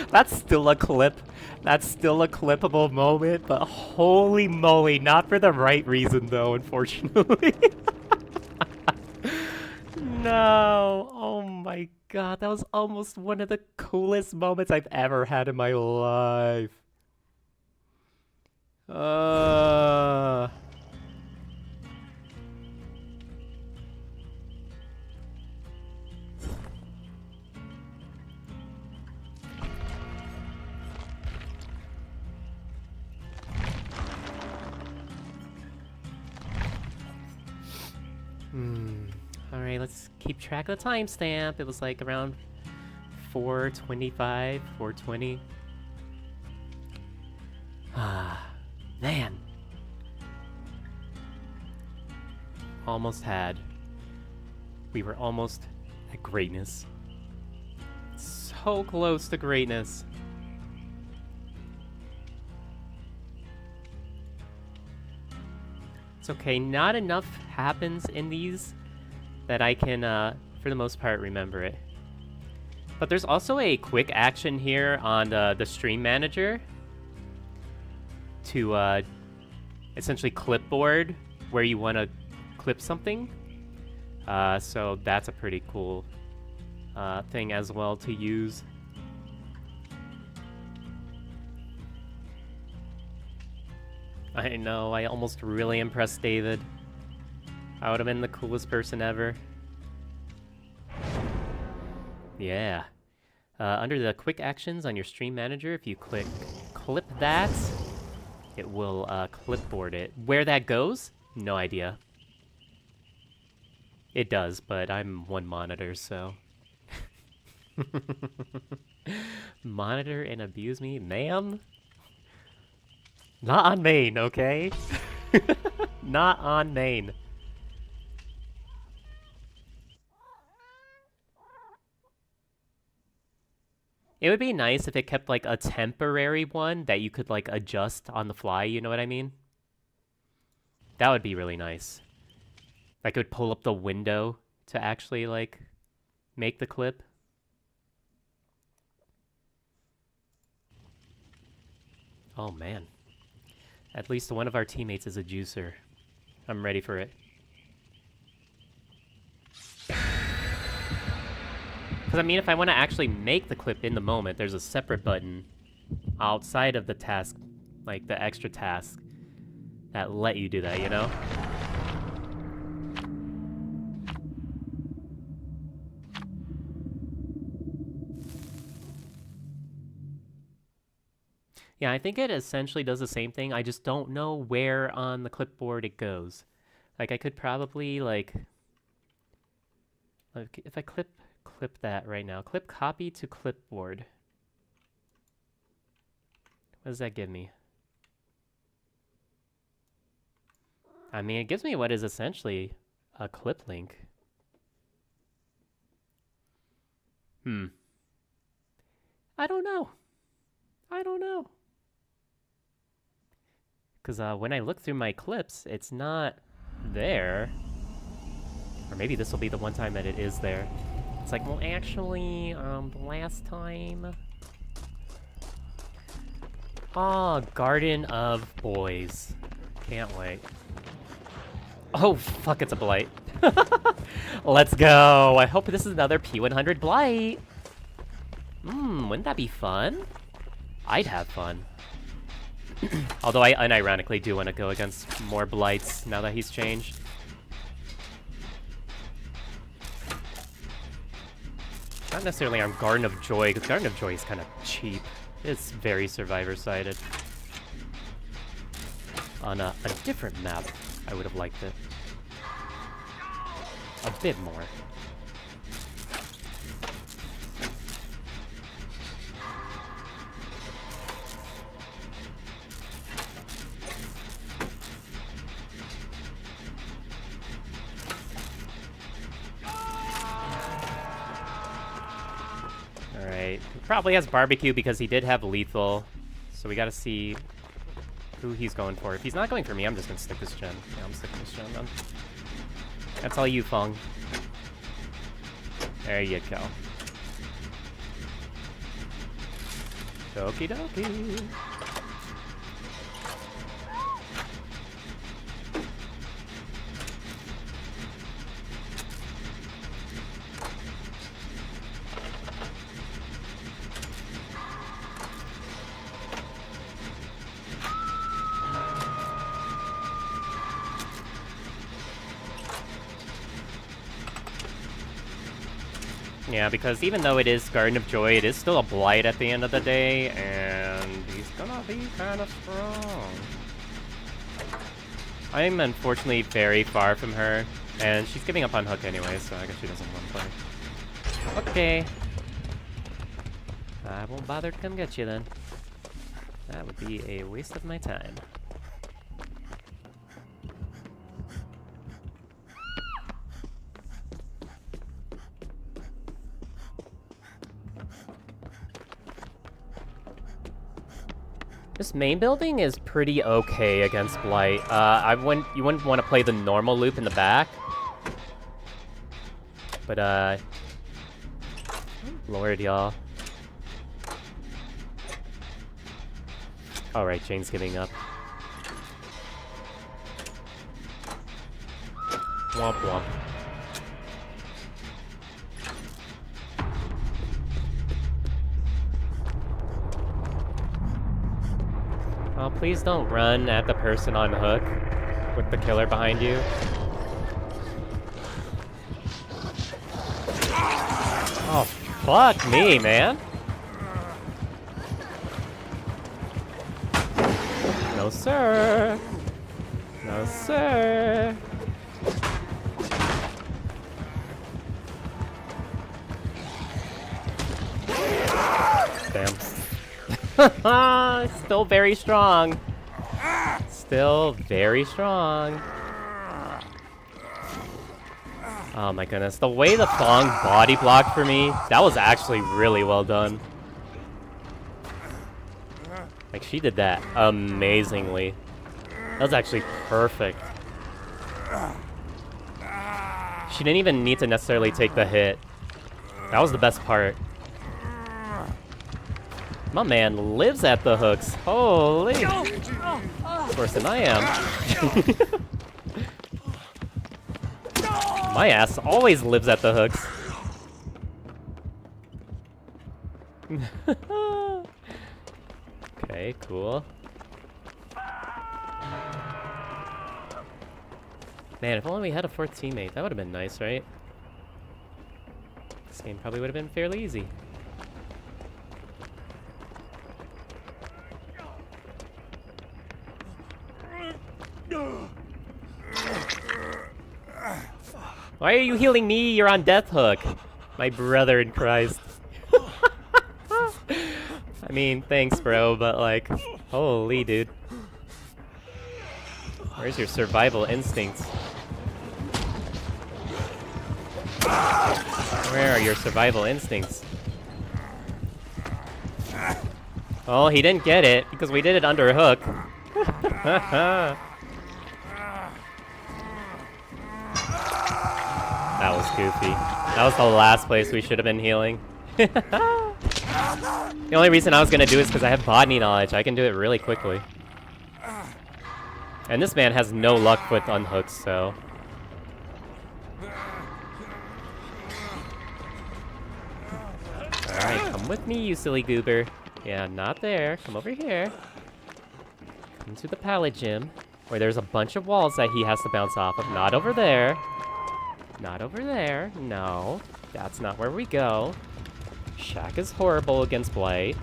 That's still a clip. That's still a clippable moment, but holy moly, not for the right reason though, unfortunately. No. Oh my god, that was almost one of the coolest moments I've ever had in my life. Alright, let's keep track of the timestamp. It was like around 4:25, 4:20. Ah, man. Almost had. We were almost at greatness. So close to greatness. It's okay, not enough happens in these that I can, for the most part, remember it. But there's also a quick action here on the stream manager to essentially clipboard where you want to clip something. So that's a pretty cool thing as well to use. I know, I almost really impressed David. I would have been the coolest person ever. Yeah. Under the quick actions on your stream manager, if you click clip that, it will clipboard it. Where that goes? No idea. It does, but I'm one monitor, so... Monitor and abuse me? Ma'am? Not on main, okay? Not on main. It would be nice if it kept like a temporary one that you could like adjust on the fly, you know what I mean? That would be really nice. I could pull up the window to actually like make the clip. Oh man. At least one of our teammates is a juicer. I'm ready for it. Because, I mean, if I want to actually make the clip in the moment, there's a separate button outside of the task, like the extra task, that let you do that, you know? Yeah, I think it essentially does the same thing. I just don't know where on the clipboard it goes. Like I could probably like if I clip that right now. Clip copy to clipboard. What does that give me? I mean, it gives me what is essentially a clip link. I don't know. I don't know. Because when I look through my clips, it's not there. Or maybe this will be the one time that it is there. It's like, well, actually, the last time... Oh, Garden of Boys. Can't wait. Oh, fuck, it's a blight. Let's go. I hope this is another P100 blight. Wouldn't that be fun? I'd have fun. Although I unironically do want to go against more blights now that he's changed. Not necessarily on Garden of Joy, because Garden of Joy is kind of cheap. It's very survivor-sided. On a different map, I would have liked it. A bit more. Alright, he probably has barbecue because he did have lethal. So we gotta see who he's going for. If he's not going for me, I'm just gonna stick this gen. Yeah, I'm sticking this gen then. That's all you, Fong. There you go. Okie dokie. Yeah, because even though it is Garden of Joy, it is still a blight at the end of the day, and he's gonna be kind of strong. I'm unfortunately very far from her, and she's giving up on Hook anyway, so I guess she doesn't want to play. Okay. I won't bother to come get you then. That would be a waste of my time. This main building is pretty okay against Blight. You wouldn't want to play the normal loop in the back. But, Lord, y'all. Alright, Jane's giving up. Womp womp. Oh, please don't run at the person on Hook with the killer behind you. Oh, fuck me, man. No, sir. No, sir. Damn. Still very strong. Still very strong. Oh my goodness. The way the Fong body blocked for me, that was actually really well done. Like, she did that amazingly. That was actually perfect. She didn't even need to necessarily take the hit. That was the best part. My man lives at the hooks. Holy. Worse than I am. My ass always lives at the hooks. Okay, cool. Man, if only we had a fourth teammate, that would have been nice, right? This game probably would have been fairly easy. Why are you healing me? You're on death hook. My brother in Christ. I mean, thanks, bro, but like, holy dude. Where's your survival instincts? Where are your survival instincts? Oh, he didn't get it because we did it under a hook. That was goofy. That was the last place we should have been healing. The only reason I was gonna do it is because I have botany knowledge. I can do it really quickly. And this man has no luck with unhooks, so... Alright, come with me, you silly goober. Yeah, not there. Come over here. Come to the pallet gym, where there's a bunch of walls that he has to bounce off of. Not over there. Not over there. No. That's not where we go. Shaq is horrible against Blight.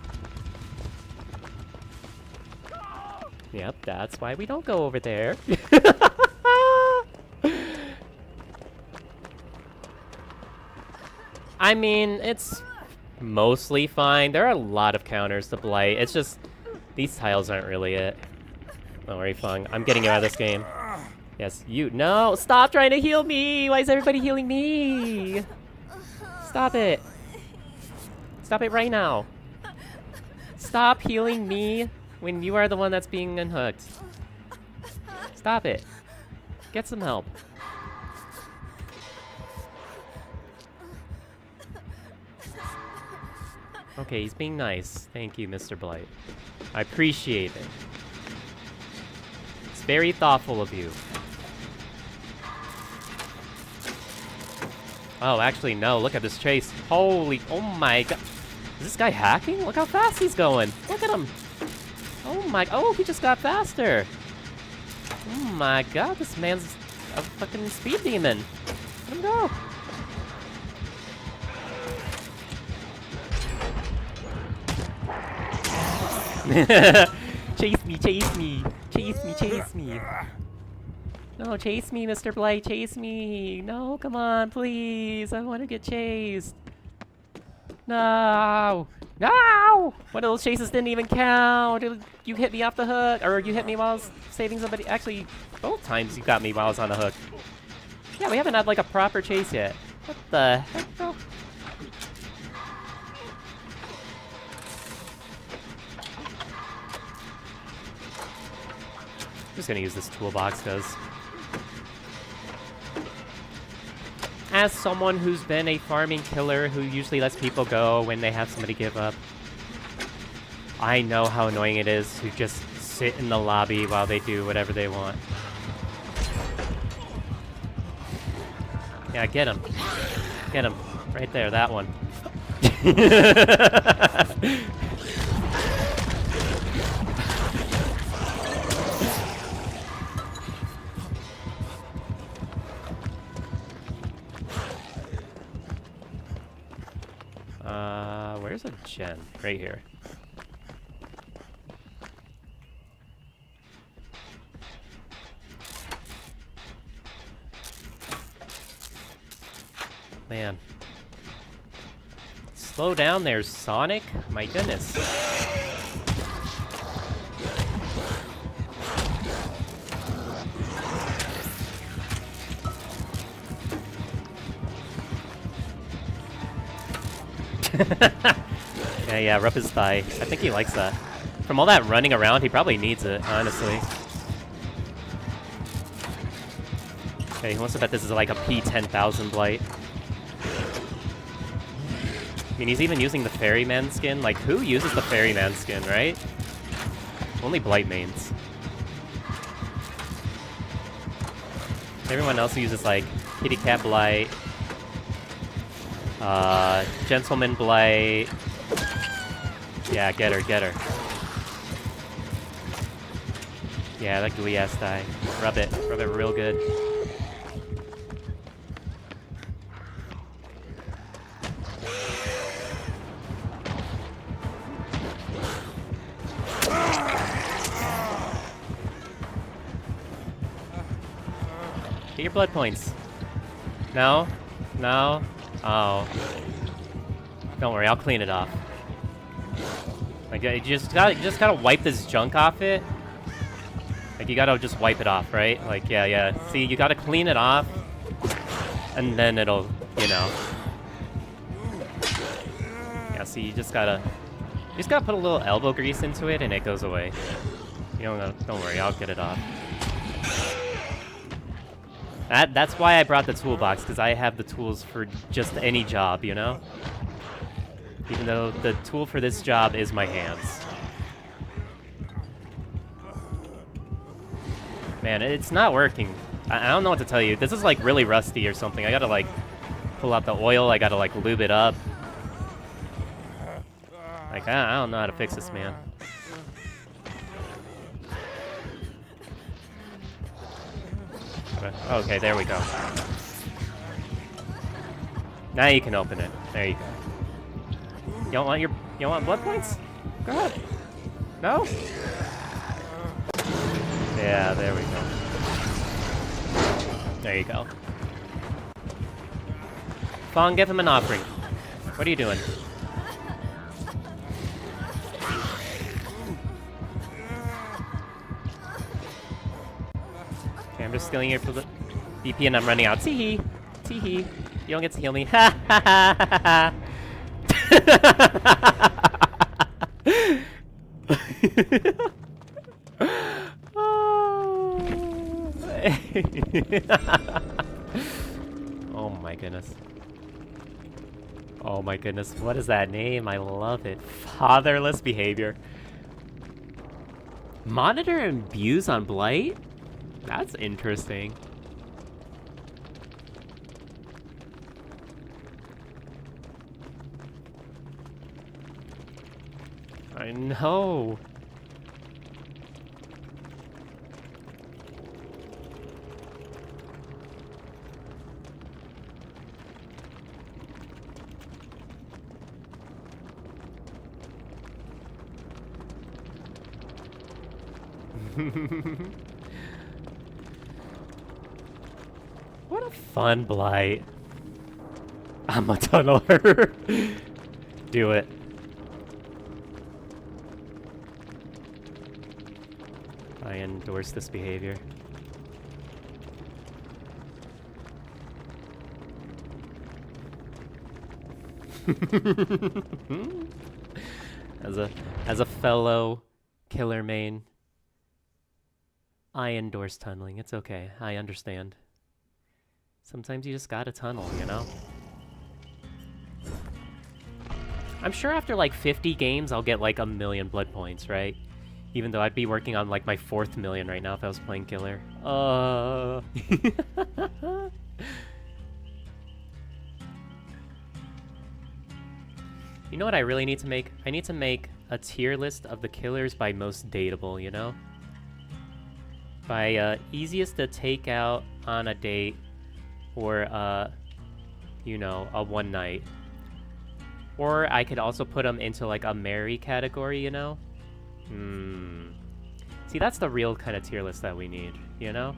Yep, that's why we don't go over there. I mean, it's mostly fine. There are a lot of counters to Blight. It's just, these tiles aren't really it. Don't worry, Fung. I'm getting you out of this game. Yes, you. No, stop trying to heal me. Why is everybody healing me? Stop it. Stop it right now. Stop healing me when you are the one that's being unhooked. Stop it. Get some help. Okay, he's being nice. Thank you, Mr. Blight. I appreciate it. It's very thoughtful of you. Oh, actually, no. Look at this chase. Holy... Oh my god. Is this guy hacking? Look how fast he's going. Look at him. Oh my... Oh, he just got faster. Oh my god. This man's a fucking speed demon. Let him go. Chase me, chase me. Chase me, chase me. No, chase me, Mr. Blight, chase me. No, come on, please. I want to get chased. No. No! One of those chases didn't even count. You hit me off the hook, or you hit me while I was saving somebody. Actually, both times you got me while I was on the hook. Yeah, we haven't had like a proper chase yet. What the heck, bro? I'm just gonna use this toolbox because as someone who's been a farming killer who usually lets people go when they have somebody give up, I know how annoying it is to just sit in the lobby while they do whatever they want. Yeah, get him. Get him. Right there, that one. Where's a gen? Right here. Man. Slow down there, Sonic. My goodness. Yeah, rub his thigh. I think he likes that. From all that running around, he probably needs it, honestly. Okay, he wants to bet this is like a P10,000 Blight. I mean, he's even using the Ferryman skin. Like, who uses the Ferryman skin, right? Only Blight mains. Everyone else uses, like, Kitty Cat Blight, Gentleman Blight. Yeah, get her, get her. Yeah, that gooey ass thigh. Rub it real good. Get your blood points. No? No? Oh. Don't worry, I'll clean it off. Like, you just gotta wipe this junk off it. Like, you gotta just wipe it off, right? Like, yeah. See, you gotta clean it off. And then it'll, you know. Yeah, see, you just gotta put a little elbow grease into it and it goes away. You don't worry, I'll get it off. That's why I brought the toolbox, because I have the tools for just any job, you know? Even though the tool for this job is my hands. Man, it's not working. I don't know what to tell you. This is like really rusty or something. I gotta like pull out the oil. I gotta like lube it up. Like, I don't know how to fix this, man. Okay, there we go. Now you can open it. There you go. You don't want blood points? Go ahead. No? Yeah, there we go. There you go. Fong, give him an offering. What are you doing? Okay, I'm just stealing your BP and I'm running out. Tee-hee. Tee-hee. You don't get to heal me. Ha ha ha ha ha. Oh my goodness. Oh my goodness, what is that name? I love it. Fatherless behavior. Monitor and views on Blight? That's interesting. I know. What a fun Blight. I'm a tunneler. Do it. I endorse this behavior. As a fellow killer main, I endorse tunneling. It's okay. I understand. Sometimes you just gotta tunnel, you know? I'm sure after like 50 games, I'll get like 1,000,000 blood points, right? Even though I'd be working on like my 4th million right now if I was playing killer. You know what I really need to make? I need to make a tier list of the killers by most dateable, you know? By easiest to take out on a date, or you know, a one night. Or I could also put them into like a marry category, you know? See, that's the real kind of tier list that we need, you know?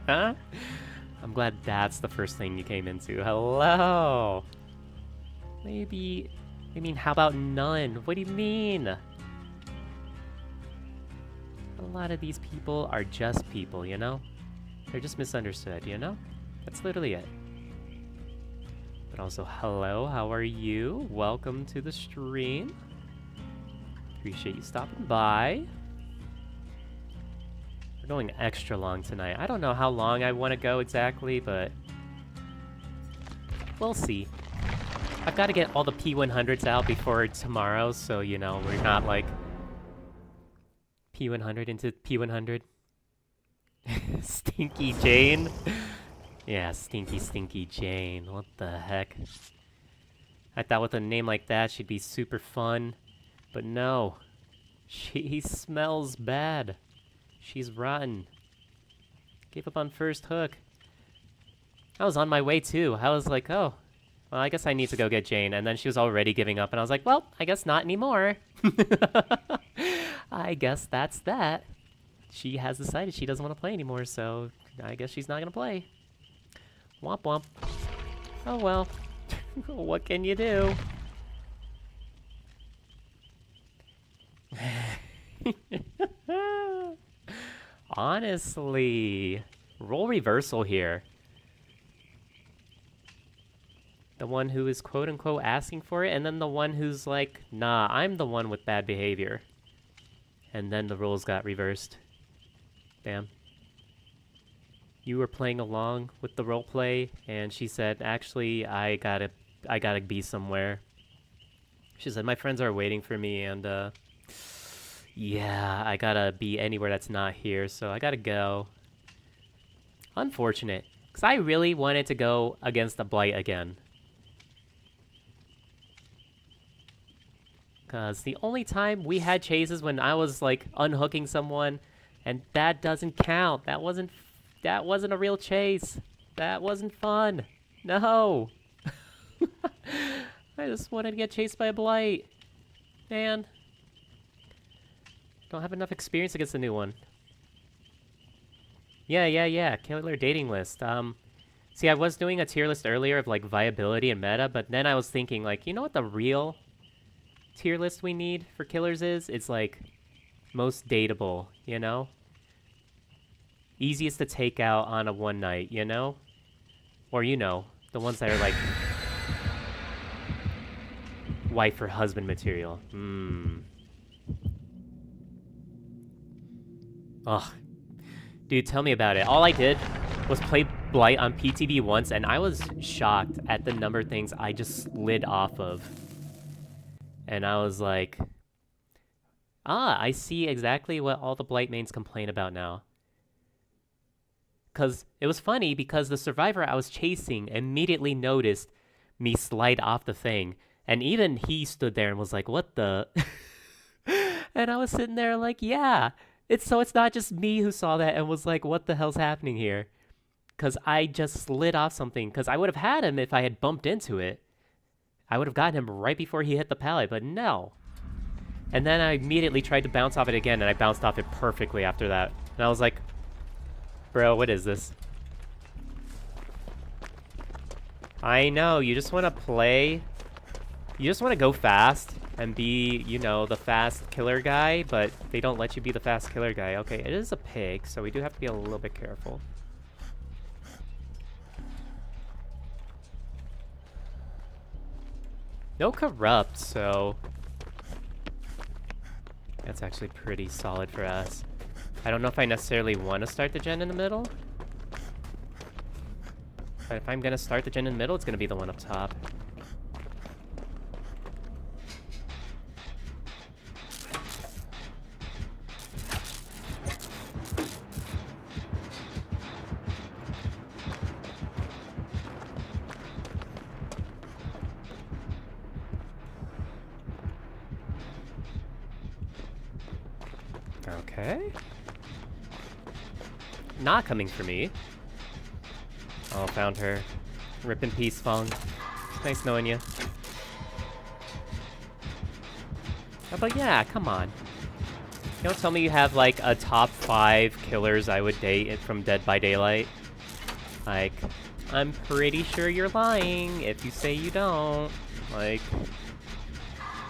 I'm glad that's the first thing you came into. Hello! Maybe... I mean, how about none? What do you mean? A lot of these people are just people, you know? They're just misunderstood, you know? That's literally it. But also, hello, how are you? Welcome to the stream. Appreciate you stopping by. We're going extra long tonight. I don't know how long I want to go exactly, but we'll see. I've got to get all the P100s out before tomorrow, so, you know, we're not like P100 into P100. Stinky Jane. Yeah, Stinky Jane. What the heck? I thought with a name like that she'd be super fun, but no. She smells bad. She's rotten. Gave up on first hook. I was on my way too. I was like, oh, Well, I guess I need to go get Jane. And then she was already giving up, and I was like, well, I guess not anymore. I guess that's that. She has decided she doesn't want to play anymore, so I guess she's not going to play. Womp womp. Oh well. What can you do? Honestly, role reversal here. The one who is quote-unquote asking for it, and then the one who's like, nah, I'm the one with bad behavior. And then the roles got reversed. Damn. You were playing along with the roleplay, and she said, actually, I gotta be somewhere. She said, my friends are waiting for me, and yeah, I gotta be anywhere that's not here, so I gotta go. Unfortunate, because I really wanted to go against the Blight again. Because the only time we had chases when I was like unhooking someone, and that doesn't count. That wasn't a real chase. That wasn't fun. No. I just wanted to get chased by a Blight. Man. Don't have enough experience against the new one. Yeah. Killer dating list. See, I was doing a tier list earlier of like viability and meta, but then I was thinking like, you know what the real tier list we need for killers is? It's like most dateable, you know? Easiest to take out on a one night, you know? Or you know, the ones that are like wife or husband material. Ugh. Dude, tell me about it. All I did was play Blight on PTB once, and I was shocked at the number of things I just slid off of. And I was like, I see exactly what all the Blight mains complain about now. Because it was funny, because the survivor I was chasing immediately noticed me slide off the thing. And even he stood there and was like, what the? And I was sitting there like, yeah. It's not just me who saw that and was like, what the hell's happening here? Because I just slid off something. Because I would have had him if I had bumped into it. I would have gotten him right before he hit the pallet, but no. And then I immediately tried to bounce off it again, and I bounced off it perfectly after that. And I was like, bro, what is this? I know, you just want to play. You just want to go fast and be, you know, the fast killer guy, but they don't let you be the fast killer guy. Okay, it is a pig, so we do have to be a little bit careful. No corrupt, so that's actually pretty solid for us. I don't know if I necessarily want to start the gen in the middle. But if I'm going to start the gen in the middle, it's going to be the one up top. Okay. Not coming for me. Oh, found her. Rip in peace, Fong. Nice knowing you. Oh, but yeah, come on. You don't tell me you have like a top 5 killers I would date from Dead by Daylight. Like, I'm pretty sure you're lying if you say you don't. Like,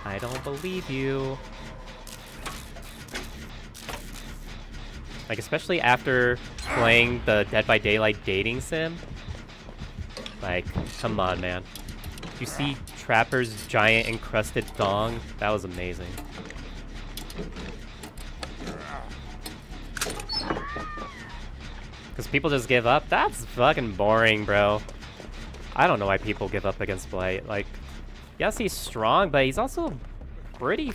I don't believe you. Like, especially after playing the Dead by Daylight dating sim. Like, come on, man. You see Trapper's giant encrusted thong? That was amazing. Because people just give up? That's fucking boring, bro. I don't know why people give up against Blight. Like, yes, he's strong, but he's also pretty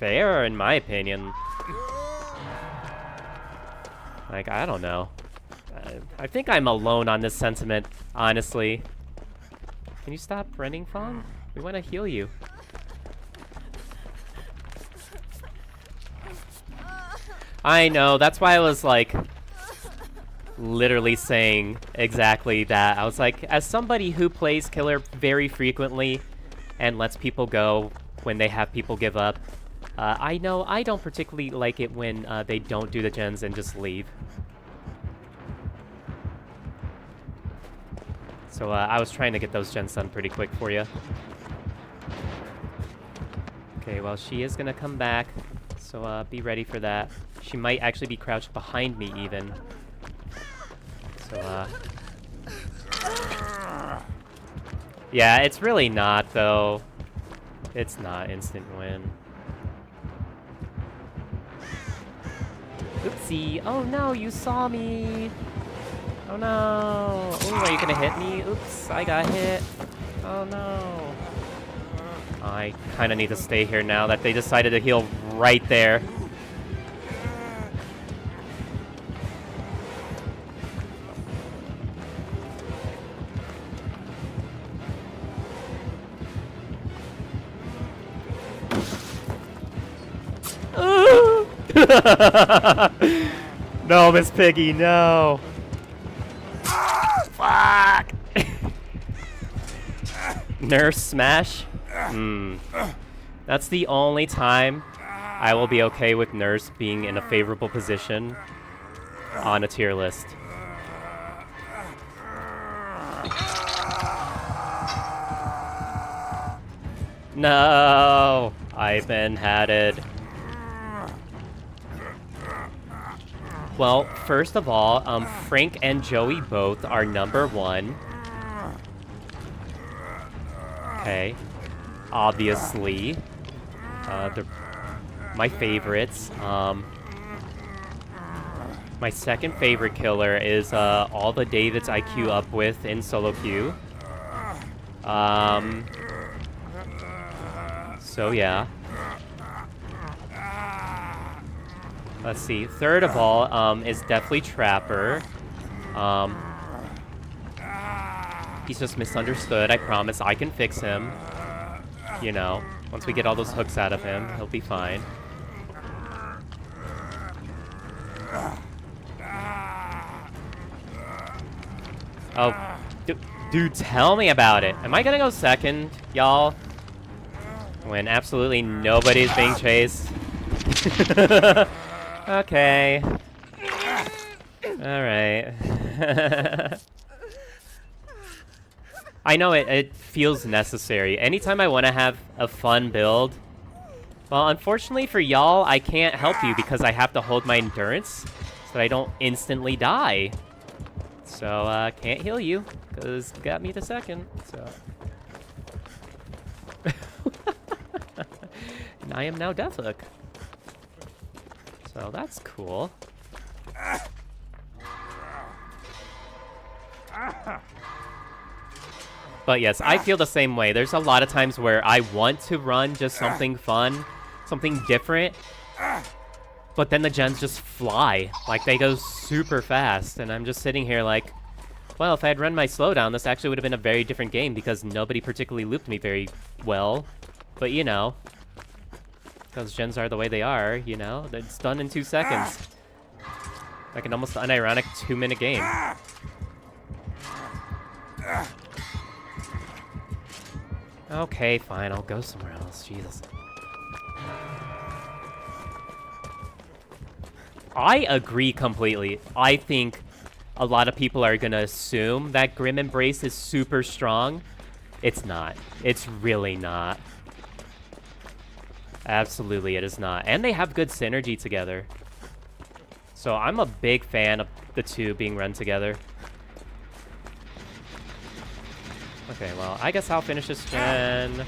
fair, in my opinion. Like, I don't know. I think I'm alone on this sentiment, honestly. Can you stop running, Fong? We want to heal you. I know, that's why I was like... literally saying exactly that. I was like, as somebody who plays killer very frequently and lets people go when they have people give up, I know I don't particularly like it when they don't do the gens and just leave. So I was trying to get those gens done pretty quick for you. Okay, well, she is gonna come back, so be ready for that. She might actually be crouched behind me even. So yeah, it's really not though. It's not instant win. Oopsie. Oh no, you saw me. Oh no. Oh, are you gonna hit me? Oops, I got hit. Oh no. I kind of need to stay here now that they decided to heal right there. No, Miss Piggy, no. Fuck. Nurse smash? That's the only time I will be okay with Nurse being in a favorable position on a tier list. No, I've been hatted. Well, first of all, Frank and Joey both are #1. Okay. Obviously. They're my favorites. My second favorite killer is all the Davids I queue up with in solo queue. So yeah. Let's see. Third of all, is definitely Trapper. He's just misunderstood. I promise I can fix him. You know, once we get all those hooks out of him, he'll be fine. Oh, dude, tell me about it. Am I gonna go second, y'all? When absolutely nobody's being chased? Okay. Alright. I know it feels necessary. Anytime I want to have a fun build, well, unfortunately for y'all, I can't help you because I have to hold my endurance so that I don't instantly die. So, can't heal you, because you got me the second, so. And I am now Deathhook. So that's cool. But yes, I feel the same way. There's a lot of times where I want to run just something fun, something different, but then the gens just fly. Like, they go super fast, and I'm just sitting here like, well, if I had run my slowdown, this actually would have been a very different game because nobody particularly looped me very well. But, you know, because gens are the way they are, you know, it's done in 2 seconds. Like an almost unironic 2-minute game. Okay, fine, I'll go somewhere else. Jesus. I agree completely. I think a lot of people are gonna assume that Grim Embrace is super strong. It's not. It's really not. Absolutely, it is not. And they have good synergy together. So I'm a big fan of the two being run together. Okay, well, I guess I'll finish this gen.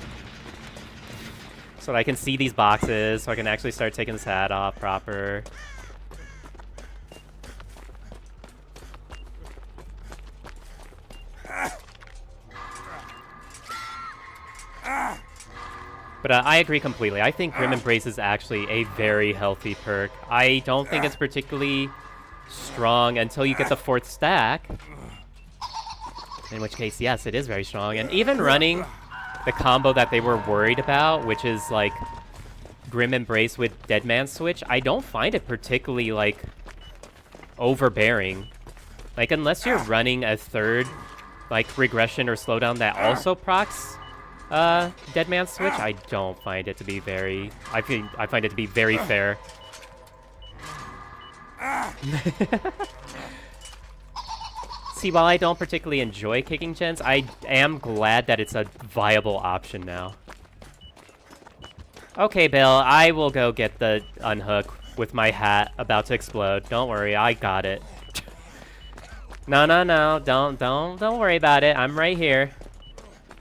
So that I can see these boxes, so I can actually start taking this hat off proper. But I agree completely. I think Grim Embrace is actually a very healthy perk. I don't think it's particularly strong until you get the 4th stack. In which case, yes, it is very strong. And even running the combo that they were worried about, which is like Grim Embrace with Dead Man Switch, I don't find it particularly like overbearing. Like, unless you're running a third, like, regression or slowdown that also procs Dead Man Switch, I don't find it to be very... I find it to be very fair. See, while I don't particularly enjoy kicking gens, I am glad that it's a viable option now. Okay, Bill, I will go get the unhook with my hat about to explode. Don't worry, I got it. No, don't worry about it. I'm right here.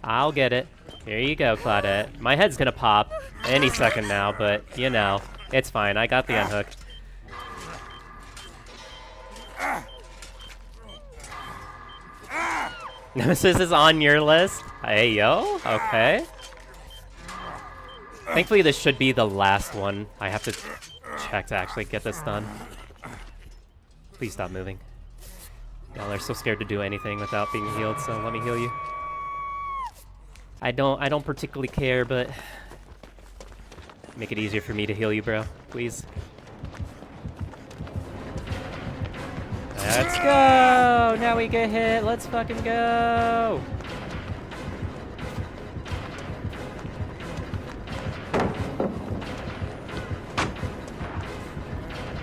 I'll get it. Here you go, Claudette. My head's gonna pop any second now, but, you know, it's fine. I got the unhook. Nemesis is on your list? Hey, yo? Okay. Thankfully, this should be the last one. I have to check to actually get this done. Please stop moving. Y'all are so scared to do anything without being healed, so let me heal you. I don't particularly care, but make it easier for me to heal you, bro. Please. Let's go! Now we get hit. Let's fucking go!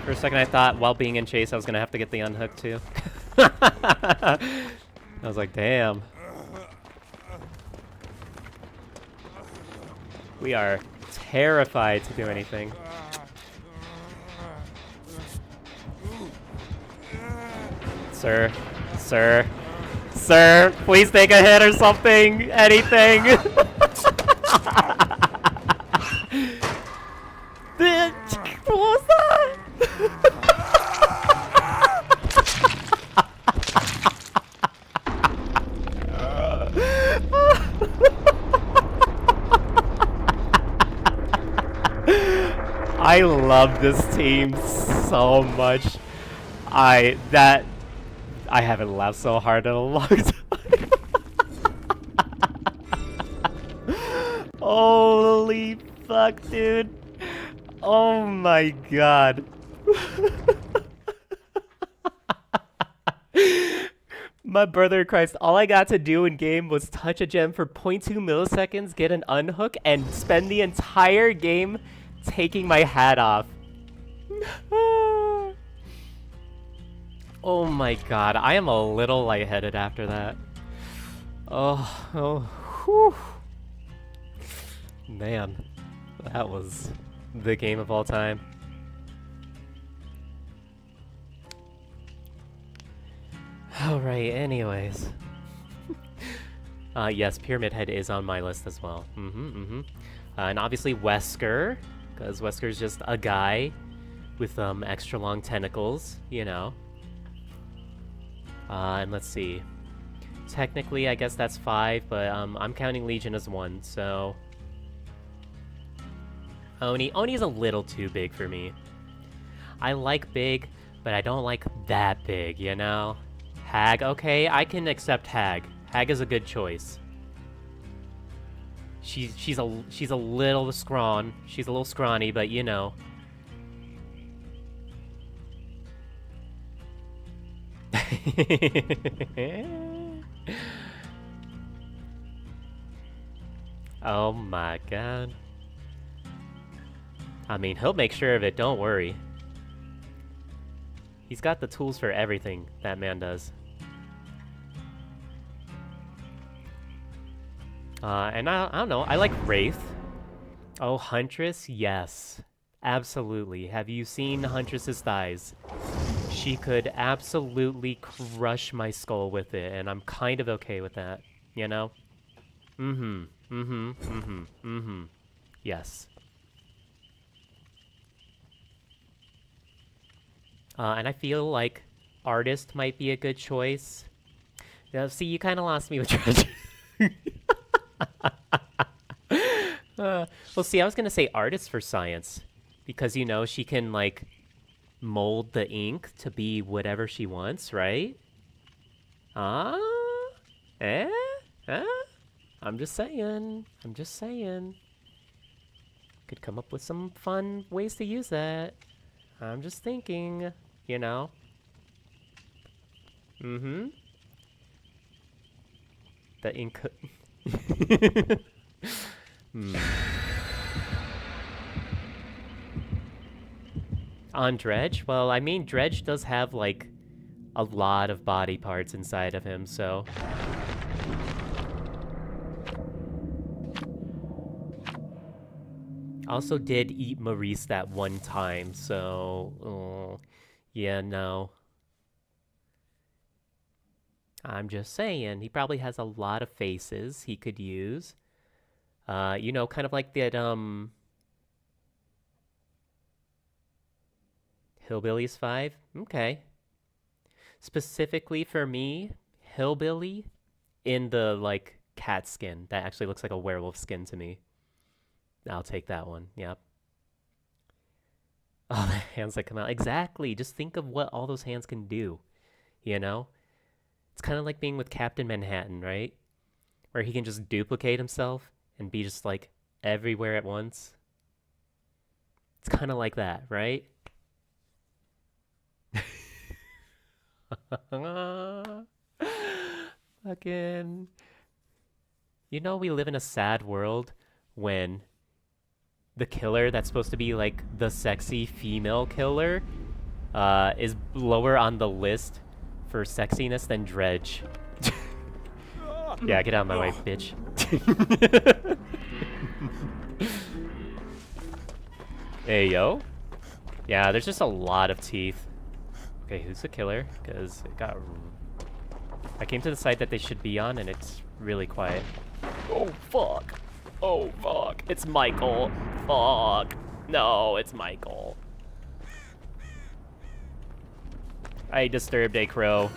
For a second I thought while being in chase I was gonna have to get the unhook too. I was like, damn. We are terrified to do anything. Sir, sir, sir, please take a hit or something, anything. What was that? I love this team so much. I haven't laughed so hard in a long time. Holy fuck, dude. Oh my god. My brother in Christ, all I got to do in game was touch a gem for 0.2 milliseconds, get an unhook, and spend the entire game taking my hat off. Oh my god, I am a little lightheaded after that. Oh, whew. Man, that was the game of all time. Alright, anyways. Yes, Pyramid Head is on my list as well. And obviously Wesker, because Wesker's just a guy with extra long tentacles, you know. And let's see. Technically, I guess that's 5, but I'm counting Legion as 1, so... Oni's a little too big for me. I like big, but I don't like that big, you know? Hag, okay, I can accept Hag. Hag is a good choice. She's a little scrawn. She's a little scrawny, but you know. Oh my god. I mean, he'll make sure of it, don't worry. He's got the tools for everything, that man does. And I don't know, I like Wraith. Oh, Huntress? Yes. Absolutely. Have you seen Huntress's thighs? She could absolutely crush my skull with it, and I'm kind of okay with that, you know? Yes. And I feel like Artist might be a good choice. Now, see, you kind of lost me with Treasure. Well, see, I was gonna say Artist for Science. Because, you know, she can, like, mold the ink to be whatever she wants, right? Eh? I'm just saying. Could come up with some fun ways to use that. I'm just thinking, you know. Mm-hmm. The ink. On Dredge? Well, I mean, Dredge does have, like, a lot of body parts inside of him, so... Also did eat Maurice that one time, so... yeah, no. I'm just saying, he probably has a lot of faces he could use. You know, kind of like that, Hillbillies 5? Okay. Specifically for me, Hillbilly in the, like, cat skin. That actually looks like a werewolf skin to me. I'll take that one, yep. Oh, the hands that come out. Exactly, just think of what all those hands can do, you know? It's kind of like being with Captain Manhattan, right? Where he can just duplicate himself and be just, like, everywhere at once. It's kind of like that, right? Fucking. You know, we live in a sad world when the killer that's supposed to be like the sexy female killer is lower on the list for sexiness than Dredge. Yeah, get out of my way, bitch. Hey, yo. Yeah, there's just a lot of teeth. Okay, who's the killer? Because it got... I came to the site that they should be on, and it's really quiet. Oh, fuck. Oh, fuck. It's Michael. Fuck. No, it's Michael. I disturbed a crow.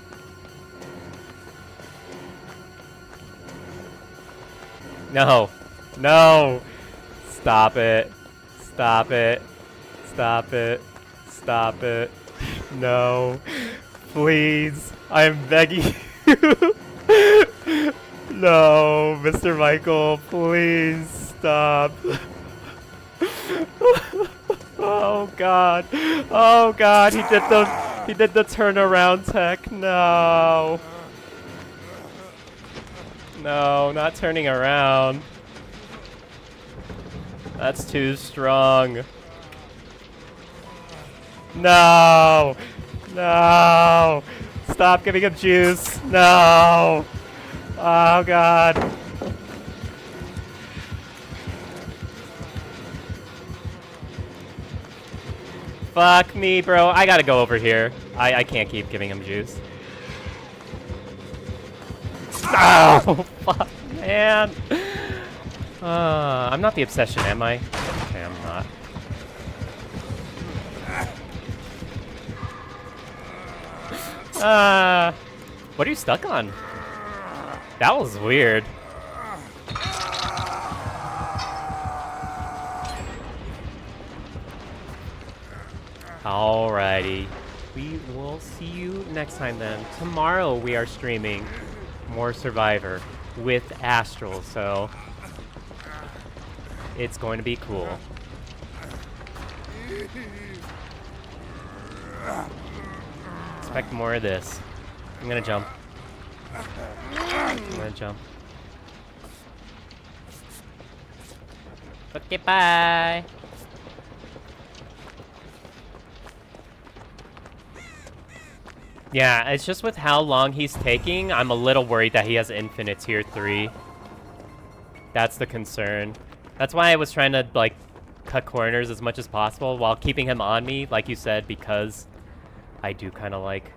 No. No. Stop it. Stop it. Stop it. Stop it. No. Please. I'm begging you. No, Mr. Michael, please stop. Oh god. Oh god, he did the turnaround tech. No. No, not turning around. That's too strong. No. No. Stop giving him juice. No. Oh god. Fuck me, bro. I gotta go over here. I can't keep giving him juice. Oh, fuck, man. I'm not the obsession, am I? Okay, I'm not. What are you stuck on? That was weird. Alrighty. We will see you next time then. Tomorrow we are streaming more Survivor with Astral, so it's going to be cool. Expect more of this. I'm gonna jump. I'm gonna jump. Okay, bye. Yeah, it's just with how long he's taking, I'm a little worried that he has infinite tier 3. That's the concern. That's why I was trying to, like, cut corners as much as possible while keeping him on me, like you said, because I do kind of like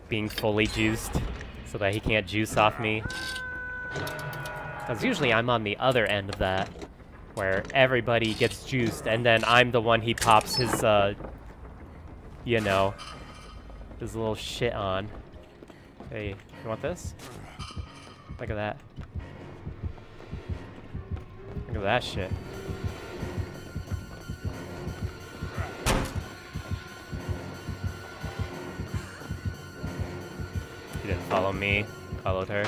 being fully juiced so that he can't juice off me. Because usually I'm on the other end of that, where everybody gets juiced and then I'm the one he pops his, you know, his little shit on. Hey, you want this? Look at that. Look at that shit. He didn't follow me. Followed her.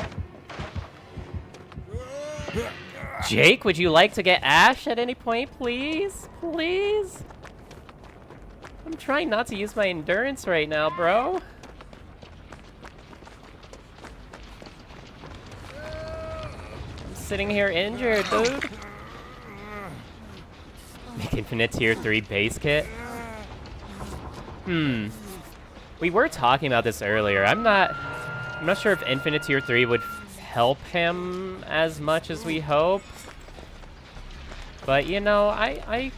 Jake, would you like to get Ash at any point, please? Please? I'm trying not to use my endurance right now, bro. just sitting here injured, dude. Make infinite tier 3 base kit. We were talking about this earlier. I'm not sure if infinite tier 3 would help him as much as we hope. But you know, I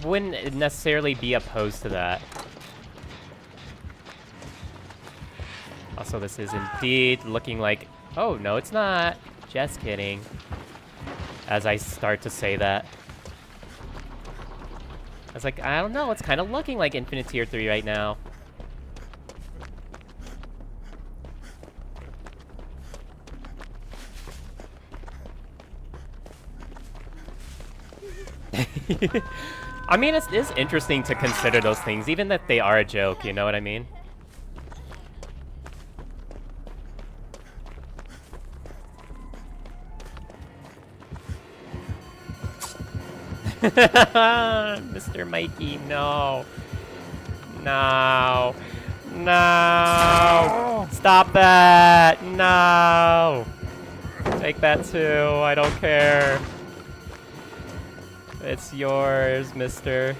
wouldn't necessarily be opposed to that. Also, this is indeed looking like... Oh, no, it's not. Just kidding. As I start to say that. I was like, I don't know. It's kind of looking like Infinite Tier 3 right now. I mean, it is interesting to consider those things, even if they are a joke, you know what I mean? Mr. Mikey, no. No. No. Stop that. No. Take that too. I don't care. It's yours, mister.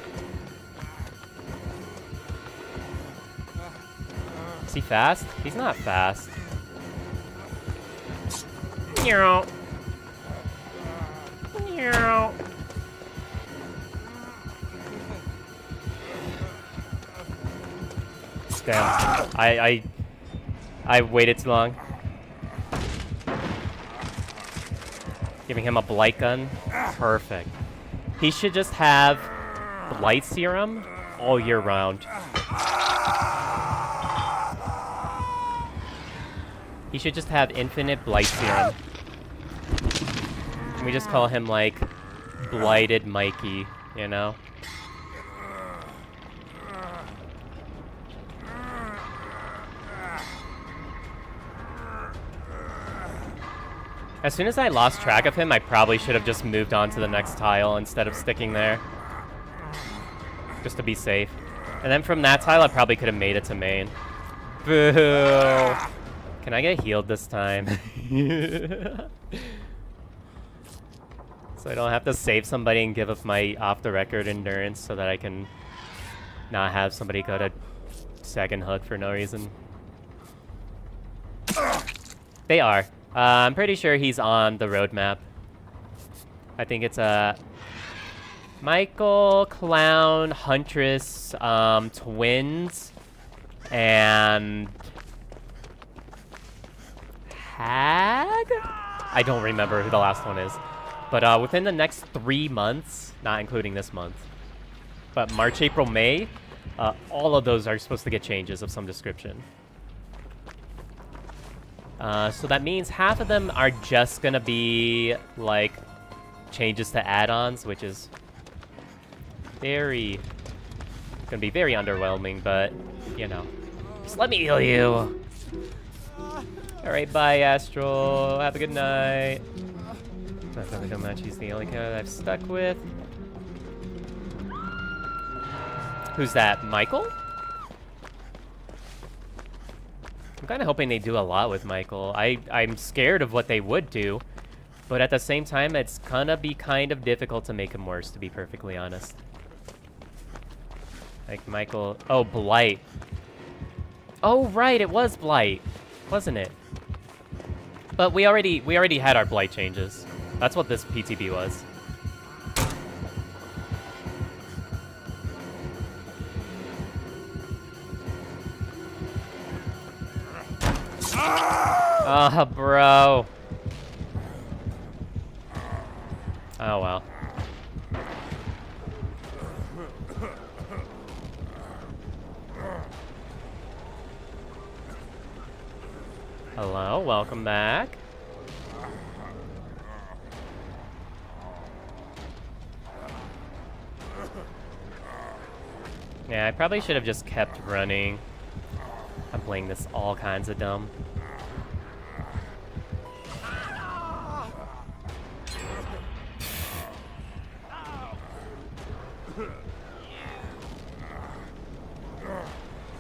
Is he fast? He's not fast. Meow. Meow. Damn. I waited too long. Giving him a blight gun. Perfect. He should just have blight serum all year round. He should just have infinite blight serum. We just call him like Blighted Mikey, you know? As soon as I lost track of him, I probably should have just moved on to the next tile instead of sticking there. Just to be safe. And then from that tile, I probably could have made it to main. Boo! Can I get healed this time? So I don't have to save somebody and give up my off-the-record endurance so that I can not have somebody go to second HUD for no reason. They are. I'm pretty sure he's on the roadmap. I think it's Michael, Clown, Huntress, Twins, and Hag? I don't remember who the last one is. But within the next 3 months, not including this month, but March, April, May, all of those are supposed to get changes of some description. So that means half of them are just gonna be, like, changes to add-ons, which is gonna be very underwhelming, but, you know. Just let me heal you! Alright, bye, Astral. Have a good night. I probably don't match. He's the only character I've stuck with. Who's that? Michael? I'm kind of hoping they do a lot with Michael. I'm scared of what they would do, but at the same time, it's gonna be kind of difficult to make him worse, to be perfectly honest. Like Michael... Oh, Blight. Oh, right, it was Blight, wasn't it? But we already had our Blight changes. That's what this PTB was. Ah, bro. Oh, well. Hello, welcome back. Yeah, I probably should have just kept running. I'm playing this all kinds of dumb.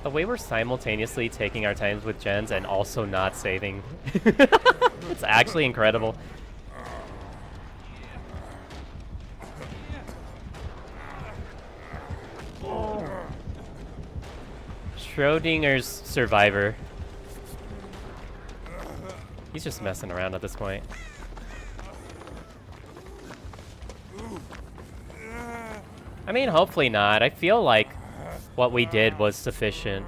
The way we're simultaneously taking our times with gens and also not saving. It's actually incredible. Schrodinger's survivor. He's just messing around at this point. I mean, hopefully not. I feel like what we did was sufficient.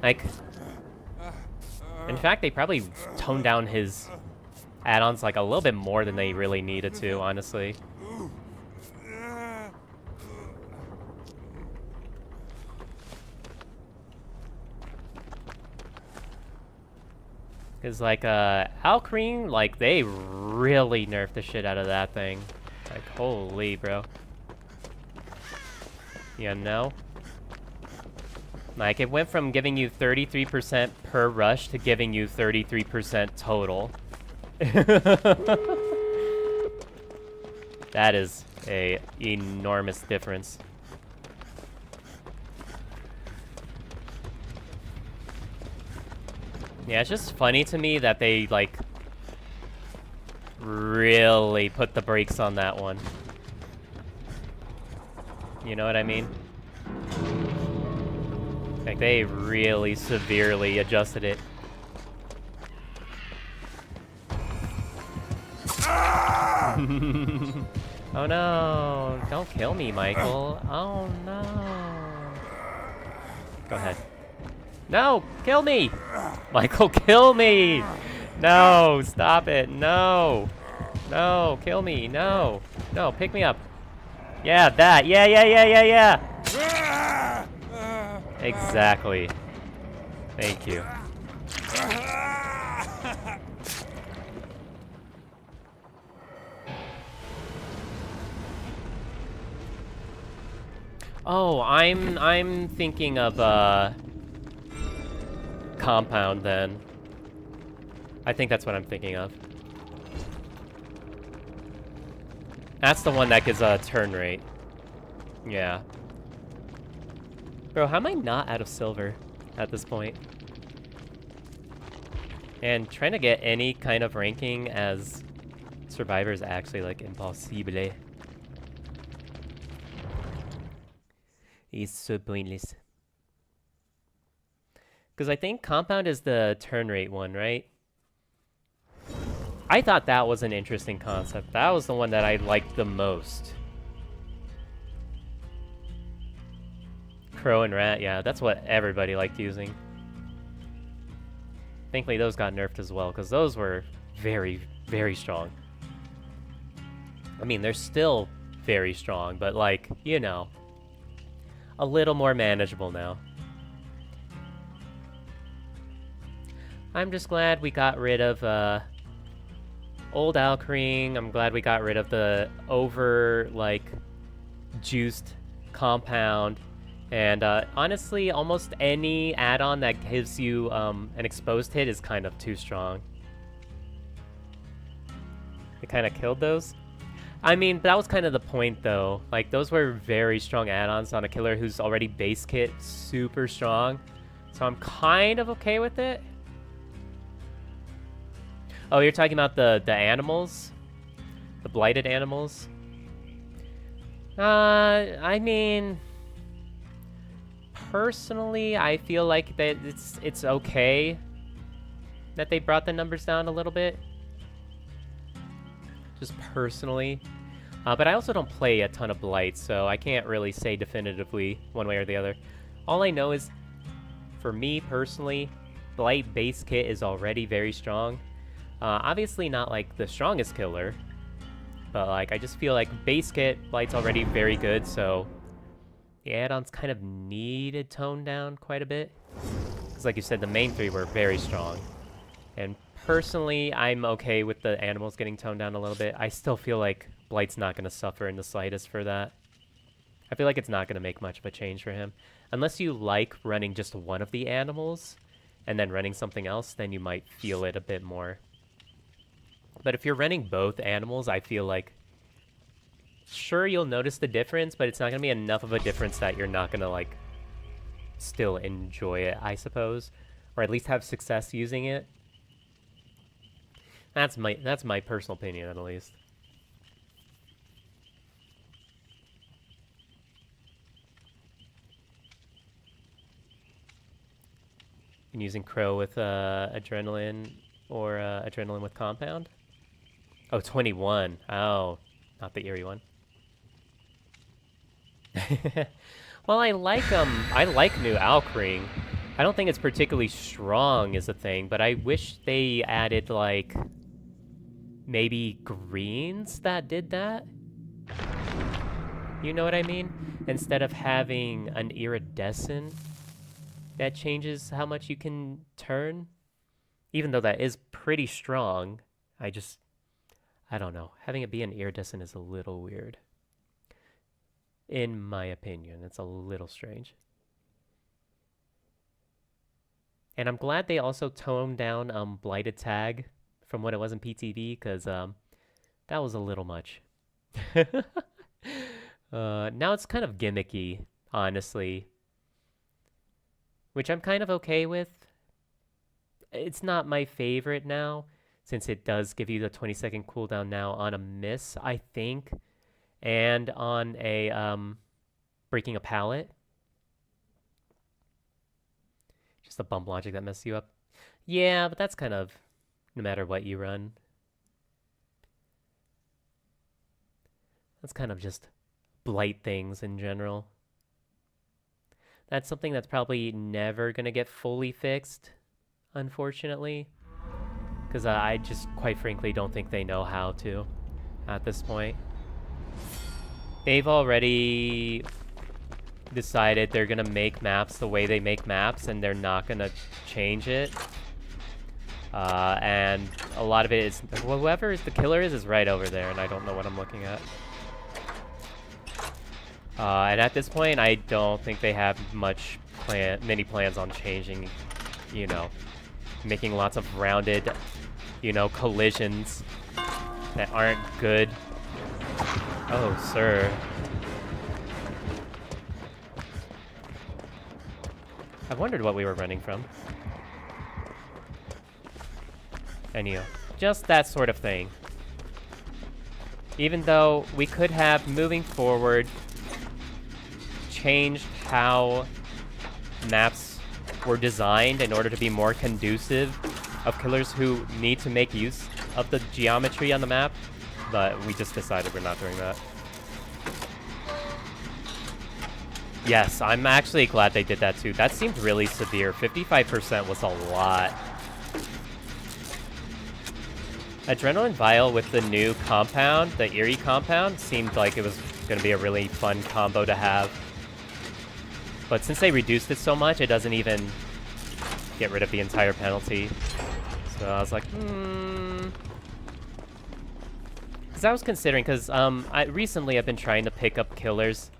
Like, in fact, they probably toned down his add-ons like a little bit more than they really needed to, honestly. Because, like, Alcrene, like, they really nerfed the shit out of that thing. Like, holy, bro. You know? Like, it went from giving you 33% per rush to giving you 33% total. That is a enormous difference. Yeah, it's just funny to me that they, like, really put the brakes on that one. You know what I mean? Like, they really severely adjusted it. Oh no! Don't kill me, Michael. Oh no! Go ahead. No! Kill me! Michael, kill me! No! Stop it! No! No! Kill me! No! No! Pick me up! Yeah, that! Yeah, yeah, yeah, yeah, yeah! Exactly. Thank you. Oh, I'm thinking of Compound then. I think that's what I'm thinking of. That's the one that gives a turn rate. Yeah. Bro, how am I not out of silver at this point? And trying to get any kind of ranking as survivor is actually like impossible. It's so pointless. Because I think Compound is the turn rate one, right? I thought that was an interesting concept. That was the one that I liked the most. Crow and Rat, yeah, that's what everybody liked using. Thankfully, those got nerfed as well, because those were very, very strong. I mean, they're still very strong, but like, you know, a little more manageable now. I'm just glad we got rid of old Alcrene. I'm glad we got rid of the over, like, juiced Compound. And honestly, almost any add-on that gives you an exposed hit is kind of too strong. It kind of killed those. I mean, that was kind of the point, though. Like, those were very strong add-ons on a killer who's already base kit super strong. So I'm kind of okay with it. Oh, you're talking about the animals? The blighted animals? I mean, personally, I feel like that it's okay that they brought the numbers down a little bit. Just personally. But I also don't play a ton of blight, so I can't really say definitively one way or the other. All I know is, for me personally, blight base kit is already very strong. Obviously not like the strongest killer, but like I just feel like base kit blight's already very good, so the add-ons kind of needed toned down quite a bit. Because like you said, the main three were very strong. And personally, I'm okay with the animals getting toned down a little bit. I still feel like blight's not going to suffer in the slightest for that. I feel like it's not going to make much of a change for him. Unless you like running just one of the animals and then running something else, then you might feel it a bit more. But if you're running both animals, I feel like, sure, you'll notice the difference, but it's not going to be enough of a difference that you're not going to, like, still enjoy it, I suppose. Or at least have success using it. That's my personal opinion, at least. And using Crow with adrenaline or adrenaline with compound. Oh, 21. Oh, not the eerie one. Well, I like new Alkring. I don't think it's particularly strong as a thing, but I wish they added like maybe greens that did that. You know what I mean? Instead of having an iridescent that changes how much you can turn. Even though that is pretty strong, I don't know. Having it be an iridescent is a little weird. In my opinion, it's a little strange. And I'm glad they also toned down Blighted Tag from what it was in PTV, because that was a little much. Now it's kind of gimmicky, honestly. Which I'm kind of okay with. It's not my favorite now, since it does give you the 20-second cooldown now on a miss, I think. And on a breaking a pallet. Just the bump logic that messes you up. Yeah, but that's kind of no matter what you run. That's kind of just blight things in general. That's something that's probably never going to get fully fixed, unfortunately. Because I just, quite frankly, don't think they know how to at this point. They've already decided they're going to make maps the way they make maps, and they're not going to change it. And a lot of it is, whoever the killer is right over there, and I don't know what I'm looking at. And at this point, I don't think they have many plans on changing, you know, making lots of rounded, you know, collisions that aren't good. Oh, sir. I wondered what we were running from. Anyhow, just that sort of thing. Even though we could have, moving forward, changed how maps were designed in order to be more conducive of killers who need to make use of the geometry on the map, but we just decided we're not doing that. Yes, I'm actually glad they did that too. That seemed really severe. 55% was a lot. Adrenaline Vial with the new compound, the Eerie compound, seemed like it was going to be a really fun combo to have. But since they reduced it so much, it doesn't even get rid of the entire penalty. So I was like, Because I was considering, because recently I've been trying to pick up killers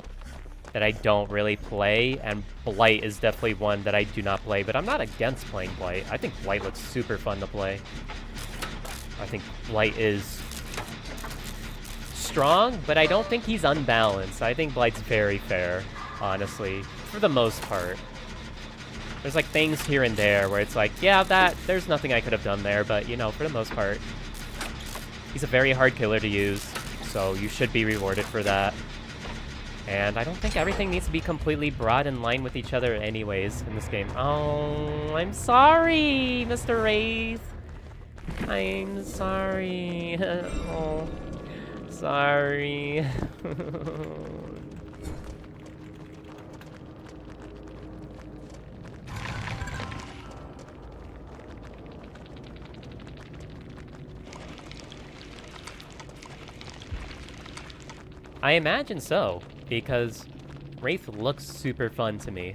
that I don't really play, and Blight is definitely one that I do not play, but I'm not against playing Blight. I think Blight looks super fun to play. I think Blight is strong, but I don't think he's unbalanced. I think Blight's very fair, honestly, for the most part. There's like things here and there where it's like, yeah, there's nothing I could have done there, but you know, for the most part, he's a very hard killer to use, so you should be rewarded for that. And I don't think everything needs to be completely brought in line with each other anyways in this game. Oh, I'm sorry, Mr. Wraith. I'm sorry. Oh, sorry. I imagine so, because Wraith looks super fun to me.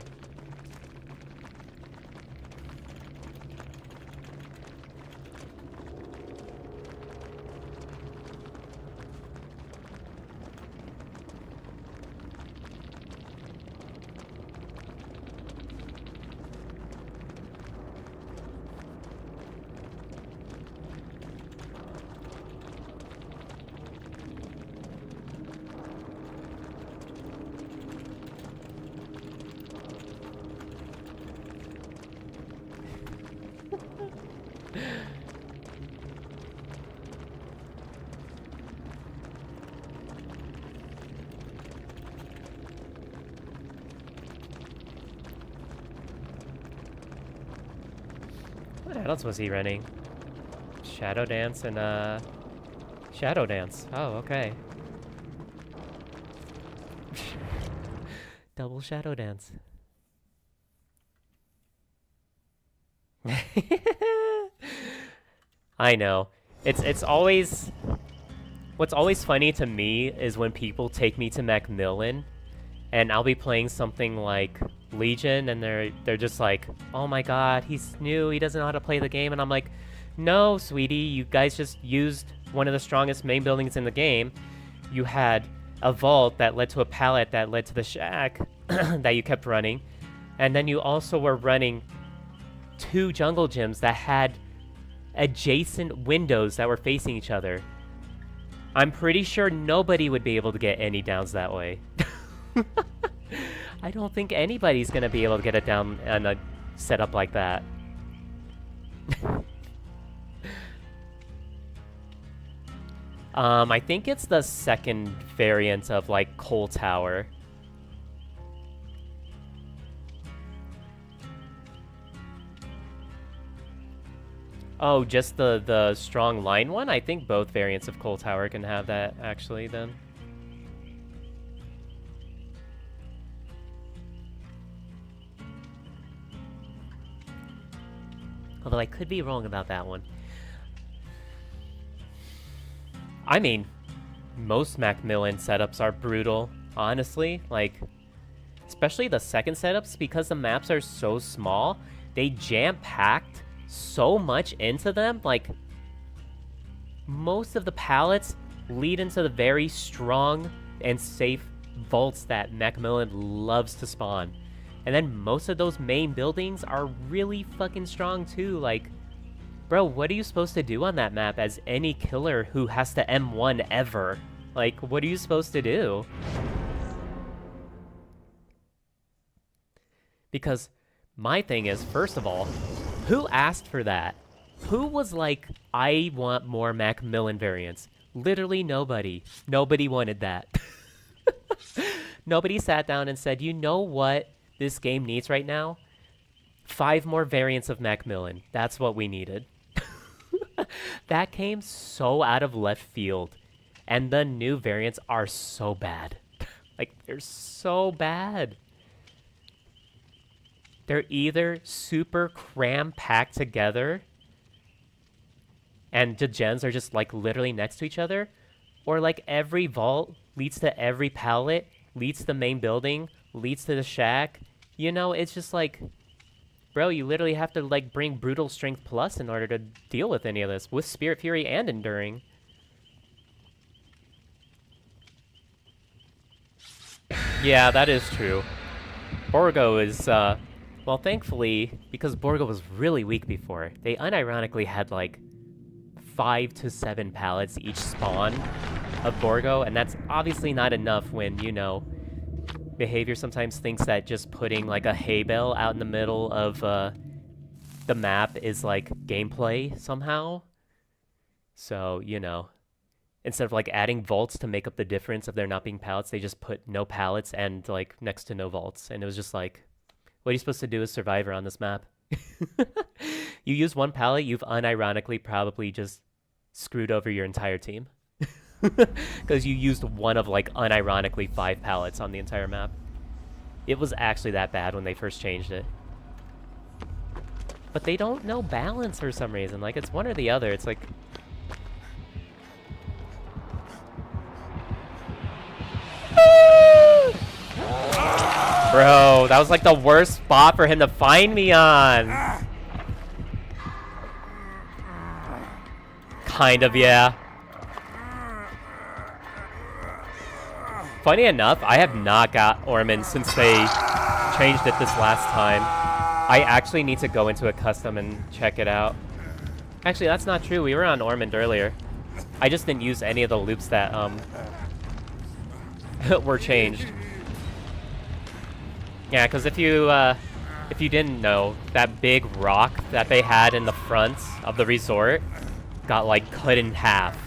What else was he running? Shadow Dance and, Shadow Dance. Oh, okay. Double Shadow Dance. I know. It's always... What's always funny to me is when people take me to Macmillan and I'll be playing something like Legion and they're just like, "Oh my god, he's new, he doesn't know how to play the game." And I'm like, "No, sweetie, you guys just used one of the strongest main buildings in the game. You had a vault that led to a pallet that led to the shack that you kept running. And then you also were running 2 jungle gyms that had adjacent windows that were facing each other. I'm pretty sure nobody would be able to get any downs that way." I don't think anybody's gonna be able to get it down on a setup like that. I think it's the second variant of, like, Coal Tower. Oh, just the strong line one? I think both variants of Coal Tower can have that, actually, then. Although I could be wrong about that one. I mean, most Macmillan setups are brutal, honestly. Like, especially the second setups, because the maps are so small, they jam-packed so much into them. Like, most of the pallets lead into the very strong and safe vaults that Macmillan loves to spawn. And then most of those main buildings are really fucking strong too. Like, bro, what are you supposed to do on that map as any killer who has to M1 ever? Like, what are you supposed to do? Because my thing is, first of all, who asked for that? Who was like, "I want more Macmillan variants"? Literally nobody. Nobody wanted that. Nobody sat down and said, "You know what this game needs right now? 5 more variants of Macmillan. That's what we needed." That came so out of left field. And the new variants are so bad. Like, they're so bad. They're either super cram-packed together and the gens are just, like, literally next to each other, or, like, every vault leads to every pallet, leads to the main building, leads to the shack. You know, it's just like, bro, you literally have to, like, bring Brutal Strength Plus in order to deal with any of this, with Spirit Fury and Enduring. Yeah, that is true. Borgo is, well, thankfully, because Borgo was really weak before, they unironically had, like, 5 to 7 pallets each spawn of Borgo, and that's obviously not enough when, you know, behavior sometimes thinks that just putting, like, a hay bale out in the middle of the map is, like, gameplay somehow. So, you know, instead of, like, adding vaults to make up the difference of there not being pallets, they just put no pallets and, like, next to no vaults. And it was just like, what are you supposed to do as Survivor on this map? You use one pallet, you've unironically probably just screwed over your entire team. Because you used one of, like, unironically 5 pallets on the entire map. It was actually that bad when they first changed it. But they don't know balance for some reason. Like, it's one or the other. It's like... Bro, that was, like, the worst spot for him to find me on. Kind of, yeah. Funny enough, I have not got Ormond since they changed it this last time. I actually need to go into a custom and check it out. Actually, that's not true. We were on Ormond earlier. I just didn't use any of the loops that were changed. Yeah, because if you didn't know, that big rock that they had in the front of the resort got, like, cut in half.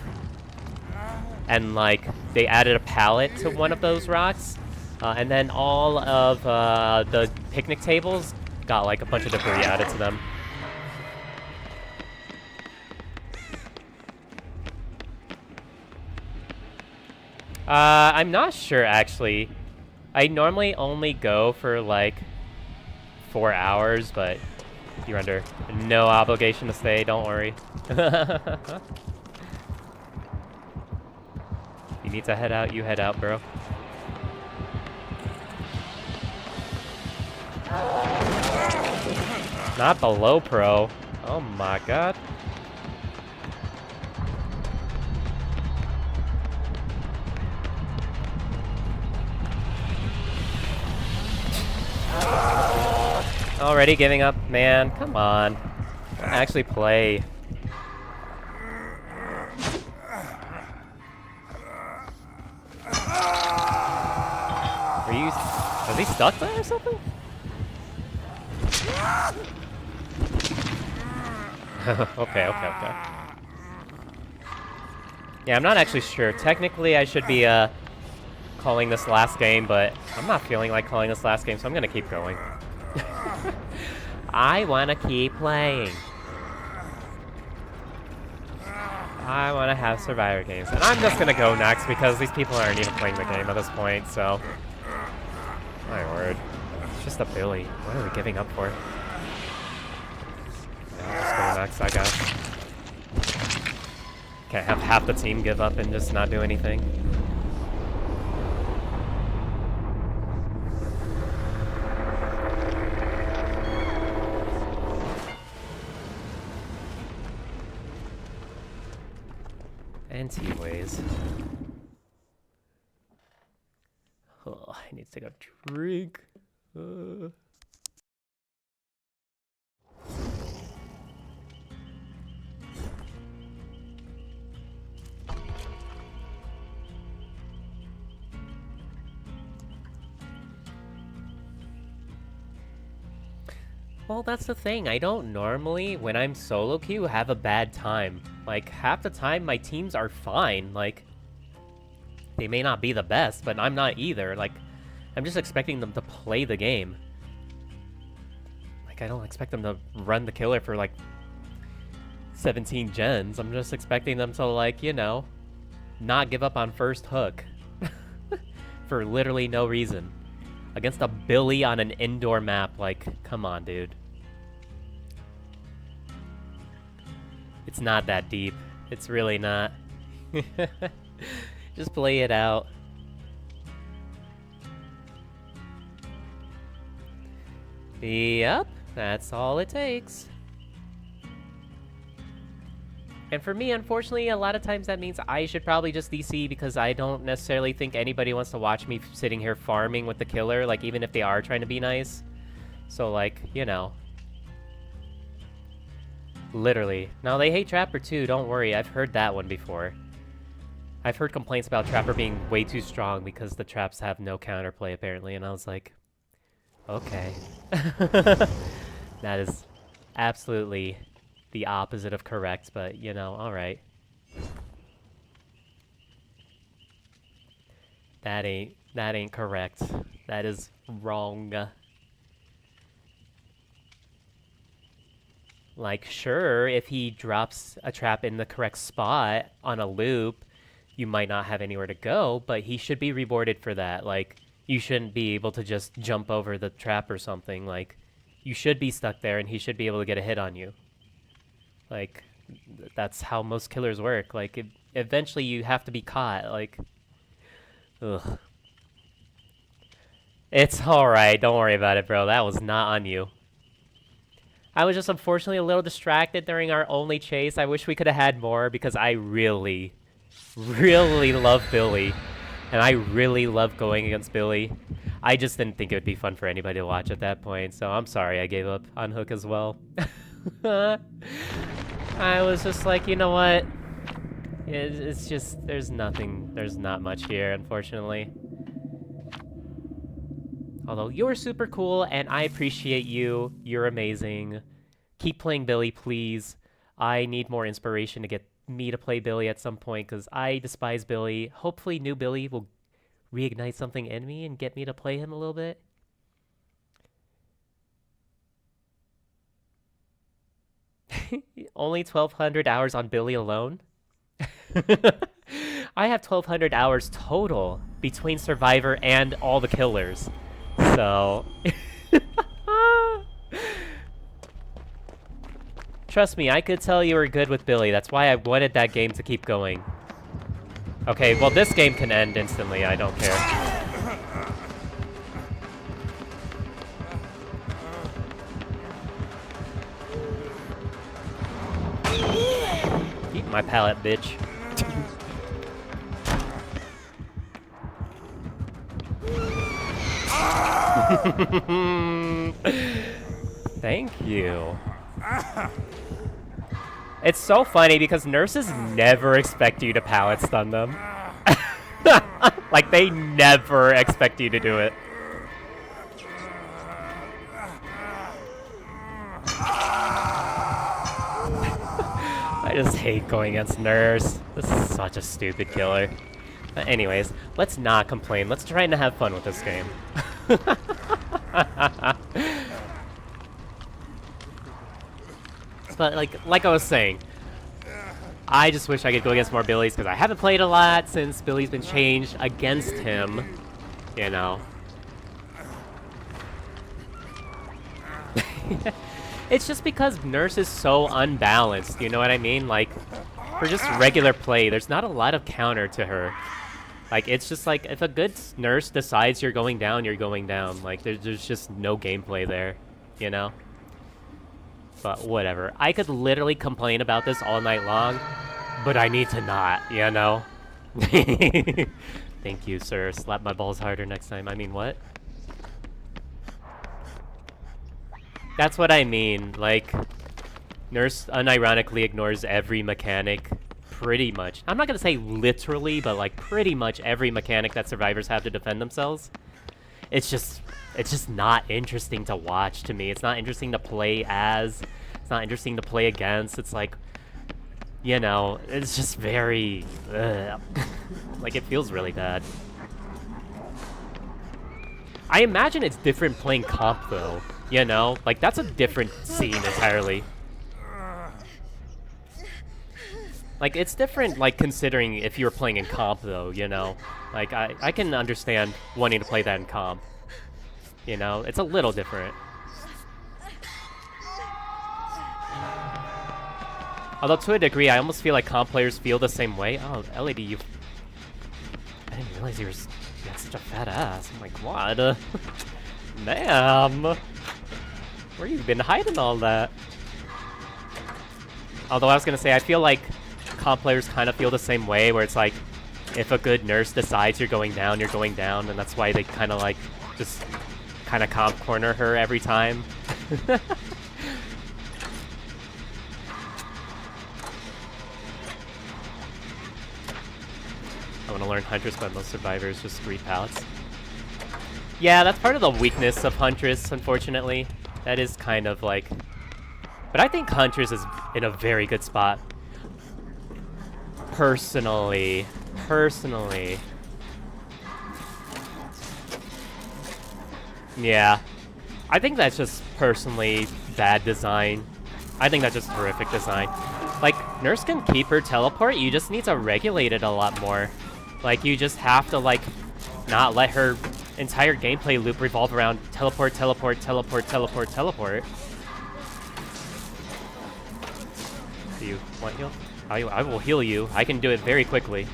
And, like, they added a pallet to one of those rocks, and then all of the picnic tables got, like, a bunch of debris added to them. I'm not sure actually. I normally only go for like 4 hours, but you're under no obligation to stay, don't worry. You need to head out, you head out, bro. Not the low pro. Oh my god. Already giving up? Man, come on. Actually play. Are you... Was he stuck there or something? Okay. Yeah, I'm not actually sure. Technically, I should be, calling this last game, but I'm not feeling like calling this last game, so I'm gonna keep going. I wanna keep playing. I wanna have Survivor games. And I'm just gonna go next because these people aren't even playing the game at this point, so... My word. It's just a Billy. What are we giving up for? Yeah, I'll just go next, I guess. Can't have half the team give up and just not do anything. Anti-ways. Oh, I need to take a drink. Well, that's the thing. I don't normally, when I'm solo queue, have a bad time. Like, half the time, my teams are fine. Like, they may not be the best, but I'm not either. Like, I'm just expecting them to play the game. Like, I don't expect them to run the killer for, like, 17 gens. I'm just expecting them to, like, you know, not give up on first hook. For literally no reason. Against a Billy on an indoor map, like, come on, dude. It's not that deep. It's really not. Just play it out. Yep, that's all it takes. And for me, unfortunately, a lot of times that means I should probably just DC because I don't necessarily think anybody wants to watch me sitting here farming with the killer, like, even if they are trying to be nice. So, like, you know. Literally. Now, they hate Trapper too, don't worry, I've heard that one before. I've heard complaints about Trapper being way too strong because the traps have no counterplay, apparently, and I was like, okay. That is absolutely the opposite of correct, but, you know, alright. That ain't correct. That is wrong. Like, sure, if he drops a trap in the correct spot on a loop, you might not have anywhere to go, but he should be rewarded for that. Like, you shouldn't be able to just jump over the trap or something. Like, you should be stuck there and he should be able to get a hit on you. Like, that's how most killers work. Like, eventually you have to be caught. Like, ugh. It's alright, don't worry about it, bro. That was not on you. I was just unfortunately a little distracted during our only chase. I wish we could have had more because I really love Billy. And I really love going against Billy. I just didn't think it would be fun for anybody to watch at that point, so I'm sorry I gave up on Hook as well. I was just like, you know what? It's just, there's not much here, unfortunately. Although, you're super cool, and I appreciate you. You're amazing. Keep playing Billy, please. I need more inspiration to get me to play Billy at some point, because I despise Billy. Hopefully, new Billy will reignite something in me and get me to play him a little bit. Only 1,200 hours on Billy alone? I have 1,200 hours total between Survivor and all the killers. So... Trust me, I could tell you were good with Billy. That's why I wanted that game to keep going. Okay, well this game can end instantly. I don't care. Eat my pallet, bitch. Thank you. It's so funny because nurses never expect you to pallet stun them. Like, they never expect you to do it. I just hate going against nurse. This is such a stupid killer. But anyways, let's not complain. Let's try to have fun with this game. But like I was saying, I just wish I could go against more Billies because I haven't played a lot since Billy's been changed against him, you know. It's just because Nurse is so unbalanced, you know what I mean? Like, for just regular play, there's not a lot of counter to her. Like, it's just like, if a good Nurse decides you're going down, you're going down. Like, there's just no gameplay there, you know? But whatever. I could literally complain about this all night long, but I need to not, you know? Thank you, sir. Slap my balls harder next time. I mean, what? That's what I mean. Like, Nurse unironically ignores every mechanic, pretty much. I'm not gonna say literally, but like pretty much every mechanic that survivors have to defend themselves. It's just not interesting to watch to me. It's not interesting to play as. It's not interesting to play against. It's like, you know, it's just very, like, it feels really bad. I imagine it's different playing comp though, you know? Like, that's a different scene entirely. Like, it's different, like, considering if you were playing in comp though, you know? Like, I can understand wanting to play that in comp. You know, it's a little different. Although to a degree, I almost feel like comp players feel the same way. Oh, LED, you... I didn't realize you had such a fat ass. I'm like, what? Ma'am! Where you been hiding all that? Although I was gonna say, I feel like comp players kind of feel the same way, where it's like, if a good nurse decides you're going down, and that's why they kind of like, just kind of comp corner her every time. I want to learn Huntress, but most survivors just 3 pallets. Yeah, that's part of the weakness of Huntress, unfortunately. That is kind of like... But I think Huntress is in a very good spot. Personally. Yeah. I think that's just personally bad design. I think that's just horrific design. Like, Nurse can keep her teleport, you just need to regulate it a lot more. Like, you just have to, like, not let her entire gameplay loop revolve around teleport, teleport, teleport, teleport, teleport. Do you want heal? I will heal you. I can do it very quickly.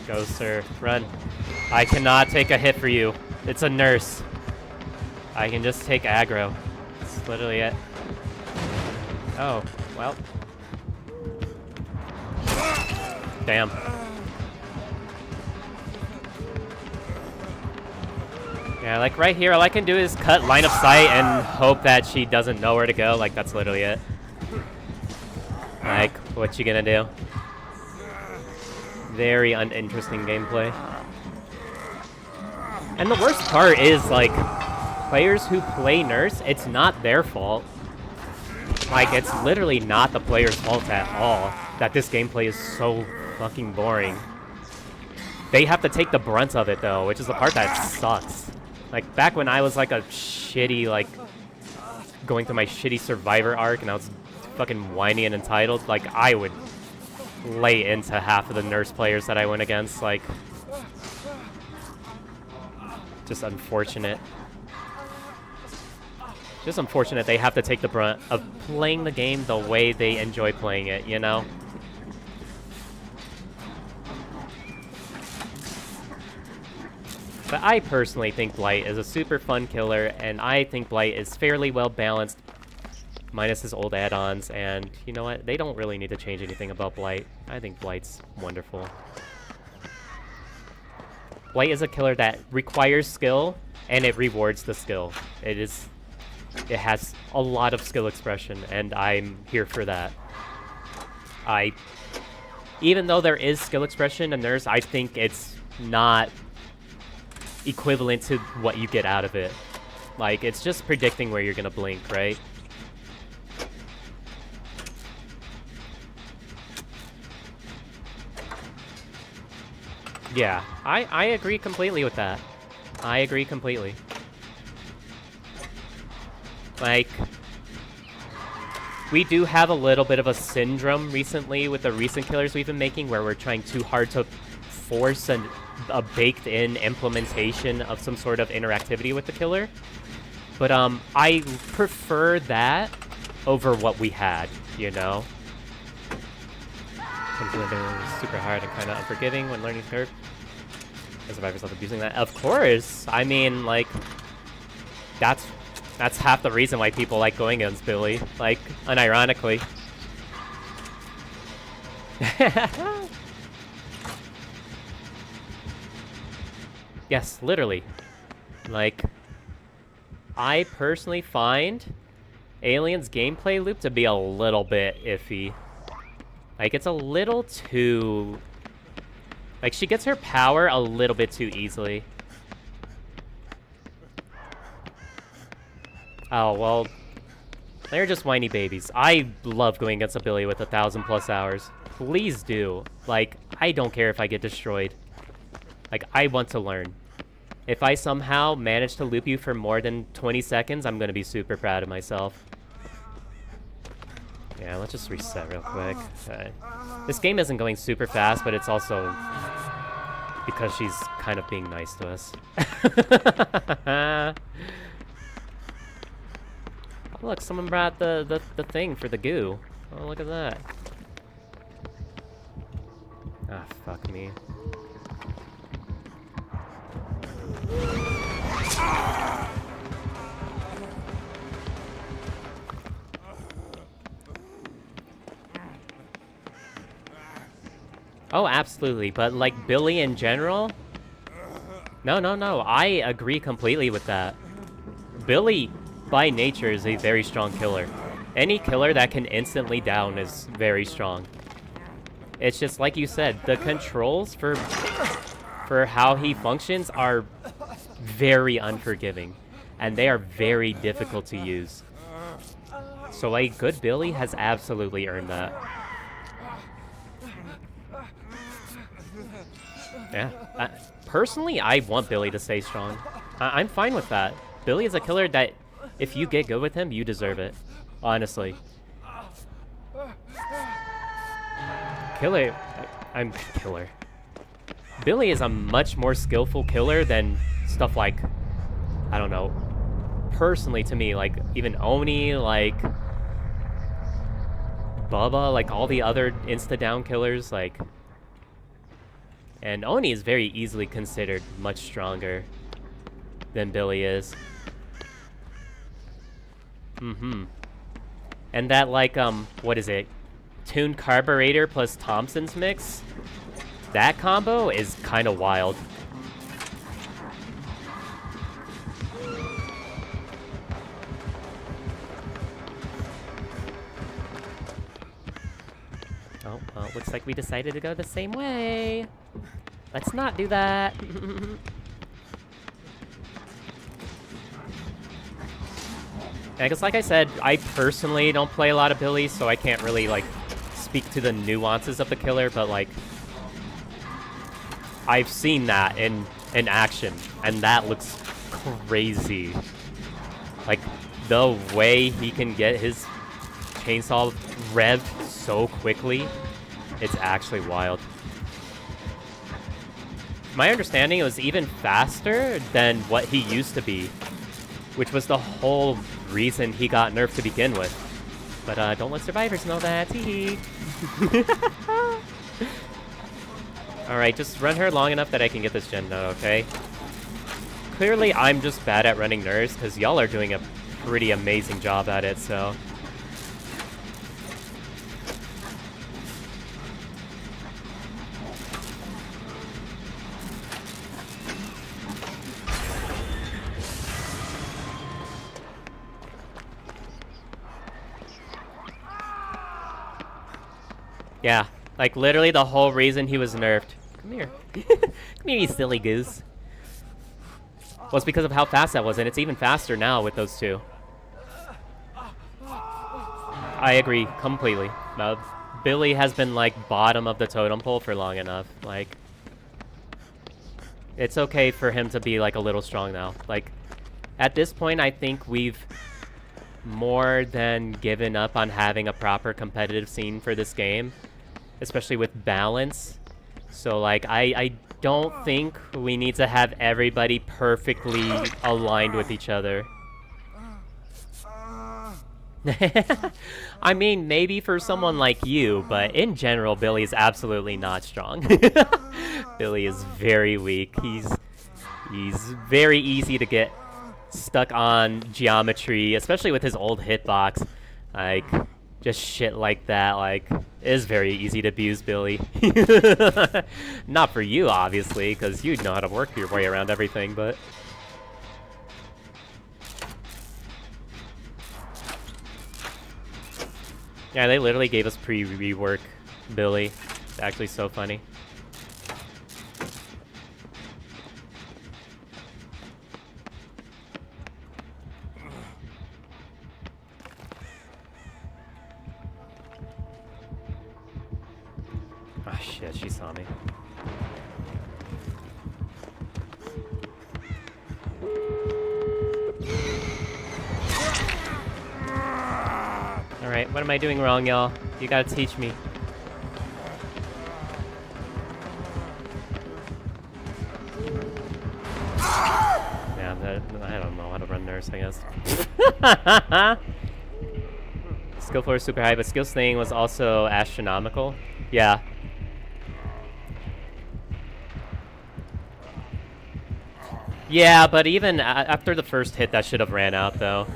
Go, sir. Run. I cannot take a hit for you. It's a nurse. I can just take aggro. That's literally it. Oh, well. Damn. Yeah, like right here, all I can do is cut line of sight and hope that she doesn't know where to go. Like, that's literally it. Like, what you gonna do? Very uninteresting gameplay. And the worst part is, like, players who play Nurse, it's not their fault. Like, it's literally not the player's fault at all that this gameplay is so fucking boring. They have to take the brunt of it, though, which is the part that sucks. Like, back when I was, like, a shitty, like, going through my shitty Survivor arc and I was fucking whiny and entitled, like, I would lay into half of the nurse players that I went against. Like, just unfortunate. Just unfortunate they have to take the brunt of playing the game the way they enjoy playing it, you know? But I personally think Blight is a super fun killer, and I think Blight is fairly well balanced, minus his old add-ons, and you know what? They don't really need to change anything about Blight. I think Blight's wonderful. Blight is a killer that requires skill, and it rewards the skill. It has a lot of skill expression, and I'm here for that. Even though there is skill expression in Nurse, I think it's not equivalent to what you get out of it. Like, it's just predicting where you're gonna blink, right? Yeah, I agree completely with that. I agree completely. Like, we do have a little bit of a syndrome recently with the recent killers we've been making, where we're trying too hard to force a baked-in implementation of some sort of interactivity with the killer. But I prefer that over what we had, you know? Super hard and kind of unforgiving when learning curve. The survivors love abusing that. Of course! I mean, like, that's half the reason why people like going against Billy. Like, unironically. Yes, literally. Like, I personally find Alien's gameplay loop to be a little bit iffy. Like, it's a little too... Like, she gets her power a little bit too easily. Oh, well, they're just whiny babies. I love going against a Billy with 1,000+ hours. Please do. Like, I don't care if I get destroyed. Like, I want to learn. If I somehow manage to loop you for more than 20 seconds, I'm gonna be super proud of myself. Yeah, let's just reset real quick. Okay. This game isn't going super fast, but it's also because she's kind of being nice to us. Oh, look, someone brought the thing for the goo. Oh, look at that. Ah, fuck me. Oh, absolutely, but like Billy in general? No, I agree completely with that. Billy, by nature, is a very strong killer. Any killer that can instantly down is very strong. It's just like you said, the controls for how he functions are very unforgiving, and they are very difficult to use. So a good Billy has absolutely earned that. Yeah. Personally, I want Billy to stay strong. I'm fine with that. Billy is a killer that, if you get good with him, you deserve it. Honestly. Killer. I'm killer. Billy is a much more skillful killer than stuff like, I don't know, personally to me, like even Oni, like Bubba, like all the other insta-down killers, like... And Oni is very easily considered much stronger than Billy is. Mm-hmm. And that, like, what is it? Tuned Carburetor plus Thompson's mix? That combo is kind of wild. Oh, well, looks like we decided to go the same way. Let's not do that. I guess, like I said, I personally don't play a lot of Billy, so I can't really, like, speak to the nuances of the killer, but, like, I've seen that in action, and that looks crazy. Like, the way he can get his chainsaw revved so quickly It's actually wild. My understanding, it was even faster than what he used to be, which was the whole reason he got nerfed to begin with. But don't let survivors know that. Teehee. Alright, just run her long enough that I can get this gen done, okay? Clearly, I'm just bad at running nerfs, because y'all are doing a pretty amazing job at it, so... Yeah, like literally the whole reason he was nerfed. Come here. Come here, you silly goose. Was because of how fast that was, and it's even faster now with those two. I agree completely. Billy has been like bottom of the totem pole for long enough. Like, it's okay for him to be like a little strong now. Like, at this point, I think we've more than given up on having a proper competitive scene for this game, especially with balance. So like, I don't think we need to have everybody perfectly aligned with each other. I mean, maybe for someone like you, but in general, Billy is absolutely not strong. Billy is very weak. He's very easy to get stuck on geometry, especially with his old hitbox. Like, just shit like that, like, is very easy to abuse Billy. Not for you, obviously, because you know how to work your way around everything, but... Yeah, they literally gave us pre-rework Billy. It's actually so funny. Ah, shit, she saw me. Alright, what am I doing wrong, y'all? You gotta teach me. Yeah, I don't know how to run nurse, I guess. Skill floor is super high, but skill slaying was also astronomical. Yeah. Yeah, but even after the first hit, that should have ran out, though.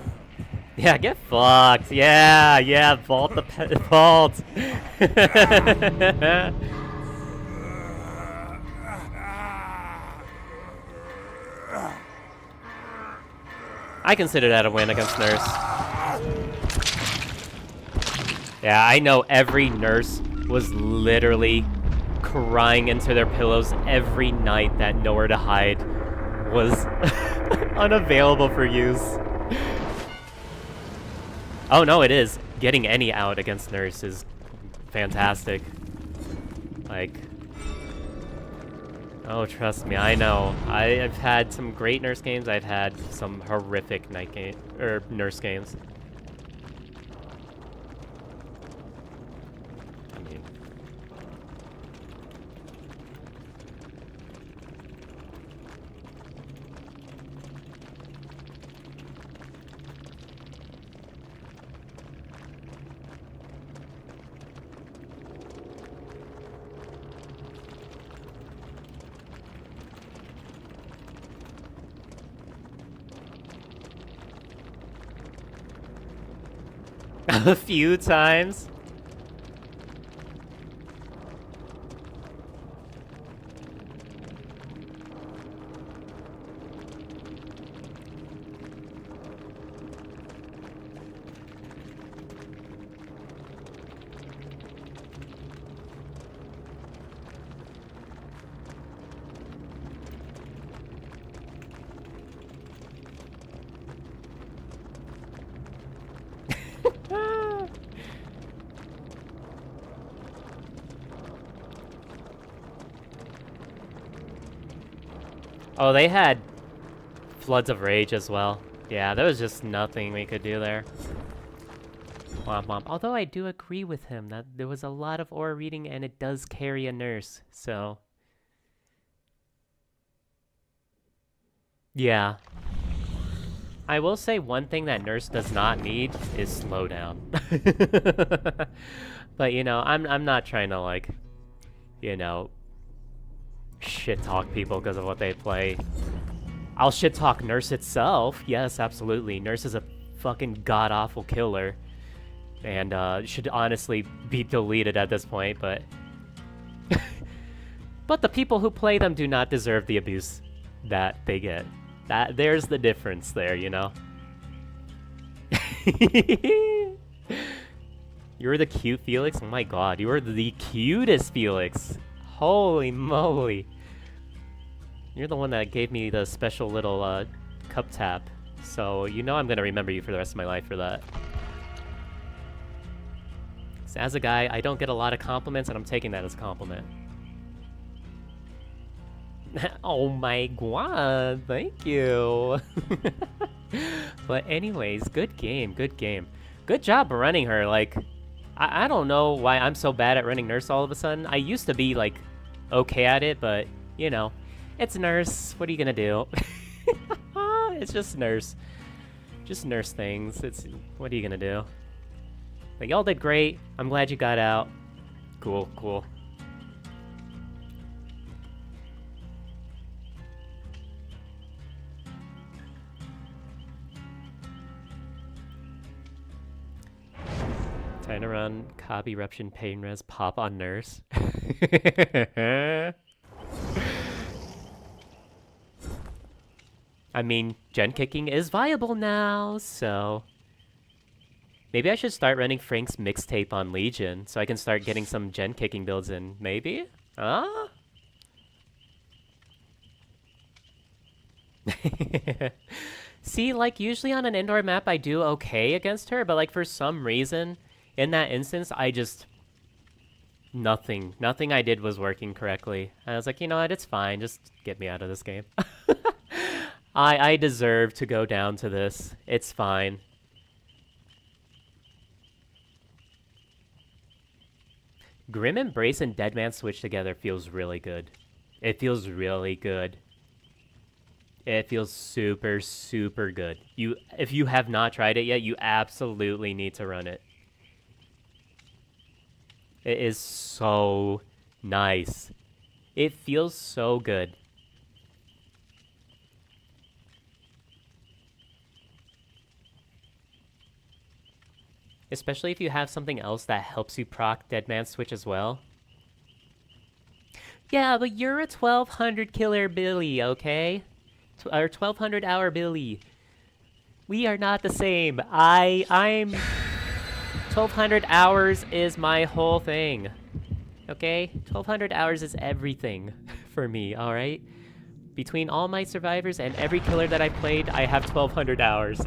Yeah, get fucked. Yeah, vault the vault. I consider that a win against Nurse. Yeah, I know every nurse was literally crying into their pillows every night that Nowhere to Hide was unavailable for use. Oh no, it is. Getting any out against Nurse is fantastic. Like, oh, trust me, I know. I've had some great Nurse games. I've had some horrific night game or Nurse games. I mean, a few times. Oh, they had Floods of Rage as well. Yeah, there was just nothing we could do there. Womp womp. Although I do agree with him that there was a lot of aura reading and it does carry a nurse, so... Yeah. I will say one thing that nurse does not need is slowdown. But, you know, I'm not trying to, like, you know, shit-talk people because of what they play. I'll shit-talk Nurse itself. Yes, absolutely. Nurse is a fucking god-awful killer. And should honestly be deleted at this point, but... But the people who play them do not deserve the abuse that they get. There's the difference there, you know? You're the cute Felix? Oh my god, you are the cutest Felix. Holy moly. You're the one that gave me the special little cup tap. So you know I'm gonna remember you for the rest of my life for that. So as a guy, I don't get a lot of compliments and I'm taking that as a compliment. Oh my god, thank you. But anyways, good game, good game. Good job running her, like, I don't know why I'm so bad at running Nurse all of a sudden. I used to be, like, okay at it, but, you know, it's Nurse, what are you gonna do? It's just Nurse. Just Nurse things, what are you gonna do? But y'all did great, I'm glad you got out. Cool, cool. Time to run, Cobb Eruption, Pain Res, pop on Nurse. I mean, gen kicking is viable now, so... Maybe I should start running Frank's mixtape on Legion, so I can start getting some gen kicking builds in. Maybe? Huh? See, like, usually on an indoor map I do okay against her, but like for some reason, in that instance, I just... Nothing I did was working correctly. I was like, you know what, it's fine, just get me out of this game. I deserve to go down to this. It's fine. Grim Embrace and Deadman Switch together feels really good. It feels really good. It feels super, super good. If you have not tried it yet, you absolutely need to run it. It is so nice. It feels so good. Especially if you have something else that helps you proc Deadman Switch as well. Yeah, but you're a 1200 killer Billy, okay? Or 1200 hour Billy. We are not the same. I'm 1200 hours is my whole thing. Okay? 1200 hours is everything for me, alright? Between all my survivors and every killer that I played, I have 1200 hours.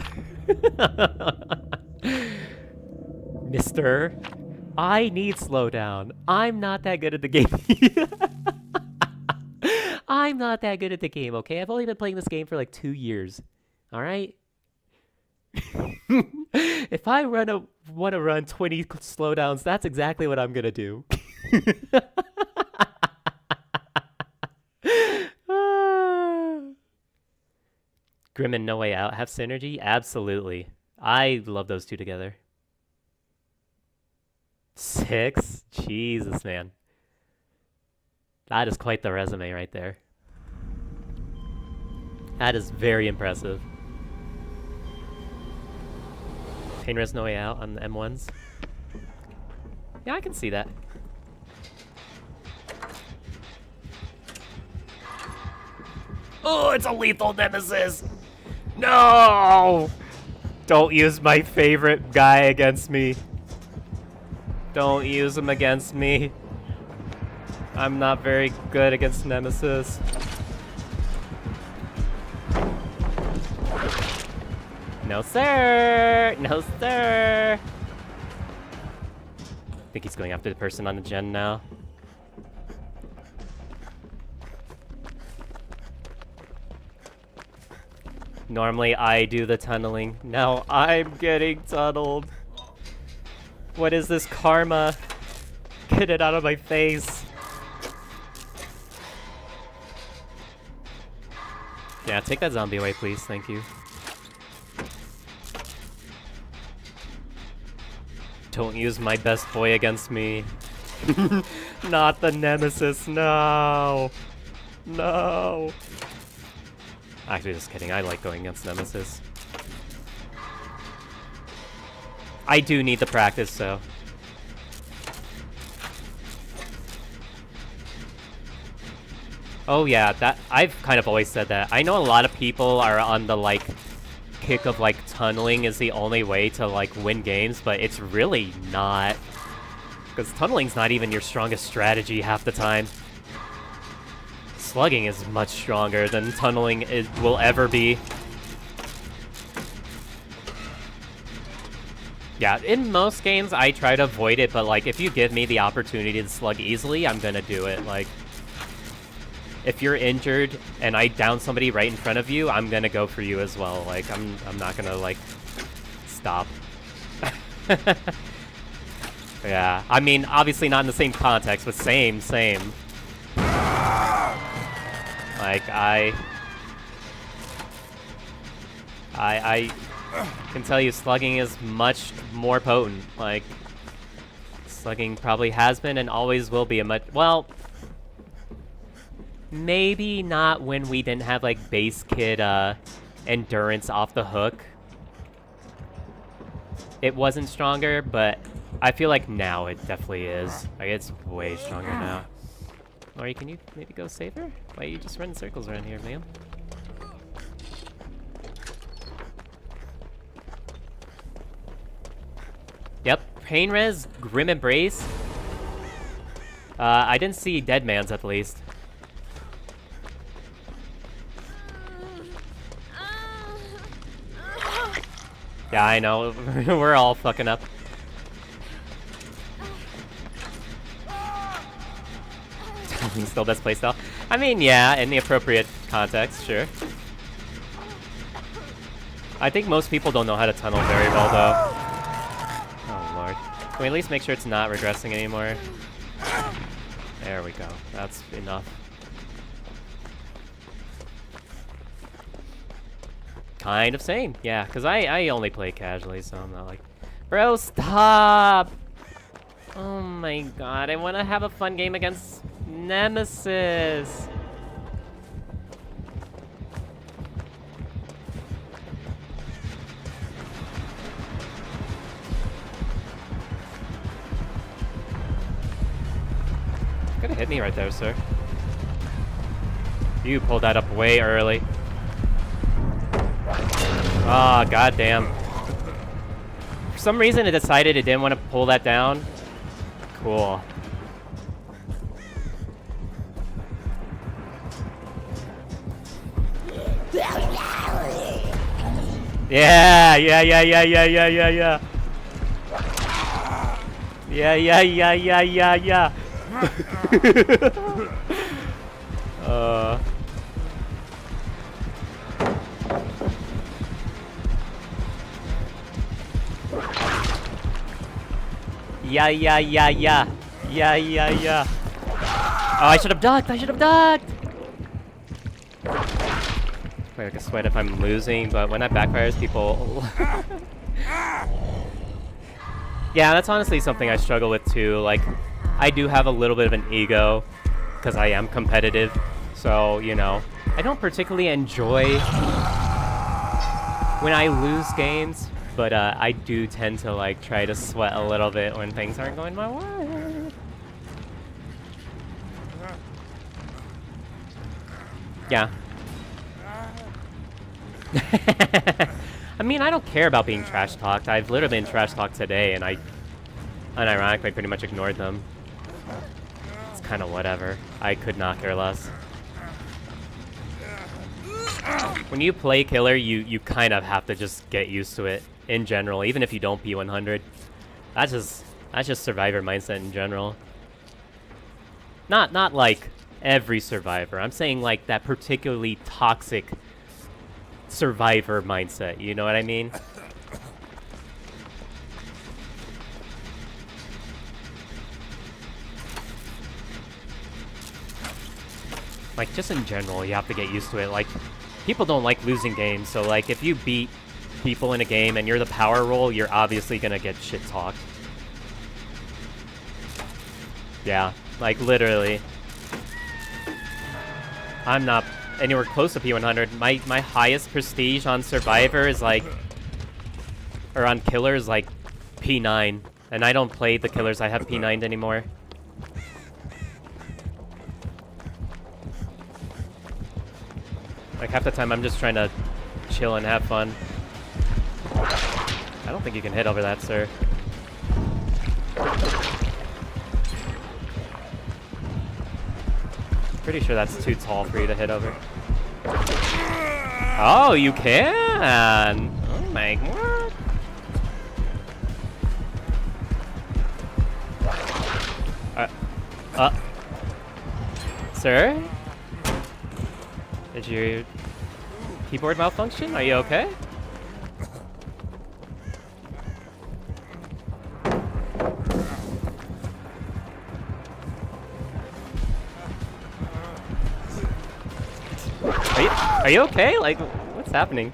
Mister, I need slowdown. I'm not that good at the game. I'm not that good at the game, okay? I've only been playing this game for like 2 years. Alright? If I want to run 20 slowdowns, that's exactly what I'm gonna do. Grim and No Way Out have synergy? Absolutely. I love those two together. 6? Jesus, man. That is quite the resume right there. That is very impressive. Pain Res No Way Out on the M1s. Yeah, I can see that. Oh, it's a lethal nemesis! No! Don't use my favorite guy against me. Don't use him against me. I'm not very good against Nemesis. No sir! No sir! I think he's going after the person on the gen now. Normally I do the tunneling. Now I'm getting tunneled. What is this karma? Get it out of my face. Yeah, take that zombie away, please. Thank you. Don't use my best boy against me. Not the nemesis, no! No! Actually, just kidding. I like going against nemesis. I do need the practice, so. Oh yeah, that I've kind of always said that. I know a lot of people are on the like kick of like tunneling is the only way to like win games, but it's really not. Because tunneling's not even your strongest strategy half the time. Slugging is much stronger than tunneling will ever be. Yeah, in most games I try to avoid it, but like if you give me the opportunity to slug easily, I'm gonna do it. Like if you're injured and I down somebody right in front of you, I'm gonna go for you as well. Like I'm not gonna like stop. Yeah, I mean obviously not in the same context, but same. Like I can tell you slugging is much more potent. Like slugging probably has been and always will be a much, well, maybe not when we didn't have like base kid endurance off the hook. It wasn't stronger, but I feel like now it definitely is. Like it's way stronger now. Or can you maybe go save her? Why are you just running circles around here, ma'am? Yep, Pain Res, Grim Embrace. I didn't see Dead Man's at least. Yeah, I know. We're all fucking up. Still best playstyle. I mean, yeah, in the appropriate context, sure. I think most people don't know how to tunnel very well, though. Oh, Lord. Can we at least make sure it's not regressing anymore? There we go. That's enough. Kind of same, yeah, because I only play casually, so I'm not like... Bro, stop! Oh my god, I want to have a fun game against Nemesis! Could have hit me right there, sir. You pulled that up way early. Ah, oh, goddamn. For some reason it decided it didn't want to pull that down. Cool. Yeah. Yeah. Oh, I should have ducked. Wait, I can sweat if I'm losing, but when that backfires, people... Yeah, that's honestly something I struggle with too. Like, I do have a little bit of an ego, because I am competitive. So, you know, I don't particularly enjoy when I lose games, but I do tend to, like, try to sweat a little bit when things aren't going my way. Yeah. I mean, I don't care about being trash talked. I've literally been trash talked today, and I unironically pretty much ignored them. It's kind of whatever. I could not care less. When you play killer, you kind of have to just get used to it in general, even if you don't P100. That's just survivor mindset in general. Not like every survivor. I'm saying like that particularly toxic survivor mindset, you know what I mean? Like, just in general, you have to get used to it. Like, people don't like losing games, so, like, if you beat people in a game and you're the power role, you're obviously gonna get shit talked. Yeah, like, literally. I'm not anywhere close to P100. My highest prestige on Survivor is, like, or on Killer is, like, P9. And I don't play the Killers, I have P9'd anymore. Like, half the time I'm just trying to chill and have fun. I don't think you can hit over that, sir. Pretty sure that's too tall for you to hit over. Oh, you can! Oh my god. Sir? Did your keyboard malfunction? Are you okay? Are you okay? Like, what's happening?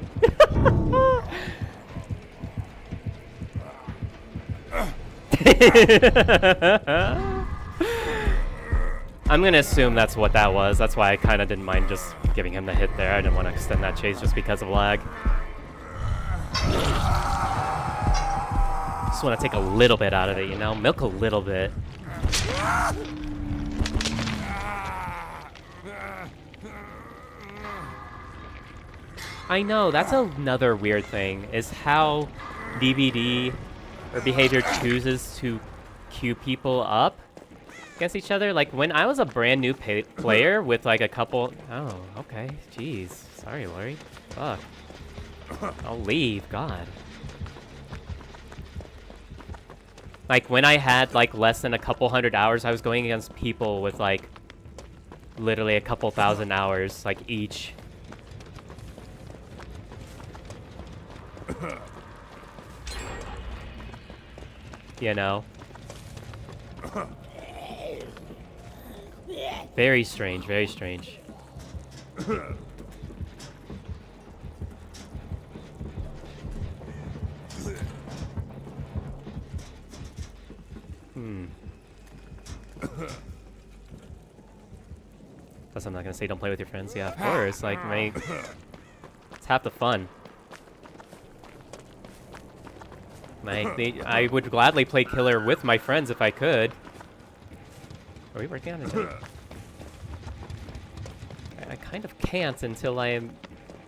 I'm gonna assume that's what that was. That's why I kind of didn't mind just giving him the hit there. I didn't want to extend that chase just because of lag. Just want to take a little bit out of it, you know? Milk a little bit. I know, that's another weird thing, is how DBD or behavior chooses to queue people up against each other. Like, when I was a brand new player with, like, a couple... Oh, okay. Jeez. Sorry, Lori. Fuck. I'll leave. God. Like, when I had, like, less than a couple hundred hours, I was going against people with, like, literally a couple thousand hours, like, each. You know? Very strange, very strange. Plus, I'm not gonna say don't play with your friends. Yeah, of course. Like, mate, it's half the fun. Like, I would gladly play Killer with my friends if I could. Are we working on it? I kind of can't until I am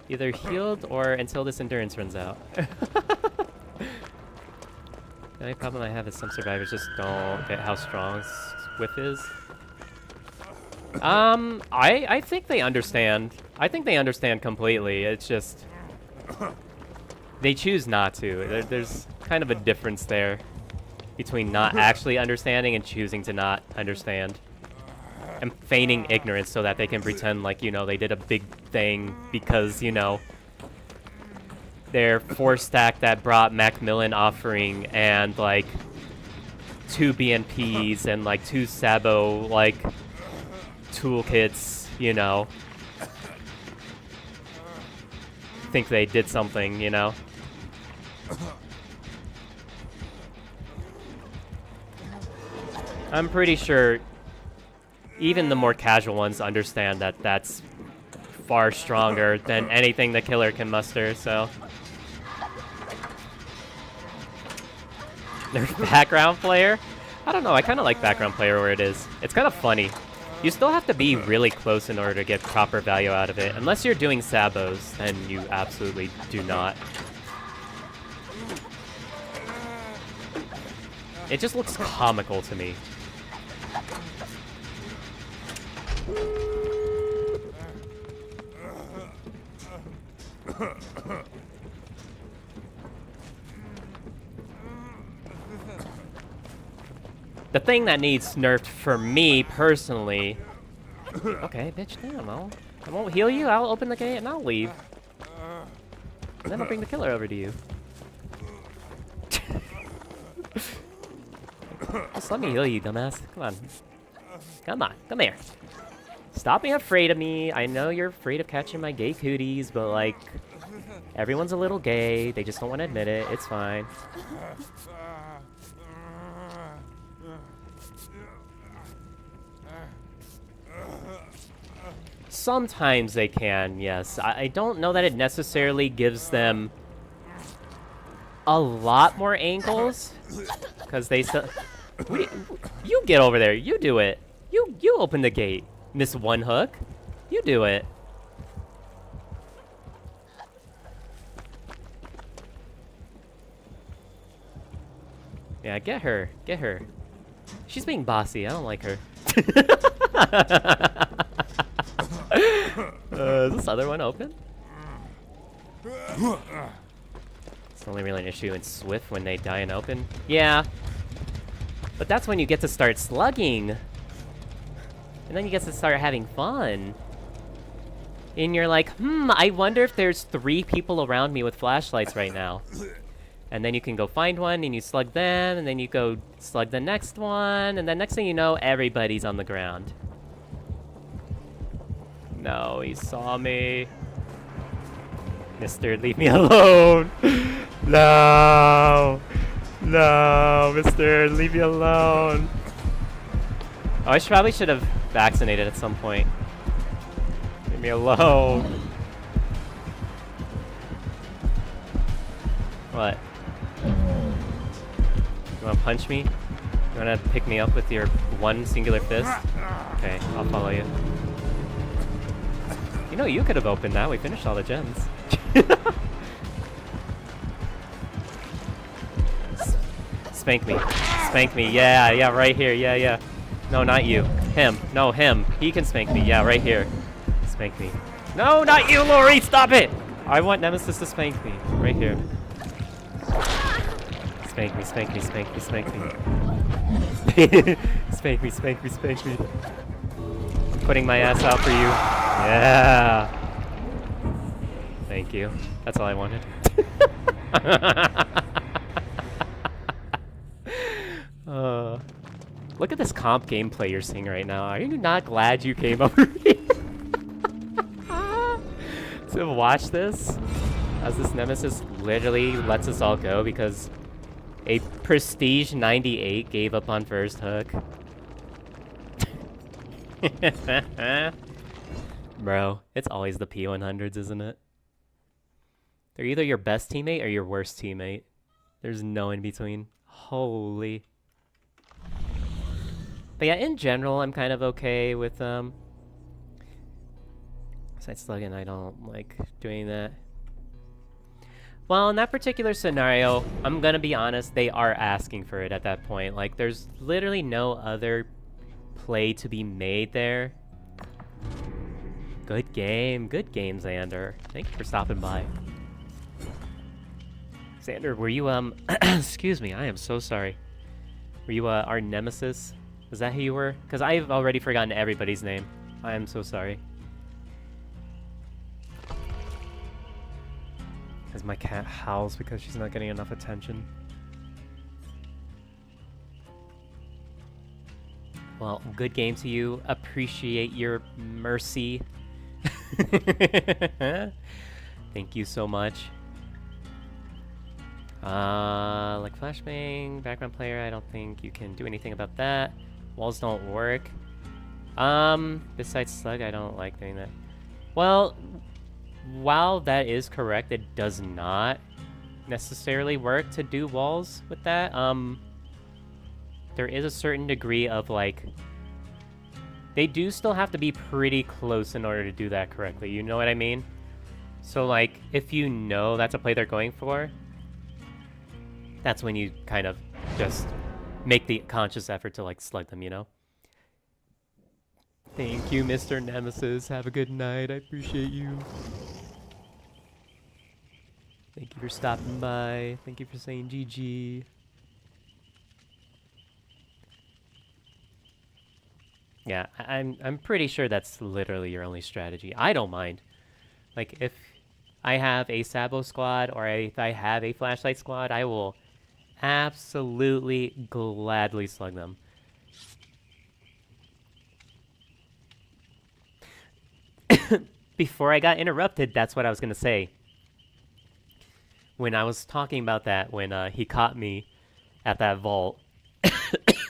either healed or until this endurance runs out. The only problem I have is some survivors just don't get how strong Whiff is. I think they understand. I think they understand completely. It's just... they choose not to. There's kind of a difference there between not actually understanding and choosing to not understand. And feigning ignorance so that they can pretend like, you know, they did a big thing because, you know, their 4-stack that brought Macmillan offering and, like, 2 BNPs and, like, 2 Sabo, like, toolkits, you know. Think they did something, you know. I'm pretty sure even the more casual ones understand that that's far stronger than anything the Killer can muster, so. There's background player? I don't know, I kind of like background player where it is. It's kind of funny. You still have to be really close in order to get proper value out of it. Unless you're doing Sabos, then you absolutely do not. It just looks comical to me. The thing that needs nerfed for me personally. Okay, bitch, damn, I won't heal you. I'll open the gate and I'll leave. And then I'll bring the Killer over to you. Just let me heal you, dumbass. Come on. Come on, come here. Stop being afraid of me. I know you're afraid of catching my gay cooties, but like, everyone's a little gay. They just don't want to admit it. It's fine. Sometimes they can, yes. I don't know that it necessarily gives them a lot more angles, because they still... You get over there. You do it. You open the gate, Miss One Hook. You do it. Yeah, get her. Get her. She's being bossy. I don't like her. Is this other one open? It's only really an issue in Swift when they die in open. Yeah. But that's when you get to start slugging. And then you get to start having fun. And you're like, I wonder if there's 3 people around me with flashlights right now. And then you can go find one, and you slug them, and then you go slug the next one, and then next thing you know, everybody's on the ground. No, he saw me. Mister, leave me alone. No. No, mister, leave me alone. Oh, I probably should have vaccinated at some point. Leave me alone. What? You wanna punch me? You wanna pick me up with your one singular fist? Okay, I'll follow you. You know, you could have opened that. We finished all the gems. Spank me. Spank me. Yeah, yeah, right here. Yeah, yeah. No, not you. Him. No, him. He can spank me. Yeah, right here. Spank me. No, not you, Lori! Stop it! I want Nemesis to spank me. Right here. Spank me, spank me, spank me, spank me. Spank me, spank me, spank me. I'm putting my ass out for you. Yeah. Thank you. That's all I wanted. Look at this comp gameplay you're seeing right now. Are you not glad you came over here to watch this? As this Nemesis literally lets us all go because a Prestige 98 gave up on first hook. Bro, it's always the P100s, isn't it? They're either your best teammate or your worst teammate. There's no in between. Holy. But yeah, in general, I'm kind of okay with side slugging. I don't like doing that. Well, in that particular scenario, I'm gonna be honest, they are asking for it at that point. Like, there's literally no other play to be made there. Good game, Xander. Thank you for stopping by. Xander, were you, excuse me, I am so sorry. Were you, our nemesis? Was that who you were? Because I've already forgotten everybody's name. I am so sorry. As my cat howls because she's not getting enough attention. Well, good game to you. Appreciate your mercy. Thank you so much. Like flashbang, background player, I don't think you can do anything about that. Walls don't work. Besides slug, I don't like doing that. Well, while that is correct, it does not necessarily work to do walls with that. There is a certain degree of, like, they do still have to be pretty close in order to do that correctly. You know what I mean? So, like, if you know that's a play they're going for, that's when you kind of just make the conscious effort to, like, slug them, you know? Thank you, Mr. Nemesis. Have a good night. I appreciate you. Thank you for stopping by. Thank you for saying GG. Yeah, I'm pretty sure that's literally your only strategy. I don't mind. Like, if I have a Sabo squad or if I have a flashlight squad, I will absolutely gladly slug them. before I got interrupted, that's what I was going to say. When I was talking about that, when he caught me at that vault,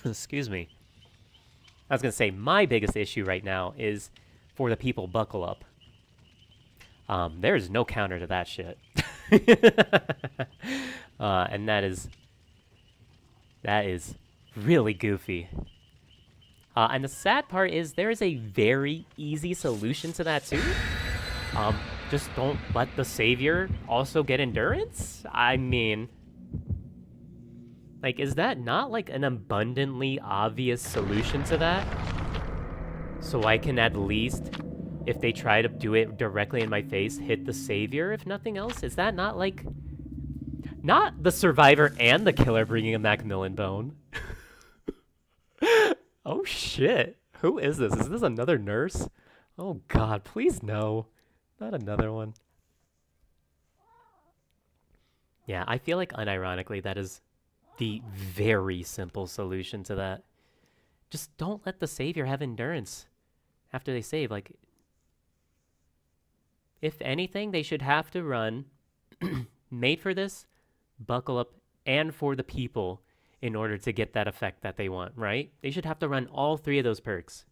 excuse me, I was going to say my biggest issue right now is for the people buckle up. There's no counter to that shit. And that is really goofy. And the sad part is there is a very easy solution to that too. Just don't let the savior also get endurance? I mean, like, is that not like an abundantly obvious solution to that? So I can at least, if they try to do it directly in my face, hit the savior, if nothing else? Is that not like... Not the survivor and the killer bringing a Macmillan bone. Oh shit. Who is this? Is this another nurse? Oh god, please no. Not another one. Yeah, I feel like unironically that is the very simple solution to that. Just don't let the savior have endurance after they save. Like, if anything, they should have to run made for this, buckle up, and for the people in order to get that effect that they want, right? They should have to run all three of those perks.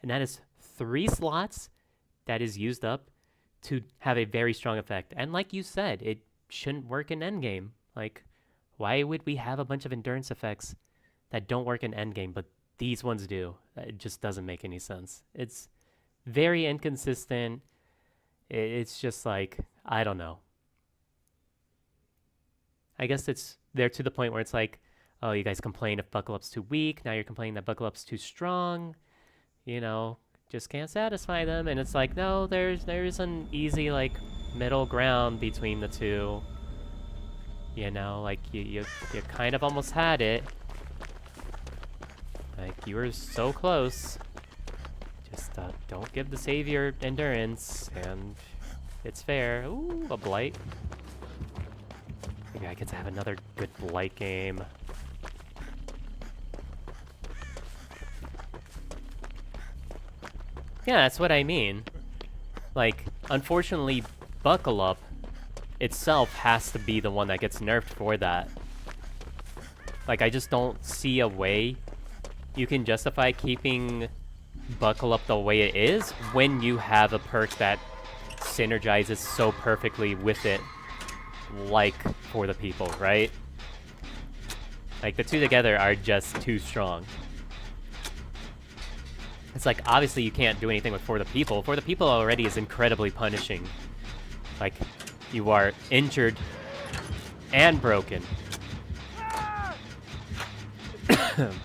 And that is 3 slots that is used up to have a very strong effect. And like you said, it shouldn't work in endgame. Like, why would we have a bunch of endurance effects that don't work in endgame, but these ones do? It just doesn't make any sense. It's very inconsistent. It's just like, I don't know. I guess it's there to the point where it's like, oh, you guys complain if Buckle Up's too weak. Now you're complaining that Buckle Up's too strong. You know, just can't satisfy them. And it's like, no, there's an easy, like, middle ground between the two. You know, like, you kind of almost had it. Like, you were so close. Just don't give the savior endurance, and it's fair. Ooh, a blight. Maybe I get to have another good blight game. Yeah, that's what I mean. Like, unfortunately, Buckle Up itself has to be the one that gets nerfed for that. Like, I just don't see a way you can justify keeping Buckle Up the way it is when you have a perk that synergizes so perfectly with it, like for the people, right? Like, the two together are just too strong. It's like, obviously you can't do anything with For the People. For the People already is incredibly punishing. Like, you are injured and broken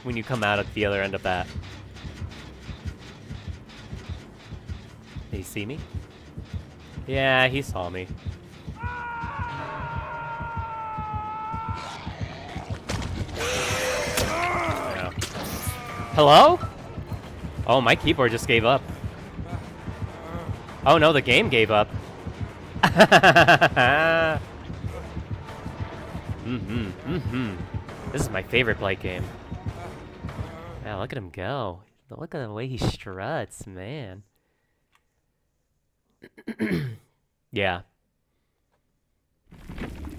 when you come out at the other end of that. Did he see me? Yeah, he saw me. Yeah. Hello? Oh, my keyboard just gave up. Oh no, the game gave up. This is my favorite Blight game. Yeah, look at him go. Look at the way he struts, man. Yeah.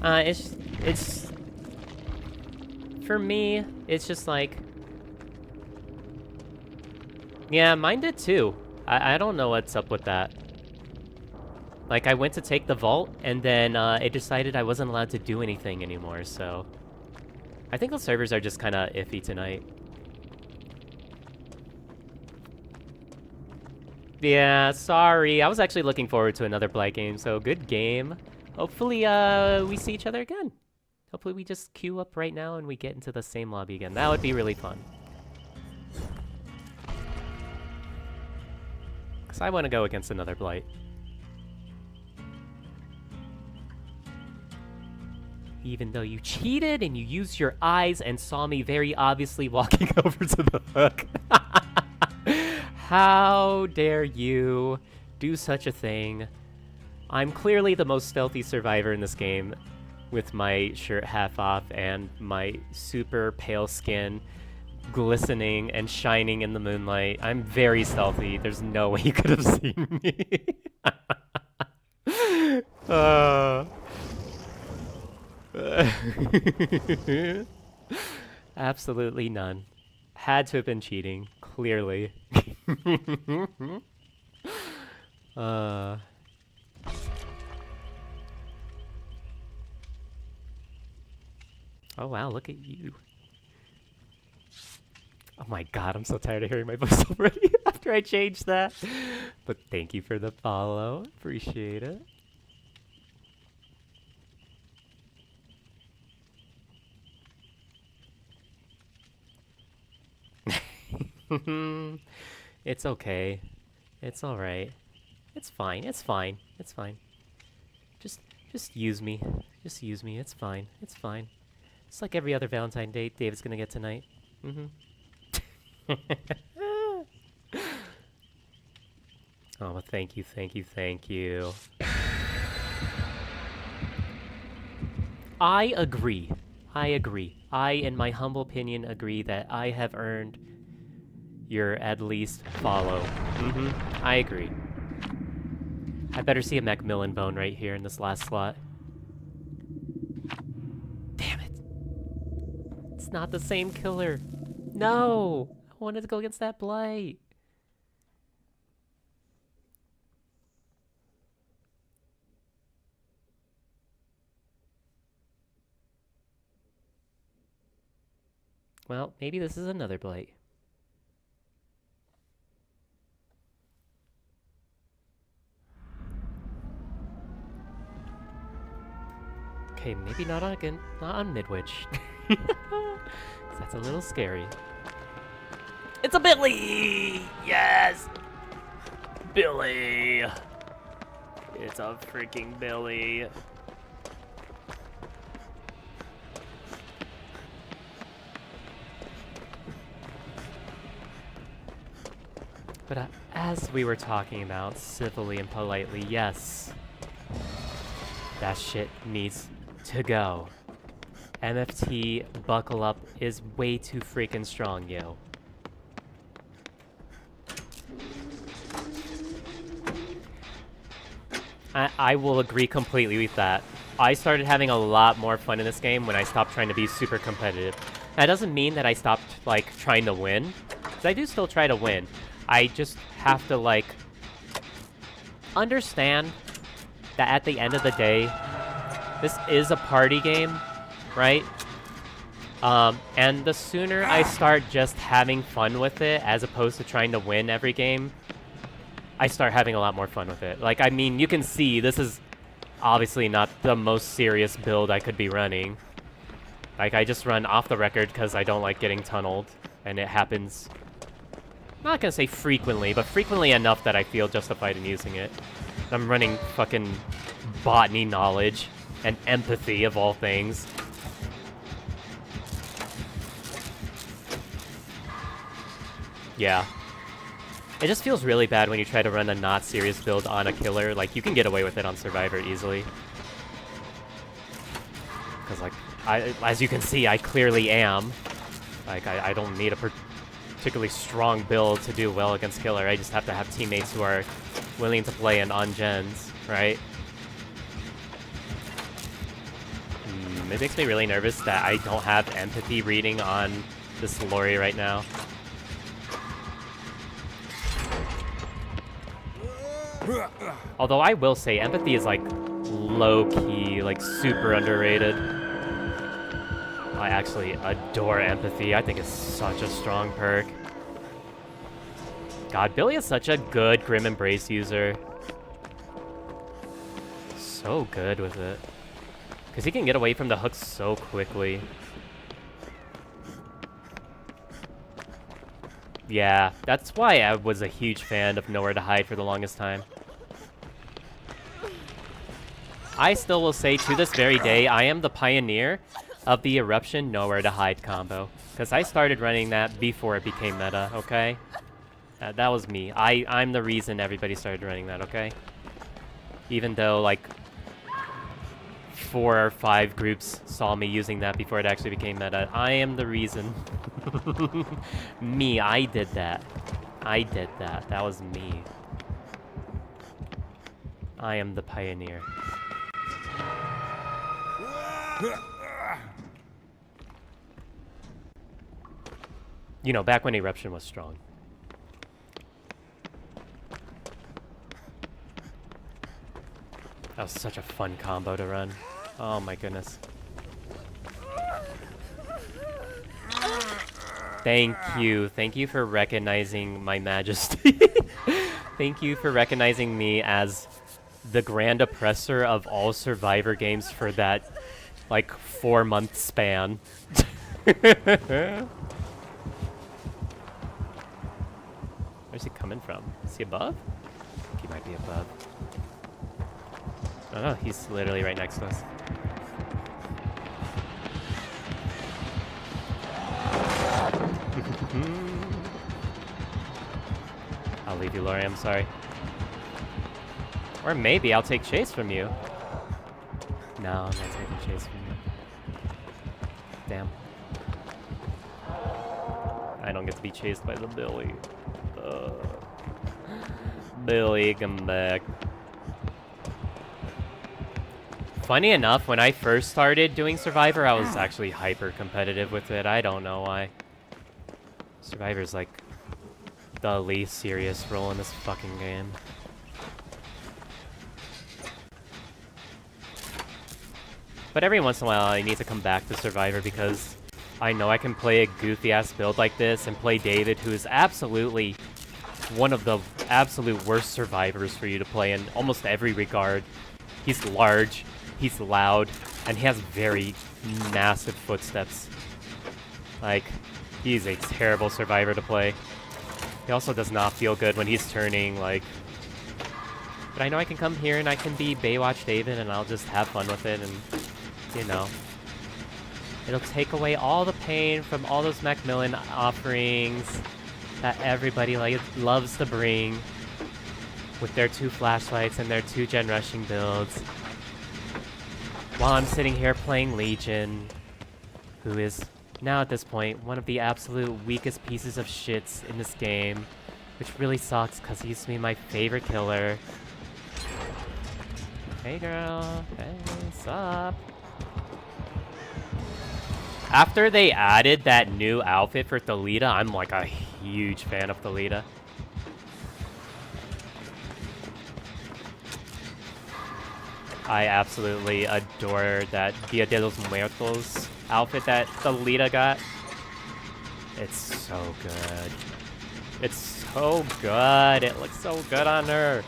It's for me, it's just like, yeah, mine did too. I don't know what's up with that. Like, I went to take the vault, and then it decided I wasn't allowed to do anything anymore, so... I think the servers are just kind of iffy tonight. Yeah, sorry. I was actually looking forward to another Blight game, so good game. Hopefully, we see each other again. Hopefully we just queue up right now and we get into the same lobby again. That would be really fun. Because I want to go against another Blight. Even though you cheated and you used your eyes and saw me very obviously walking over to the hook. How dare you do such a thing? I'm clearly the most stealthy survivor in this game, with my shirt half off and my super pale skin, glistening and shining in the moonlight. I'm very stealthy. There's no way you could have seen me. Absolutely none. Had to have been cheating, clearly. uh... Oh wow, look at you. Oh my god, I'm so tired of hearing my voice already after I changed that. But thank you for the follow. Appreciate it. It's okay. It's alright. It's fine. It's fine. It's fine. Just use me. Just use me. It's fine. It's fine. It's like every other Valentine date David's gonna get tonight. Oh, well, thank you, thank you, thank you. I agree. I agree. I, in my humble opinion, agree that I have earned your at least follow. I agree. I better see a Macmillan bone right here in this last slot. Damn it. It's not the same killer. No! I wanted to go against that blight. Well, maybe this is another blight. Okay, maybe not on again, not on Midwich. That's a little scary. It's a Billy! Yes! Billy! It's a freaking Billy. But as we were talking about, civilly and politely, yes. That shit needs to go. MFT buckle up is way too freaking strong, yo. I will agree completely with that. I started having a lot more fun in this game when I stopped trying to be super competitive. That doesn't mean that I stopped, like, trying to win. Because I do still try to win. I just have to, like, understand that at the end of the day, this is a party game, right? And the sooner I start just having fun with it, as opposed to trying to win every game, I start having a lot more fun with it. Like, I mean, you can see this is obviously not the most serious build I could be running. Like, I just run off the record because I don't like getting tunneled, and it happens, I'm not gonna say frequently, but frequently enough that I feel justified in using it. I'm running fucking botany knowledge and empathy of all things. Yeah. It just feels really bad when you try to run a not serious build on a killer. Like, you can get away with it on Survivor easily. Because, like, as you can see, I clearly am. Like, I don't need a particularly strong build to do well against killer. I just have to have teammates who are willing to play in on-gens, right? It makes me really nervous that I don't have empathy reading on this Lori right now. Although I will say, empathy is, like, low-key, like, super underrated. I actually adore empathy. I think it's such a strong perk. God, Billy is such a good Grim Embrace user. So good with it. Because he can get away from the hooks so quickly. Yeah, that's why I was a huge fan of Nowhere to Hide for the longest time. I still will say, to this very day, I am the pioneer of the Eruption Nowhere to Hide combo. Because I started running that before it became meta, okay? That was me. I'm the reason everybody started running that, okay? Even though, like, 4 or 5 groups saw me using that before it actually became meta. I am the reason. Me, I did that. I did that. That was me. I am the pioneer. You know, back when Eruption was strong. That was such a fun combo to run. Oh my goodness. Thank you. Thank you for recognizing my majesty. Thank you for recognizing me as the grand oppressor of all Survivor games for that, like, 4-month span. Where's he coming from? Is he above? I think he might be above. Oh no, he's literally right next to us. I'll leave you, Lori, I'm sorry. Or maybe I'll take chase from you. No, I'm not taking chase from you. Damn. I don't get to be chased by the Billy. Billy, come back. Funny enough, when I first started doing Survivor, I was actually hyper competitive with it. I don't know why. Survivor's like the least serious role in this fucking game. But every once in a while, I need to come back to Survivor because I know I can play a goofy-ass build like this and play David, who is absolutely one of the absolute worst survivors for you to play in almost every regard. He's large, he's loud, and he has very massive footsteps. Like, he's a terrible survivor to play. He also does not feel good when he's turning, like... But I know I can come here and I can be Baywatch David and I'll just have fun with it and, you know. It'll take away all the pain from all those Macmillan offerings that everybody loves to bring with their 2 flashlights and their 2 gen rushing builds. While I'm sitting here playing Legion, who is now at this point one of the absolute weakest pieces of shits in this game, which really sucks because he used to be my favorite killer. Hey girl, hey, what's up? After they added that new outfit for Thalita, I'm like a huge fan of Thalita. I absolutely adore that Dia de los Muertos outfit that Thalita got. It's so good. It's so good. It looks so good on her.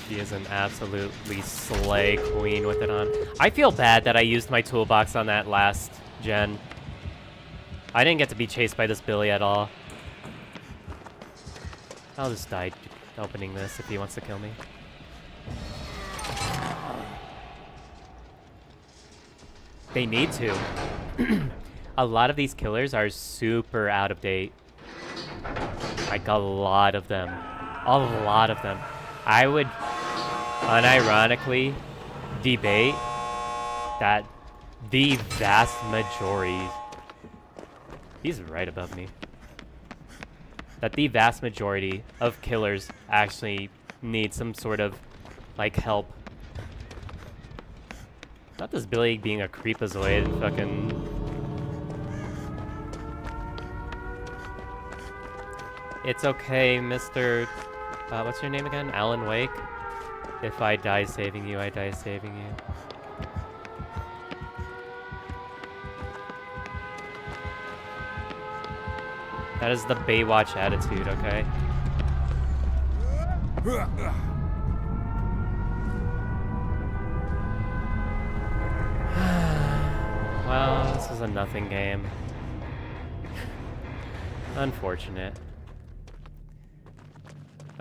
She is an absolutely slay queen with it on. I feel bad that I used my toolbox on that last gen. I didn't get to be chased by this Billy at all. I'll just die opening this if he wants to kill me. They need to. A lot of these killers are super out of date. Like a lot of them. A lot of them. I would unironically debate that the vast majority... He's right above me. That the vast majority of killers actually need some sort of, like, help. Not this Billy being a creepazoid and fucking... It's okay, Mr. What's your name again? Alan Wake? If I die saving you, I die saving you. That is the Baywatch attitude, okay? Well, this was a nothing game. Unfortunate.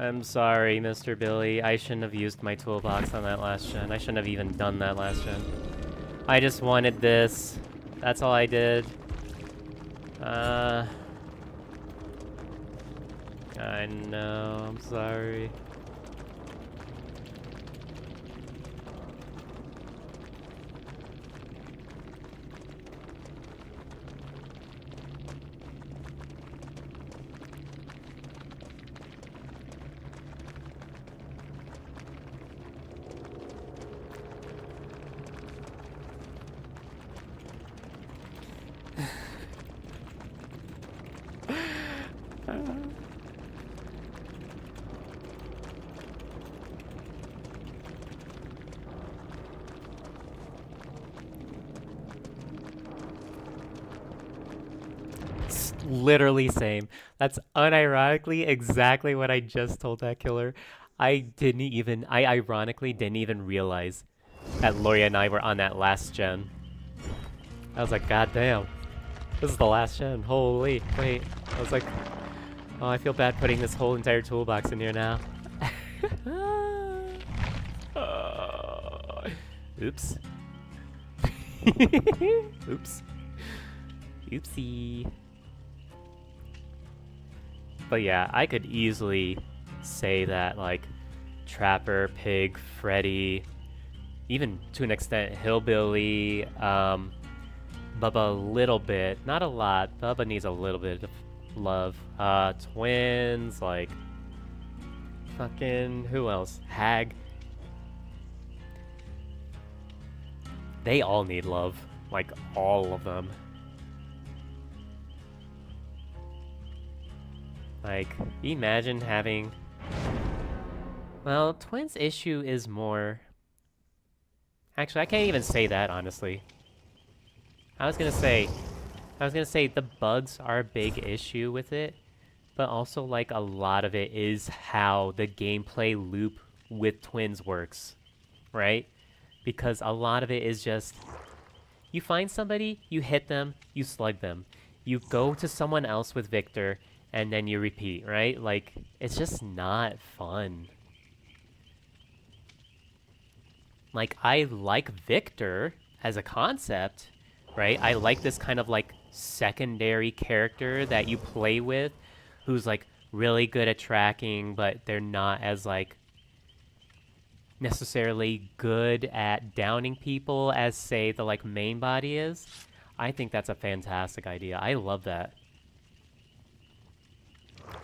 I'm sorry, Mr. Billy. I shouldn't have used my toolbox on that last gen. I shouldn't have even done that last gen. I just wanted this. That's all I did. I know. I'm sorry. It's literally same. That's unironically exactly what I just told that killer. I ironically didn't even realize that Lori and I were on that last gen. I was like, God damn, this is the last gen. Holy, wait. I was like, oh, I feel bad putting this whole entire toolbox in here now. Oops. Oops. Oopsie. But yeah, I could easily say that, like, Trapper, Pig, Freddy, even to an extent Hillbilly, Bubba a little bit, not a lot. Bubba needs a little bit of love. Twins, like, fucking, who else? Hag. They all need love, like, all of them. Like, imagine having... Well, Twins' issue is more... Actually, I can't even say that, honestly. I was gonna say the bugs are a big issue with it, but also, like, a lot of it is how the gameplay loop with Twins works, right? Because a lot of it is just... You find somebody, you hit them, you slug them. You go to someone else with Victor, and then you repeat, right? Like, it's just not fun. Like, I like Victor as a concept, right? I like this kind of, like, secondary character that you play with who's, like, really good at tracking, but they're not as, like, necessarily good at downing people as, say, the, like, main body is. I think that's a fantastic idea. I love that.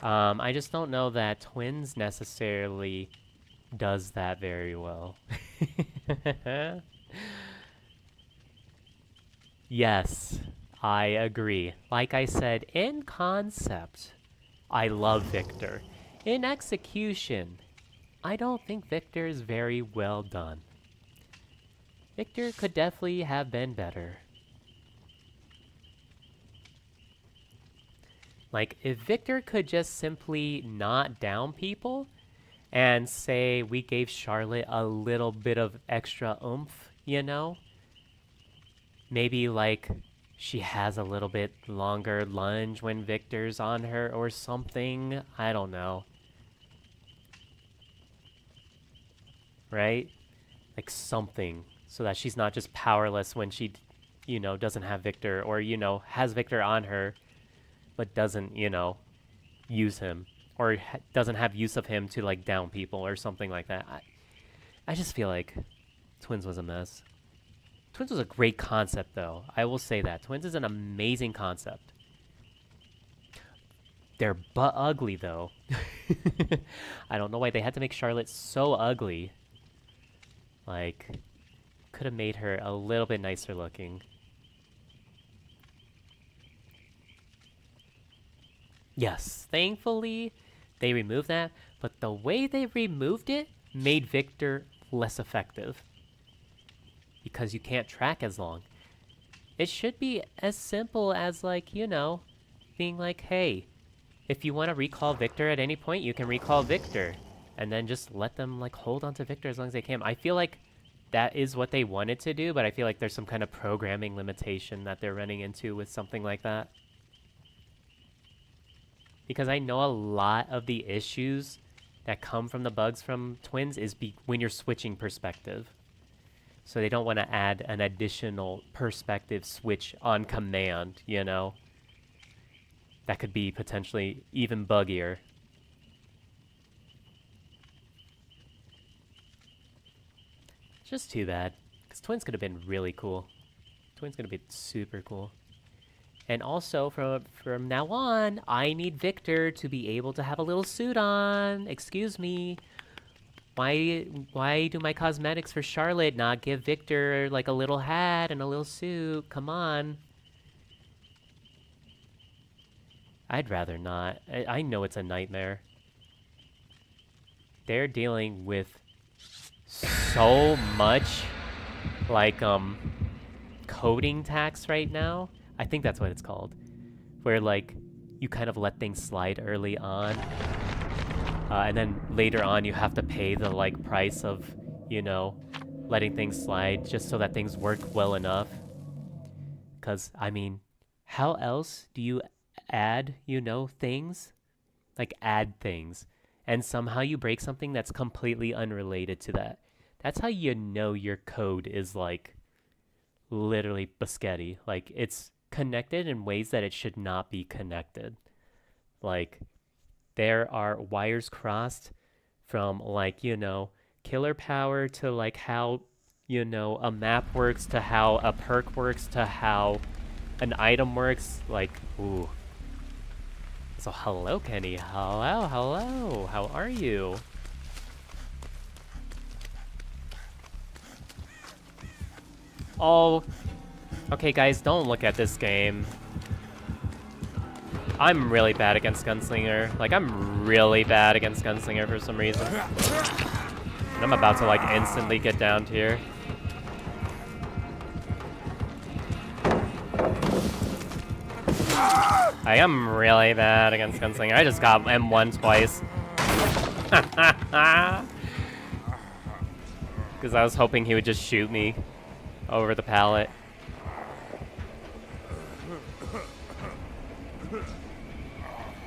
I just don't know that Twins necessarily does that very well. Yes, I agree. Like I said, in concept, I love Victor. In execution, I don't think Victor is very well done. Victor could definitely have been better. Like, if Victor could just simply not down people, and say we gave Charlotte a little bit of extra oomph, you know? Maybe, like, she has a little bit longer lunge when Victor's on her or something. I don't know. Right? Like, something. So that she's not just powerless when she, you know, doesn't have Victor, or, you know, has Victor on her, but doesn't, you know, use him. Or doesn't have use of him to, like, down people or something like that. I just feel like Twins was a mess. Twins was a great concept, though. I will say that. Twins is an amazing concept. They're butt ugly, though. I don't know why they had to make Charlotte so ugly. Like, could have made her a little bit nicer looking. Yes, thankfully, they removed that, but the way they removed it made Victor less effective. Because you can't track as long. It should be as simple as, like, you know, being like, hey, if you want to recall Victor at any point, you can recall Victor. And then just let them, like, hold on to Victor as long as they can. I feel like that is what they wanted to do, but I feel like there's some kind of programming limitation that they're running into with something like that. Because I know a lot of the issues that come from the bugs from Twins is when you're switching perspective. So they don't want to add an additional perspective switch on command, you know? That could be potentially even buggier. Just too bad. Because Twins could have been really cool. Twins could have been super cool. And also, from now on, I need Victor to be able to have a little suit on. Excuse me. Why do my cosmetics for Charlotte not give Victor, like, a little hat and a little suit? Come on. I'd rather not. I know it's a nightmare. They're dealing with so much, like, coding tax right now. I think that's what it's called. Where, like, you kind of let things slide early on. And then later on you have to pay the, like, price of, you know, letting things slide just so that things work well enough. Because, I mean, how else do you add, you know, things? Like, add things. And somehow you break something that's completely unrelated to that. That's how you know your code is, like, literally biscotti. Like, it's connected in ways that it should not be connected. Like, there are wires crossed from, like, you know, killer power to, like, how, you know, a map works to how a perk works to how an item works. Like, ooh. So hello, Kenny. Hello, hello. How are you? Oh, okay, guys, don't look at this game. I'm really bad against Gunslinger. Like, I'm really bad against Gunslinger for some reason. And I'm about to, like, instantly get down tier. I am really bad against Gunslinger. I just got M1 twice. Because I was hoping he would just shoot me over the pallet.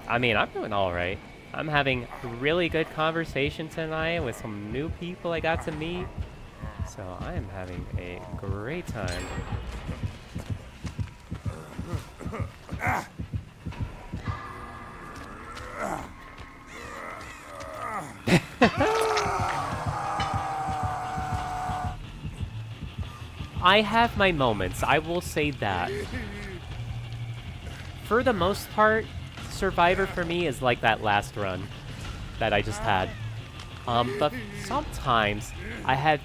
I mean, I'm doing alright. I'm having really good conversation tonight with some new people I got to meet. So I am having a great time. I have my moments, I will say that. For the most part, Survivor for me is like that last run that I just had. But sometimes I have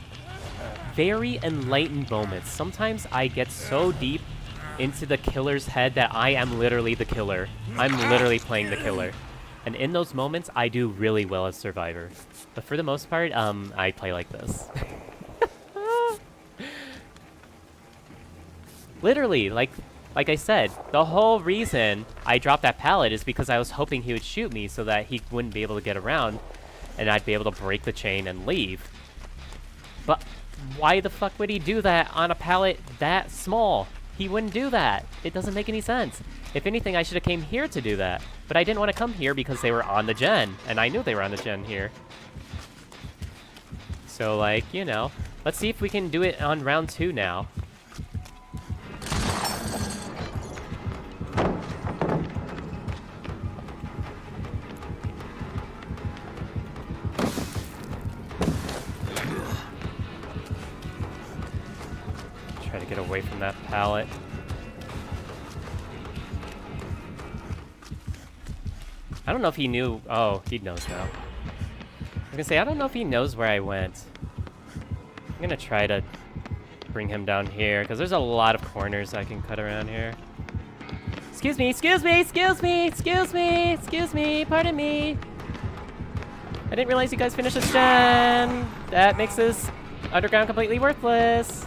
very enlightened moments. Sometimes I get so deep into the killer's head that I am literally the killer. I'm literally playing the killer. And in those moments, I do really well as Survivor. But for the most part, I play like this. Literally, like I said, the whole reason I dropped that pallet is because I was hoping he would shoot me so that he wouldn't be able to get around and I'd be able to break the chain and leave. But why the fuck would he do that on a pallet that small? He wouldn't do that. It doesn't make any sense. If anything, I should have came here to do that. But I didn't want to come here because they were on the gen, and I knew they were on the gen here. So, like, you know, let's see if we can do it on round 2 now. Try to get away from that pallet. I don't know if he knew. Oh, he knows now. I'm gonna say, I don't know if he knows where I went. I'm gonna try to bring him down here, because there's a lot of corners I can cut around here. Excuse me, excuse me, excuse me, excuse me, excuse me, pardon me. I didn't realize you guys finished this gen. That makes this underground completely worthless.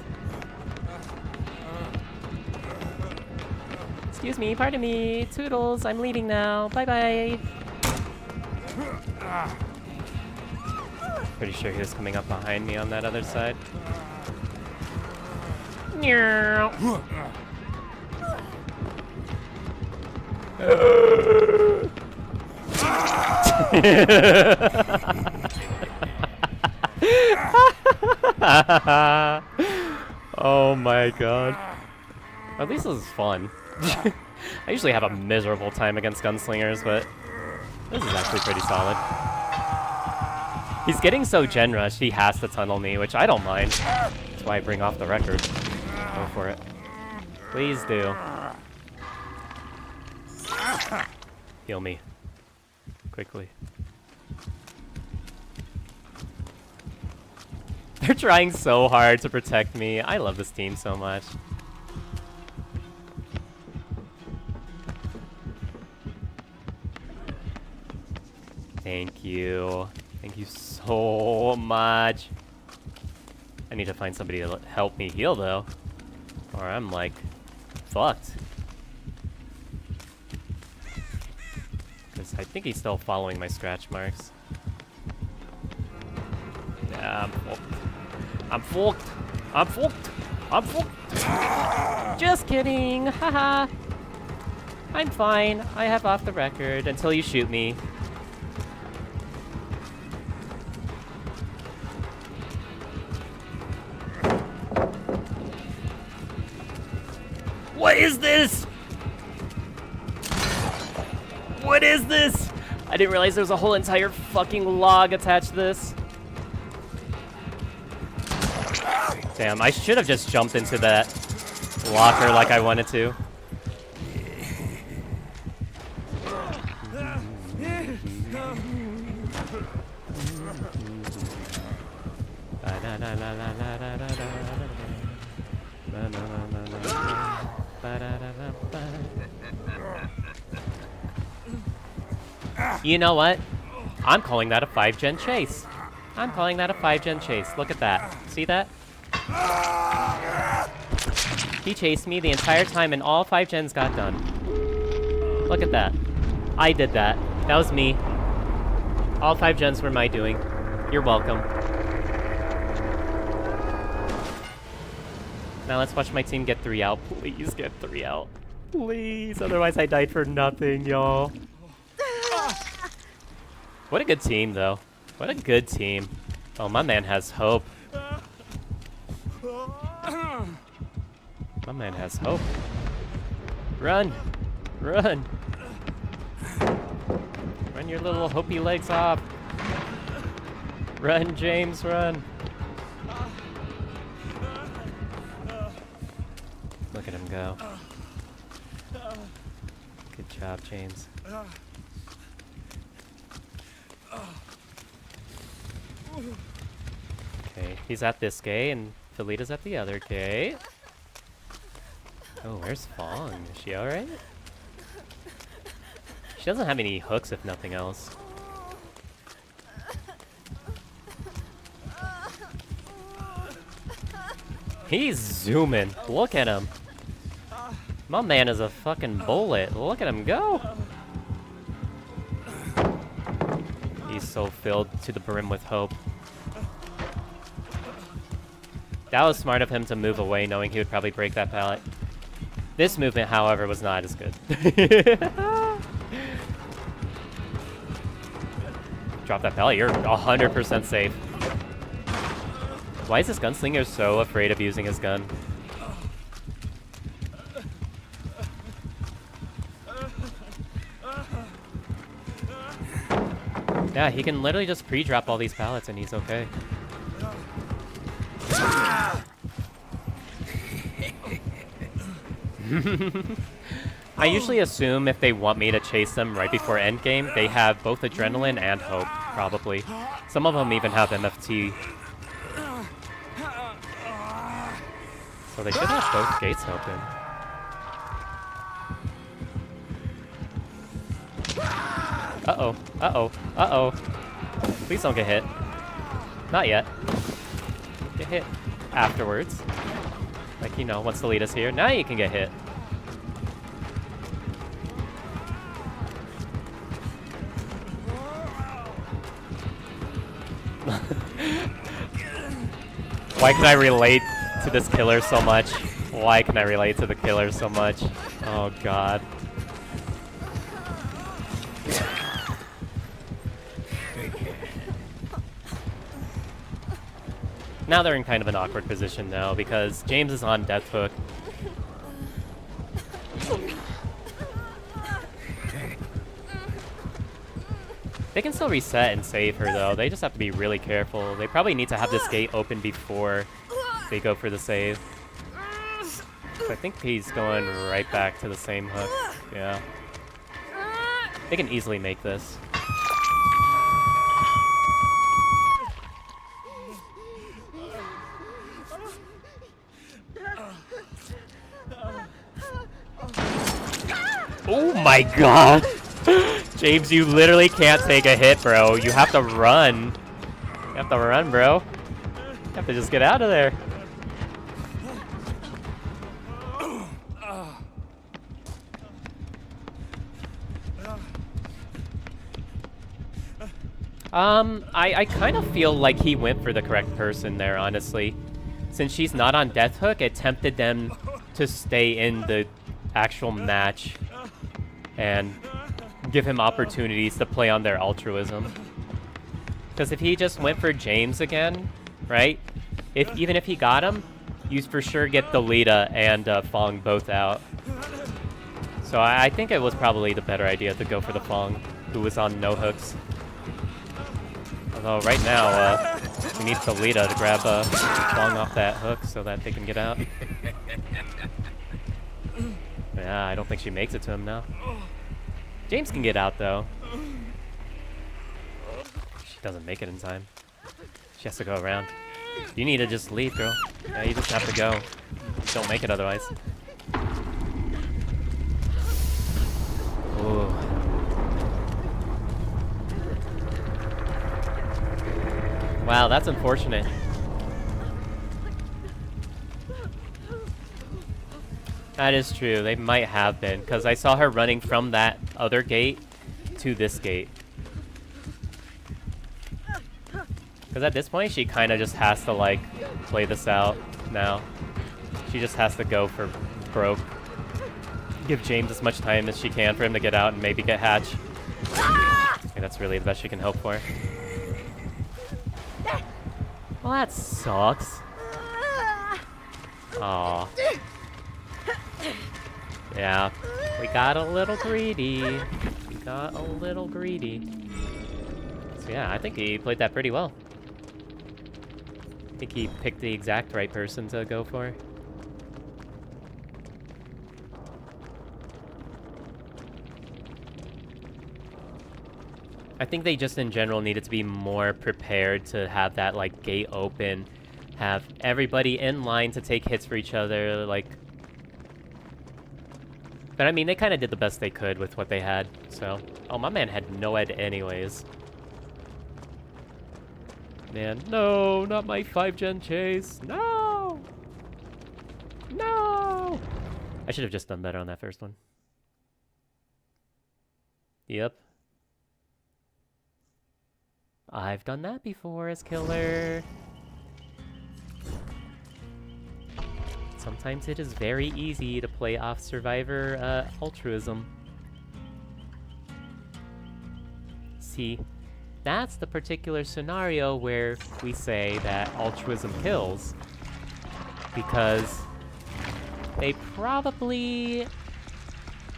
Excuse me, pardon me. Toodles, I'm leaving now. Bye-bye. Pretty sure he was coming up behind me on that other side. Oh my god. At least this is fun. I usually have a miserable time against gunslingers, but this is actually pretty solid. He's getting so gen rushed, he has to tunnel me, which I don't mind. That's why I bring off the record. Go for it. Please do. Heal me. Quickly. They're trying so hard to protect me. I love this team so much. Thank you. Thank you so much. I need to find somebody to help me heal, though. Or I'm, like, fucked. Because I think he's still following my scratch marks. Yeah, I'm fucked. I'm fucked. I'm fucked. Just kidding. Haha. I'm fine. I have off the record until you shoot me. What is this? What is this? I didn't realize there was a whole entire fucking log attached to this. Damn, I should have just jumped into that locker like I wanted to. You know what? I'm calling that a 5-gen chase. I'm calling that a 5-gen chase. Look at that. See that? He chased me the entire time and all 5 gens got done. Look at that. I did that. That was me. All 5 gens were my doing. You're welcome. Now let's watch my team get 3 out. Please get 3 out. Please. Otherwise I died for nothing, y'all. What a good team, though. What a good team. Oh, my man has hope. My man has hope. Run! Run! Run your little hopey legs off. Run, James, run. Look at him go. Good job, James. Okay, he's at this gate, and Felita's at the other gate. Oh, where's Fong? Is she alright? She doesn't have any hooks, if nothing else. He's zooming. Look at him. My man is a fucking bullet. Look at him go. He's so filled to the brim with hope. That was smart of him to move away, knowing he would probably break that pallet. This movement, however, was not as good. Drop that pallet. You're 100% safe. Why is this gunslinger so afraid of using his gun? Yeah, he can literally just pre-drop all these pallets and he's okay. I usually assume if they want me to chase them right before endgame, they have both adrenaline and hope, probably. Some of them even have MFT. So they should have both gates open. Uh-oh, uh-oh, uh-oh. Please don't get hit. Not yet. Get hit afterwards. Like, you know, once the lead is here. Now you can get hit. Why can I relate to this killer so much? Why can I relate to the killer so much? Oh god. Now they're in kind of an awkward position now because James is on death hook. They can still reset and save her though. They just have to be really careful. They probably need to have this gate open before they go for the save. So I think he's going right back to the same hook. Yeah. They can easily make this. Oh my god! James, you literally can't take a hit, bro. You have to run. You have to run, bro. You have to just get out of there. I kind of feel like he went for the correct person there, honestly. Since she's not on Death Hook, it tempted them to stay in the actual match and give him opportunities to play on their altruism. Because if he just went for James again, right? Even if he got him, you'd for sure get the Lita and Fong both out. So I think it was probably the better idea to go for the Fong, who was on no hooks. Although right now, we need the Lita to grab Fong off that hook so that they can get out. Yeah, I don't think she makes it to him now. James can get out though. She doesn't make it in time. She has to go around. You need to just leave, girl. Yeah, you just have to go. Don't make it otherwise. Ooh. Wow, that's unfortunate. That is true. They might have been, because I saw her running from that other gate to this gate. Because at this point, she kind of just has to, like, play this out now. She just has to go for broke. Give James as much time as she can for him to get out and maybe get Hatch. I think that's really the best she can hope for. Well, that sucks. Aww. Yeah, we got a little greedy. We got a little greedy. So yeah, I think he played that pretty well. I think he picked the exact right person to go for. I think they just in general needed to be more prepared to have that like gate open, have everybody in line to take hits for each other, like. But I mean, they kind of did the best they could with what they had, so. Oh, my man had no ed anyways. Man, no, not my 5-gen chase. No! No! I should have just done better on that first one. Yep. I've done that before as killer. Sometimes it is very easy to play off survivor altruism. See, that's the particular scenario where we say that altruism kills. Because they probably,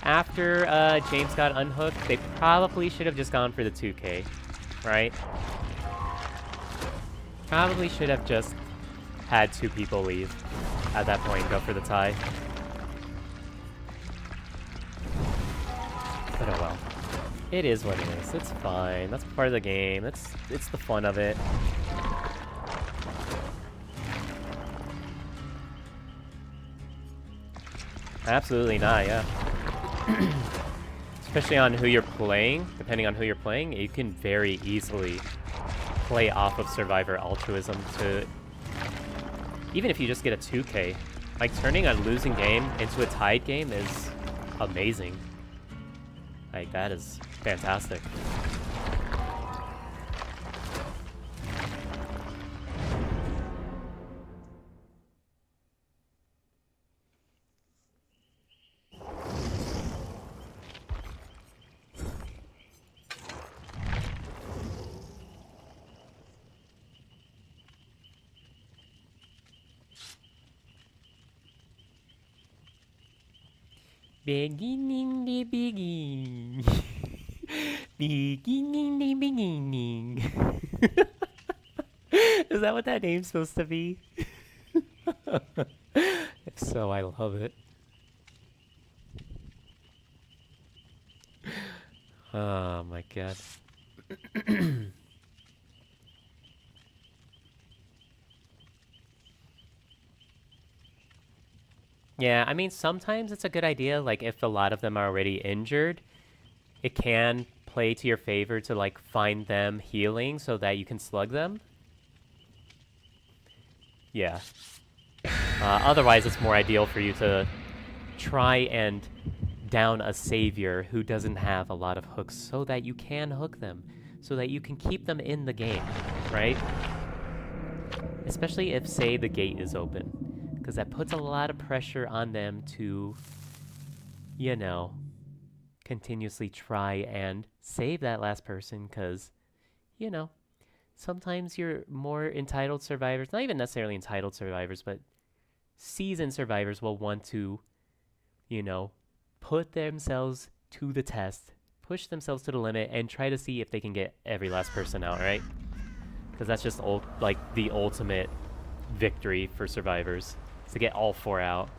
after James got unhooked, they probably should have just gone for the 2K, right? Probably should have just had 2 people leave at that point, go for the tie. But oh well. It is what it is. It's fine. That's part of the game. It's the fun of it. Absolutely not, yeah. Especially on who you're playing, depending on who you're playing, you can very easily play off of survivor altruism to, even if you just get a 2K, like turning a losing game into a tied game is amazing. Like, that is fantastic. Beginning the beginning. Beginning the beginning. Is that what that name's supposed to be? If so, I love it. Oh my god. Yeah, I mean, sometimes it's a good idea, like, if a lot of them are already injured, it can play to your favor to like find them healing so that you can slug them. Yeah. Otherwise, it's more ideal for you to try and down a savior who doesn't have a lot of hooks so that you can hook them, so that you can keep them in the game, right? Especially if, say, the gate is open, because that puts a lot of pressure on them to, you know, continuously try and save that last person, because, you know, sometimes your more entitled survivors, not even necessarily entitled survivors, but seasoned survivors will want to, you know, put themselves to the test, push themselves to the limit, and try to see if they can get every last person out, right? Because that's just like the ultimate victory for survivors, is to get all 4 out.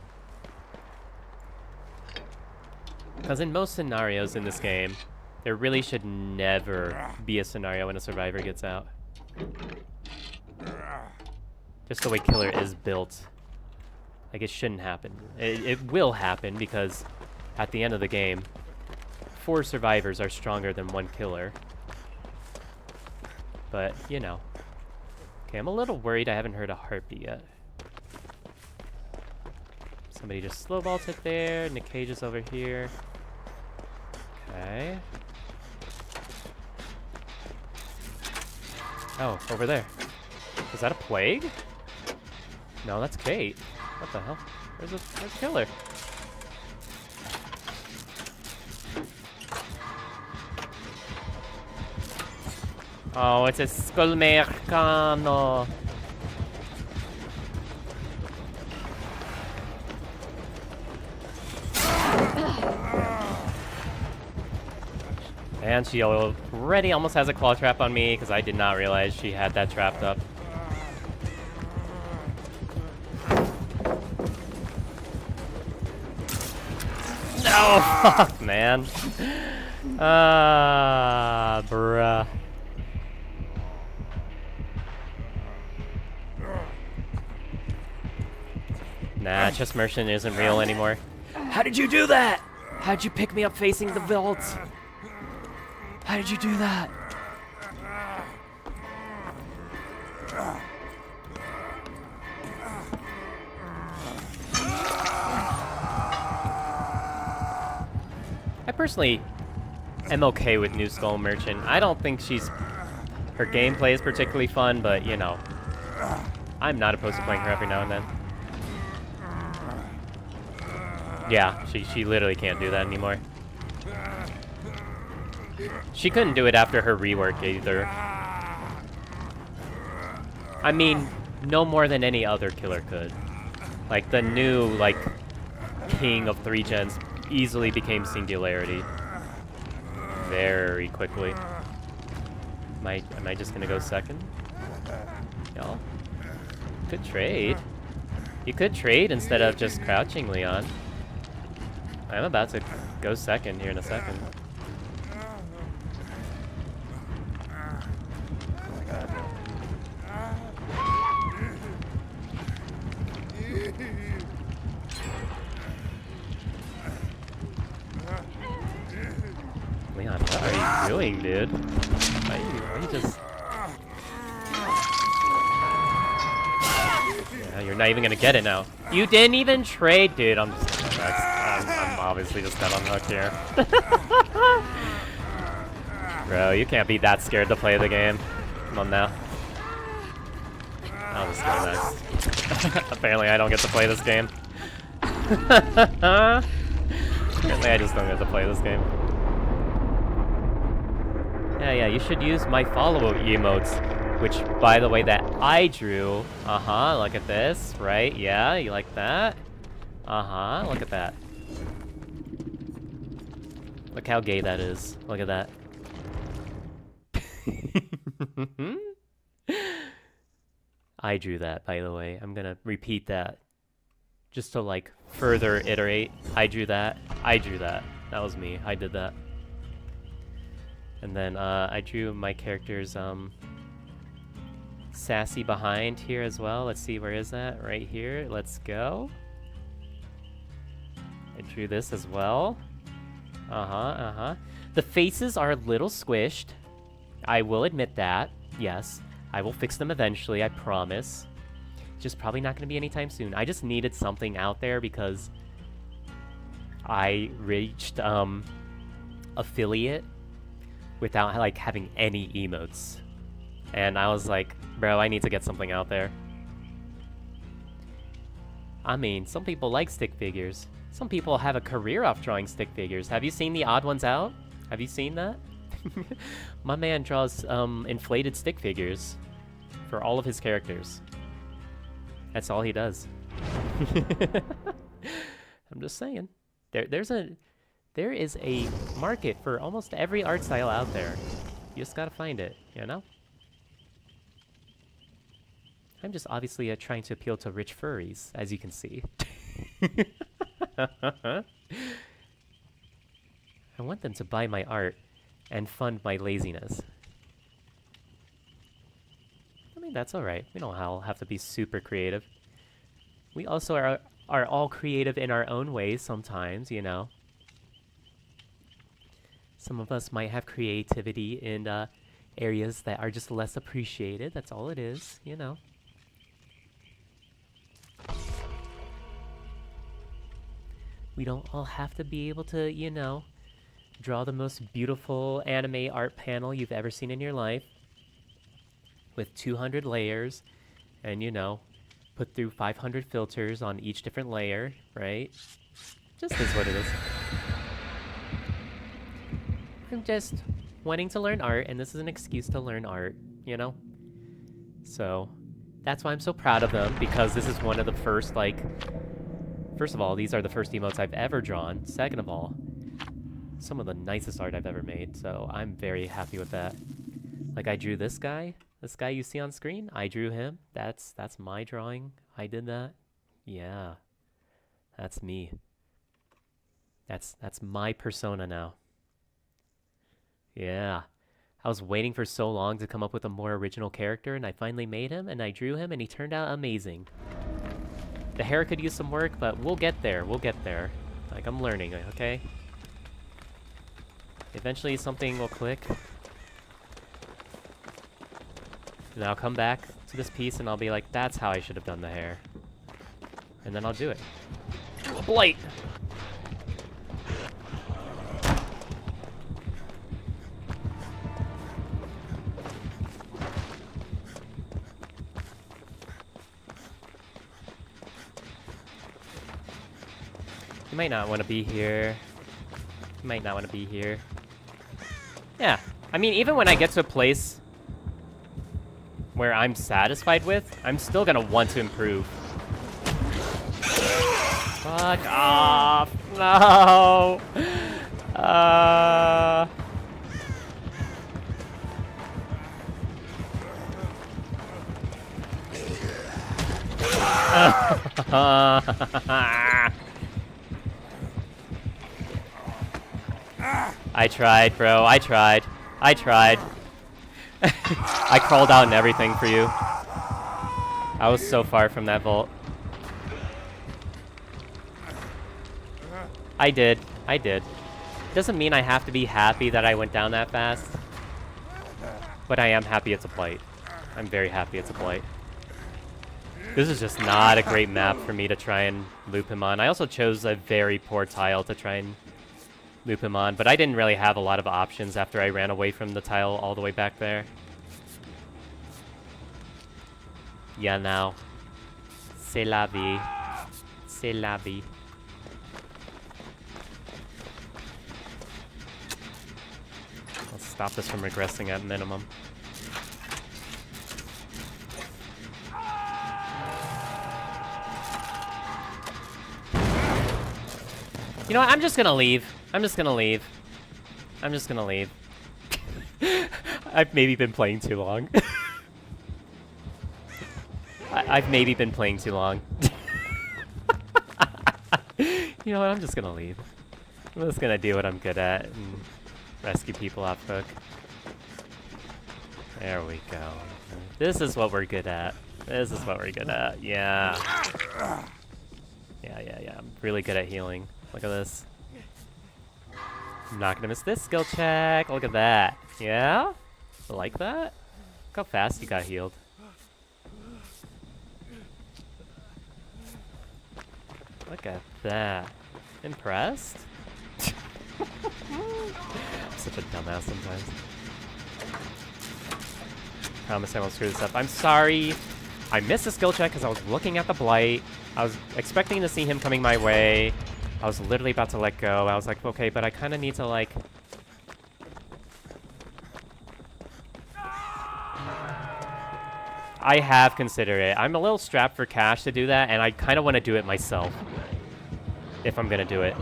Because in most scenarios in this game, there really should never be a scenario when a survivor gets out. Just the way Killer is built. Like, it shouldn't happen. It will happen because at the end of the game, 4 survivors are stronger than 1 killer. But, you know. Okay, I'm a little worried I haven't heard a heartbeat yet. Somebody just slow vaulted there. Nick Cage is over here. Okay. Oh, over there. Is that a plague? No, that's Kate. What the hell? Where's Killer? Oh, it's a Skullmercano. And she already almost has a claw trap on me because I did not realize she had that trapped up. No! Fuck, man. Bruh. Nah, Chess Merchant isn't real anymore. How did you do that? How'd you pick me up facing the vault? How did you do that? I personally am okay with New Skull Merchant. I don't think her gameplay is particularly fun, but you know, I'm not opposed to playing her every now and then. Yeah, she literally can't do that anymore. She couldn't do it after her rework either. I mean, no more than any other killer could. Like, the new, like, king of 3 gens easily became Singularity. Very quickly. Am I just gonna go second? Y'all? Could trade. You could trade instead of just crouching, Leon. I'm about to go second here in a second. Leon, what are you doing, dude? Why are you just... Yeah, you're not even gonna get it now. You didn't even trade, dude. I'm obviously just dead on the hook here. Bro, you can't be that scared to play the game. Come on now. Oh, this is really nice. Apparently I don't get to play this game. Apparently I just don't get to play this game. Yeah, you should use my follow emotes, which, by the way, that I drew. Look at this, right? Yeah, you like that? Look at that. Look how gay that is. Look at that. I drew that, by the way. I'm gonna repeat that. Just to, like, further iterate. I drew that. I drew that. That was me. I did that. And then, I drew my character's, sassy behind here as well. Let's see, where is that? Right here. Let's go. I drew this as well. The faces are a little squished. I will admit that. Yes. I will fix them eventually, I promise. Just probably not going to be anytime soon. I just needed something out there because I reached affiliate without like having any emotes. And I was like, bro, I need to get something out there. I mean, some people like stick figures. Some people have a career off drawing stick figures. Have you seen the Odd Ones Out? Have you seen that? My man draws inflated stick figures for all of his characters. That's all he does. I'm just saying. There is a market for almost every art style out there. You just gotta find it, you know? I'm just obviously trying to appeal to rich furries, as you can see. I want them to buy my art and fund my laziness. I mean, that's alright. We don't all have to be super creative. We also are all creative in our own ways sometimes, you know. Some of us might have creativity in areas that are just less appreciated. That's all it is, you know. We don't all have to be able to, you know, draw the most beautiful anime art panel you've ever seen in your life with 200 layers and, you know, put through 500 filters on each different layer, right? Just is what it is. I'm just wanting to learn art, and this is an excuse to learn art, you know? So, that's why I'm so proud of them, because this is one of the first, like... First of all, these are the first emotes I've ever drawn. Second of all, some of the nicest art I've ever made, so I'm very happy with that. Like, I drew this guy you see on screen, I drew him. That's my drawing. I did that. Yeah. That's me. That's my persona now. Yeah. I was waiting for so long to come up with a more original character, and I finally made him, and I drew him, and he turned out amazing. The hair could use some work, but we'll get there. We'll get there. Like, I'm learning, okay? Eventually something will click. And I'll come back to this piece and I'll be like, that's how I should have done the hair. And then I'll do it. Blight! You might not want to be here. You might not want to be here. Yeah. I mean, even when I get to a place where I'm satisfied with, I'm still gonna want to improve. Fuck off. No. I tried, bro. I tried. I tried. I crawled out and everything for you. I was so far from that vault. I did. I did. Doesn't mean I have to be happy that I went down that fast. But I am happy it's a blight. I'm very happy it's a blight. This is just not a great map for me to try and loop him on. I also chose a very poor tile to try and loop him on, but I didn't really have a lot of options after I ran away from the tile all the way back there. Yeah, now. C'est la vie. C'est la vie. Let's stop this from regressing at minimum. You know what? I'm just gonna leave. I'm just gonna leave. I'm just gonna leave. I've maybe been playing too long. I've maybe been playing too long. You know what? I'm just gonna leave. I'm just gonna do what I'm good at and rescue people off hook. There we go. This is what we're good at. This is what we're good at. Yeah. Yeah. I'm really good at healing. Look at this. I'm not gonna miss this skill check. Look at that. Yeah? I like that? Look how fast he got healed. Look at that. Impressed? I'm such a dumbass sometimes. Promise I won't screw this up. I'm sorry. I missed the skill check because I was looking at the blight. I was expecting to see him coming my way. I was literally about to let go. I was like, okay, but I kind of need to like... I have considered it. I'm a little strapped for cash to do that, and I kind of want to do it myself. If I'm going to do it.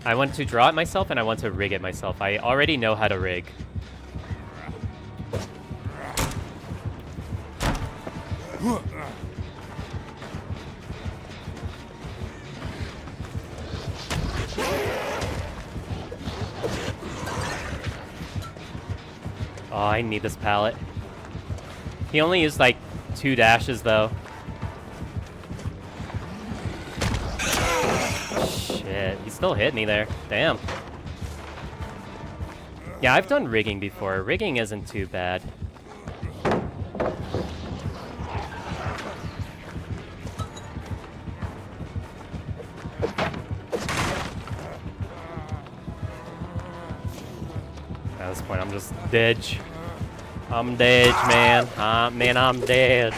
I want to draw it myself, and I want to rig it myself. I already know how to rig. Oh, I need this pallet. He only used like 2 dashes though. Shit, he still hit me there. Damn. Yeah, I've done rigging before. Rigging isn't too bad. At this point, I'm just dead. I'm dead, man. Man, I'm dead.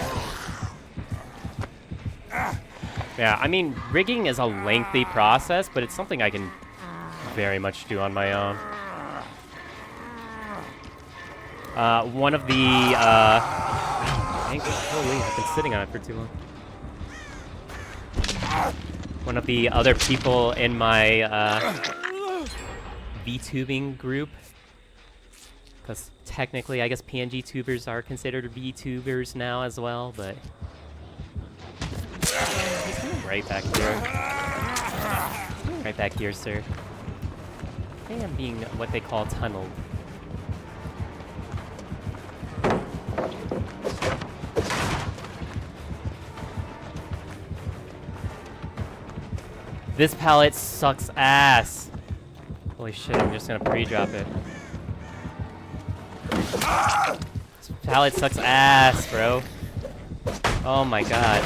Yeah, I mean, rigging is a lengthy process, but it's something I can very much do on my own. One of the, holy, I've been sitting on it for too long. One of the other people in my, VTubing group, because technically, I guess PNG tubers are considered VTubers now as well, but... He's coming right back here. Right back here, sir. I am being what they call tunneled. This pallet sucks ass. Holy shit, I'm just gonna pre-drop it. This pallet sucks ass, bro. Oh my god.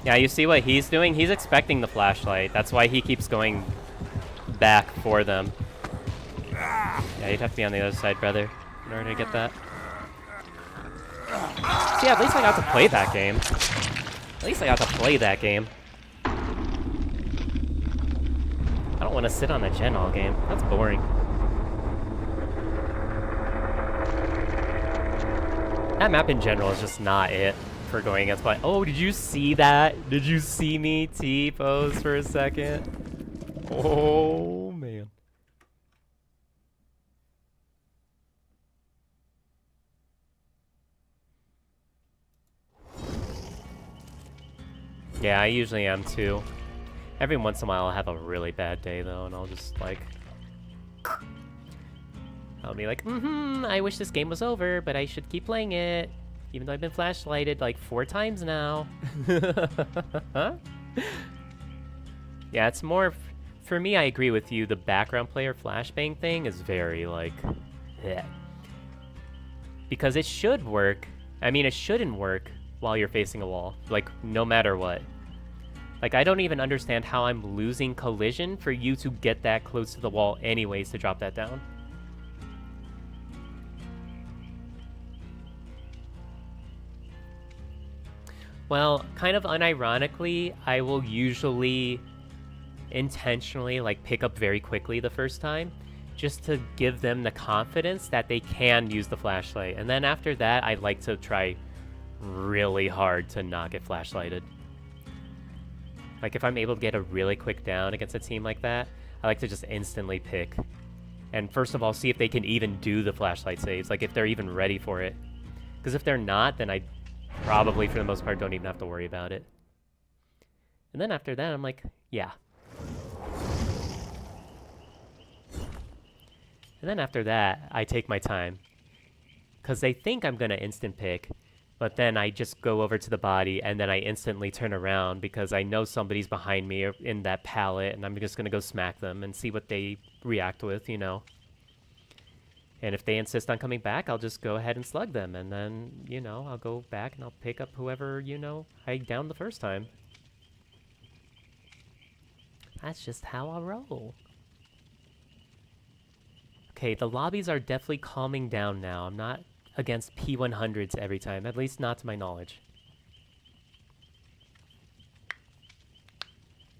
Yeah, you see what he's doing? He's expecting the flashlight. That's why he keeps going back for them. Yeah, you'd have to be on the other side, brother, in order to get that. So yeah, at least I got to play that game. At least I got to play that game. I don't want to sit on the gen all game. That's boring. That map in general is just not it for going against play. Oh, did you see that? Did you see me T-pose for a second? Oh, man. Yeah, I usually am too. Every once in a while I'll have a really bad day though, and I'll just like... I'll be like, I wish this game was over, but I should keep playing it. Even though I've been flashlighted like 4 times now. Yeah, it's more... For me, I agree with you. The background player flashbang thing is very like... bleh. Because it should work. I mean, it shouldn't work while you're facing a wall. Like, no matter what. Like, I don't even understand how I'm losing collision for you to get that close to the wall anyways to drop that down. Well, kind of unironically, I will usually intentionally like pick up very quickly the first time just to give them the confidence that they can use the flashlight. And then after that, I like to try really hard to not get flashlighted. Like if I'm able to get a really quick down against a team like that, I like to just instantly pick. And first of all, see if they can even do the flashlight saves, like if they're even ready for it. Because if they're not, then I probably for the most part don't even have to worry about it. And then after that, I'm like, yeah. And then after that, I take my time. Because they think I'm going to instant pick. But then I just go over to the body and then I instantly turn around because I know somebody's behind me or in that pallet, and I'm just gonna go smack them and see what they react with, you know. And if they insist on coming back, I'll just go ahead and slug them, and then, you know, I'll go back and I'll pick up whoever, you know, I downed the first time. That's just how I roll. Okay, the lobbies are definitely calming down now. I'm not against P100s every time, at least not to my knowledge.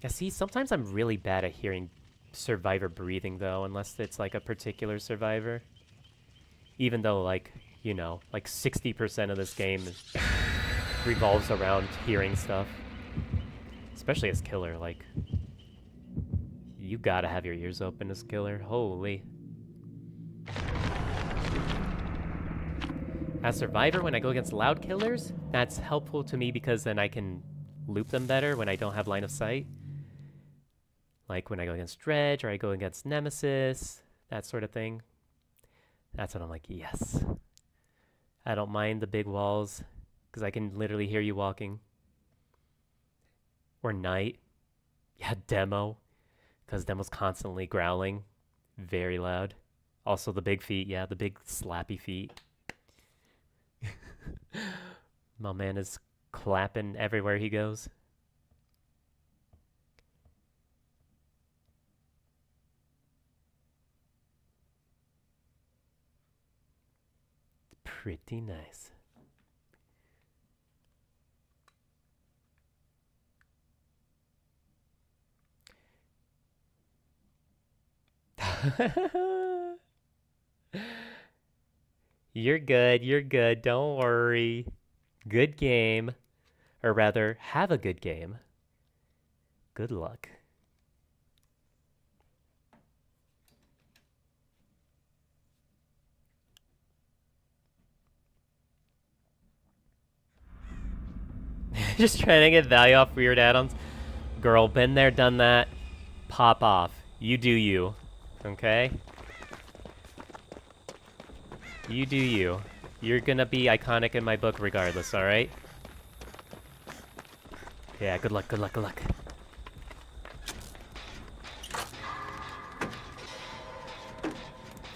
Yeah, see, sometimes I'm really bad at hearing survivor breathing, though, unless it's like a particular survivor. Even though, like, you know, like 60% of this game revolves around hearing stuff. Especially as killer, like, you gotta have your ears open as killer. Holy. As survivor, when I go against loud killers, that's helpful to me because then I can loop them better when I don't have line of sight. Like when I go against Dredge or I go against Nemesis, that sort of thing. That's when I'm like, yes. I don't mind the big walls because I can literally hear you walking. Or Night. Yeah, Demo. Because Demo's constantly growling. Very loud. Also the big feet, yeah, the big slappy feet. My man is clapping everywhere he goes. Pretty nice. You're good, don't worry. Good game. Or rather, have a good game. Good luck. Just trying to get value off weird add-ons. Girl, been there, done that. Pop off. You do you. Okay? You do you. You're gonna be iconic in my book regardless, alright? Yeah, good luck, good luck, good luck.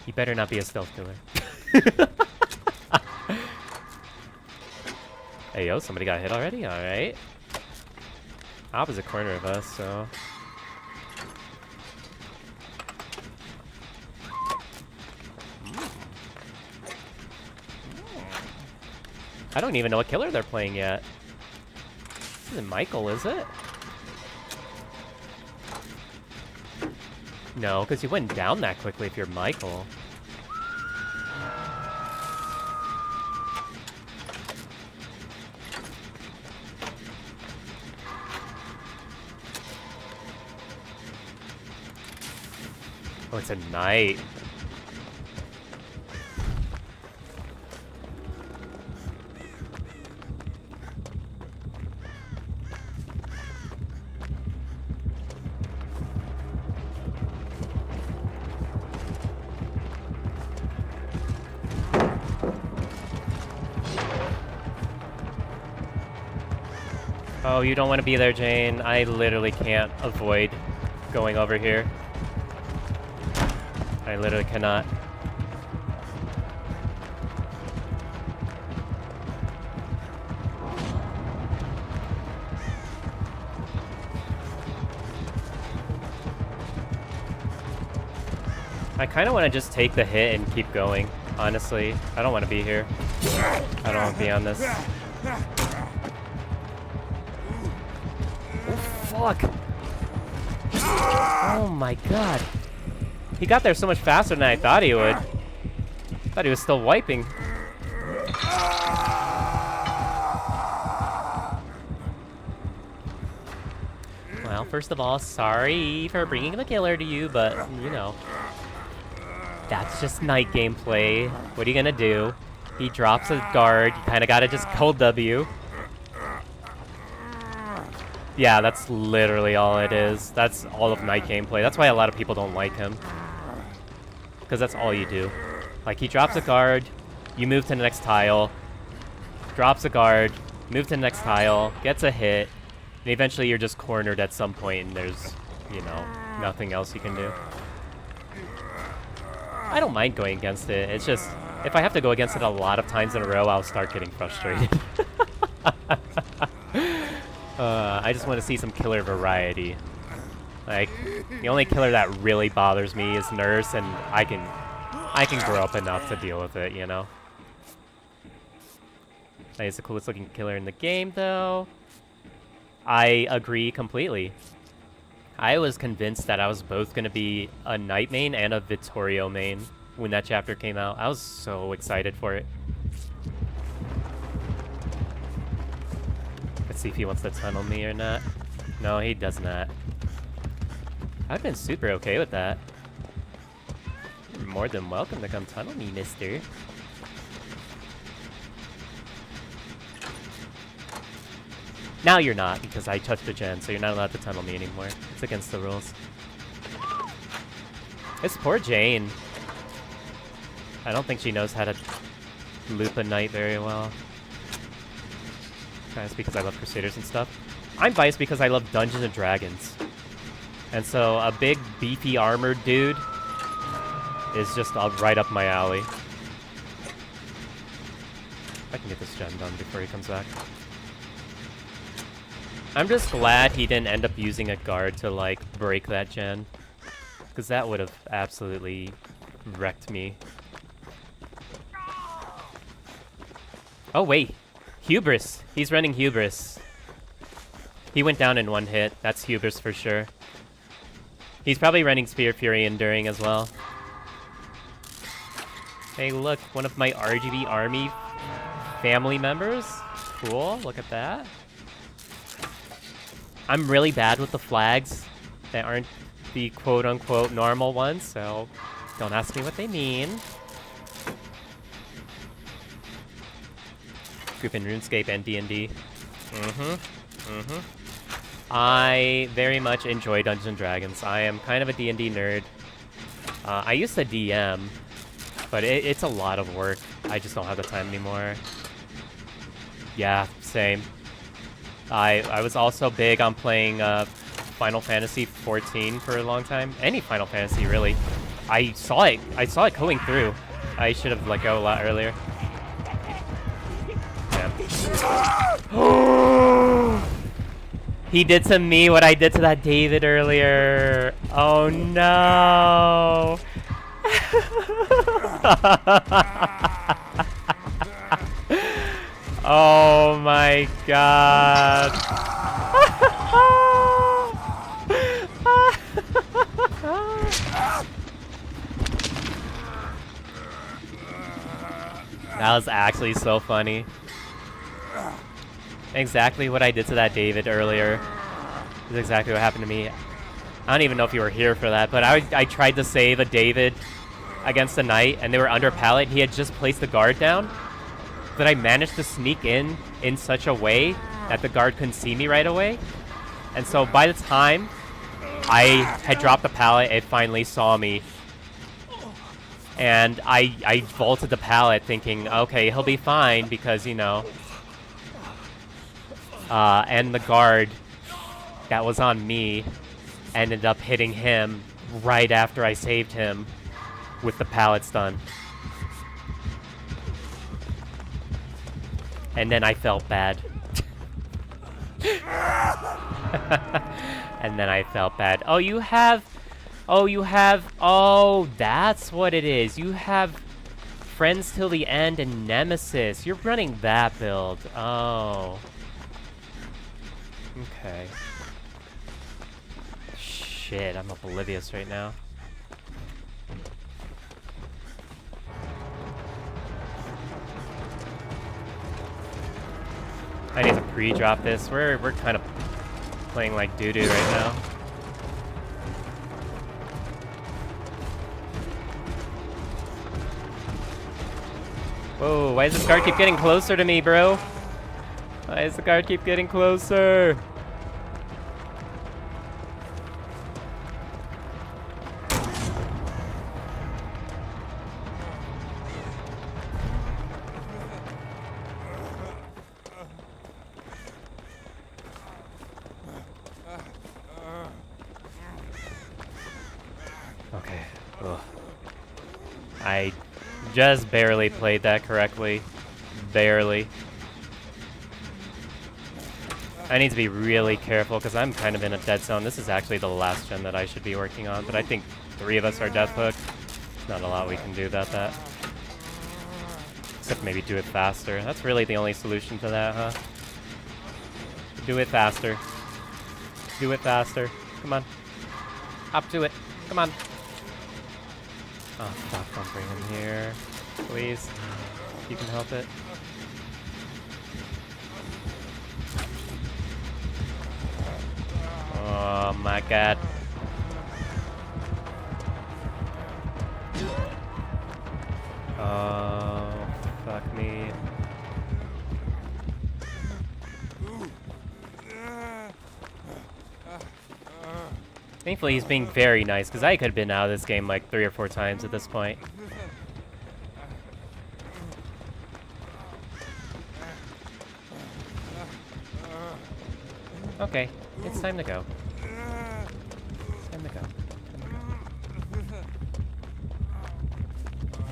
You better not be a stealth killer. Hey, yo, somebody got hit already? Alright. Opposite corner of us, so... I don't even know what killer they're playing yet. This isn't Michael, is it? No, because you went down that quickly if you're Michael. Oh, it's a Knight. Oh, you don't want to be there, Jane. I literally can't avoid going over here. I literally cannot. I kind of want to just take the hit and keep going, honestly. I don't want to be here. I don't want to be on this. Oh, fuck. Oh my god. He got there so much faster than I thought he would. Thought he was still wiping. Well, first of all, sorry for bringing the killer to you, but, you know. That's just night gameplay. What are you gonna do? He drops a guard, you kinda gotta just cold W. Yeah, that's literally all it is. That's all of night gameplay. That's why a lot of people don't like him. Because that's all you do. Like, he drops a guard, you move to the next tile, drops a guard, move to the next tile, gets a hit, and eventually you're just cornered at some point and there's, you know, nothing else you can do. I don't mind going against it. It's just, if I have to go against it a lot of times in a row, I'll start getting frustrated. I just want to see some killer variety. Like, the only killer that really bothers me is Nurse, and I can grow up enough to deal with it, you know? That is the coolest looking killer in the game, though. I agree completely. I was convinced that I was both going to be a Knight main and a Vittorio main when that chapter came out. I was so excited for it. Let's see if he wants to tunnel me or not. No, he does not. I've been super okay with that. You're more than welcome to come tunnel me, mister. Now you're not, because I touched the gen, so you're not allowed to tunnel me anymore. It's against the rules. It's poor Jane. I don't think she knows how to loop a knight very well. Biased because I love Crusaders and stuff. I'm biased because I love Dungeons and Dragons. And so a big, beefy, armored dude is just right up my alley. I can get this gen done before he comes back. I'm just glad he didn't end up using a guard to, like, break that gen. Because that would have absolutely wrecked me. Oh, wait. Hubris. He's running Hubris. He went down in one hit. That's Hubris for sure. He's probably running Spear Fury Enduring as well. Hey, look. One of my RGB Army family members. Cool. Look at that. I'm really bad with the flags that aren't the quote-unquote normal ones, so don't ask me what they mean. Group in RuneScape and D&D. I very much enjoy Dungeons & Dragons. I am kind of a D&D nerd. I used to DM, but it's a lot of work. I just don't have the time anymore. Yeah, same. I was also big on playing Final Fantasy 14 for a long time. Any Final Fantasy, really. I saw it going through. I should have let go a lot earlier. Yeah. He did to me what I did to that David earlier. Oh no. Oh my god. That was actually so funny. Exactly what I did to that David earlier is exactly what happened to me. I don't even know if you were here for that, but I tried to save a David against a knight, and they were under pallet. He had just placed the guard down. But I managed to sneak in such a way that the guard couldn't see me right away. And so by the time I had dropped the pallet, it finally saw me. And I vaulted the pallet thinking, okay, he'll be fine because, you know. And the guard that was on me ended up hitting him right after I saved him with the pallets done. And then I felt bad. And then I felt bad. Oh, you have... Oh, that's what it is. You have Friends Till the End and Nemesis. You're running that build. Oh. Okay. Shit, I'm oblivious right now. I need to pre-drop this. We're kind of playing like doo-doo right now. Whoa, why does this guard keep getting closer to me, bro? Why does the guard keep getting closer? Okay. Ugh. I just barely played that correctly. Barely. I need to be really careful because I'm kind of in a dead zone. This is actually the last gen that I should be working on, but I think 3 of us are death hooked. Not a lot we can do about that. Except maybe do it faster. That's really the only solution to that, huh? Do it faster. Do it faster. Come on. Hop to it. Come on. Oh, fuck. Don't bring him here. Please. If you can help it. Oh my god. Oh, fuck me. Thankfully, he's being very nice, because I could have been out of this game like 3 or 4 times at this point. Okay, it's time to go. It's time to go.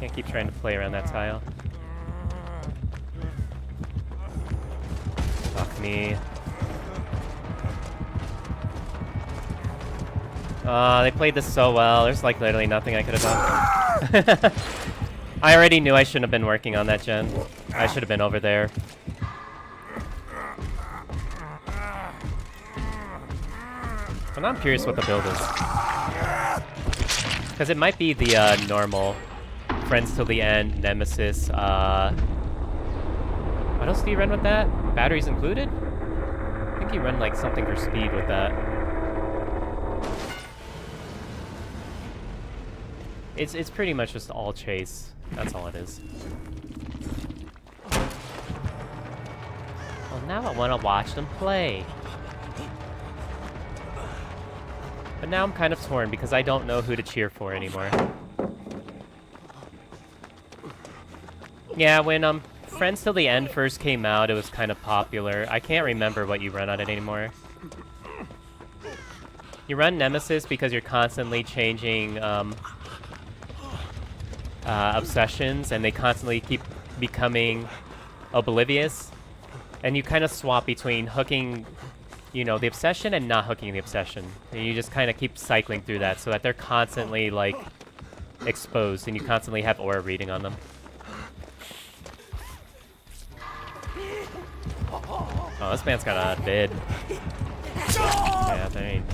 Can't keep trying to play around that tile. Fuck me. They played this so well. There's like literally nothing I could have done. I already knew I shouldn't have been working on that gen. I should have been over there. But now I'm curious what the build is. Because it might be the normal Friends Till the End, Nemesis, what else do you run with that? Batteries included? I think you run like something for speed with that. It's pretty much just all chase. That's all it is. Well, now I want to watch them play. But now I'm kind of torn because I don't know who to cheer for anymore. Yeah, when Friends Till the End first came out, it was kind of popular. I can't remember what you run on it anymore. You run Nemesis because you're constantly changing obsessions, and they constantly keep becoming oblivious. And you kind of swap between hooking, you know, the obsession and not hooking the obsession. And you just kind of keep cycling through that so that they're constantly, like, exposed, and you constantly have aura reading on them. Oh, this man's got a bid. Yeah, dang.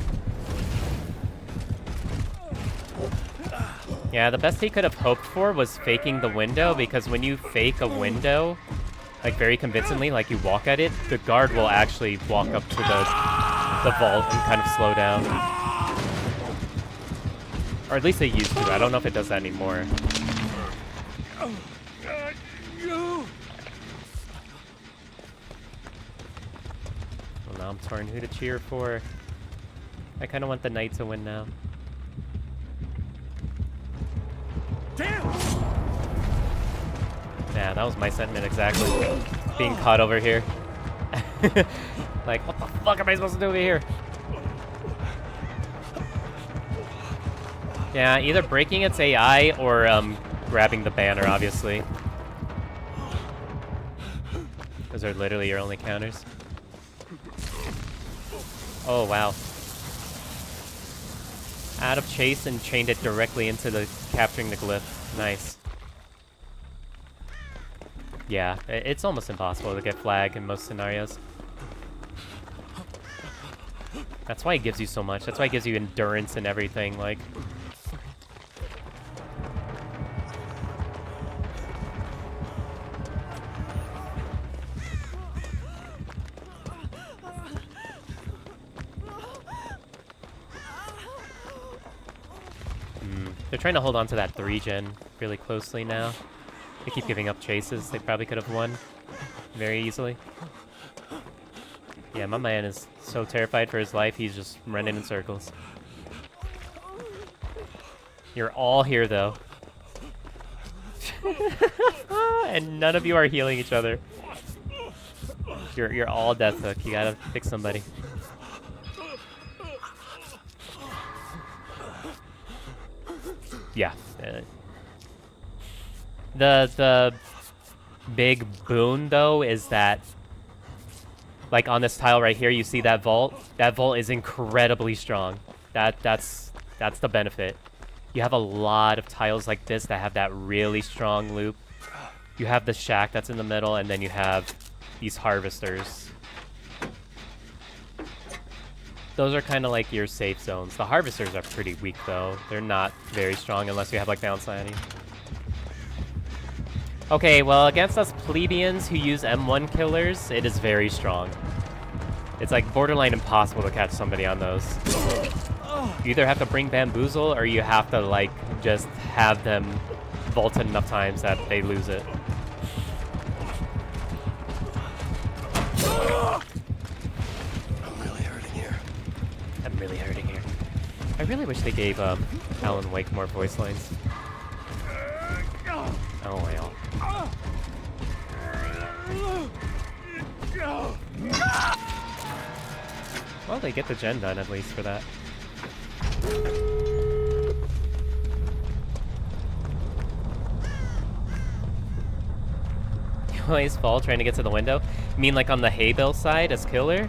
Yeah, the best he could have hoped for was faking the window, because when you fake a window, like very convincingly, like you walk at it, the guard will actually walk up to the vault and kind of slow down. Or at least they used to. I don't know if it does that anymore. Well, now I'm torn who to cheer for. I kind of want the knight to win now. Damn! Yeah, that was my sentiment exactly. Being caught over here. Like, what the fuck am I supposed to do over here? Yeah, either breaking its AI or grabbing the banner, obviously. Those are literally your only counters. Oh, wow. Out of chase and chained it directly into the capturing the glyph. Nice. Yeah, it's almost impossible to get flag in most scenarios. That's why it gives you so much. That's why it gives you endurance and everything, like. They're trying to hold on to that 3-gen really closely now. They keep giving up chases. They probably could have won very easily. Yeah, my man is so terrified for his life, he's just running in circles. You're all here, though. And none of you are healing each other. You're all death hook. You gotta pick somebody. Yeah. The big boon though is that, like on this tile right here, you see that vault? That vault is incredibly strong. That's the benefit. You have a lot of tiles like this that have that really strong loop. You have the shack that's in the middle, and then you have these harvesters. Those are kind of like your safe zones. The harvesters are pretty weak though. They're not very strong unless you have like Valentine. Okay, well against us plebeians who use M1 killers, it is very strong. It's like borderline impossible to catch somebody on those. You either have to bring bamboozle or you have to like just have them vaulted enough times that they lose it. I'm really hurting here. I'm really hurting here. I really wish they gave Alan Wake more voice lines. Oh well. Well, they get the gen done at least for that. You always fall trying to get to the window? You mean like on the hay bale side as killer?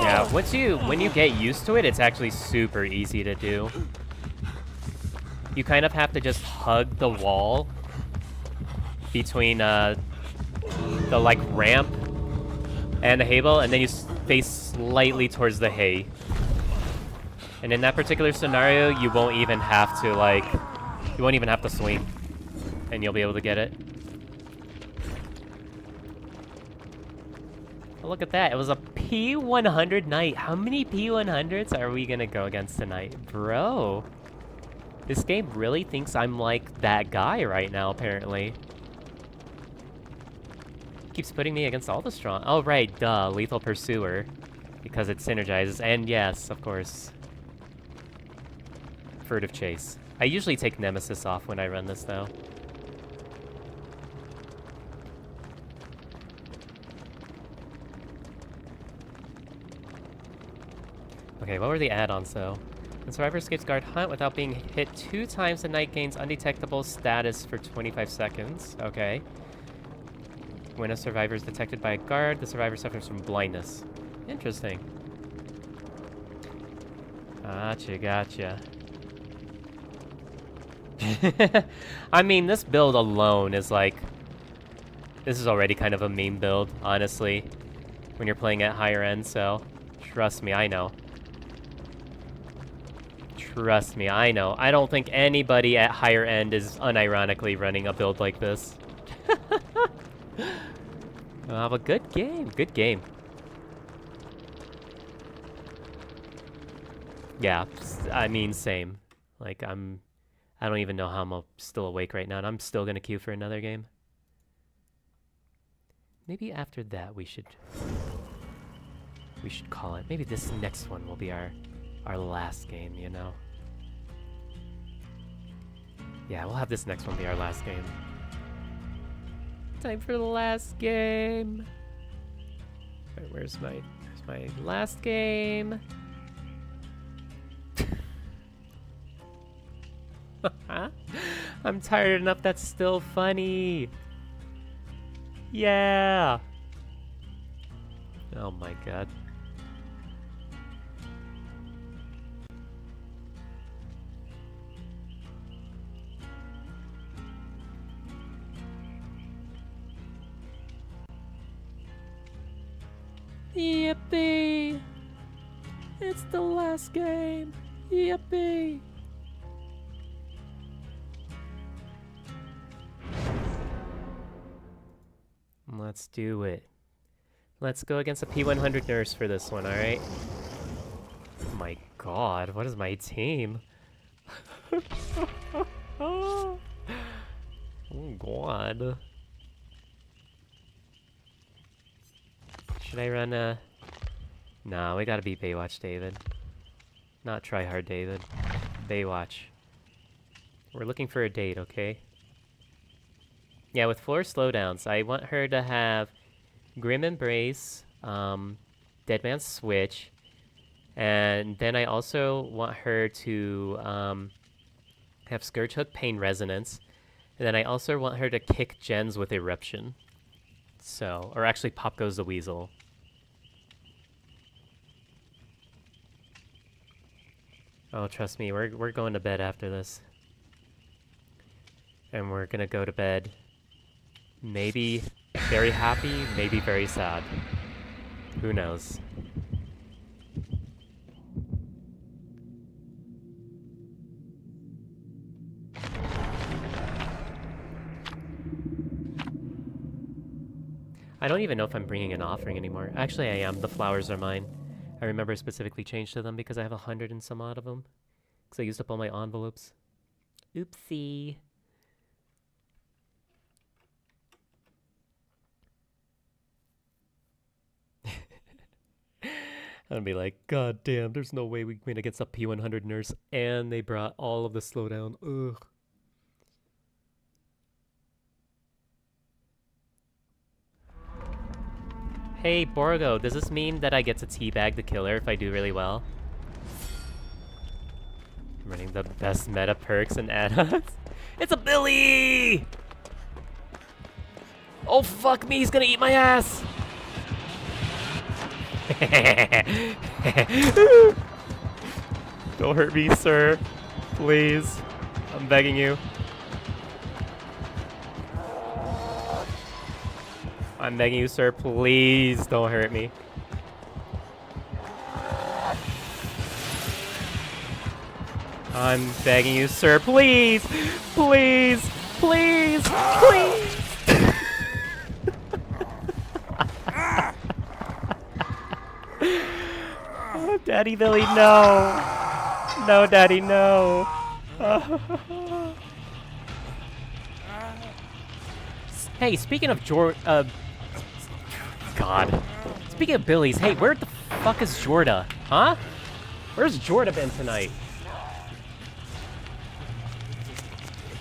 Yeah, when you get used to it, it's actually super easy to do. You kind of have to just hug the wall between the like ramp and the hay bale, and then you face slightly towards the hay. And in that particular scenario, you won't even have to swing, and you'll be able to get it. Oh, look at that! It was a P100 night. How many P100s are we gonna go against tonight, bro? This game really thinks I'm like that guy right now, apparently. Keeps putting me against all the strong. Oh, right, duh. Lethal Pursuer. Because it synergizes. And yes, of course. Furtive Chase. I usually take Nemesis off when I run this, though. Okay, what were the add-ons, though? When Survivor escapes guard hunt without being hit 2 times, the knight gains undetectable status for 25 seconds. Okay. When a survivor is detected by a guard, the survivor suffers from blindness. Interesting. Gotcha. I mean, this build alone is like... This is already kind of a meme build, honestly. When you're playing at higher end, so... Trust me, I know. Trust me, I know. I don't think anybody at higher end is unironically running a build like this. But good game. Yeah, I mean, same. Like, I don't even know how I'm still awake right now, and I'm still gonna queue for another game. Maybe after that we should call it. Maybe this next one will be our last game, you know? Yeah, we'll have this next one be our last game. Time for the last game. Wait, where's my last game? I'm tired enough that's still funny. Yeah. Oh my god. Yippee! It's the last game. Yippee! Let's do it. Let's go against a P100 nurse for this one, alright? Oh my god, what is my team? Oh god. Should I run a... Nah, we gotta beat Baywatch, David. Not tryhard, David. Baywatch. We're looking for a date, okay? Yeah, with 4 slowdowns, I want her to have Grim Embrace, Dead Man's Switch, and then I also want her to have Scourge Hook Pain Resonance, and then I also want her to kick gens with Eruption. So, or actually Pop Goes the Weasel. Oh, trust me, we're going to bed after this. And we're gonna go to bed maybe very happy, maybe very sad. Who knows? I don't even know if I'm bringing an offering anymore. Actually, I am. The flowers are mine. I remember specifically changed to them because I have 100 and some odd of them. Because I used up all my envelopes. Oopsie. I'd be like, God damn, there's no way we win against a P100 nurse. And they brought all of the slowdown. Ugh. Hey, Borgo, does this mean that I get to teabag the killer if I do really well? I'm running the best meta perks and add-ons. It's a Billy! Oh, fuck me, he's gonna eat my ass! Don't hurt me, sir. Please. I'm begging you. I'm begging you, sir. Please don't hurt me. I'm begging you, sir. Please! Please! Please! Please! Oh, Daddy Billy, no! No, Daddy, no! Hey, speaking of God. Speaking of Billies, hey, where the fuck is Jorda? Huh? Where's Jorda been tonight?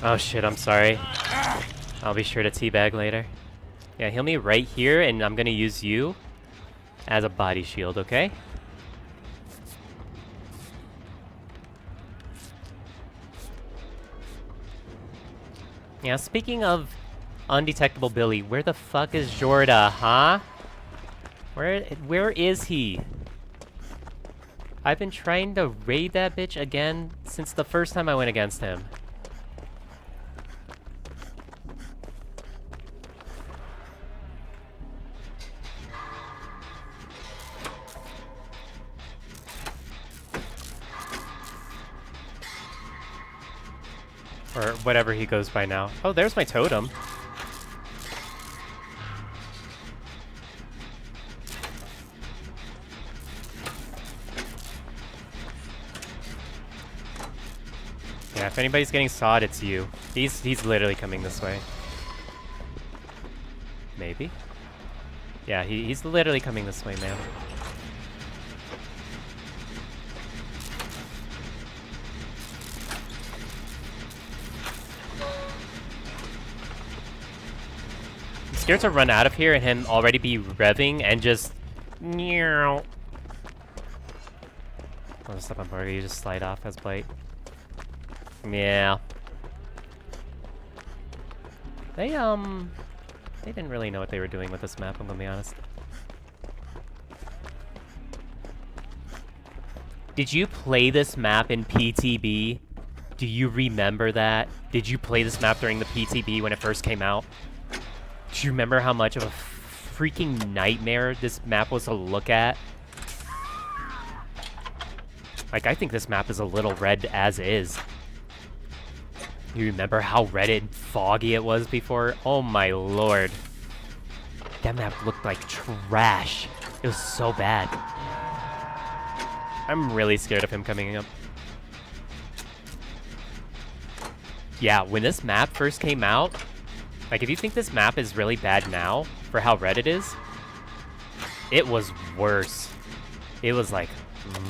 Oh shit, I'm sorry. I'll be sure to teabag later. Yeah, heal me right here, and I'm gonna use you as a body shield, okay? Yeah, speaking of undetectable Billy, where the fuck is Jorda, huh? Where is he? I've been trying to raid that bitch again since the first time I went against him. Or whatever he goes by now. Oh, there's my totem. Yeah, if anybody's getting sawed, it's you. He's literally coming this way. Maybe? Yeah, he's literally coming this way, man. I'm scared to run out of here and him already be revving and just... I'll just step on Borgo, you just slide off as Blight. Yeah. They didn't really know what they were doing with this map, I'm gonna be honest. Did you play this map in PTB? Do you remember that? Did you play this map during the PTB when it first came out? Do you remember how much of a freaking nightmare this map was to look at? Like, I think this map is a little red as is. You remember how red and foggy it was before? Oh my lord. That map looked like trash. It was so bad. I'm really scared of him coming up. Yeah, when this map first came out, like if you think this map is really bad now for how red it is, it was worse. It was like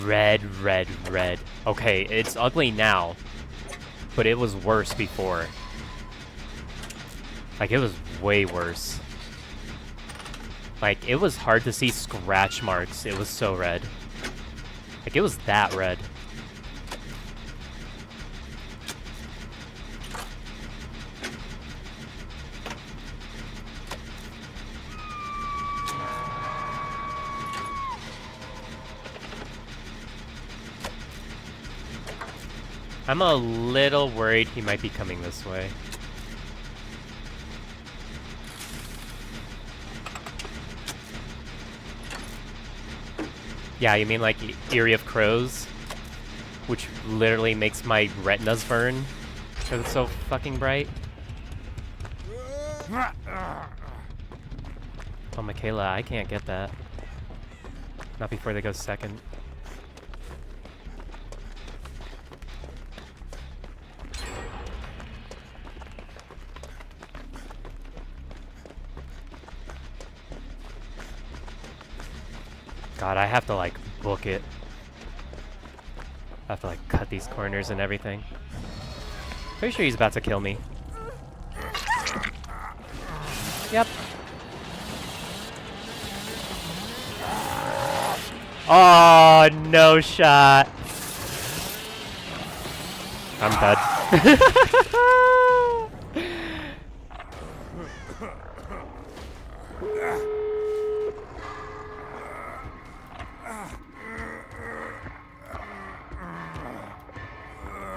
red, red, red. Okay, it's ugly now, but it was worse before. Like, it was way worse. Like, it was hard to see scratch marks. It was so red. Like, it was that red. I'm a little worried he might be coming this way. Yeah, you mean like Eerie of Crows? Which literally makes my retinas burn because it's so fucking bright. Oh, Michaela, I can't get that. Not before they go second. God, I have to like book it. I have to like cut these corners and everything. Pretty sure he's about to kill me. Yep. Oh, no shot. I'm dead.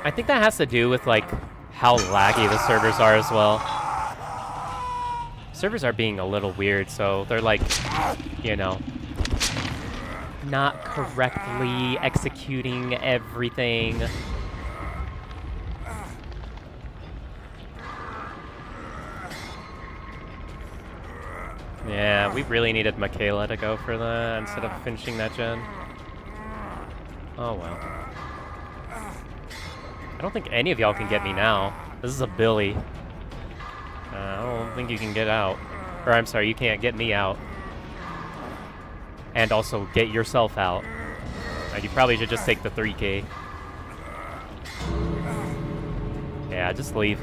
I think that has to do with like how laggy the servers are as well. Servers are being a little weird, so they're like, you know, not correctly executing everything. Yeah, we really needed Michaela to go for that instead of finishing that gen. Oh well. I don't think any of y'all can get me now. This is a Billy. I don't think you can get out. Or I'm sorry, you can't get me out. And also get yourself out. You probably should just take the 3K. Yeah, just leave.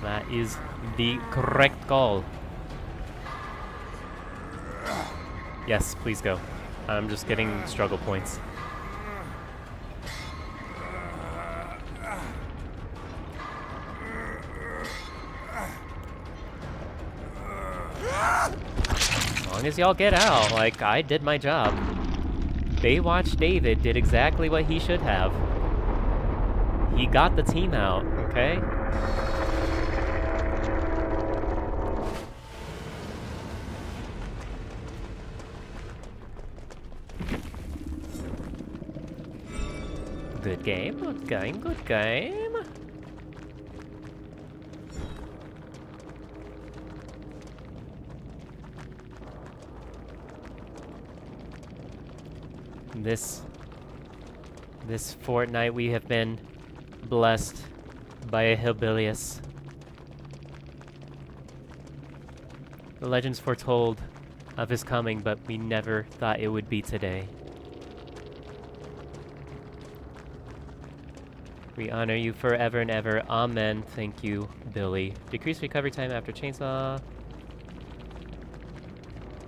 That is the correct call. Yes, please go. I'm just getting struggle points. As long as y'all get out, like, I did my job. Baywatch David did exactly what he should have. He got the team out, okay? Good game, good game, good game. This fortnight we have been blessed by a Hillbilius. The legends foretold of his coming, but we never thought it would be today. We honor you forever and ever. Amen. Thank you, Billy. Decrease recovery time after chainsaw.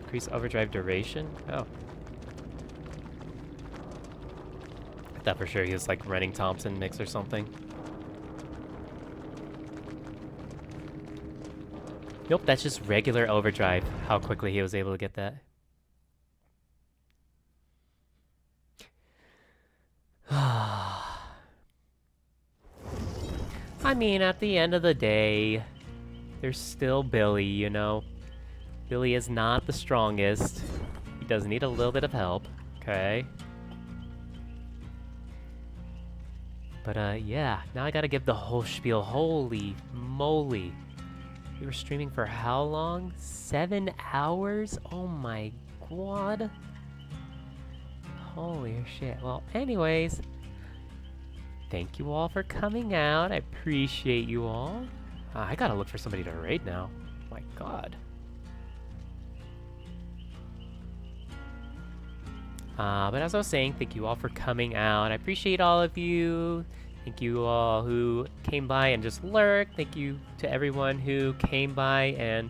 Increase overdrive duration? Oh. I thought for sure he was like running Thompson mix or something. Nope, that's just regular overdrive. How quickly he was able to get that. I mean, at the end of the day, there's still Billy, you know? Billy is not the strongest. He does need a little bit of help, okay? But, yeah, now I gotta give the whole spiel. Holy moly. We were streaming for how long? 7 hours? Oh my god. Holy shit. Well, anyways, thank you all for coming out. I appreciate you all. I gotta look for somebody to raid now. My god. But as I was saying, thank you all for coming out. I appreciate all of you. Thank you all who came by and just lurked. Thank you to everyone who came by and,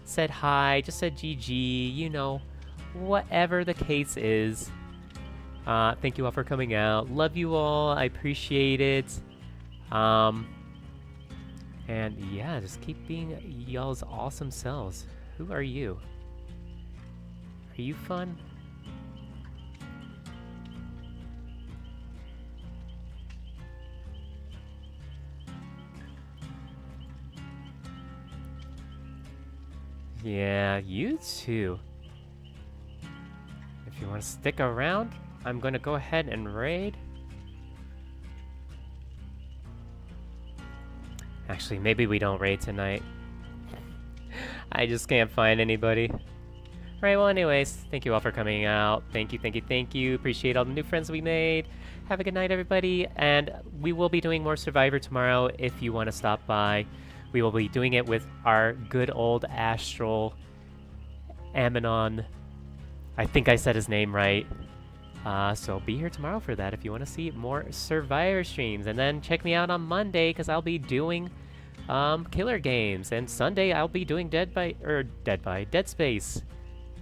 said hi, just said GG, whatever the case is. Thank you all for coming out. Love you all. I appreciate it. And yeah, just keep being y'all's awesome selves. Who are you? Are you fun? Yeah, you too. If you want to stick around, I'm going to go ahead and raid. Actually, maybe we don't raid tonight. I just can't find anybody. Alright, well anyways, thank you all for coming out. Thank you, thank you, thank you. Appreciate all the new friends we made. Have a good night, everybody. And we will be doing more Survivor tomorrow if you want to stop by. We will be doing it with our good old Astral Aminon. I think I said his name right. So be here tomorrow for that if you want to see more Survivor streams. And then check me out on Monday because I'll be doing killer games. And Sunday I'll be doing Dead Space.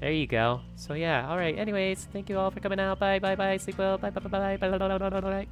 There you go. So yeah, alright. Anyways, thank you all for coming out. Bye, bye, bye. Sleep well. Bye, bye, bye, bye, bye, bye, bye, bye, bye, bye.